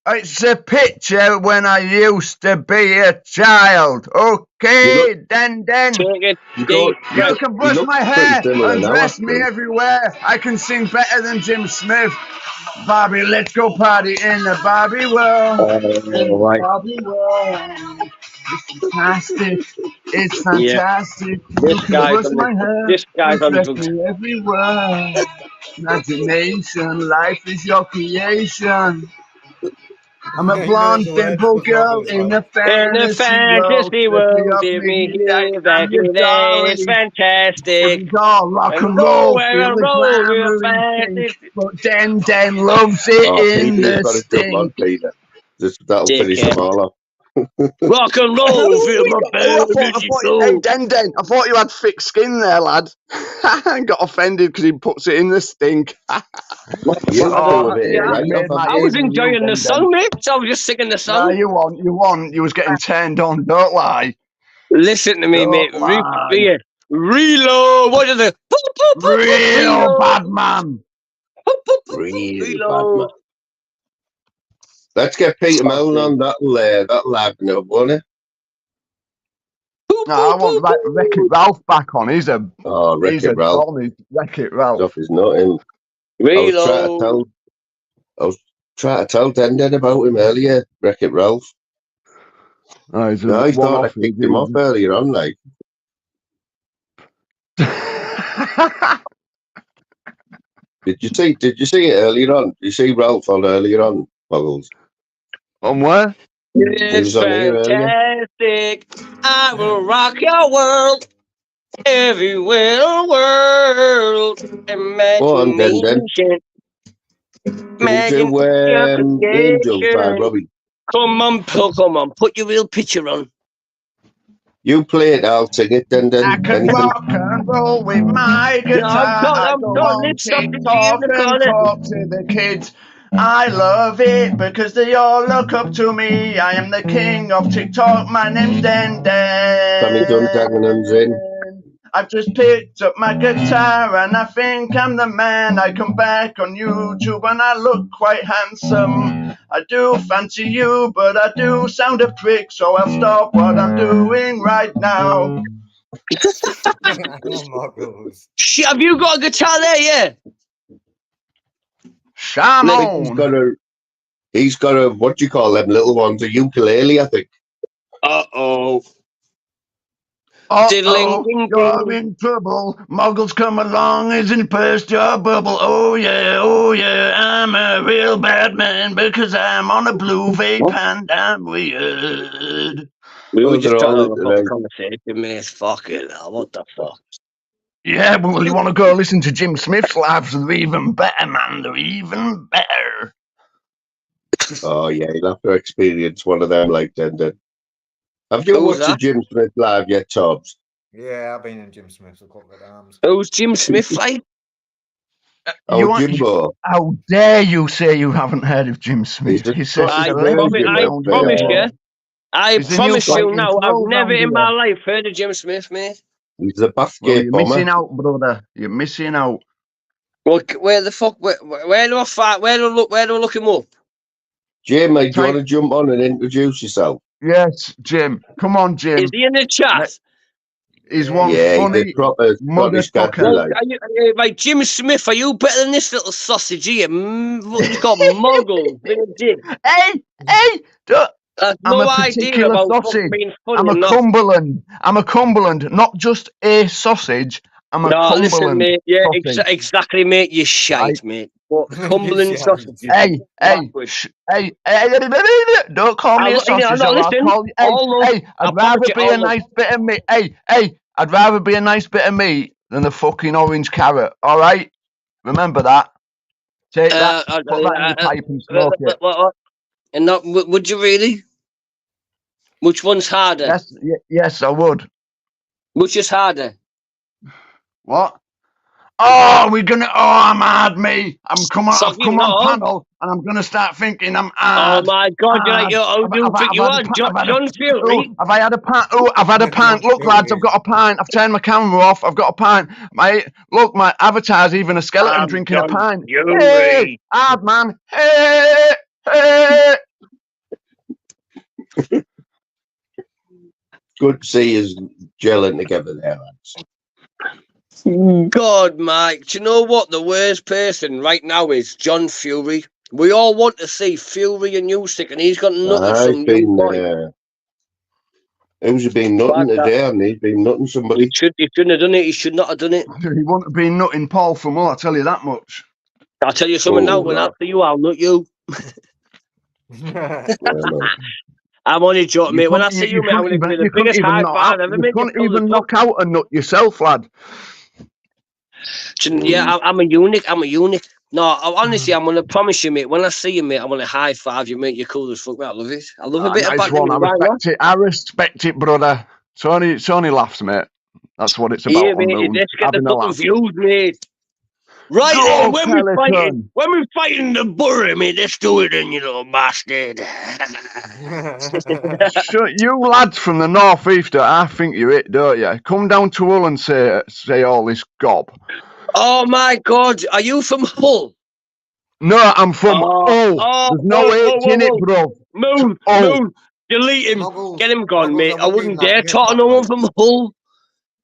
It's a picture when I used to be a child. Okay, Den. You can brush my hair and dress me everywhere. I can sing better than Jim Smith. Barbie, let's go party in the Barbie world. Barbie world. It's fantastic. It's fantastic. You can brush my hair and dress me everywhere. Imagination, life is your creation. I'm a blonde, dimple girl in a fantasy world. Give me here, back in it's fantastic. It's all rock and roll, feel the glamour and things. But Den loves it in the stink. That'll finish them all off. Rock and roll, feel my Hey, Den, I thought you had thick skin there, lad. I got offended because he puts it in the stink. I was enjoying the song, mate. So I was just singing the song. No, you won. You was getting turned on. Don't lie. Listen to me, mate. Reload. What is it? Real bad man. Reload. Let's get Peter Mellon on. That'll happen, won't it? No, I want Wreck-It Ralph back on. He's a Wreck-It Ralph. Wreck-It Ralph. Stuff is not him. I was trying to tell Den about him earlier. Wreck-It Ralph. I thought I kicked him off earlier on, like. Did you see it earlier on? Did you see Ralph on earlier on, Muggles? On where? It's fantastic. I will rock your world. Everywhere in the world. Imagination. Angels by Robbie. Come on, put your real picture on. You play it, I'll sing it, Den. I can rock and roll with my guitar. I go on TikTok and talk to the kids. I love it because they all look up to me. I am the king of TikTok. My name's Den. I've just picked up my guitar and I think I'm the man. I come back on YouTube and I look quite handsome. I do fancy you, but I do sound a prick, so I'll stop what I'm doing right now. Shit, have you got a guitar there, yeah? Shamon. He's got a, what do you call them little ones? A ukulele, I think. Uh-oh. You're in trouble. Muggles come along, isn't burst your bubble. Oh yeah, I'm a real bad man because I'm on a blue vape and I'm weird. We were just trying to have a conversation, mate. Fuck it, what the fuck? Yeah, but well, you want to go listen to Jim Smith's lives? They're even better, man. They're even better. Oh yeah, you'll have to experience one of them like Den. Have you watched a Jim Smith live yet, Tobbs? Yeah, I've been in Jim Smith's a couple of times. Who's Jim Smith like? Jimbo. How dare you say you haven't heard of Jim Smith? I promise you now, I've never in my life heard of Jim Smith, mate. He's a basket bomber. You're missing out, brother. You're missing out. Well, where the fuck? Where do I find? Where do I look him up? Jim, mate, do you want to jump on and introduce yourself? Yes, Jim. Come on, Jim. Is he in the chat? He's one funny motherfucker. Well, like Jim Smith, are you better than this little sausage here? What's called Muggle? Hey! I'm a particular sausage. I'm a Cumberland. I'm a Cumberland, not just a sausage. I'm a Cumberland. Listen, mate. Yeah, exactly, mate. You're shite, mate. What Cumberland sausage? Hey! Don't call me a sausage. I'll call you. Hey! I'd rather be a nice bit of meat. Hey! I'd rather be a nice bit of meat than a fucking orange carrot. All right, remember that. Take that. Put that in your pipe and smoke it. And that would you really? Which one's harder? Yes, I would. Which is harder? What? Oh, I'm hard, me. I've come on panel, and I'm gonna start thinking I'm hard. Oh my God! You think you are John Fury? Have I had a pint? Oh, I've had a pint. Look, lads, I've got a pint. I've turned my camera off. I've got a pint. Look, my avatar's even a skeleton drinking a pint. Hey, hard man. Hey. Good to see us gelling together there, lads. God, Mike, do you know what the worst person right now is? John Fury. We all want to see Fury and Usyk, and he's got nothing from you. Who's been nutting today? And he's been nutting somebody. He shouldn't have done it. He should not have done it. He wouldn't have been nutting Paul for more, I'll tell you that much. I'll tell you something now. When after you, I'll nut you. I'm only joking, mate. When I see you, mate, I'm going to be the biggest high five ever, mate. You couldn't even knock out a nut yourself, lad. Yeah, I'm a eunuch. No, honestly, I'm going to promise you, mate. When I see you, mate, I'm going to high five you, mate. You're cool as fuck, mate. I love it. I love a bit of back. I respect it, brother. It's only laughs, mate. That's what it's about. Yeah, mate. Let's get the fucking views, mate. Right then, when we're fighting the Burry, mate, let's do it then, you little bastard. Sure, you lads from the northeast, I think you're it, don't you? Come down to Hull and say all this gob. Oh my God, are you from Hull? No, I'm from Hull. There's no H in it, bro. Moon, delete him. Get him gone, mate. I wouldn't dare talk to no one from Hull.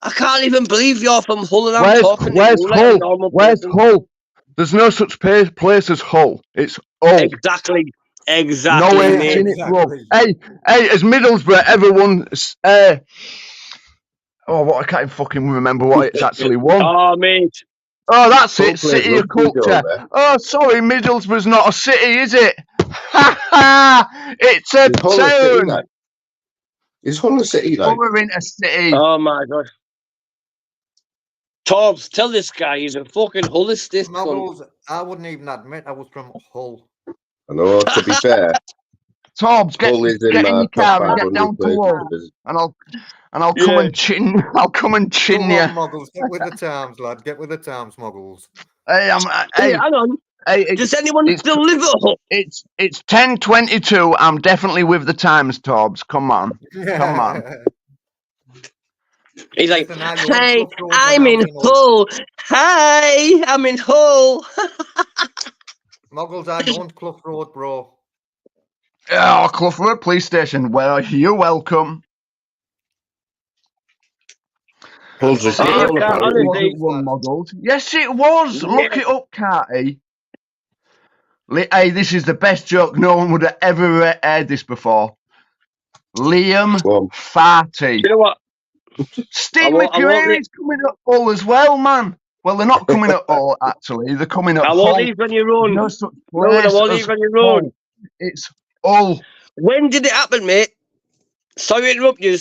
I can't even believe you're from Hull and I'm talking to you. Where's Hull? There's no such place as Hull. It's Hull. Exactly. No H in it, bro. Hey, has Middlesbrough ever won? I can't even fucking remember what it's actually won. Oh, mate. Oh, that's it. City of culture. Oh, sorry, Middlesbrough's not a city, is it? Ha ha! It's a town. It's Hull a city, like. We're in a city. Oh my God. Tobbs, tell this guy he's a fucking holistic. I wouldn't even admit I was from Hull. I know, to be fair. Tobbs, get in your car and get down to Hull, and I'll come and chin. I'll come and chin you. Muggles, get with the times, lad. Get with the times, Muggles. Hey, hang on. Does anyone still live at Hull? It's 10:22. I'm definitely with the times, Tobbs. Come on. He's like, hey, I'm in Hull. Hi, I'm in Hull. Muggles, I don't Clough Road, bro. Oh, Clough Road Police Station. Well, you're welcome. Hull's a city. Yes, it was. Yeah. Look it up, Carty. Hey, this is the best joke. No one would have ever heard this before. Liam Farty. You know what? Steve McCreary's coming up Hull as well, man. Well, they're not coming up Hull, actually. They're coming up Hull. I won't leave on your own. No such place. I won't leave on your own. It's Hull. When did it happen, mate? Sorry to interrupt you,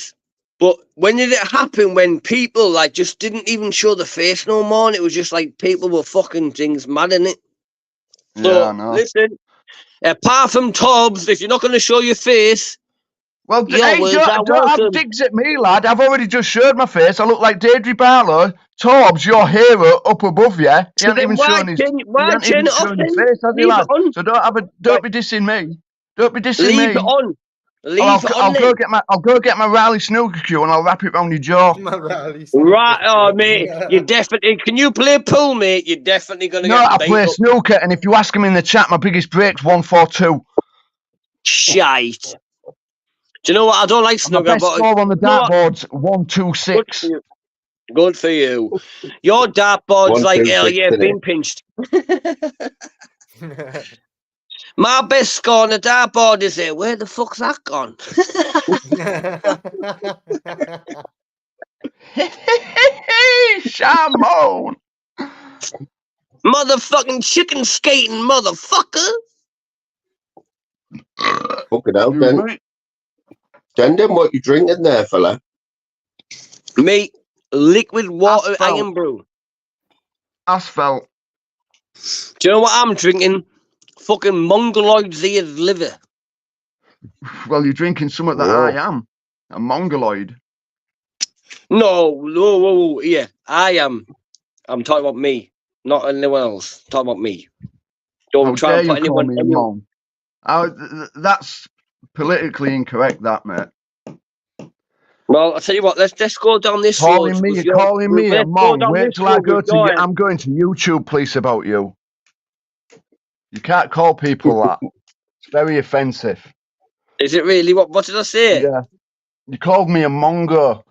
but when did it happen when people just didn't even show the face no more, and it was just like people were fucking things mad in it? So, yeah, I know. Listen, apart from Tobbs, if you're not going to show your face... Well, don't have digs at me, lad. I've already just showed my face. I look like Deirdre Barlow. Tobbs, your hero up above you. He hasn't even shown his face, has he, lad? So don't be dissing me. Don't be dissing me. Leave it on. I'll go get my Raleigh snooker cue and I'll wrap it round your jaw. Right, mate. You definitely. Can you play pool, mate? You're definitely gonna. No, I play snooker, and if you ask him in the chat, my biggest break's 142. Shite. Do you know what? I don't like snooker. My best score on the dartboard's 126. Good for you. Your dartboard's 1, like 2, hell, 6, yeah, innit? been pinched. My best score on the dartboard is it. Where the fuck's that gone? Shamon! Motherfucking chicken skating, motherfucker! Fucking hell, Excuse then. me. Then what you drinking there, fella? Mate, liquid water Asphalt. iron brew. Asphalt. Do you know what I'm drinking? Fucking mongoloid Z's liver. Well, you're drinking something that I am. A mongoloid. No, yeah, I am. I'm talking about me, not anyone else. I'm talking about me. Don't How try dare and put you call anyone. me a mong? That's politically incorrect, that, mate. Well, I'll tell you what. Let's go down this road. Calling me a Let's go mong. down Wait this till I road go with to your. I'm going to YouTube police about you. You can't call people that. It's very offensive. Is it really? What did I say? Yeah. You called me a mongo.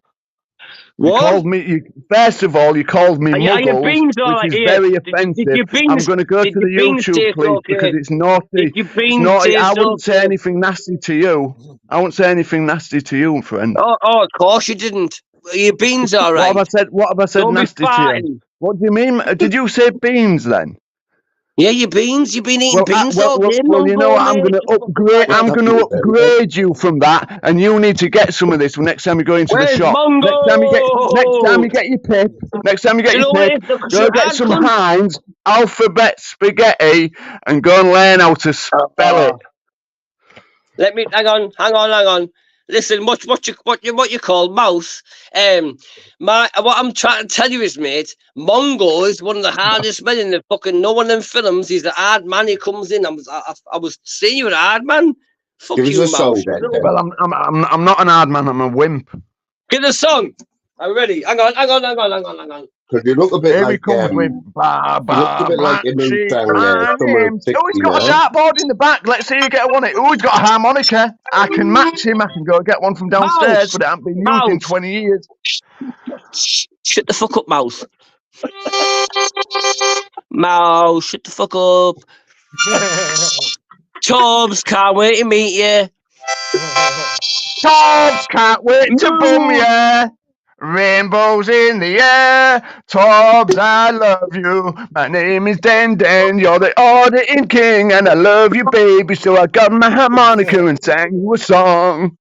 You What? called me. First of all, you called me Are your muggles, beans all which right is here? very Did offensive. your beans? I'm going to go Did to your the beans YouTube taste police okay? because it's naughty. Did your It's beans naughty. I taste wouldn't say okay? anything nasty to you. I wouldn't say anything nasty to you, friend. Oh, of course you didn't. Your beans all right. What have I said Don't be nasty to farting. you? What do you mean? Did you say beans then? Yeah, your beans. You've been eating beans all day, well, you know Mongo, what? I'm mate. going to You fucking upgrade. I'm bugger. going to upgrade you from that, and you need to get some of this next time you go into the Where's shop. Mongo? Next time you get your pip. Next time you get You your know what? pip, Look, go get some cunt. Heinz alphabet spaghetti and go and learn how to spell it. Let me hang on. Listen, what you call mouse? What I'm trying to tell you is, mate, Mongo is one of the hardest men in the fucking. No one in films. He's a hard man. He comes in. I was saying you're a hard man. Fuck Give us you, a song, mouse. then. Well, I'm not an hard man. I'm a wimp. Get the song. I'm ready. Hang on. Because you look a bit Here like he comes with you look a bit like a new sang my summer of name. Oh, he's got a 69. dartboard in the back. Let's see you get one. Oh, he's got a harmonica. I can match him. I can go get one from downstairs, but it hasn't been used in 20 years. Shut the fuck up, mouse. Mouse, shut the fuck up. Tobbs, can't wait to meet you. Tobbs, can't wait to bum ya. Rainbows in the air. Tobbs, I love you. My name is Den. You're the auditing king, and I love you, baby. So I got my harmonica and sang you a song.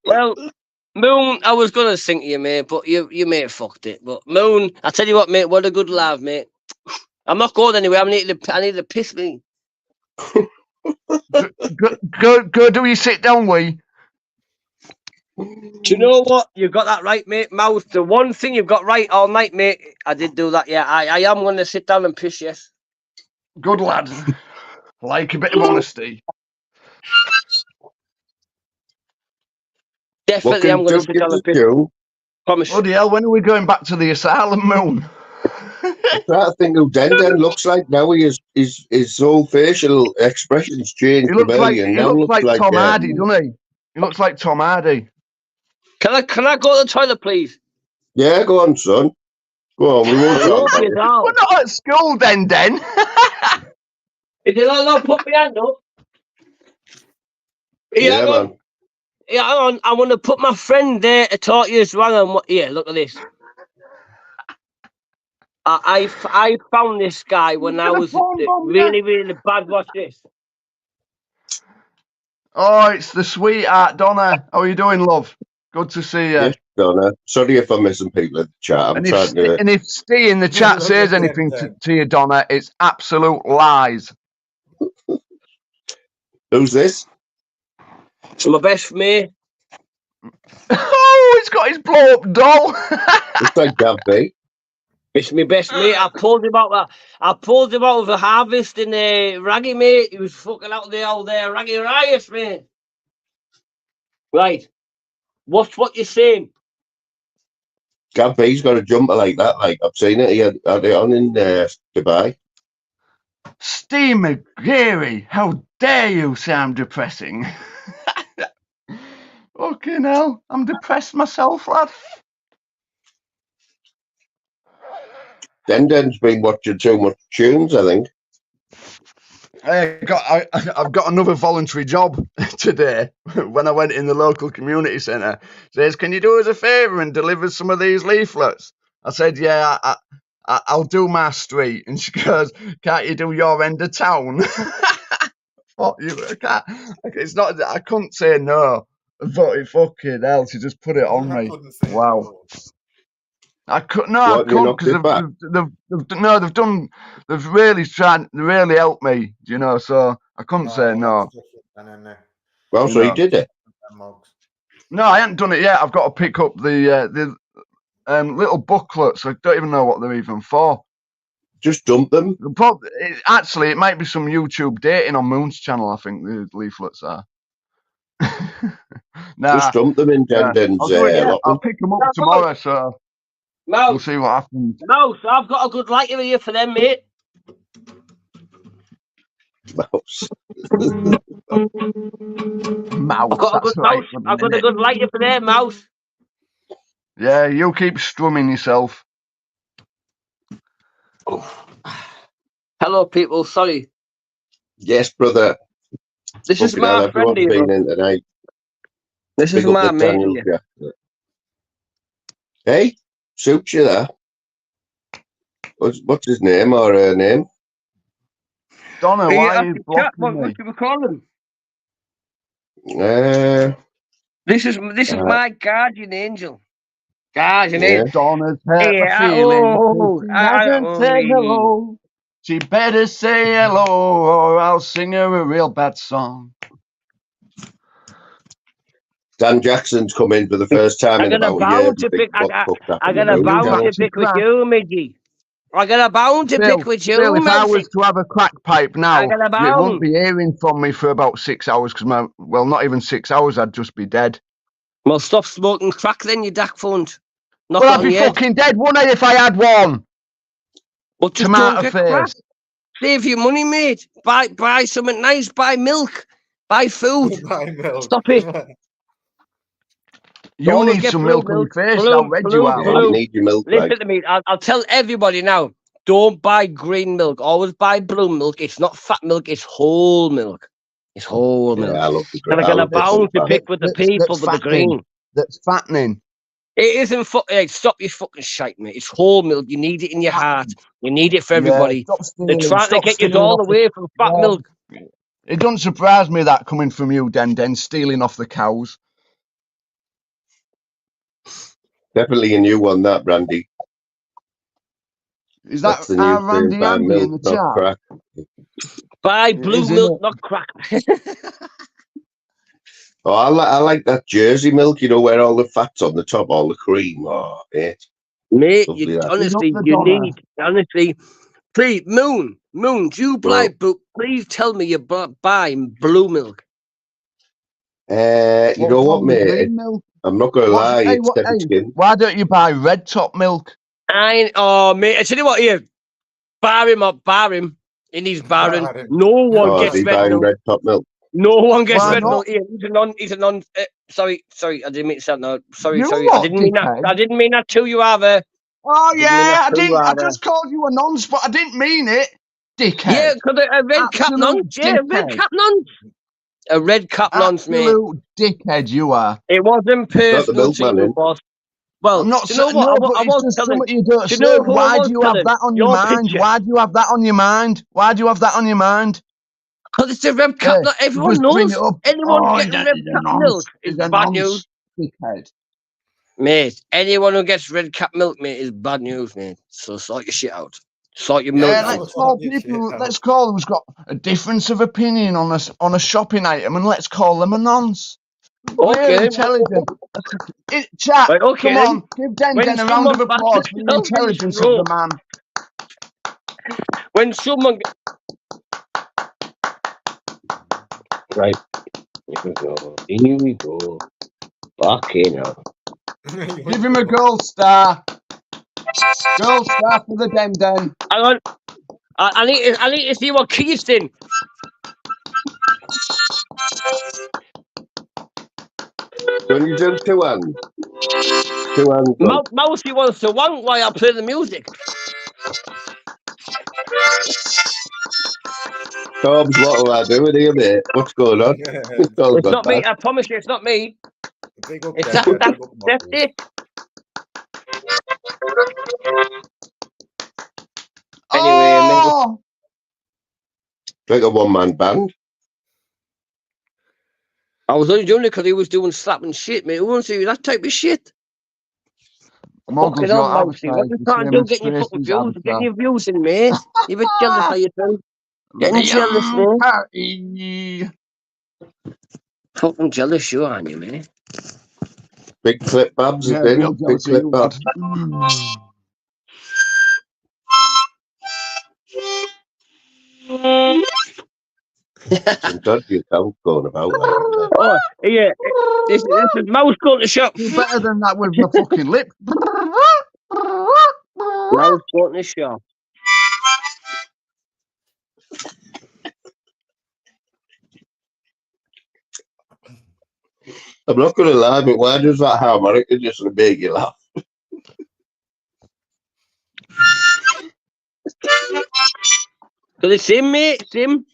Well, Moon, I was gonna sing to you, mate, but you may have fucked it. But Moon, I tell you what, mate, what a good laugh, mate. I'm not going anywhere. I need to piss me. Go do you sit down, wee? Do you know what? You've got that right, mate. Mouse, the one thing you've got right all night, mate. I did do that, yeah. I am going to sit down and piss, yes. Good lad. Like a bit of honesty. Definitely, I'm going to sit down and piss. Promise. Bloody hell, when are we going back to the asylum, Moon? I'm trying to think who Den looks like now. His whole facial expressions changed. He looks like Tom Hardy, doesn't he? He looks like Tom Hardy. Can I go to the toilet, please? Yeah, go on, son. Go on, we won't talk about it. We're not at school, Den. Is it not put my hand up? Yeah, man. Yeah, hang on. I want to put my friend there to talk to you as well. Yeah, look at this. I found this guy when I was really bad. Watch this. Oh, it's the sweetheart, Donna. How are you doing, love? Good to see you. Yes, Donna. Sorry if I'm missing people in the chat. And if Steve in the chat says anything to you, Donna, it's absolute lies. Who's this? It's my best mate. Oh, he's got his blow up doll. Looks like Gabby. It's my best mate. I pulled him out of the harvest in Raggy, mate. He was fucking out there all there, Raggy Riot, mate. Right. What's what you're saying? Gabby's got a jumper like that. Like I've seen it. He had it on in Dubai. Steve McGeary, how dare you sound depressing? Fucking hell, I'm depressed myself, lad. Denden's been watching too much tunes, I think. I've got another voluntary job today when I went in the local community centre. Says, can you do us a favour and deliver some of these leaflets? I said, yeah, I'll do my street. And she goes, can't you do your end of town? Fuck you, I can't. It's not, I couldn't say no. But it fucking hell, she just put it on me. Wow. I could I could because they've really tried, they really helped me, you know. So I couldn't say no. Well, so you did it. No, I haven't done it yet. I've got to pick up the little booklets. I don't even know what they're even for. Just dump them. Actually, it might be some YouTube dating on Moon's channel. I think the leaflets are. Nah, just dump them in Denden's. I'll pick them up tomorrow. So. Mouse, we'll see what happens. Mouse, I've got a good lighter here for them, mate. Mouse. Mouse. I've got a good lighter for them, Mouse. Yeah, you keep strumming yourself. Hello, people. Sorry. Yes, brother. This is my friend here. Been in tonight. This is my mate here. Hey? Suits you there. What's his name or her name? Donna, why are you blocking what me? do we call him? This is my guardian angel. Guardian angel. Donna's hurt my feelings. She hasn't said hello. She better say hello or I'll sing her a real bad song. Dan Jackson's come in for the first time in about a year. I got a bone to pick with you, Midgie. I got a bone to pick with you, Phil, if I was to have a crack pipe now, you wouldn't be hearing from me for about 6 hours because not even 6 hours, I'd just be dead. Well, stop smoking crack then, you dack fund. Well, I'd be fucking dead, wouldn't I, if I had one? Well, just tomato face. Crack. Save your money, mate. Buy something nice. Buy milk. Buy food. Buy milk. Stop it. You need some milk on your face. How red you are. You need your milk. Listen to me. I'll tell everybody now. Don't buy green milk. Always buy blue milk. It's not fat milk. It's whole milk. It's whole milk. I love the green. And I got a bone to pick with the people with the green. That's fattening. It isn't. Hey, stop your fucking shite, mate. It's whole milk. You need it in your heart. You need it for everybody. They're trying to get you all the way from fat milk. It doesn't surprise me that coming from you, Den, stealing off the cows. Definitely a new one, that Randy. Is that our Randy Andy in the chat? Buy blue milk, not crack. Oh, I like that Jersey milk, you know, where all the fat's on the top, all the cream. Oh, mate. Mate, honestly, please, Moon, do you buy, please tell me you buy blue milk. You know what, mate? I'm not going to lie, it's second skin. Why don't you buy red top milk? Mate, I tell you what, here, bar him. He needs barring. No one gets red top milk. No one gets red milk here. He's a non. Sorry, I didn't mean to say no. Sorry. I didn't mean that to you either. Oh yeah, I just called you a nonce, but I didn't mean it, dickhead. Yeah, because a red cap nonce. Yeah, a red cap nonce. A red cap nonce, mate. Absolute dickhead, you are. It wasn't personal to you, boss. Well, I'm not saying no, but it's just something you don't say. Why do you have that on your mind? Why do you have that on your mind? Why do you have that on your mind? Because it's a red cap. Not everyone knows. Anyone getting red cap milk is bad news. Dickhead. Mate, anyone who gets red cap milk, mate, is bad news, mate. So sort your shit out. Sort your milk out. Let's call who's got a difference of opinion on a shopping item, and let's call them a nonce. Okay. Really intelligent. Chat, right, okay, come on. Give Den a round of applause for the intelligence of the man. When someone... Right. Here we go. Fucking hell. Give him a gold star. Gold star for the Den. Hang on. I need to see what Keith's in. Can you do two hands? Mousey wants to one while I play the music. Tom's, what am I doing here, mate? What's going on? It's not me. I promise you, it's not me. It's that's it. Anyway, oh! Like a one-man band. I was only doing it because he was doing slapping shit, mate. Who wants to do that type of shit? Muggles, Fucking hell, Mousy. What you trying to do? Getting your fucking views, getting your views in, mate. You're a bit jealous, are you, too? Getting jealous, mate. Party. Fucking jealous, you aren't you, mate? Big clip Babs Yeah, again. real Big clip Babs. Some dodgy account going about like that. Oh, yeah. This is Mouse going to shop. Do better than that with my fucking lip. Mouse going to shop. I'm not going to lie, but why does that harmonica just make you laugh? Because it's him, mate. It's him.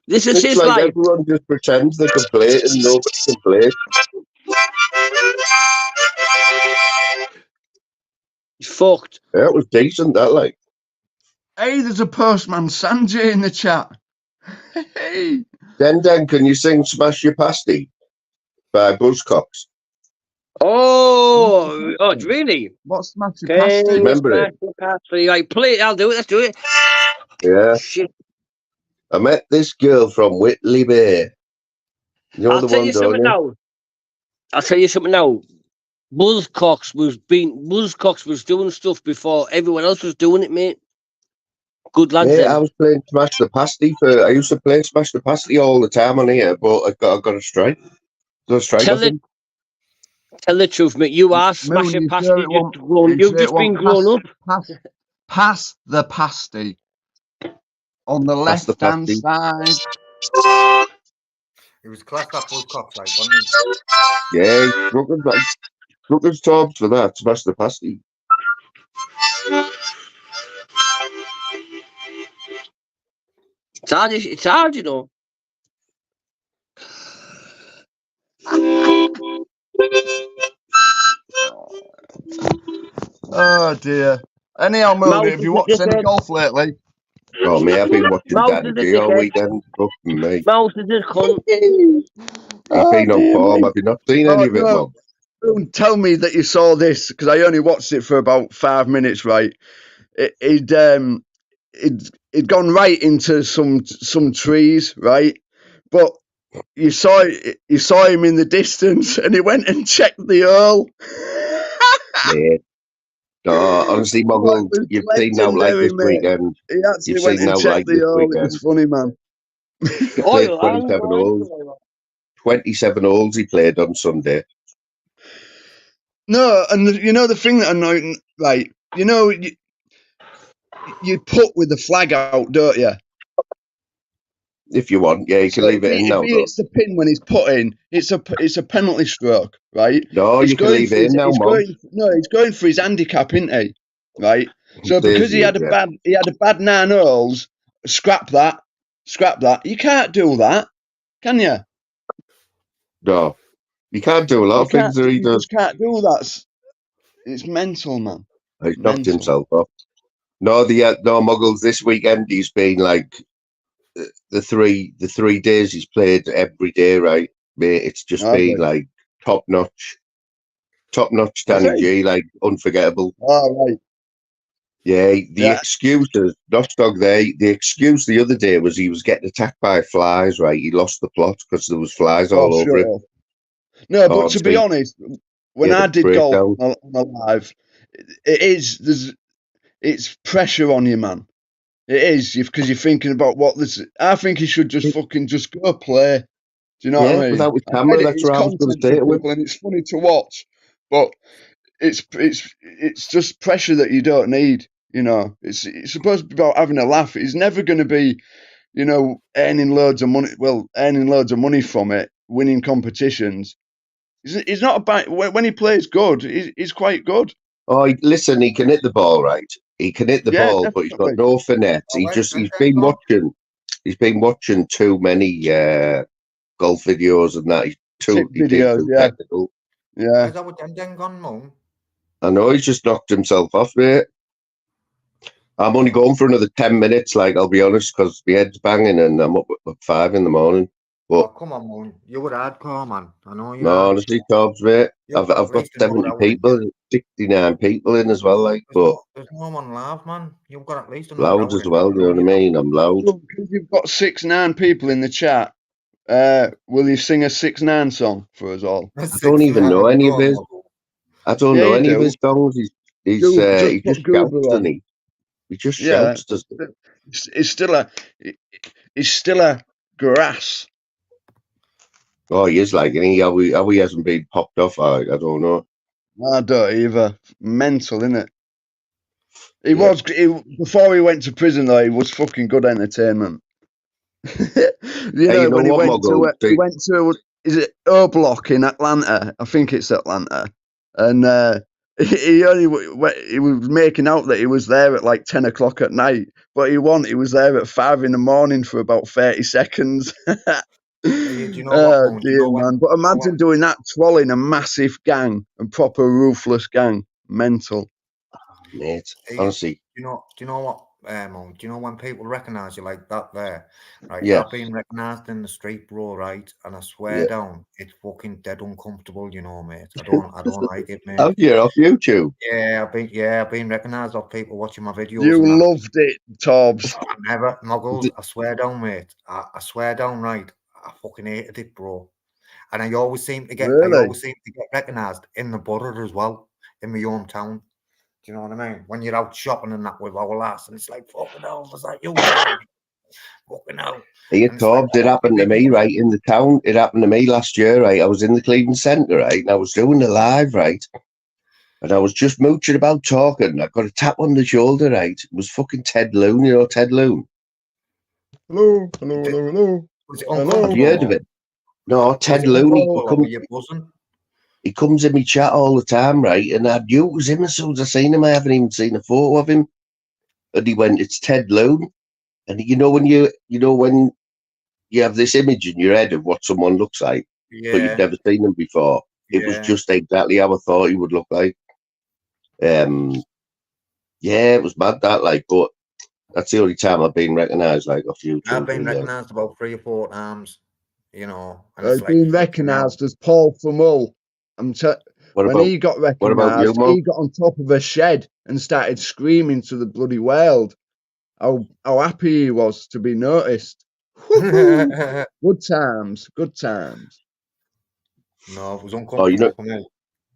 This is it's his like life. Everyone just pretends they can play it and nobody can play it. He's fucked. Yeah, it was decent, that, like. Hey, there's a postman Sanjay in the chat. Hey. Den, can you sing Smash Your Pasty by Buzzcocks? Oh, really? What's Smash Your Pasty? Remember it? Right, play it. I'll do it. Let's do it. Yeah. Shit. I met this girl from Whitley Bay. You know I'll tell you something now. Buzzcocks was doing stuff before everyone else was doing it, mate. Good lads. Yeah, I was playing Smash the Pasty I used to play Smash the Pasty all the time on here, but I got a strike. Tell the truth, mate. You are smashing pasty. You've just been grown up. Pass the pasty on the left-hand side. He was classed up Buzzcocks, like, wasn't he? Yeah, Rucker's talked for that. Smash the Pasty. It's hard, you know. Oh dear. Anyhow, Moody, have you watched any golf lately? Oh, me, I've been watching Danny G all weekend. Fucking me. Mouse is a cunt. He's been on form. Have you not seen any of it, Mum? Don't tell me that you saw this, because I only watched it for about 5 minutes, right? It'd gone right into some trees, right? But you saw him in the distance, and he went and checked the Earl. Yeah. No, honestly, Muggle, you've seen now like this weekend. He actually went and checked the Earl. It was funny, man. He played 27 holes. 27 holes he played on Sunday. No, and you know the thing that annoyed, right? You know, you put with the flag out, don't you? If you want, yeah, you can leave it in now. If he hits the pin when he's putting, it's a penalty stroke, right? No, you can leave it in now, Mum. He's going for his handicap, isn't he? Right. So because he had a bad 9 holes, scrap that. You can't do that, can you? No, you can't do a lot of things that he does. You just can't do that. It's mental, man. He's knocked himself off. No, Muggles. This weekend he's been like the three days he's played every day, right? Mate, it's just been like top notch Danny G, like unforgettable. Oh, right. Yeah, the excuses, Nostog there. The excuse the other day was he was getting attacked by flies, right? He lost the plot because there was flies all over it. No, but to be honest, when I did golf on a live, it's pressure on you, man. It is, because you're thinking about what this. I think he should just go play. Do you know what I mean? Without his camera, that's what I was going to say to him. And it's funny to watch, but it's just pressure that you don't need. You know, it's supposed to be about having a laugh. It's never going to be, you know, earning loads of money. Well, earning loads of money from it, winning competitions. He's not about when he plays good. He's quite good. Oh, listen, he can hit the ball right. He can hit the ball, but he's got no finesse. He's been watching. he's been watching too many golf videos and that. He's too technical. Yeah. Is that what them gone, Mum? I know he's just knocked himself off, mate. I'm only going for another 10 minutes, like, I'll be honest, because my head's banging and I'm up at 5 in the morning. But come on, Moon. You were hardcore, man. I know you. No, honestly, Cobbs, mate. I've got 70 people, 69 people in as well, like, but there's no one live, man. You've got at least loud as well, you know what I mean? I'm loud. Look, because you've got 6ix9ine people in the chat, will you sing a 6ix9ine song for us all? I don't even know any of his. I don't know any of his songs. He just shouts, doesn't he? He just shouts, doesn't he? It's still a grass. Oh, he is like, how he hasn't been popped off, I don't know. I don't either. Mental, innit? He was, before he went to prison, though, he was fucking good entertainment. When he went to, is it O-Block in Atlanta? I think it's Atlanta. And he was making out that he was there at like 10 o'clock at night, but he was there at 5 in the morning for about 30 seconds. Man. But imagine doing that, twirling a massive gang, a proper ruthless gang. Mental. Mate, honestly. Do you know what, Mum? Do you know when people recognise you like that there? Right? Yeah. I've been recognised in the street, bro, right? And I swear down, it's fucking dead uncomfortable, you know, mate. I don't like it, mate. Have you off YouTube? Yeah, I've been recognised of people watching my videos. You loved it, Tobbs. Never, muggles. I swear down, mate. I swear down, right? I fucking hated it, bro. And I always seem to get recognised in the border as well, in my hometown. Do you know what I mean? When you're out shopping and that with our lass, and it's like, fucking hell, was that you? Fucking hell. Hey, Tobbs, it happened to me, right, in the town. It happened to me last year, right? I was in the Cleveland Centre, right? And I was doing the live, right? And I was just mooching about talking. I got a tap on the shoulder, right? It was fucking Ted Loon, you know Ted Loon? Hello. Have you heard of it? No, Ted Loon. He comes in my chat all the time, right? And I knew it was him as soon as I seen him. I haven't even seen a photo of him. And he went, "It's Ted Loon." And when you have this image in your head of what someone looks like, but you've never seen them before. It was just exactly how I thought he would look like. It was mad that, like, but that's the only time I've been recognised, like, off YouTube. I've been recognised about 3 or 4 times, you know. I've been recognised as Paul from Hull. He got recognised, he got on top of a shed and started screaming to the bloody world how happy he was to be noticed. Good times. No, it was uncomfortable for me.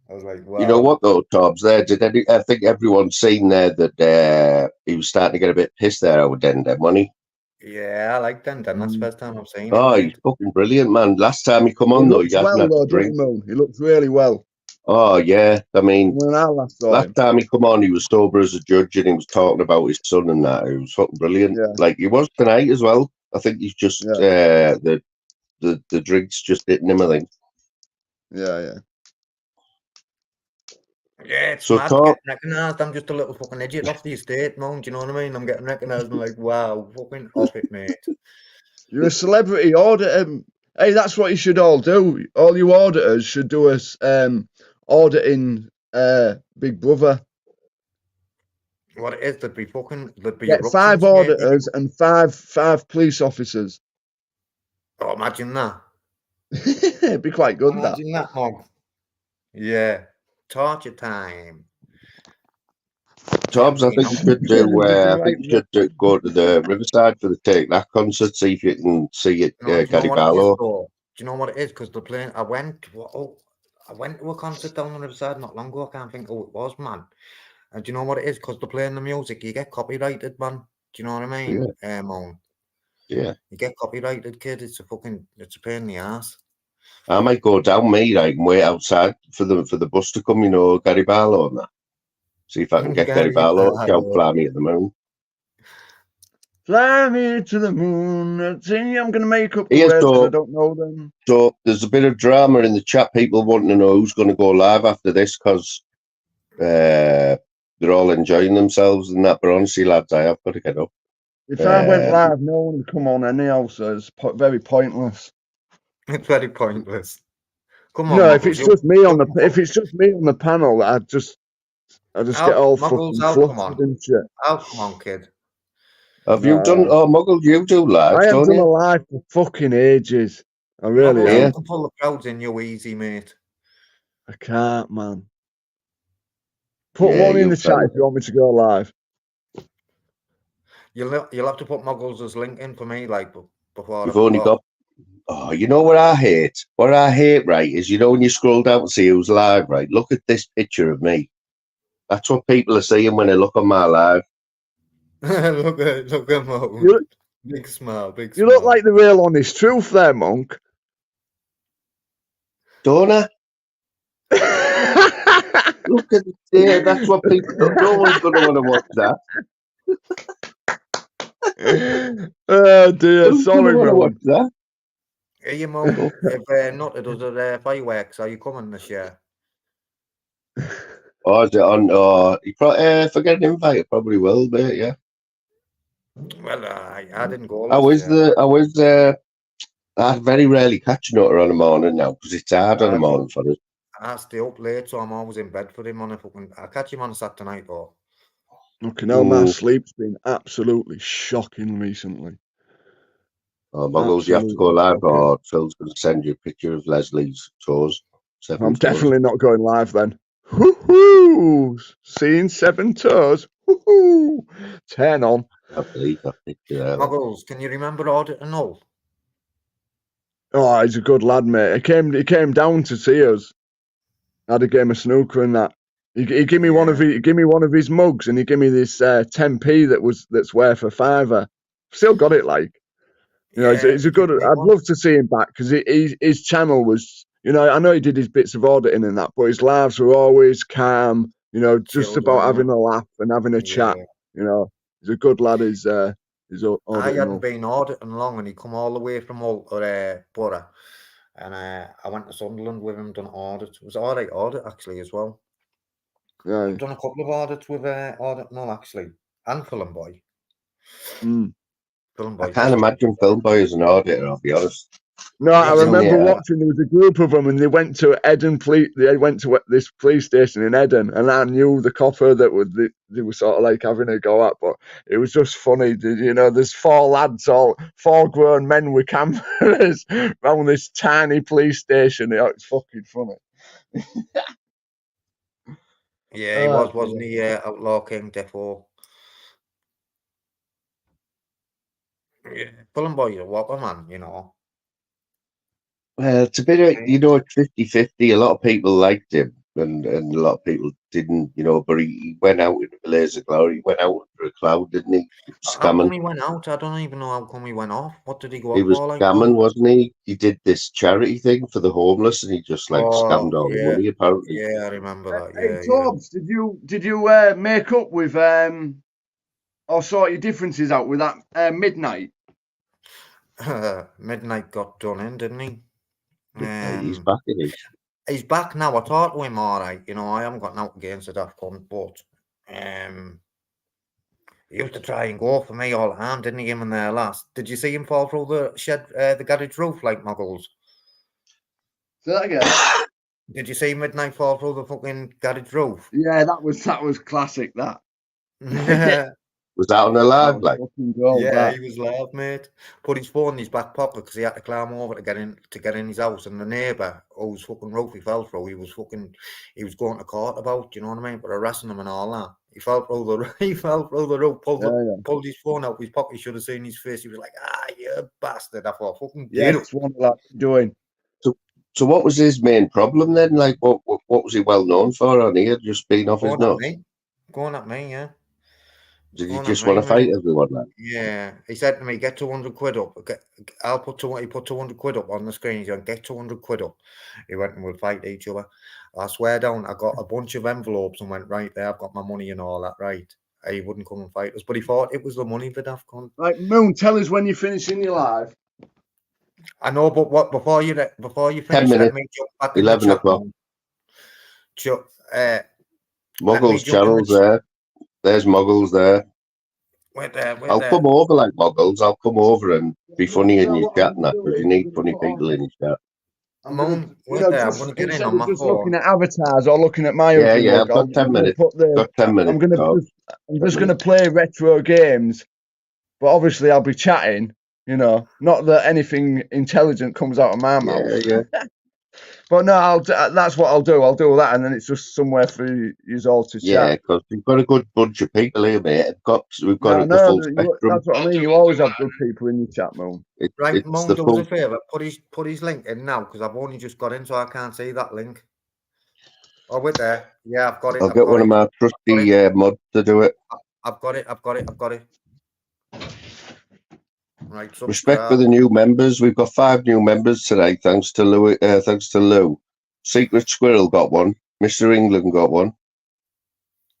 I was like, wow. You know what though, Tobbs? I think everyone's seen there that he was starting to get a bit pissed there over Den, wasn't he? Yeah, I like Den. That's the first time I've seen him. Oh, he's fucking brilliant, man. Last time he come on, though, he hasn't had a drink. He looks really well. Oh, yeah. I mean, last time he come on, he was sober as a judge and he was talking about his son and that. It was fucking brilliant. Yeah. Like, he was tonight as well. I think he's just, the drinks just hitting him, I think. Yeah. Yeah, it's mad getting recognised. I'm just a little fucking idiot off the estate, man. Do you know what I mean? I'm getting recognised and like, wow, fucking off it, mate. You're a celebrity auditor. Hey, that's what you should all do. All you auditors should do auditing Big Brother. What it is, there'd be get 5 auditors and five police officers. Oh, imagine that. It'd be quite good. Imagine that, Mom. Yeah. Torture time. Tobbs, I think you should do. Go to the Riverside for the Take That concert. See if you can see it, Gary Barlow. Do you know what it is? Because they're playing. I went to a concert down on Riverside not long ago. I can't think who it was, man. And do you know what it is? Because they're playing the music, you get copyrighted, man. Do you know what I mean? Yeah. You get copyrighted, kid. It's a pain in the ass. I might go down, mate, and wait outside for the bus to come, you know, Gary Barlow and that. See if I can get Gary Barlow to shout "Fly Me to the Moon." Fly me to the moon. I'm going to make up the words, I don't know them. So there's a bit of drama in the chat. People wanting to know who's going to go live after this because they're all enjoying themselves and that. But honestly, lads, I have got to get up. If I went live, no one would come on anyhow, so it's very pointless. It's very pointless. Come on, No, Muggles, if it's just me on the panel, I just get all fucking flustered and shit. I'll come on, kid. Have you done? Oh, Muggle, you do live, I haven't don't done a you? live for fucking ages. I really Muggles, have. you can pull the crowds in you easy, mate. I can't, man. Put one in the chat if you want me to go live. You'll have to put Muggles' link in for me, like before. You've only got. Oh, you know what I hate? What I hate, right, is when you scroll down to see who's live, right? Look at this picture of me. That's what people are seeing when they look on my live. look at Mo. Big smile, big smile. You look like the real honest truth there, Monk. Don't I? Look at it. That's what people. No one's going to want to watch that. Oh dear, sorry, bro. Hey, you Mo, if Nutter does the fireworks, are you coming this year? Oh, is it on? You probably forget an invite. It probably will be, yeah. Well, I didn't go. I very rarely catch Nutter on a morning now because it's hard on a morning for us. I stay up late, so I'm always in bed for him on I catch him on a Saturday night though. Okay, now my sleep's been absolutely shocking recently. Oh, Muggles, you have to go live, or Phil's going to send you a picture of Leslie's toes. I'm definitely not going live then. Woohoo! Seeing 7 toes. Woohoo! Turn on. I believe that picture there. Muggles, can you remember Auditing? Oh, he's a good lad, mate. He came down to see us. Had a game of snooker and that. He gave me one of his mugs, and he gave me this 10p that's worth a £5. Still got it, like. You know, it's a good. I'd love to see him back because his channel was. You know, I know he did his bits of auditing and that, but his lives were always calm. You know, just about having a laugh and having a chat. You know, he's a good lad. His auditing. I hadn't been auditing long, and he come all the way from Borough, and I went to Sunderland with him, done audit. It was all right audit actually as well. Yeah, I've done a couple of audits with Auditing actually, and Film Boy. I can't imagine Film Boy as an auditor, I'll be honest. No, I remember watching. There was a group of them, and they went to Eden police. They went to this police station in Eden, and I knew the copper that they were sort of like having a go at. But it was just funny, you know. There's 4 lads, 4 grown men with cameras around this tiny police station. It's fucking funny. Yeah, he wasn't he? Outlaw King Defo. Yeah, Film Boy, a whopper, man. You know. Well, it's a bit of, it's 50-50. A lot of people liked him, and a lot of people didn't, but he went out in a blaze of glory. He went out under a cloud, didn't he? Scamming. How come he went out? I don't even know how come he went off. What did he go off? He was scamming, wasn't he? He did this charity thing for the homeless, and he just scammed all the money, apparently. Yeah, I remember that. Hey, Torbs, did you make up with or sort your differences out with that Midnight? Midnight got done in, didn't he? He's back, isn't he? He's back now. I talked to him all right. You know, I haven't got out against the Daft Punk, but he used to try and go for me all the time, didn't he? Him in there last. Did you see him fall through the shed, the garage roof like Muggles? Say that again. Did you see Midnight fall through the fucking garage roof? Yeah, that was classic. That. Was that on a live? Like, yeah, he was live, mate. Put his phone in his back pocket because he had to climb over to get in his house. And the neighbour, whose fucking roof he fell through, he was going to court about. You know what I mean? But arresting him and all that. He fell through the roof, pulled his phone out of his pocket. You should have seen his face. He was like, you bastard! I thought, fucking yeah, that's what I'm doing. So what was his main problem then? Like, what was he well known for on here? Just being off his nuts? Going at me, yeah. Did he just want to fight everyone? Like? Yeah, he said to me, "Get 200 quid up." I'll put 200. He put 200 quid up on the screen. He went, "Get 200 quid up." He went and we'll fight each other. I swear down, I got a bunch of envelopes and went, right there, I've got my money and all that, right? He wouldn't come and fight us, but he thought it was the money for Daft Punk. Right, Moon, tell us when you're finishing your live. I know, but before you finish, 10 minutes. let me jump back 11 o'clock. Muggles channels there. There's Muggles there. I'll come over like Muggles. I'll come over and be funny in your chat and that, because you need funny people in your chat. I'm gonna get in on my just phone. looking at avatars or looking at my Yeah, ugly yeah, mug, I've got 10 minutes. Got 10 minutes. I'm just going to play retro games, but obviously I'll be chatting, you know, not that anything intelligent comes out of my mouth. Yeah. But no, that's what I'll do. I'll do that, and then it's just somewhere for you all to chat. Yeah, because we've got a good bunch of people here, mate. We've got the full spectrum. That's what I mean. You always have good people in your chat, Moon. Right, Moon, do us a favour. Put his link in now, because I've only just got in, so I can't see that link. Oh, with there. Yeah, I've got it. I'll get one of my trusty mods to do it. I've got it. Right, Respect for the new members. We've got 5 new members today, thanks to Lou. Secret Squirrel got one. Mr. England got one.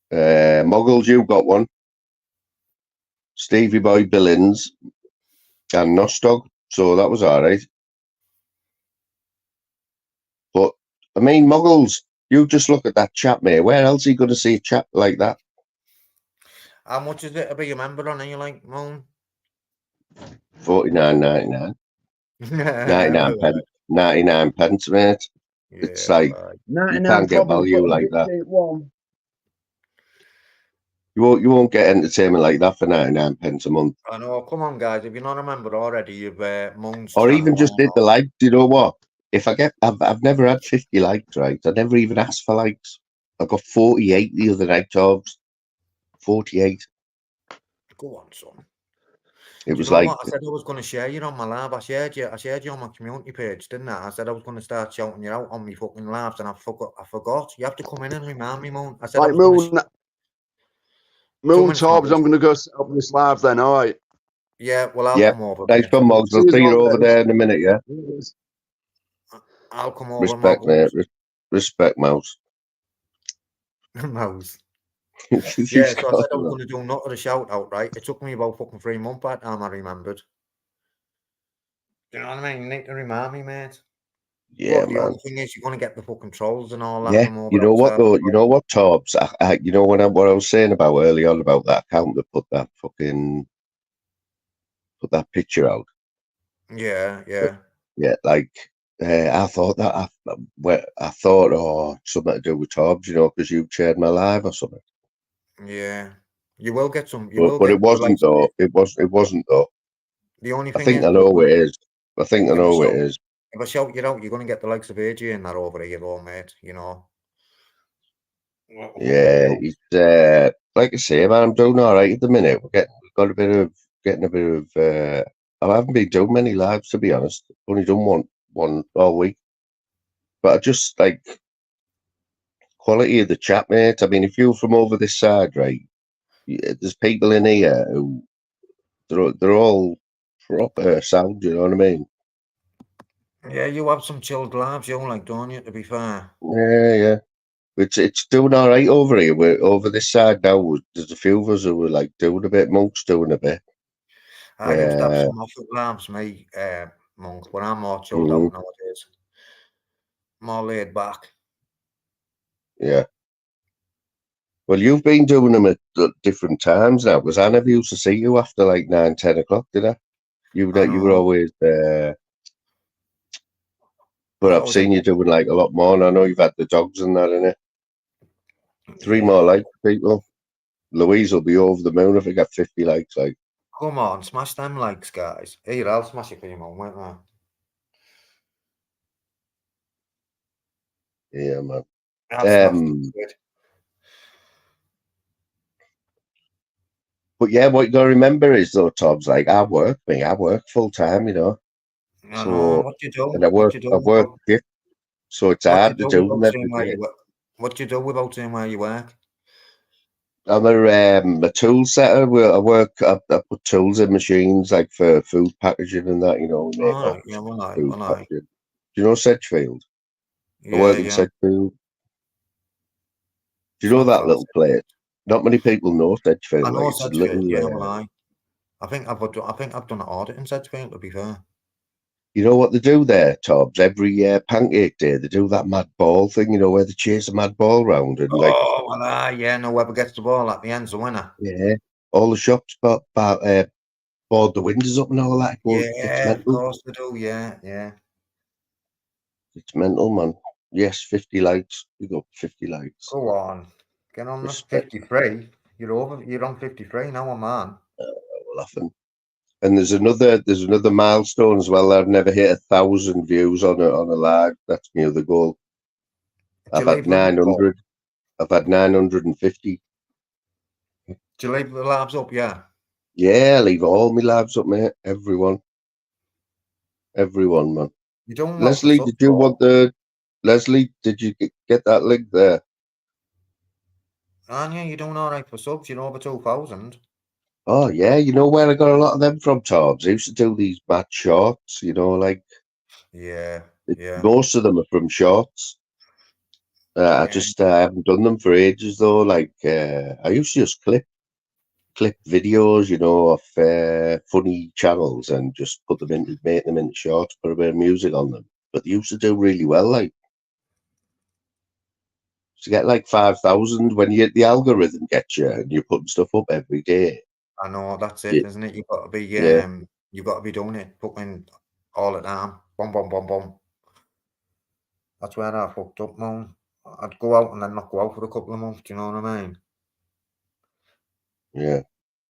Muggles, you got one. Stevie Boy Billings and Nostog. So that was all right. But I mean, Muggles, you just look at that chat, mate. Where else are you going to see a chat like that? How much is it to be a member on here, like, Moon? $49.99. 99 pence. 99 pence, mate. Yeah, it's like you can't get value like that. You won't get entertainment like that for 99 pence a month. I know. Come on, guys. If you're not a member already, you've Moon's or even just hit the like. You know what? If I get, I've never had 50 likes, right? I never even asked for likes. I got 48 the other night, Tobbs. 48. Go on, son. It was like, what? I said I was going to share you on my live. I shared you on my community page, didn't I? I said I was going to start shouting you out on my fucking lives, and I forgot. You have to come in and remind me, Moon. I said, right, Moon Tobbs, I'm going to go set up this live then, all right? Yeah, well, I'll come over. Thanks for Moggs. I'll see you over there in a minute, yeah? I'll come over. Respect, mate. Respect, Mouse. Mouse. Yeah, so I said I was going to do not a shout out, right? It took me about fucking 3 months by the time I remembered. Do you know what I mean? You need to remind me, mate. Yeah, but the only thing is, you're going to get the fucking trolls and all that. Yeah, you know what though? You know what, Tobbs? You know what I was saying about early on about that account that put that picture out. Yeah. Yeah, like I thought something to do with Tobbs, you know, because you shared my live or something. Yeah, you will get some. But it wasn't though. It wasn't though. The only thing I think I know it is. I think I know it is. If I shout you out, you're going to get the likes of AJ and that over here, though, mate. You know. Yeah, it's like I say, man. I'm doing all right at the minute. We've got a bit of. I haven't been doing many lives, to be honest. Only done one all week. But I just like quality of the chat, mate. I mean, if you're from over this side, right? There's people in here who they're all proper sound. You know what I mean? Yeah, you have some chilled lives, you like, don't you? To be fair. Yeah. It's doing all right over here. We're over this side now. There's a few of us who were like doing a bit. Monk's doing a bit. I used to have some off lives, me, Monk, but I'm more chilled out nowadays. More laid back. Yeah. Well, you've been doing them at different times now, because I never used to see you after like 9, 10 o'clock, did I? You were always there. But I've seen you doing like a lot more, and I know you've had the dogs and that in it. 3 more likes, people. Louise will be over the moon if I get 50 likes. Like, come on, smash them likes, guys. Here, I'll smash it for you, man. Wait there. Yeah, man. But yeah, what you gotta remember is though, Tobbs, like I work full time, you know. I know what you do. And I work shift, so it's hard to do them every day. What do you do without saying where you work? I'm a tool setter. I put tools in machines like for food packaging and that, you know. Do you know Sedgefield? I work in Sedgefield. Do you know that little place? Not many people know Sedgefield. I know Sedgefield, I think I've done an audit in Sedgefield, to be fair. You know what they do there, Tobbs? Every pancake day, they do that mad ball thing, you know, where they chase a mad ball round and whoever gets the ball at the end's the winner. Yeah. all the shops board the windows up and all that. Yeah, of course they do. Yeah. It's mental, man. Yes, 50 likes. We got 50 likes. Go on. Get on the 53. You're on 53 now, man. We're laughing. And there's another milestone as well. I've never hit 1,000 views on a live. That's my other goal. I've had 900. I've had 950. Do you leave the labs up? Yeah. Yeah, I leave all my lives up, mate. Everyone, man. You don't Leslie, did you want Leslie, did you get that link there? Anya, you're doing all right for subs. You're over 2,000. Oh yeah, you know where I got a lot of them from, Torbs? I used to do these mad shorts, like. Yeah. Most of them are from shorts. I haven't done them for ages though. Like I used to just clip videos, of funny channels and just make them into shorts, put a bit of music on them. But they used to do really well, like. To get like 5,000 when the algorithm gets you and you're putting stuff up every day. I know, that's it, isn't it? You've got to be you've got to be doing it, putting all the time. Boom. That's where I fucked up, man. I'd go out and then not go out for a couple of months, do you know what I mean? Yeah.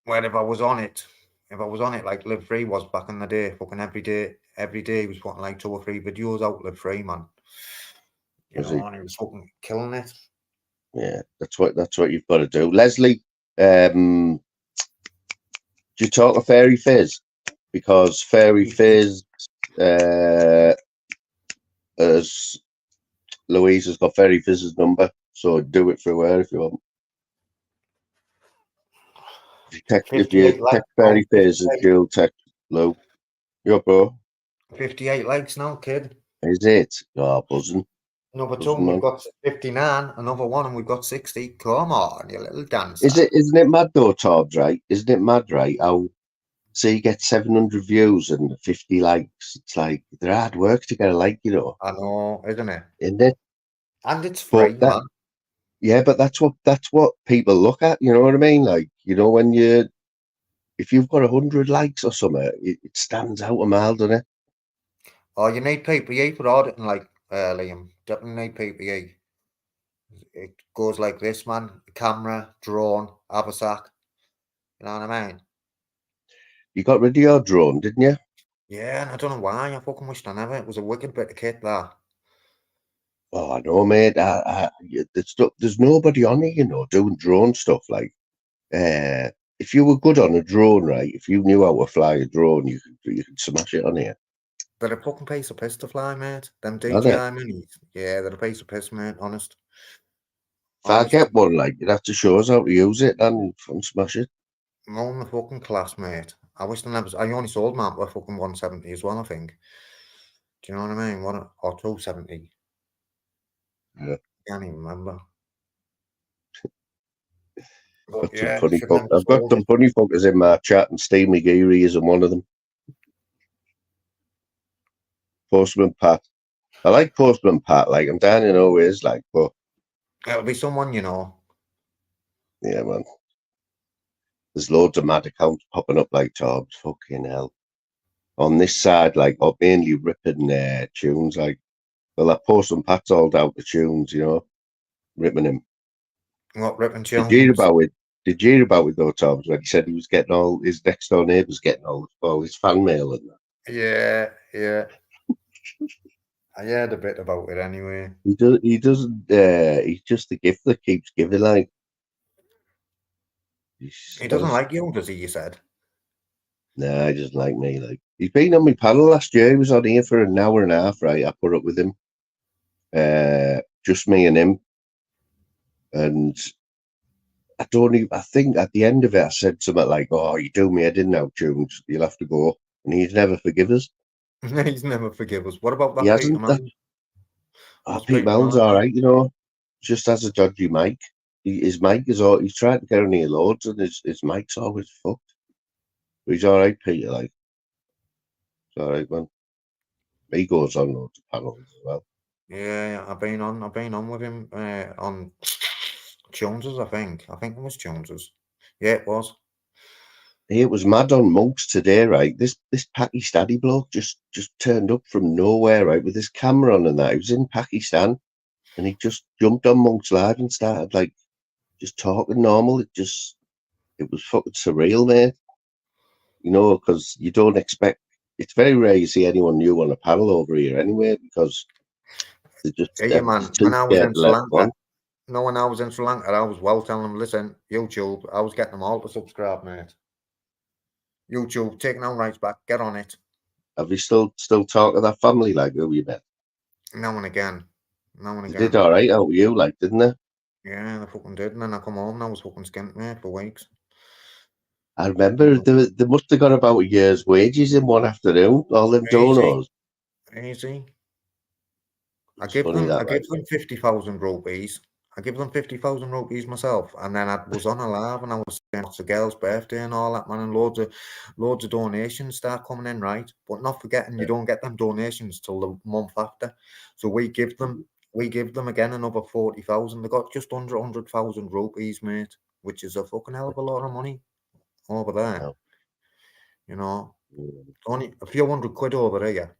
Where if I was on it like Live Free was back in the day, fucking every day he was putting like 2 or 3 videos out, Live Free, man. And he was fucking killing it. Yeah, that's what you've got to do. Leslie, do you talk to Fairy Fizz? Because Fairy Fizz, as Louise has got Fairy Fizz's number, so do it through her if you want. If you text Fairy Fizz and she'll text Lou. You're bro. 58 likes now, kid. Is it? Oh, buzzing. Another two, we've got 59, another one, and we've got 60. Come on, you little dancer. Isn't it mad though, Todd, right? Isn't it mad, right? How say you get 700 views and 50 likes. It's like they're hard work to get a like, I know, isn't it? Isn't it? And it's free, man. Yeah, but that's what people look at, you know what I mean? Like, when if you've got 100 likes or something, it stands out a mile, doesn't it? Oh, you need PPE for auditing, like Liam. Definitely need PPE. It goes like this, man. Camera, drone, haversack. You know what I mean? You got rid of your drone, didn't you? Yeah, and I don't know why. I fucking wished I never. It was a wicked bit of kit, that. Oh, I know, mate. There's nobody on it, doing drone stuff. Like, if you were good on a drone, right? If you knew how to fly a drone, you could smash it on here. They're a fucking piece of piss to fly, mate. Them DJI minis. Yeah, they're a piece of piss, mate. Honest. If I get one, like, you'd have to show us how to use it and smash it. I'm on the fucking class, mate. I wish I never. I only sold mine for fucking 170 as well, I think. Do you know what I mean? Or 270. Yeah. Can't even remember. I've got some funny fuckers in my chat, and Steve McGeary isn't one of them. Postman Pat. I like Postman Pat. Like, I'm down in always, like, but it'll be someone you know. Yeah, man. There's loads of mad accounts popping up like Torbs. Fucking hell. On this side, like, mainly ripping tunes, like, well, that Postman Pat's all down the tunes, ripping him. What, ripping tunes? Did you hear about it though, Torbs, when he said he was getting all his next door neighbours getting all his fan mail and that? Yeah. I heard a bit about it anyway. He doesn't. He's just the gift that keeps giving. Like, he doesn't like you, does he? You said. Nah, he doesn't like me. Like, he's been on my panel last year. He was on here for an hour and a half. Right, I put up with him. Just me and him. And I think at the end of it, I said something like, "Oh, you do me head in now, Tunes. You'll have to go." And he's never forgive us. He's never forgive us. What about that Peter Mann? Pete Mann's all right, just has a dodgy mic. His mic is all. He's tried to get on here loads, and his mic's always fucked. But he's all right, Peter. Like, it's all right, man. He goes on loads of panels as well. Yeah, I've been on with him on Jones's. I think it was Jones's. Yeah, it was. It was mad on Monks today, right? This Pakistani bloke just turned up from nowhere, right, with his camera on and that. He was in Pakistan, and he just jumped on Monks Live and started like just talking normal. It was fucking surreal, mate. You know, because you don't expect. It's very rare you see anyone new on a panel over here, anyway, because they just Hey, man, when I was in Sri Lanka, when I was in Sri Lanka, I was telling them, listen, YouTube, I was getting them all to subscribe, mate. YouTube, taking our rights back, get on it. Have you still talk to that family like who you met? Now and again. They did all right out with you, like, didn't they? Yeah, they fucking did. And then I come home and I was fucking skint, mate, for weeks. I remember they must have got about a year's wages in one afternoon, all them donos. Easy. I give them 50,000 rupees. I give them 50,000 rupees myself, and then I was on a live and I was saying it's a girl's birthday and all that, man, and loads of donations start coming in, right? But not forgetting you don't get them donations till the month after. So we give them again another 40,000. They got just under 100,000 rupees, mate, which is a fucking hell of a lot of money over there. No. You know, only a few £100 over here.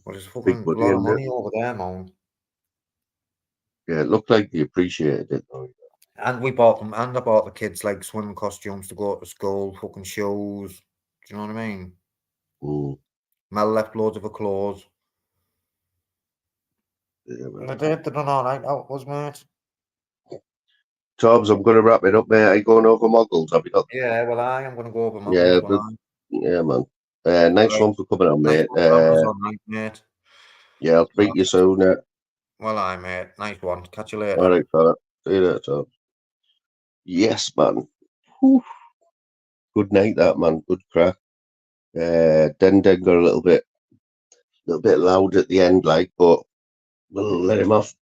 But it's fucking a lot of money over there, man. Yeah, it looked like they appreciated it, though. And we bought them, and I bought the kids like swimming costumes to go to school, fucking shows. Do you know what I mean? Mel left loads of her clothes. Yeah, they done all right out, was mate. Tobbs, I'm going to wrap it up, mate. Are you going over Moggles? Have you got? Yeah, well, I am going to go over Moggles. Yeah, man. Nice one for coming on, mate. Mate. Yeah, I'll speak to you soon. Well, mate. Nice one. Catch you later. All right, fella. See you later, Tobbs. Yes, man. Whew. Good night, that man. Good crack. Den got a little bit loud at the end, like, but we'll let him off.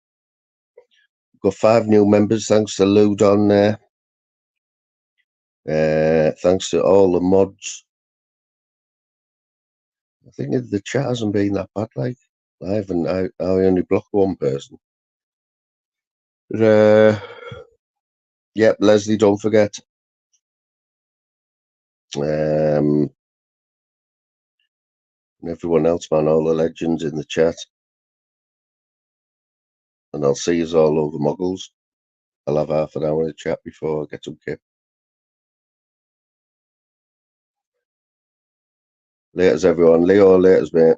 Got 5 new members, thanks to Lude on there. Thanks to all the mods. I think the chat hasn't been that bad, like. I only blocked one person. But, yep, Leslie, don't forget. And everyone else, man, all the legends in the chat. And I'll see you all over Moggles. I'll have half an hour of chat before I get some kip. Laters, everyone. Leo, laters, mate.